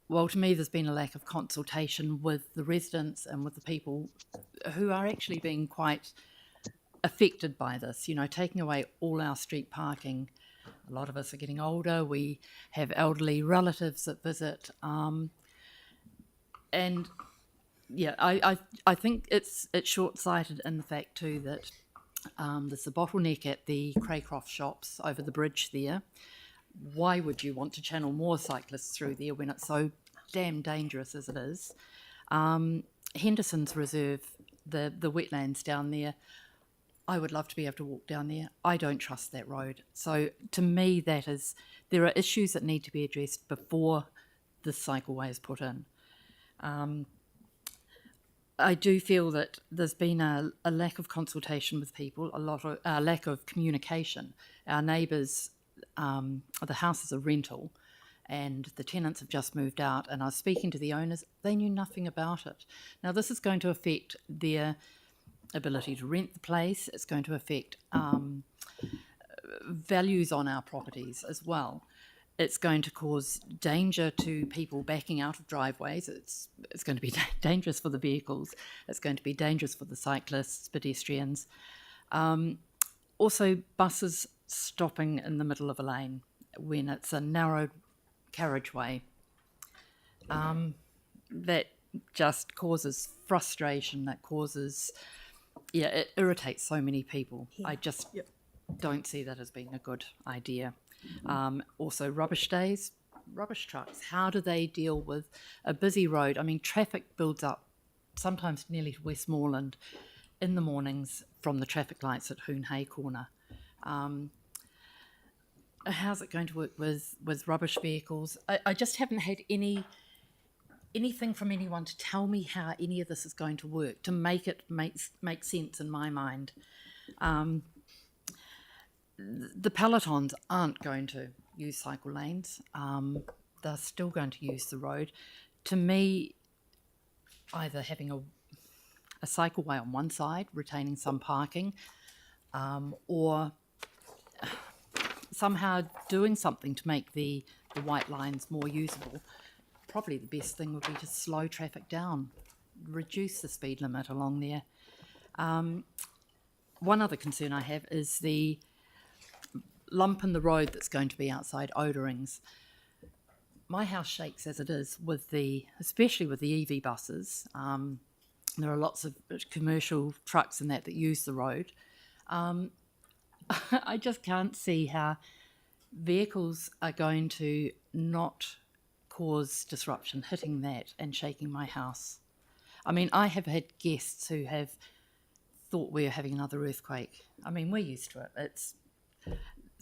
C: Well, to me, there's been a lack of consultation with the residents and with the people who are actually being quite affected by this. You know, taking away all our street parking. A lot of us are getting older. We have elderly relatives that visit. And yeah, I think it's short-sighted in the fact too that there's a bottleneck at the Craycroft shops over the bridge there. Why would you want to channel more cyclists through there when it's so damn dangerous as it is? Henderson's Reserve, the wetlands down there, I would love to be able to walk down there. I don't trust that road. So to me, there are issues that need to be addressed before the cycleway is put in. I do feel that there's been a lack of consultation with people, a lack of communication. Our neighbours, the house is a rental and the tenants have just moved out, and I was speaking to the owners, they knew nothing about it. Now this is going to affect their ability to rent the place, it's going to affect values on our properties as well. It's going to cause danger to people backing out of driveways. It's going to be dangerous for the vehicles. It's going to be dangerous for the cyclists, pedestrians. Also, buses stopping in the middle of a lane when it's a narrow carriageway. That just causes frustration. That causes, it irritates so many people. Yeah. I just don't see that as being a good idea. Also rubbish days, rubbish trucks, how do they deal with a busy road? I mean, traffic builds up sometimes nearly to Westmoreland in the mornings from the traffic lights at Hoon Hay Corner. How's it going to work with rubbish vehicles? I just haven't had anything from anyone to tell me how any of this is going to work, to make it make sense in my mind. The pelotons aren't going to use cycle lanes. They're still going to use the road. To me, either having a cycleway on one side, retaining some parking, or somehow doing something to make the white lines more usable. Probably the best thing would be to slow traffic down, reduce the speed limit along there. One other concern I have is the lump in the road that's going to be outside Oderings. My house shakes as it is especially with the EV buses. There are lots of commercial trucks and that use the road. I just can't see how vehicles are going to not cause disruption hitting that and shaking my house. I mean, I have had guests who have thought we were having another earthquake. I mean, we're used to it. It's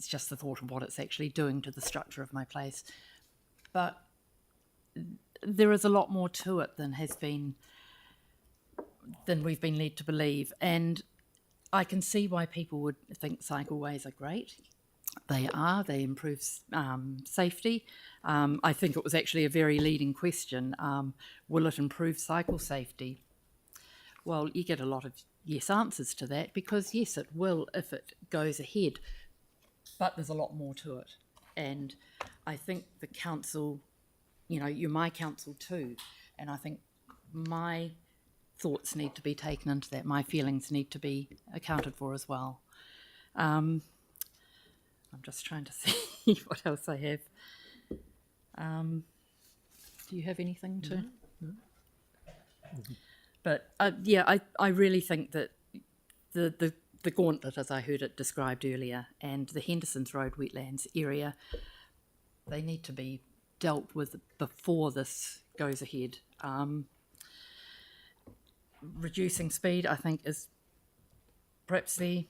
C: just the thought of what it's actually doing to the structure of my place. But there is a lot more to it than we've been led to believe. And I can see why people would think cycleways are great. They improve safety. I think it was actually a very leading question. Will it improve cycle safety? Well, you get a lot of yes answers to that, because yes, it will if it goes ahead. But there's a lot more to it. And I think the council, you're my council too. And I think my thoughts need to be taken into that. My feelings need to be accounted for as well. I'm just trying to see what else I have. Do you have anything to?
K: No.
C: But I really think that the gauntlet, as I heard it described earlier, and the Henderson's Road wetlands area, they need to be dealt with before this goes ahead. Reducing speed, I think, is perhaps and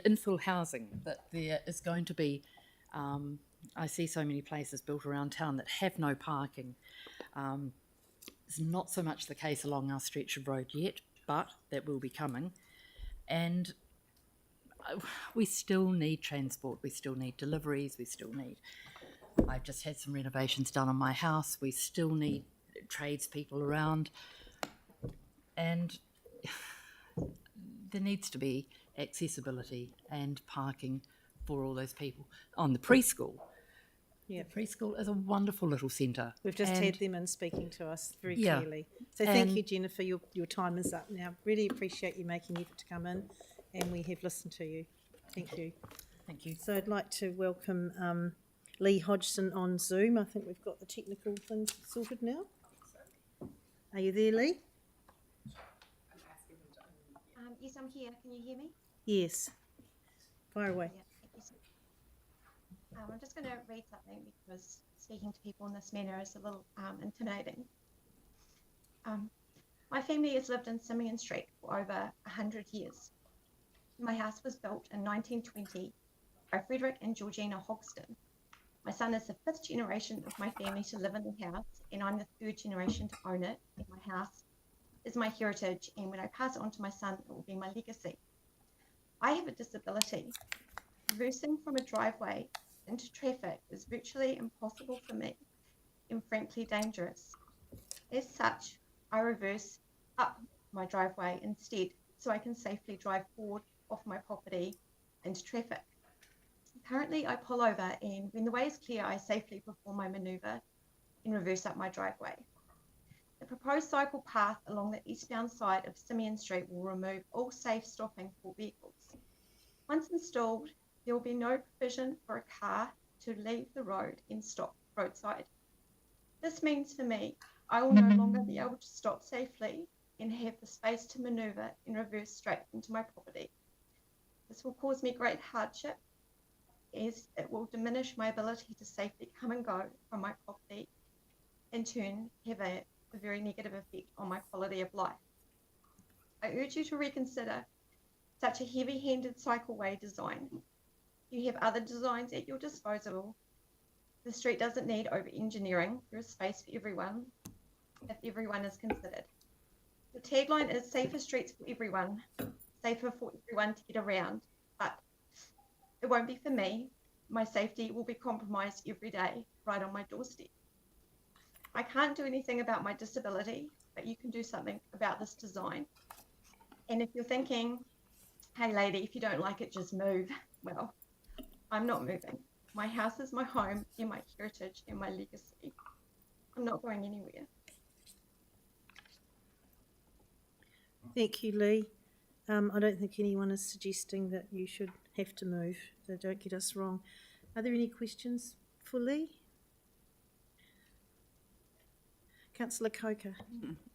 C: infill housing, that there is going to be, I see so many places built around town that have no parking. It's not so much the case along our stretch of road yet, but that will be coming. And we still need transport, we still need deliveries, I've just had some renovations done on my house, we still need tradespeople around. And there needs to be accessibility and parking for all those people. On the preschool, the preschool is a wonderful little centre.
B: We've just had them in speaking to us very clearly. So thank you, Jennifer. Your time is up now. Really appreciate you making the effort to come in, and we have listened to you. Thank you.
C: Thank you.
B: So I'd like to welcome Lee Hodgson on Zoom. I think we've got the technical things sorted now. Are you there, Lee?
E: Yes, I'm here. Can you hear me?
B: Yes. Fire away.
E: Yeah, thank you so much. I'm just going to read something because speaking to people in this manner is a little intimidating. My family has lived in Simeon Street for over 100 years. My house was built in 1920 by Frederick and Georgina Hogston. My son is the 5th generation of my family to live in the house, and I'm the 3rd generation to own it. And my house is my heritage, and when I pass it on to my son, it will be my legacy. I have a disability. Reversing from a driveway into traffic is virtually impossible for me and frankly dangerous. As such, I reverse up my driveway instead so I can safely drive forward off my property into traffic. Currently, I pull over, and when the way is clear, I safely perform my manoeuvre and reverse up my driveway. The proposed cycle path along the eastbound side of Simeon Street will remove all safe stopping for vehicles. Once installed, there will be no provision for a car to leave the road and stop roadside. This means for me, I will no longer be able to stop safely and have the space to manoeuvre and reverse straight into my property. This will cause me great hardship, as it will diminish my ability to safely come and go from my property, in turn have a very negative effect on my quality of life. I urge you to reconsider such a heavy-handed cycleway design. You have other designs at your disposal. The street doesn't need over-engineering. There is space for everyone, if everyone is considered. The tagline is safer streets for everyone, safer for everyone to get around, but it won't be for me. My safety will be compromised every day, right on my doorstep. I can't do anything about my disability, but you can do something about this design. And if you're thinking, hey lady, if you don't like it, just move. Well, I'm not moving. My house is my home and my heritage and my legacy. I'm not going anywhere.
B: Thank you, Lee. I don't think anyone is suggesting that you should have to move, so don't get us wrong. Are there any questions for Lee? Councillor Coker.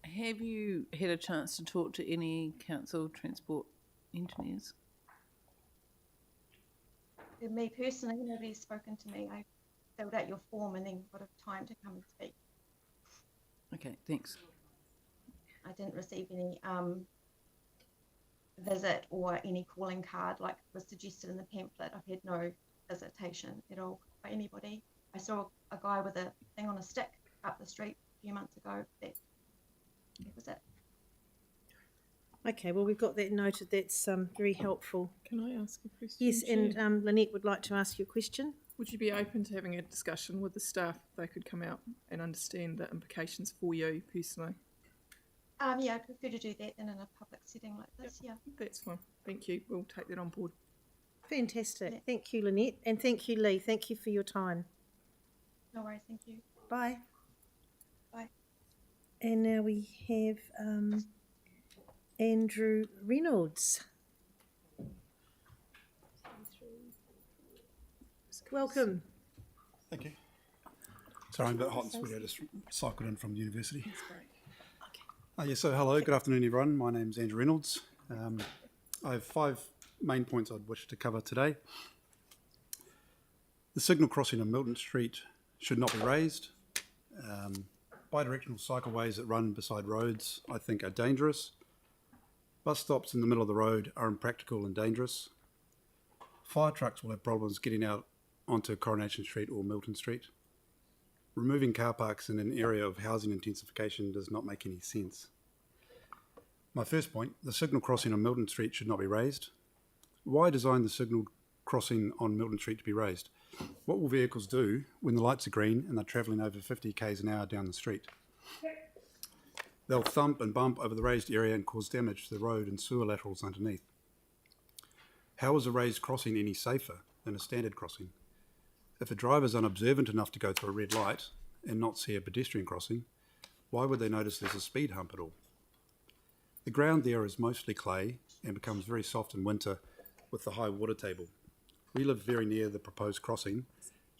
L: Have you had a chance to talk to any council transport engineers?
E: For me personally, nobody's spoken to me. I filled out your form and then got a time to come and speak.
L: Okay, thanks.
E: I didn't receive any visit or any calling card like was suggested in the pamphlet. I've had no visitation at all by anybody. I saw a guy with a thing on a stick up the street a few months ago. That was it.
B: Okay, well, we've got that noted. That's very helpful.
A: Can I ask a question?
B: Yes, and Lynette would like to ask you a question.
A: Would you be open to having a discussion with the staff if they could come out and understand the implications for you personally?
E: Yeah, I'd prefer to do that than in a public setting like this. Yeah,
A: That's fine. Thank you. We'll take that on board.
B: Fantastic.
E: Yeah.
B: Thank you, Lynette, and thank you, Lee. Thank you for your time.
E: no worries. Thank you.
B: Bye.
E: Bye.
B: And now we have Andrew Reynolds. Welcome.
S: Thank you. Sorry, I'm a bit hot and sweaty. I just cycled in from university.
A: That's great.
S: Yeah, so hello, good afternoon, everyone. My name's Andrew Reynolds. I have 5 main points I'd wish to cover today. The signal crossing on Milton Street should not be raised. Bidirectional cycleways that run beside roads, I think, are dangerous. Bus stops in the middle of the road are impractical and dangerous. Fire trucks will have problems getting out onto Coronation Street or Milton Street. Removing car parks in an area of housing intensification does not make any sense. My first point, the signal crossing on Milton Street should not be raised. Why design the signal crossing on Milton Street to be raised? What will vehicles do when the lights are green and they're travelling over 50 k's an hour down the street? They'll thump and bump over the raised area and cause damage to the road and sewer laterals underneath. How is a raised crossing any safer than a standard crossing? If a driver's unobservant enough to go through a red light and not see a pedestrian crossing, why would they notice there's a speed hump at all? The ground there is mostly clay and becomes very soft in winter with the high water table. We live very near the proposed crossing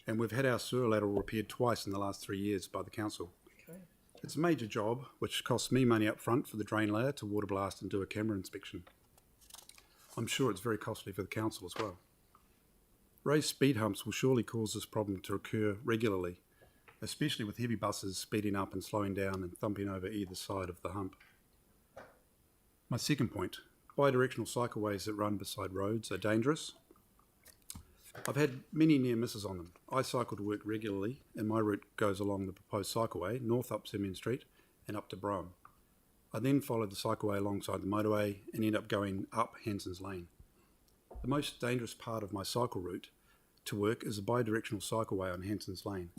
S: and we've had our sewer lateral repaired twice in the last 3 years by the council.
A: Okay.
S: It's a major job which costs me money up front for the drain layer to water blast and do a camera inspection. I'm sure it's very costly for the council as well. Raised speed humps will surely cause this problem to occur regularly, especially with heavy buses speeding up and slowing down and thumping over either side of the hump. My second point, bidirectional cycleways that run beside roads are dangerous. I've had many near misses on them. I cycle to work regularly and my route goes along the proposed cycleway, north up Simeon Street and up to Brougham. I then follow the cycleway alongside the motorway and end up going up Hanson's Lane. The most dangerous part of my cycle route to work is a bidirectional cycleway on Hanson's Lane.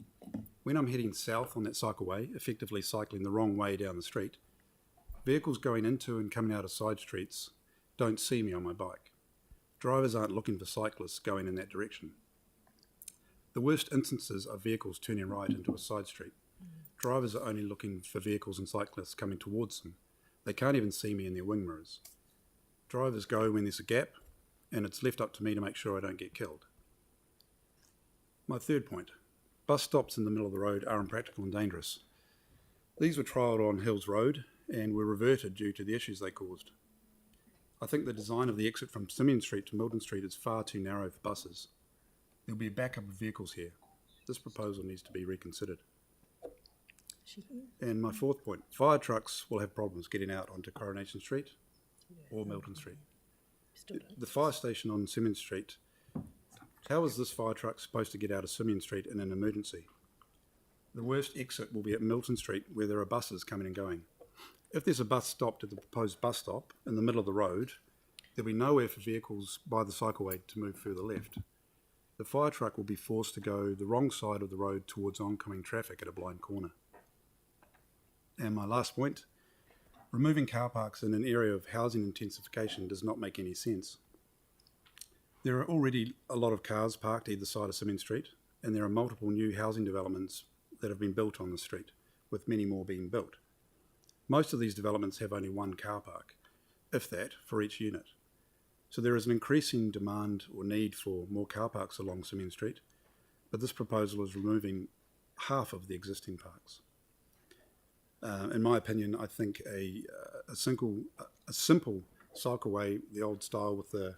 S: When I'm heading south on that cycleway, effectively cycling the wrong way down the street, vehicles going into and coming out of side streets don't see me on my bike. Drivers aren't looking for cyclists going in that direction. The worst instances are vehicles turning right into a side street. Drivers are only looking for vehicles and cyclists coming towards them. They can't even see me in their wing mirrors. Drivers go when there's a gap, and it's left up to me to make sure I don't get killed. My third point, bus stops in the middle of the road are impractical and dangerous. These were trialled on Hills Road and were reverted due to the issues they caused. I think the design of the exit from Simeon Street to Milton Street is far too narrow for buses. There'll be a backup of vehicles here. This proposal needs to be reconsidered. And my fourth point, fire trucks will have problems getting out onto Coronation Street or Milton Street. The fire station on Simeon Street, how is this fire truck supposed to get out of Simeon Street in an emergency? The worst exit will be at Milton Street where there are buses coming and going. If there's a bus stopped at the proposed bus stop in the middle of the road, there'll be nowhere for vehicles by the cycleway to move further left. The fire truck will be forced to go the wrong side of the road towards oncoming traffic at a blind corner. And my last point, removing car parks in an area of housing intensification does not make any sense. There are already a lot of cars parked either side of Simeon Street, and there are multiple new housing developments that have been built on the street, with many more being built. Most of these developments have only one car park, if that, for each unit. So there is an increasing demand or need for more car parks along Simeon Street, but this proposal is removing half of the existing parks. In my opinion, I think a simple cycleway, the old style with the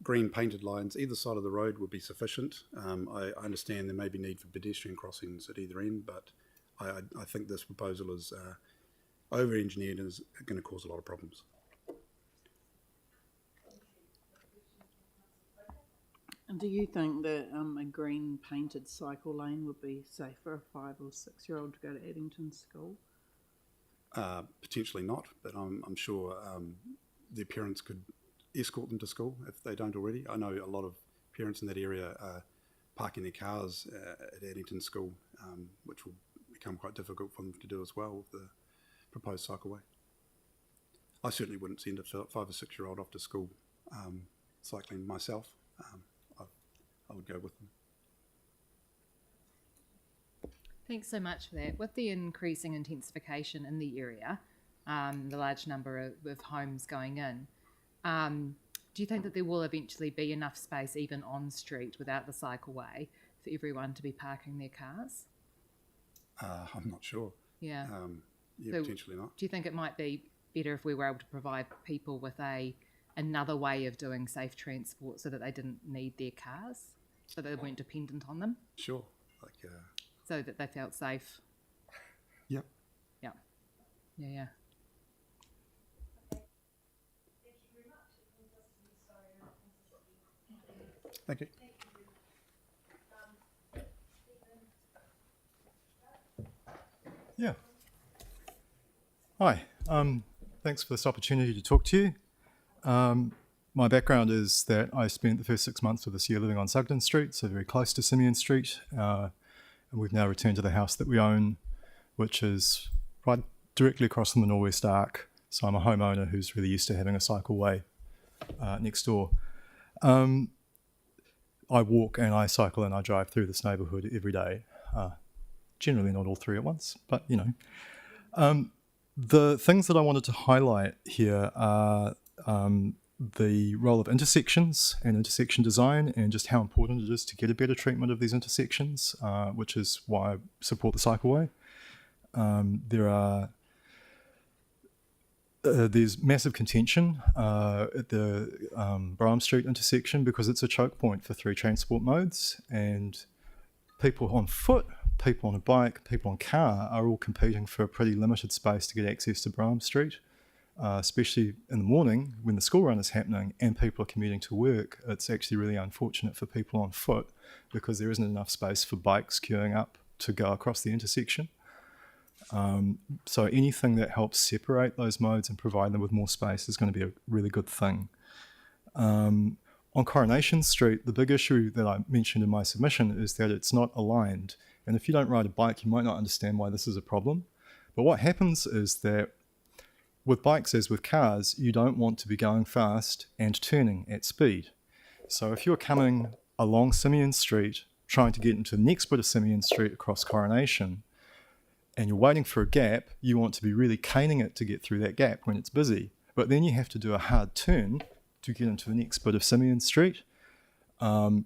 S: green painted lines either side of the road would be sufficient. I understand there may be need for pedestrian crossings at either end, but I think this proposal is over-engineered and is going to cause a lot of problems.
L: And do you think that a green painted cycle lane would be safe for a 5 or 6 year old to go to Addington School?
S: Potentially not, but I'm sure their parents could escort them to school if they don't already. I know a lot of parents in that area are parking their cars at Addington School, which will become quite difficult for them to do as well with the proposed cycleway. I certainly wouldn't send a 5 or 6 year old off to school cycling myself. I would go with them.
Q: Thanks so much for that. With the increasing intensification in the area, the large number of homes going in, do you think that there will eventually be enough space even on street without the cycleway for everyone to be parking their cars?
S: I'm not sure.
Q: Yeah.
S: Yeah,
Q: So
S: potentially not.
Q: do you think it might be better if we were able to provide people with another way of doing safe transport so that they didn't need their cars, so they weren't dependent on them?
S: Sure. Like.
Q: So that they felt safe.
S: Yep.
Q: Yeah. Yeah. Yeah.
S: Thank you.
J: Yeah. Hi. Thanks for this opportunity to talk to you. My background is that I spent the first 6 months of this year living on Sugden Street, so very close to Simeon Street, and we've now returned to the house that we own, which is right directly across from the Norwest Arc. So I'm a homeowner who's really used to having a cycleway next door. I walk and I cycle and I drive through this neighbourhood every day. Generally not all three at once, but you know. The things that I wanted to highlight here are the role of intersections and intersection design, and just how important it is to get a better treatment of these intersections, which is why I support the cycleway. There's massive contention at the Brougham Street intersection because it's a choke point for 3 transport modes, and people on foot, people on a bike, people on car are all competing for a pretty limited space to get access to Brougham Street, especially in the morning when the school run is happening and people are commuting to work. It's actually really unfortunate for people on foot because there isn't enough space for bikes queuing up to go across the intersection. So anything that helps separate those modes and provide them with more space is going to be a really good thing. On Coronation Street, the big issue that I mentioned in my submission is that it's not aligned. And if you don't ride a bike, you might not understand why this is a problem. But what happens is that with bikes, as with cars, you don't want to be going fast and turning at speed. So if you're coming along Simeon Street, trying to get into the next bit of Simeon Street across Coronation, and you're waiting for a gap, you want to be really caning it to get through that gap when it's busy. But then you have to do a hard turn to get into the next bit of Simeon Street.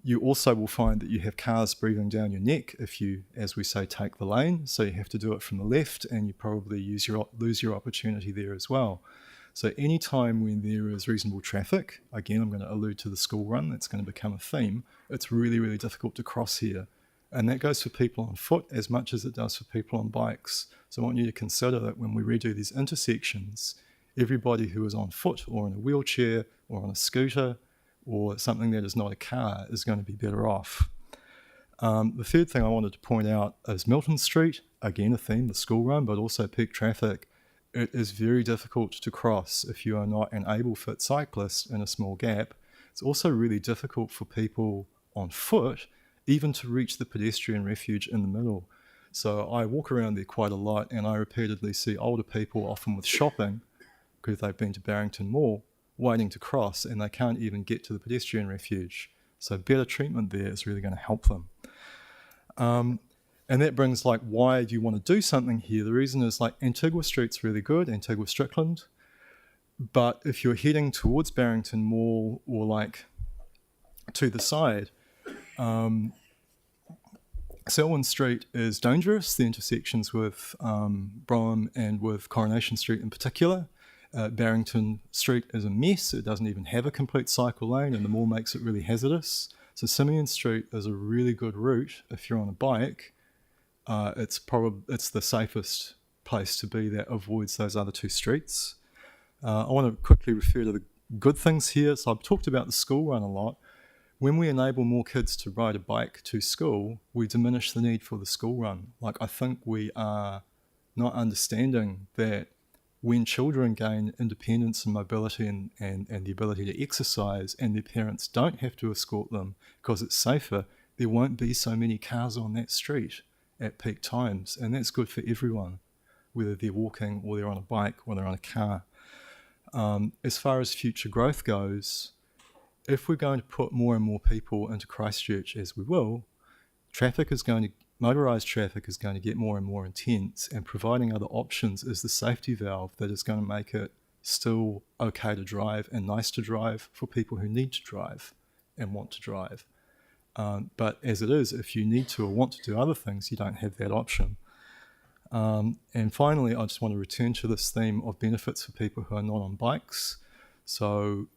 J: You also will find that you have cars breathing down your neck if you, as we say, take the lane. So you have to do it from the left, and you probably lose your opportunity there as well. So any time when there is reasonable traffic, again, I'm going to allude to the school run, that's going to become a theme, it's really, really difficult to cross here. And that goes for people on foot as much as it does for people on bikes. So I want you to consider that when we redo these intersections, everybody who is on foot or in a wheelchair or on a scooter or something that is not a car is going to be better off. The third thing I wanted to point out is Milton Street, again a theme, the school run, but also peak traffic. It is very difficult to cross if you are not an able-fit cyclist in a small gap. It's also really difficult for people on foot even to reach the pedestrian refuge in the middle. So I walk around there quite a lot, and I repeatedly see older people, often with shopping, because they've been to Barrington Mall, waiting to cross, and they can't even get to the pedestrian refuge. So better treatment there is really going to help them. And that brings, like, why do you want to do something here? The reason is, like, Antigua Street's really good, Antigua Strickland, but if you're heading towards Barrington Mall or, like, to the side, Selwyn Street is dangerous, the intersections with Brougham and with Coronation Street in particular. Barrington Street is a mess, it doesn't even have a complete cycle lane, and the mall makes it really hazardous. So Simeon Street is a really good route if you're on a bike. It's the safest place to be that avoids those other two streets. I want to quickly refer to the good things here. So I've talked about the school run a lot. When we enable more kids to ride a bike to school, we diminish the need for the school run. Like, I think we are not understanding that when children gain independence and mobility and the ability to exercise, and their parents don't have to escort them because it's safer, there won't be so many cars on that street at peak times. And that's good for everyone, whether they're walking or they're on a bike or they're on a car. As far as future growth goes, if we're going to put more and more people into Christchurch, as we will, motorised traffic is going to get more and more intense, and providing other options is the safety valve that is going to make it still okay to drive and nice to drive for people who need to drive and want to drive. But as it is, if you need to or want to do other things, you don't have that option. And finally, I just want to return to this theme of benefits for people who are not on bikes. So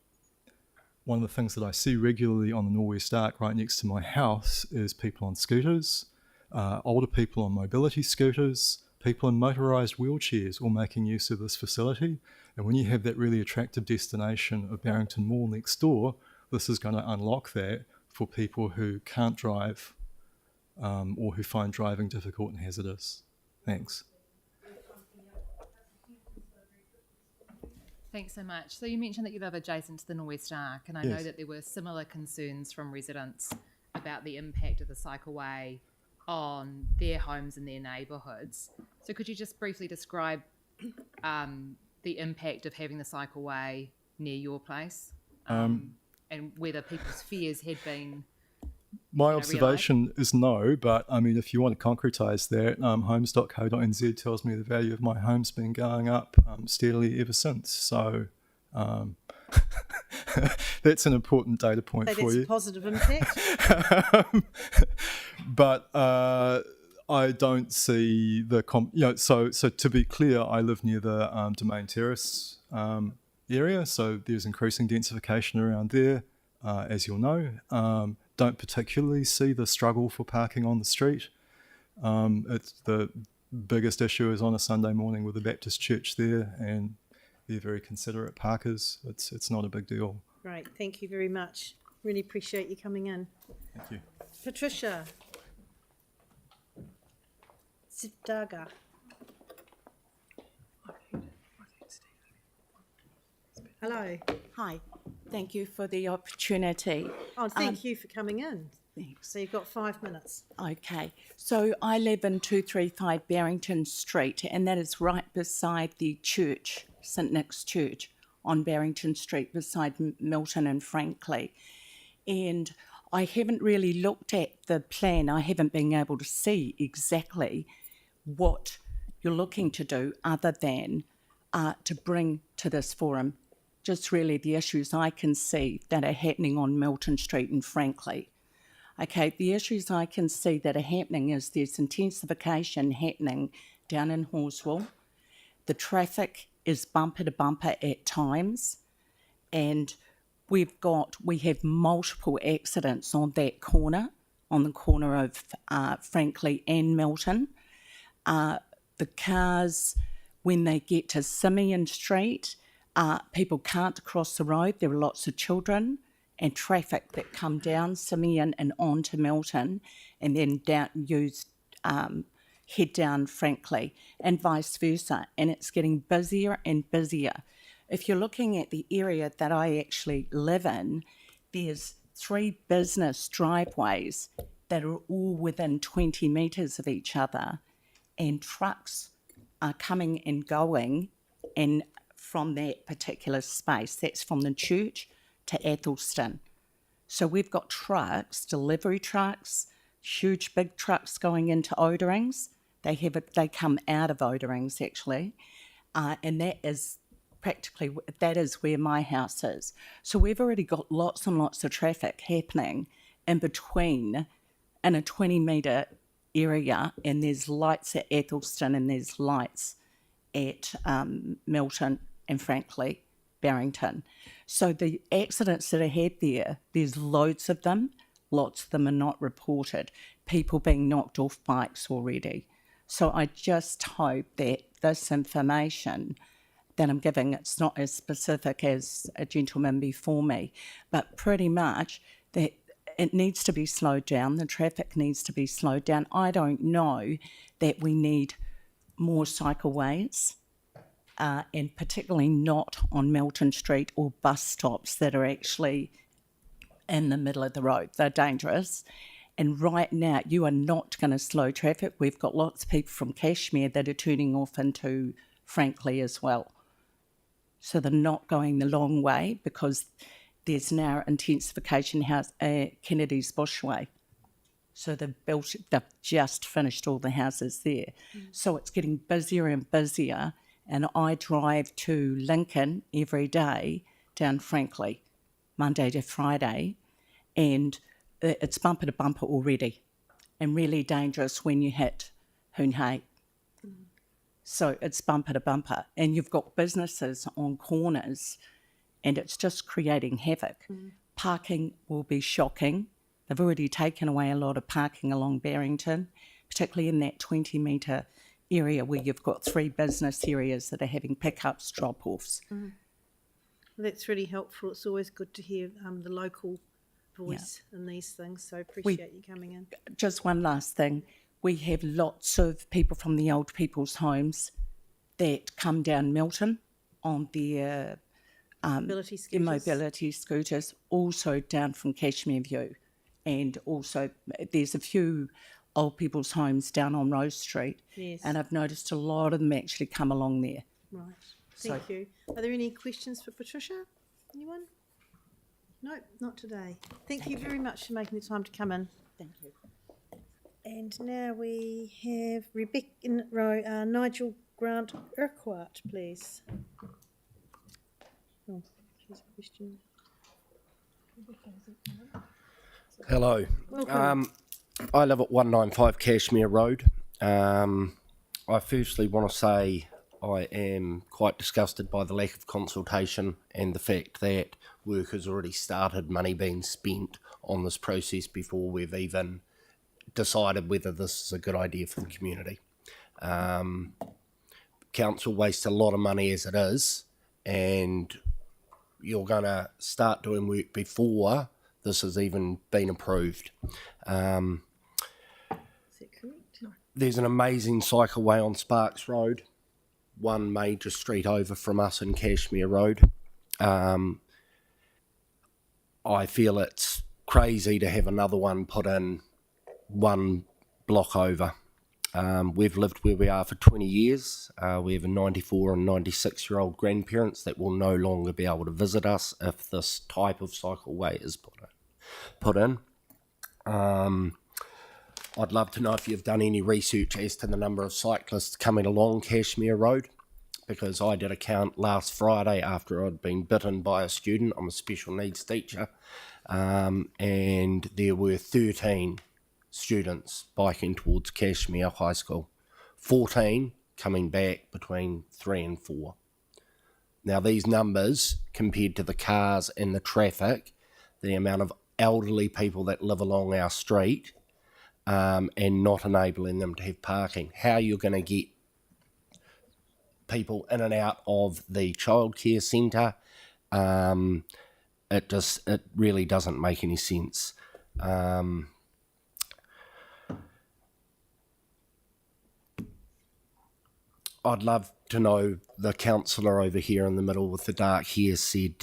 J: one of the things that I see regularly on the Norwest Arc right next to my house is people on scooters, older people on mobility scooters, people in motorised wheelchairs all making use of this facility. And when you have that really attractive destination of Barrington Mall next door, this is going to unlock that for people who can't drive or who find driving difficult and hazardous. Thanks.
Q: Thanks so much. So you mentioned that you live adjacent to the Norwest Arc, and I know
J: Yes.
Q: that there were similar concerns from residents about the impact of the cycleway on their homes and their neighbourhoods. So could you just briefly describe the impact of having the cycleway near your place, and whether people's fears had been
J: My observation is no, but I mean, if you want to concretise that, homes.co.nz tells me the value of my home's been going up steadily ever since. So that's an important data point
B: So
J: for
B: that's
J: you.
B: a positive impact.
J: But I don't see the so to be clear, I live near the Domain Terrace area, so there's increasing densification around there, as you'll know. Don't particularly see the struggle for parking on the street. It's the biggest issue is on a Sunday morning with the Baptist church there, and they're very considerate parkers. It's not a big deal.
B: Great, thank you very much. Really appreciate you coming in.
J: Thank you.
B: Patricia. Sipdaga. Hello.
U: Hi, thank you for the opportunity.
B: Oh, thank you for coming in. Thanks. So you've got 5 minutes.
U: Okay, so I live in 235 Barrington Street, and that is right beside the church, St Nick's Church, on Barrington Street, beside Milton and Frankley. And I haven't really looked at the plan. I haven't been able to see exactly what you're looking to do other than to bring to this forum just really the issues I can see that are happening on Milton Street and Frankley. Okay, the issues I can see that are happening is there's intensification happening down in Horswell. The traffic is bumper to bumper at times, and we have multiple accidents on that corner, on the corner of Frankley and Milton. The cars, when they get to Simeon Street, people can't cross the road. There are lots of children and traffic that come down Simeon and onto Milton, and then head down Frankley, and vice versa. And it's getting busier and busier. If you're looking at the area that I actually live in, there's 3 business driveways that are all within 20 metres of each other, and trucks are coming and going, and from that particular space, that's from the church to Athelston. So we've got trucks, delivery trucks, huge big trucks going into Oderings. They come out of Oderings actually, and that is where my house is. So we've already got lots and lots of traffic happening in between, in a 20-metre area, and there's lights at Athelston and there's lights at Milton and Frankley, Barrington. So the accidents that are had there's loads of them. Lots of them are not reported. People being knocked off bikes already. So I just hope that this information that I'm giving, it's not as specific as a gentleman before me, but pretty much that it needs to be slowed down. The traffic needs to be slowed down. I don't know that we need more cycleways, and particularly not on Milton Street or bus stops that are actually in the middle of the road. They're dangerous. And right now, you are not going to slow traffic. We've got lots of people from Cashmere that are turning off into Frankley as well. So they're not going the long way because there's now intensification house at Kennedy's Bushway. So they've just finished all the houses there. So it's getting busier and busier. And I drive to Lincoln every day down Frankley, Monday to Friday, and it's bumper to bumper already, and really dangerous when you hit Hoonhay. So it's bumper to bumper, and you've got businesses on corners, and it's just creating havoc. Parking will be shocking. They've already taken away a lot of parking along Barrington, particularly in that 20-metre area where you've got 3 business areas that are having pickups, drop-offs.
B: That's really helpful. It's always good to hear the local voice in these things, so appreciate you coming in.
U: Just one last thing. We have lots of people from the old people's homes that come down Milton on their mobility scooters, also down from Cashmere View. And also there's a few old people's homes down on Rose Street.
B: Yes.
U: And I've noticed a lot of them actually come along there.
B: Right. Thank you. Are there any questions for Patricia? Anyone? No, not today. Thank you very much for making the time to come in.
U: Thank you.
B: And now we have Nigel Grant Urquhart, please. Oh, here's a question.
I: Hello.
B: Welcome.
I: I live at 195 Cashmere Road. I firstly want to say I am quite disgusted by the lack of consultation and the fact that work has already started, money being spent on this process before we've even decided whether this is a good idea for the community. Council wastes a lot of money as it is, and you're going to start doing work before this has even been approved. There's an amazing cycleway on Sparks Road, one major street over from us in Cashmere Road. I feel it's crazy to have another one put in one block over. We've lived where we are for 20 years. We have a 94 and 96-year-old grandparents that will no longer be able to visit us if this type of cycleway is put in. I'd love to know if you've done any research as to the number of cyclists coming along Cashmere Road, because I did a count last Friday after I'd been bitten by a student. I'm a special needs teacher, and there were 13 students biking towards Cashmere High School, 14 coming back between 3 and 4. Now these numbers, compared to the cars and the traffic, the amount of elderly people that live along our street, and not enabling them to have parking. How you're going to get people in and out of the childcare centre, it really doesn't make any sense. I'd love to know, the councillor over here in the middle with the dark hair said,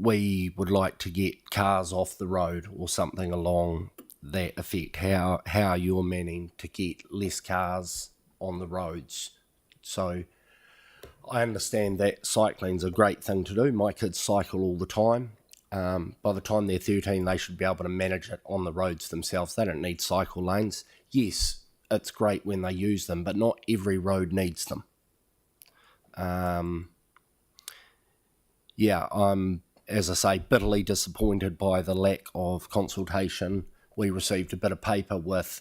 I: we would like to get cars off the road or something along that effect. How you're managing to get less cars on the roads. So I understand that cycling's a great thing to do. My kids cycle all the time. By the time they're 13, they should be able to manage it on the roads themselves. They don't need cycle lanes. Yes, it's great when they use them, but not every road needs them. I'm, as I say, bitterly disappointed by the lack of consultation. We received a bit of paper with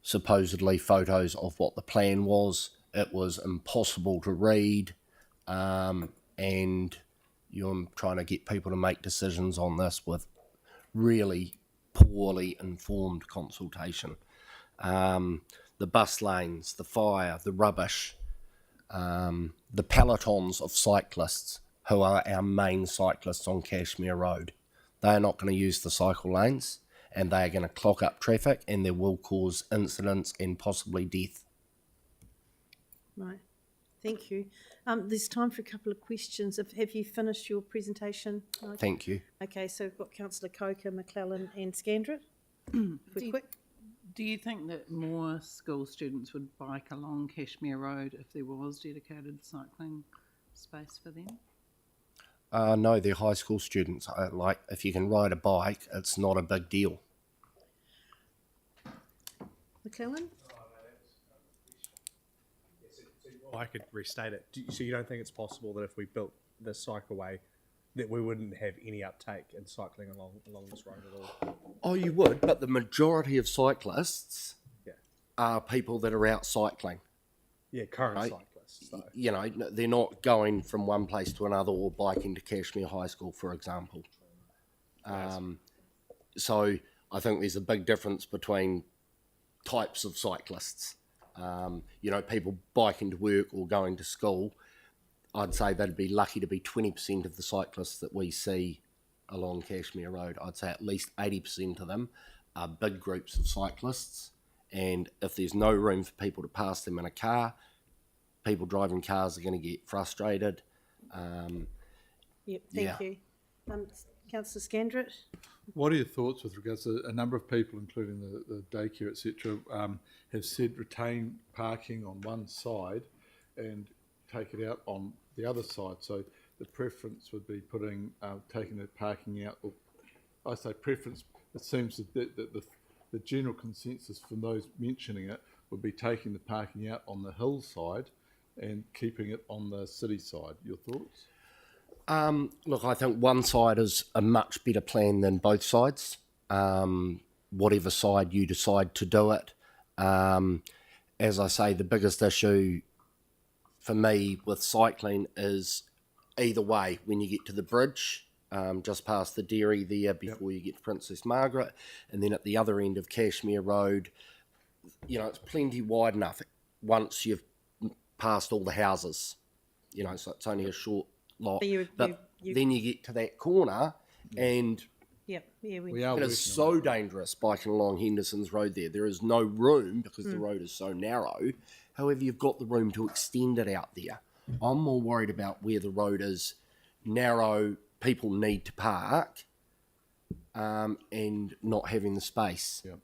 I: supposedly photos of what the plan was. It was impossible to read, and you're trying to get people to make decisions on this with really poorly informed consultation. the bus lanes, the fire, the rubbish, the pelotons of cyclists who are our main cyclists on Cashmere Road. They are not going to use the cycle lanes, and they are going to clog up traffic, and they will cause incidents and possibly death.
B: Right. Thank you. There's time for a couple of questions. Have you finished your presentation, Mike?
I: Thank you.
B: Okay, so we've got Councillor Coker, McClellan and Scandrett. If we're quick.
L: Do you think that more school students would bike along Cashmere Road if there was dedicated cycling space for them?
I: No, they're high school students. Like, if you can ride a bike, it's not a big deal.
B: McClellan?
D: I could restate it. So you don't think it's possible that if we built this cycleway, that we wouldn't have any uptake in cycling along this road at all?
I: Oh, you would, but the majority of cyclists
D: Yeah.
I: are people that are out cycling.
D: Yeah, current
I: right?
D: cyclists. So.
I: You know, they're not going from one place to another or biking to Cashmere High School, for example. So I think there's a big difference between types of cyclists. You know, people biking to work or going to school, I'd say they'd be lucky to be 20% of the cyclists that we see along Cashmere Road. I'd say at least 80% of them are big groups of cyclists, and if there's no room for people to pass them in a car, people driving cars are going to get frustrated.
B: Yep, thank you. Councillor Scandrett?
K: What are your thoughts with regards to a number of people, including the daycare, etc., have said retain parking on one side and take it out on the other side? So the preference would be taking the parking out. Or I say preference. It seems that the general consensus from those mentioning it would be taking the parking out on the hillside and keeping it on the city side. Your thoughts?
I: Look, I think one side is a much better plan than both sides. Whatever side you decide to do it. As I say, the biggest issue for me with cycling is either way, when you get to the bridge, just past the dairy there before you get to Princess Margaret, and then at the other end of Cashmere Road, you know, it's plenty wide enough once you've passed all the houses, you know, so it's only a short lot. But then you get to that corner and it is so dangerous biking along Henderson's Road there. There is no room because the road is so narrow. However, you've got the room to extend it out there. I'm more worried about where the road is narrow, people need to park, and not having the space.
K: Yeah.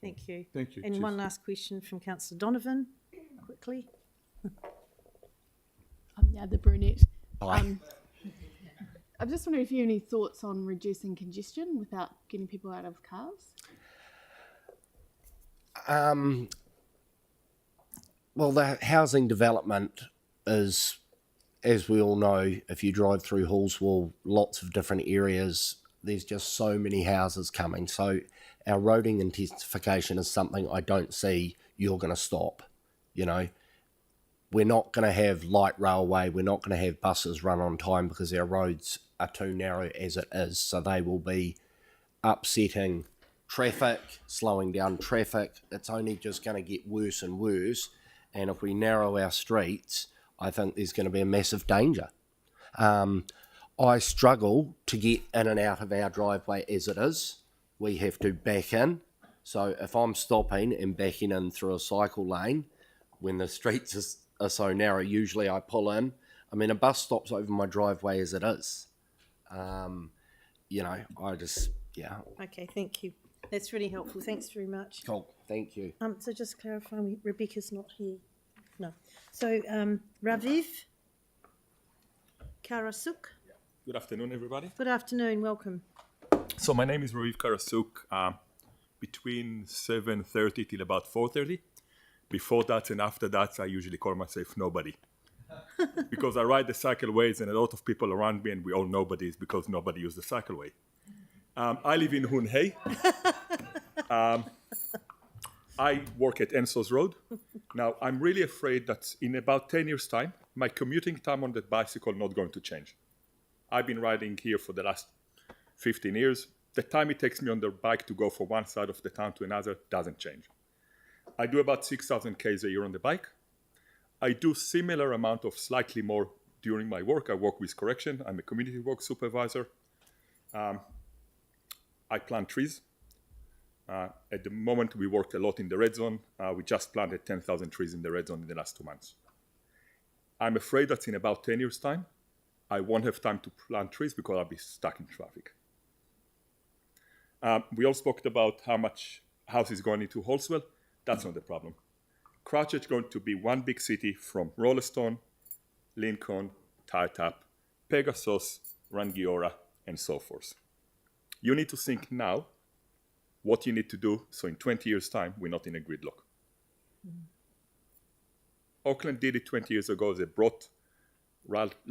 B: Thank you.
K: Thank you.
B: And one last question from Councillor Donovan, quickly.
V: Yeah, the brunette.
I: Hi.
V: I'm just wondering if you have any thoughts on reducing congestion without getting people out of cars?
I: Well, the housing development is, as we all know, if you drive through Hallswell, lots of different areas, there's just so many houses coming. So our roading intensification is something I don't see you're going to stop. You know, we're not going to have light railway, we're not going to have buses run on time because our roads are too narrow as it is. So they will be upsetting traffic, slowing down traffic. It's only just going to get worse and worse. And if we narrow our streets, I think there's going to be a massive danger. I struggle to get in and out of our driveway as it is. We have to back in. So if I'm stopping and backing in through a cycle lane, when the streets are so narrow, usually I pull in. I mean, a bus stops over my driveway as it is. You know, I just, yeah.
B: Okay, thank you. That's really helpful. Thanks very much.
I: Cool, thank you.
B: So just clarifying, Rebecca's not here. No. So Raviv Karasuk.
W: Good afternoon, everybody.
B: Good afternoon. Welcome.
W: So my name is Raviv Karasuk. Between 7:30 till about 4:30. Before that and after that, I usually call myself nobody. Because I ride the cycleways and a lot of people around me, and we all nobodies because nobody uses the cycleway. I live in Hunhei. I work at Ensos Road. Now, I'm really afraid that in about 10 years' time, my commuting time on that bicycle is not going to change. I've been riding here for the last 15 years. The time it takes me on the bike to go from one side of the town to another doesn't change. I do about 6,000 Ks a year on the bike. I do similar amount of slightly more during my work. I work with correction. I'm a community work supervisor. I plant trees. At the moment, we work a lot in the red zone. We just planted 10,000 trees in the red zone in the last 2 months. I'm afraid that in about 10 years' time, I won't have time to plant trees because I'll be stuck in traffic. We all spoke about how much house is going into Holswell. That's not the problem. Christchurch is going to be one big city from Rolleston, Lincoln, Taitap, Pegasus, Rangiora, and so forth. You need to think now what you need to do so in 20 years' time, we're not in a gridlock. Auckland did it 20 years ago. They brought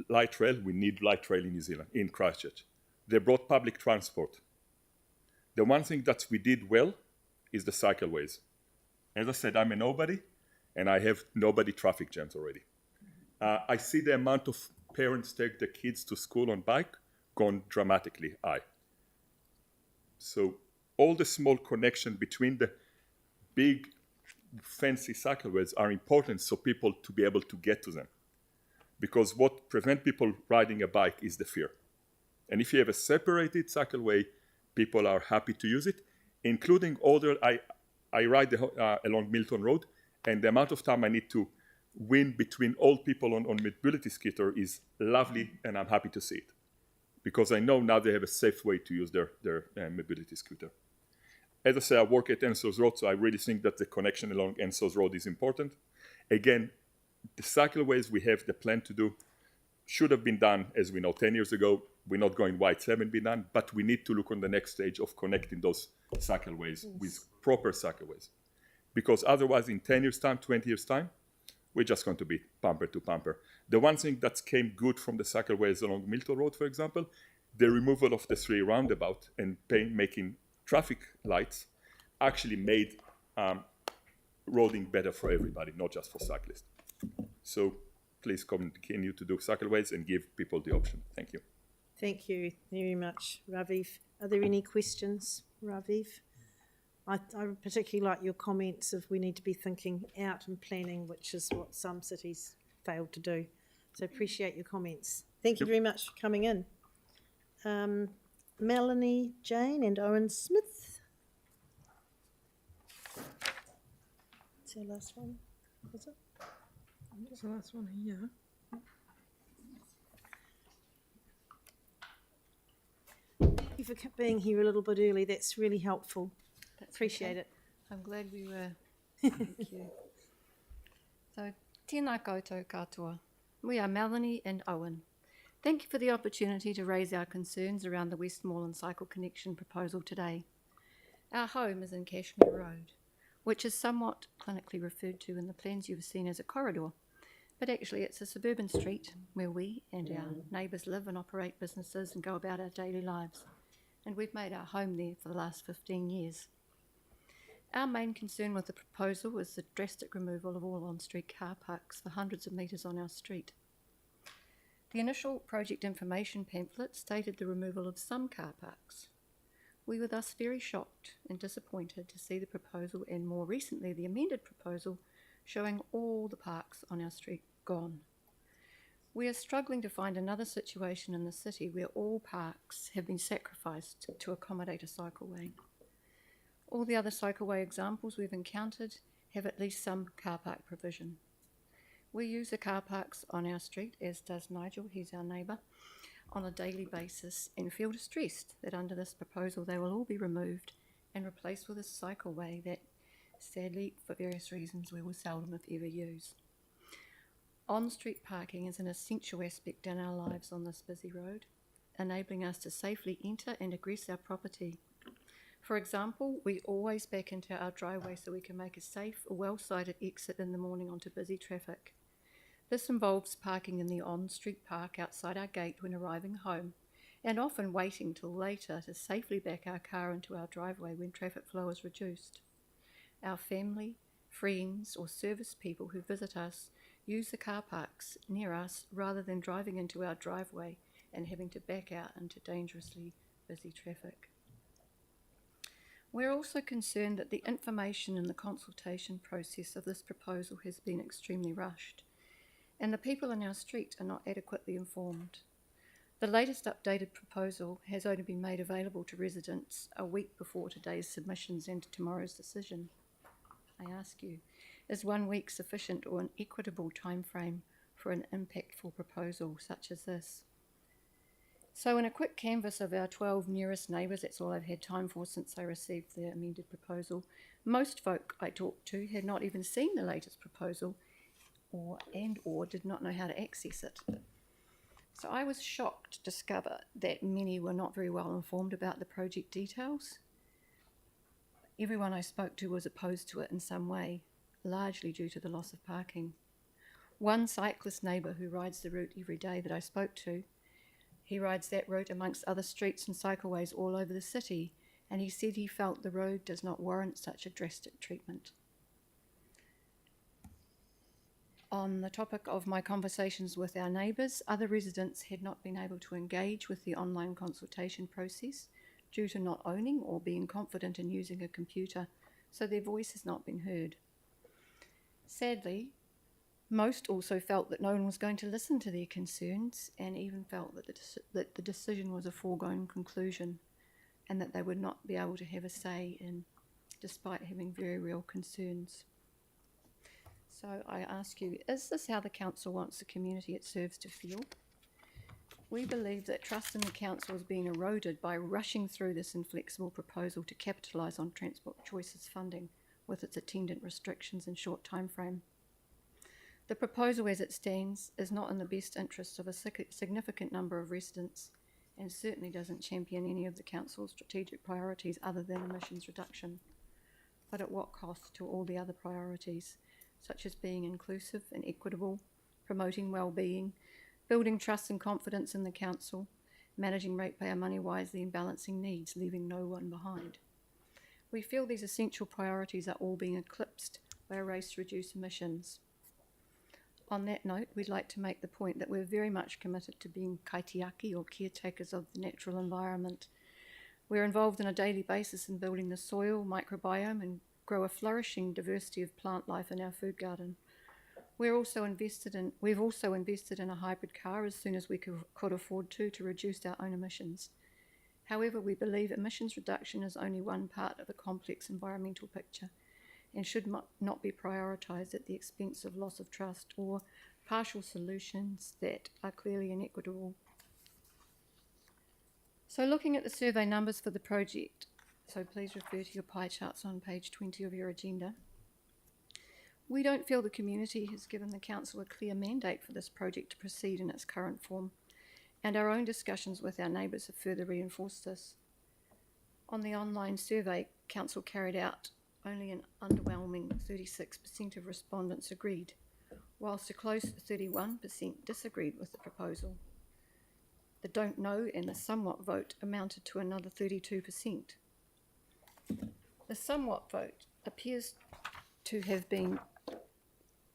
W: light rail. We need light rail in New Zealand, in Christchurch. They brought public transport. The one thing that we did well is the cycleways. As I said, I'm a nobody, and I have nobody traffic jams already. I see the amount of parents take the kids to school on bike gone dramatically high. So all the small connection between the big fancy cycleways are important so people to be able to get to them. Because what prevents people riding a bike is the fear. And if you have a separated cycleway, people are happy to use it, including older. I ride along Milton Road, and the amount of time I need to win between old people on mobility scooter is lovely, and I'm happy to see it. Because I know now they have a safe way to use their mobility scooter. As I say, I work at Enso's Road, so I really think that the connection along Enso's Road is important. Again, the cycleways we have the plan to do should have been done, as we know, 10 years ago. We're not going why it haven't been done, but we need to look on the next stage of connecting those cycleways with proper cycleways. Because otherwise, in 10 years' time, 20 years' time, we're just going to be bumper to bumper. The one thing that came good from the cycleways along Milton Road, for example, the removal of the 3 roundabout and making traffic lights actually made roading better for everybody, not just for cyclists. So please continue to do cycleways and give people the option. Thank you.
B: Thank you very much, Raviv. Are there any questions, Raviv? I particularly like your comments of we need to be thinking out and planning, which is what some cities fail to do. So appreciate your comments. Thank you very much for coming in. Melanie Jane and Owen Smith. It's our last one, is it?
A: That's the last one here.
B: Thank you for being here a little bit early. That's really helpful. Appreciate it.
G: I'm glad we were. Thank you. So, tēnā koutou katoa. We are Melanie and Owen. Thank you for the opportunity to raise our concerns around the Westmoreland Cycle Connection proposal today. Our home is in Cashmere Road, which is somewhat clinically referred to in the plans you've seen as a corridor, but actually it's a suburban street where we and our neighbours live and operate businesses and go about our daily lives, and we've made our home there for the last 15 years. Our main concern with the proposal is the drastic removal of all on-street car parks for hundreds of metres on our street. The initial project information pamphlet stated the removal of some car parks. We were thus very shocked and disappointed to see the proposal, and more recently the amended proposal, showing all the parks on our street gone. We are struggling to find another situation in the city where all parks have been sacrificed to accommodate a cycleway. All the other cycleway examples we've encountered have at least some car park provision. We use the car parks on our street, as does Nigel, he's our neighbour, on a daily basis, and feel distressed that under this proposal they will all be removed and replaced with a cycleway that, sadly, for various reasons, we will seldom if ever use. On-street parking is an essential aspect in our lives on this busy road, enabling us to safely enter and egress our property. For example, we always back into our driveway so we can make a safe, well-sited exit in the morning onto busy traffic. This involves parking in the on-street park outside our gate when arriving home, and often waiting till later to safely back our car into our driveway when traffic flow is reduced. Our family, friends, or service people who visit us use the car parks near us rather than driving into our driveway and having to back out into dangerously busy traffic. We're also concerned that the information in the consultation process of this proposal has been extremely rushed, and the people in our street are not adequately informed. The latest updated proposal has only been made available to residents a week before today's submissions and tomorrow's decision. I ask you, is 1 week sufficient or an equitable timeframe for an impactful proposal such as this? So in a quick canvass of our 12 nearest neighbours, that's all I've had time for since I received the amended proposal, most folk I talked to had not even seen the latest proposal or did not know how to access it. So I was shocked to discover that many were not very well informed about the project details. Everyone I spoke to was opposed to it in some way, largely due to the loss of parking. One cyclist neighbour who rides the route every day that I spoke to, he rides that route amongst other streets and cycleways all over the city, and he said he felt the road does not warrant such a drastic treatment. On the topic of my conversations with our neighbours, other residents had not been able to engage with the online consultation process due to not owning or being confident in using a computer, so their voice has not been heard. Sadly, most also felt that no one was going to listen to their concerns, and even felt that the decision was a foregone conclusion and that they would not be able to have a say in, despite having very real concerns. So I ask you, is this how the council wants the community it serves to feel? We believe that trust in the council is being eroded by rushing through this inflexible proposal to capitalise on Transport Choices funding with its attendant restrictions and short time frame. The proposal as it stands is not in the best interests of a significant number of residents, and certainly doesn't champion any of the council's strategic priorities other than emissions reduction. But at what cost to all the other priorities, such as being inclusive and equitable, promoting well-being, building trust and confidence in the council, managing ratepayer money wisely and balancing needs, leaving no one behind. We feel these essential priorities are all being eclipsed by a race to reduce emissions. On that note, we'd like to make the point that we're very much committed to being kaitiaki, or caretakers of the natural environment. We're involved on a daily basis in building the soil, microbiome, and grow a flourishing diversity of plant life in our food garden. We've also invested in a hybrid car as soon as we could afford to reduce our own emissions. However, we believe emissions reduction is only one part of a complex environmental picture, and should not be prioritised at the expense of loss of trust or partial solutions that are clearly inequitable. So looking at the survey numbers for the project, so please refer to your pie charts on page 20 of your agenda. We don't feel the community has given the council a clear mandate for this project to proceed in its current form, and our own discussions with our neighbours have further reinforced this. On the online survey council carried out, only an underwhelming 36% of respondents agreed, whilst a close 31% disagreed with the proposal. The don't know and the somewhat vote amounted to another 32%. The somewhat vote appears to have been...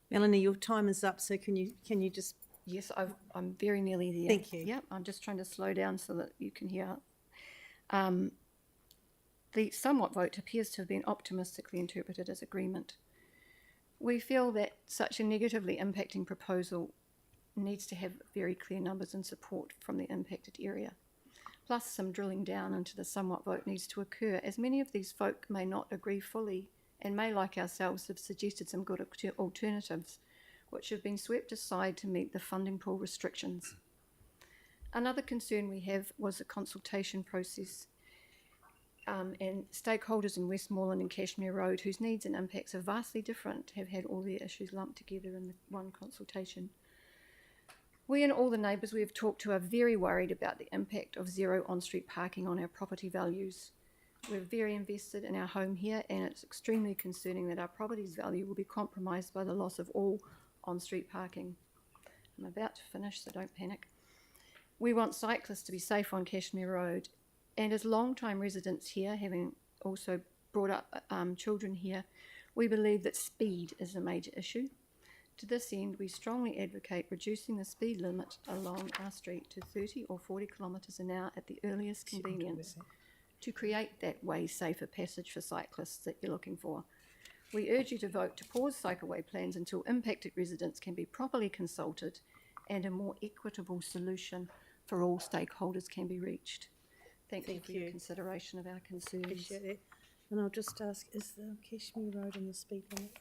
B: Melanie, your time is up, so can you just...
G: Yes, I'm very nearly there.
B: Thank you.
G: Yep, I'm just trying to slow down so that you can hear. The somewhat vote appears to have been optimistically interpreted as agreement. We feel that such a negatively impacting proposal needs to have very clear numbers and support from the impacted area. Plus, some drilling down into the somewhat vote needs to occur, as many of these folk may not agree fully and may, like ourselves, have suggested some good alternatives, which have been swept aside to meet the funding pool restrictions. Another concern we have was the consultation process, and stakeholders in Westmoreland and Cashmere Road, whose needs and impacts are vastly different, have had all their issues lumped together in the one consultation. We and all the neighbours we have talked to are very worried about the impact of zero on-street parking on our property values. We're very invested in our home here, and it's extremely concerning that our property's value will be compromised by the loss of all on-street parking. I'm about to finish, so don't panic. We want cyclists to be safe on Cashmere Road, and as long-time residents here, having also brought up children here, we believe that speed is a major issue. To this end, we strongly advocate reducing the speed limit along our street to 30 or 40 kilometres an hour at the earliest convenience, to create that way safer passage for cyclists that you're looking for. We urge you to vote to pause cycleway plans until impacted residents can be properly consulted and a more equitable solution for all stakeholders can be reached. Thank you for your consideration of our concerns.
B: Appreciate that. And I'll just ask, is the Cashmere Road on the speed limit?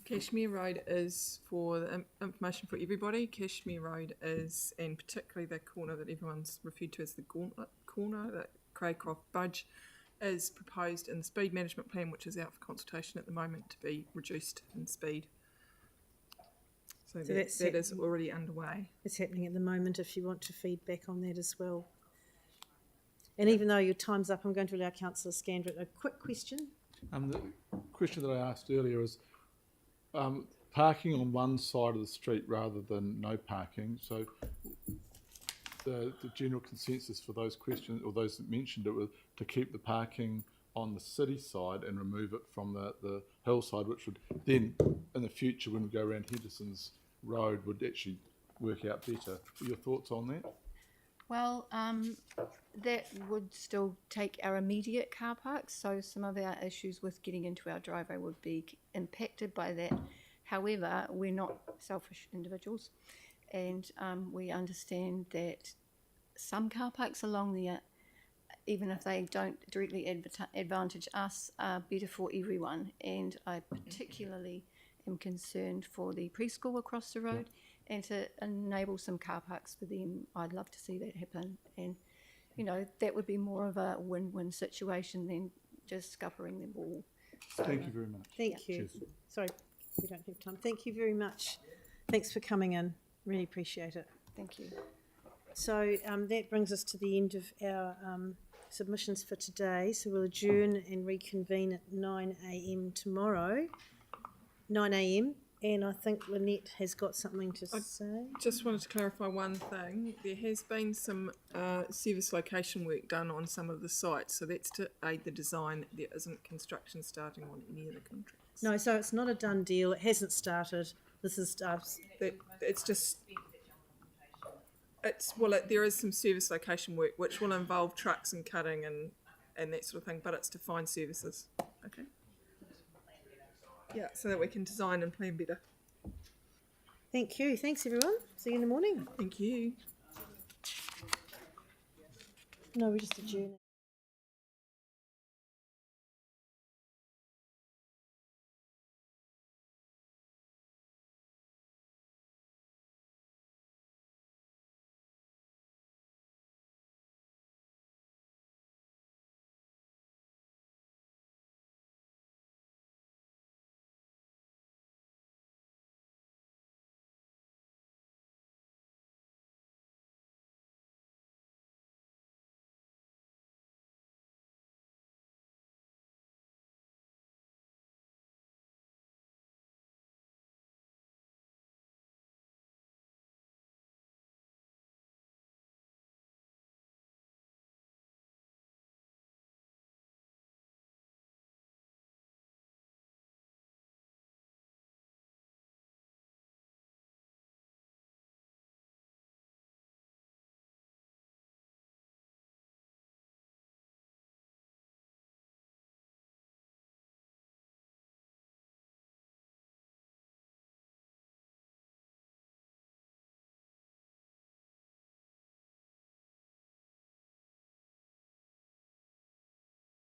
A: Cashmere Road is, for the information for everybody, Cashmere Road is, and particularly the corner that everyone's referred to as the Gauntlet corner, that Craycroft Budge, is proposed in the speed management plan, which is out for consultation at the moment, to be reduced in speed. So that is already underway.
B: It's happening at the moment if you want to feedback on that as well. And even though your time's up, I'm going to allow Councillor Scandrett a quick question.
K: The question that I asked earlier is parking on one side of the street rather than no parking. So the general consensus for those questions, or those that mentioned it, was to keep the parking on the city side and remove it from the hillside, which would then, in the future, when we go around Henderson's Road, would actually work out better. Your thoughts on that?
G: Well, that would still take our immediate car parks, so some of our issues with getting into our driveway would be impacted by that. However, we're not selfish individuals, and we understand that some car parks along there, even if they don't directly advantage us, are better for everyone. And I particularly am concerned for the preschool across the road, and to enable some car parks for them. I'd love to see that happen. And, you know, that would be more of a win-win situation than just scuppering them all. So,
K: thank you very much.
B: Thank you.
K: Cheers.
B: Sorry, we don't have time. Thank you very much. Thanks for coming in. Really appreciate it.
G: Thank you.
B: So that brings us to the end of our submissions for today. So we'll adjourn and reconvene at 9 a.m. tomorrow. 9 a.m. And I think Lynette has got something to say.
A: Just wanted to clarify one thing. There has been some service location work done on some of the sites, so that's to aid the design. There isn't construction starting on any of the contracts.
B: No, so it's not a done deal. It hasn't started. This is
A: it's just. There is some service location work which will involve trucks and cutting and that sort of thing, but it's to find services. Okay. Yeah, so that we can design and plan better.
B: Thank you. Thanks, everyone. See you in the morning.
A: Thank you.
B: No, we're just adjourning.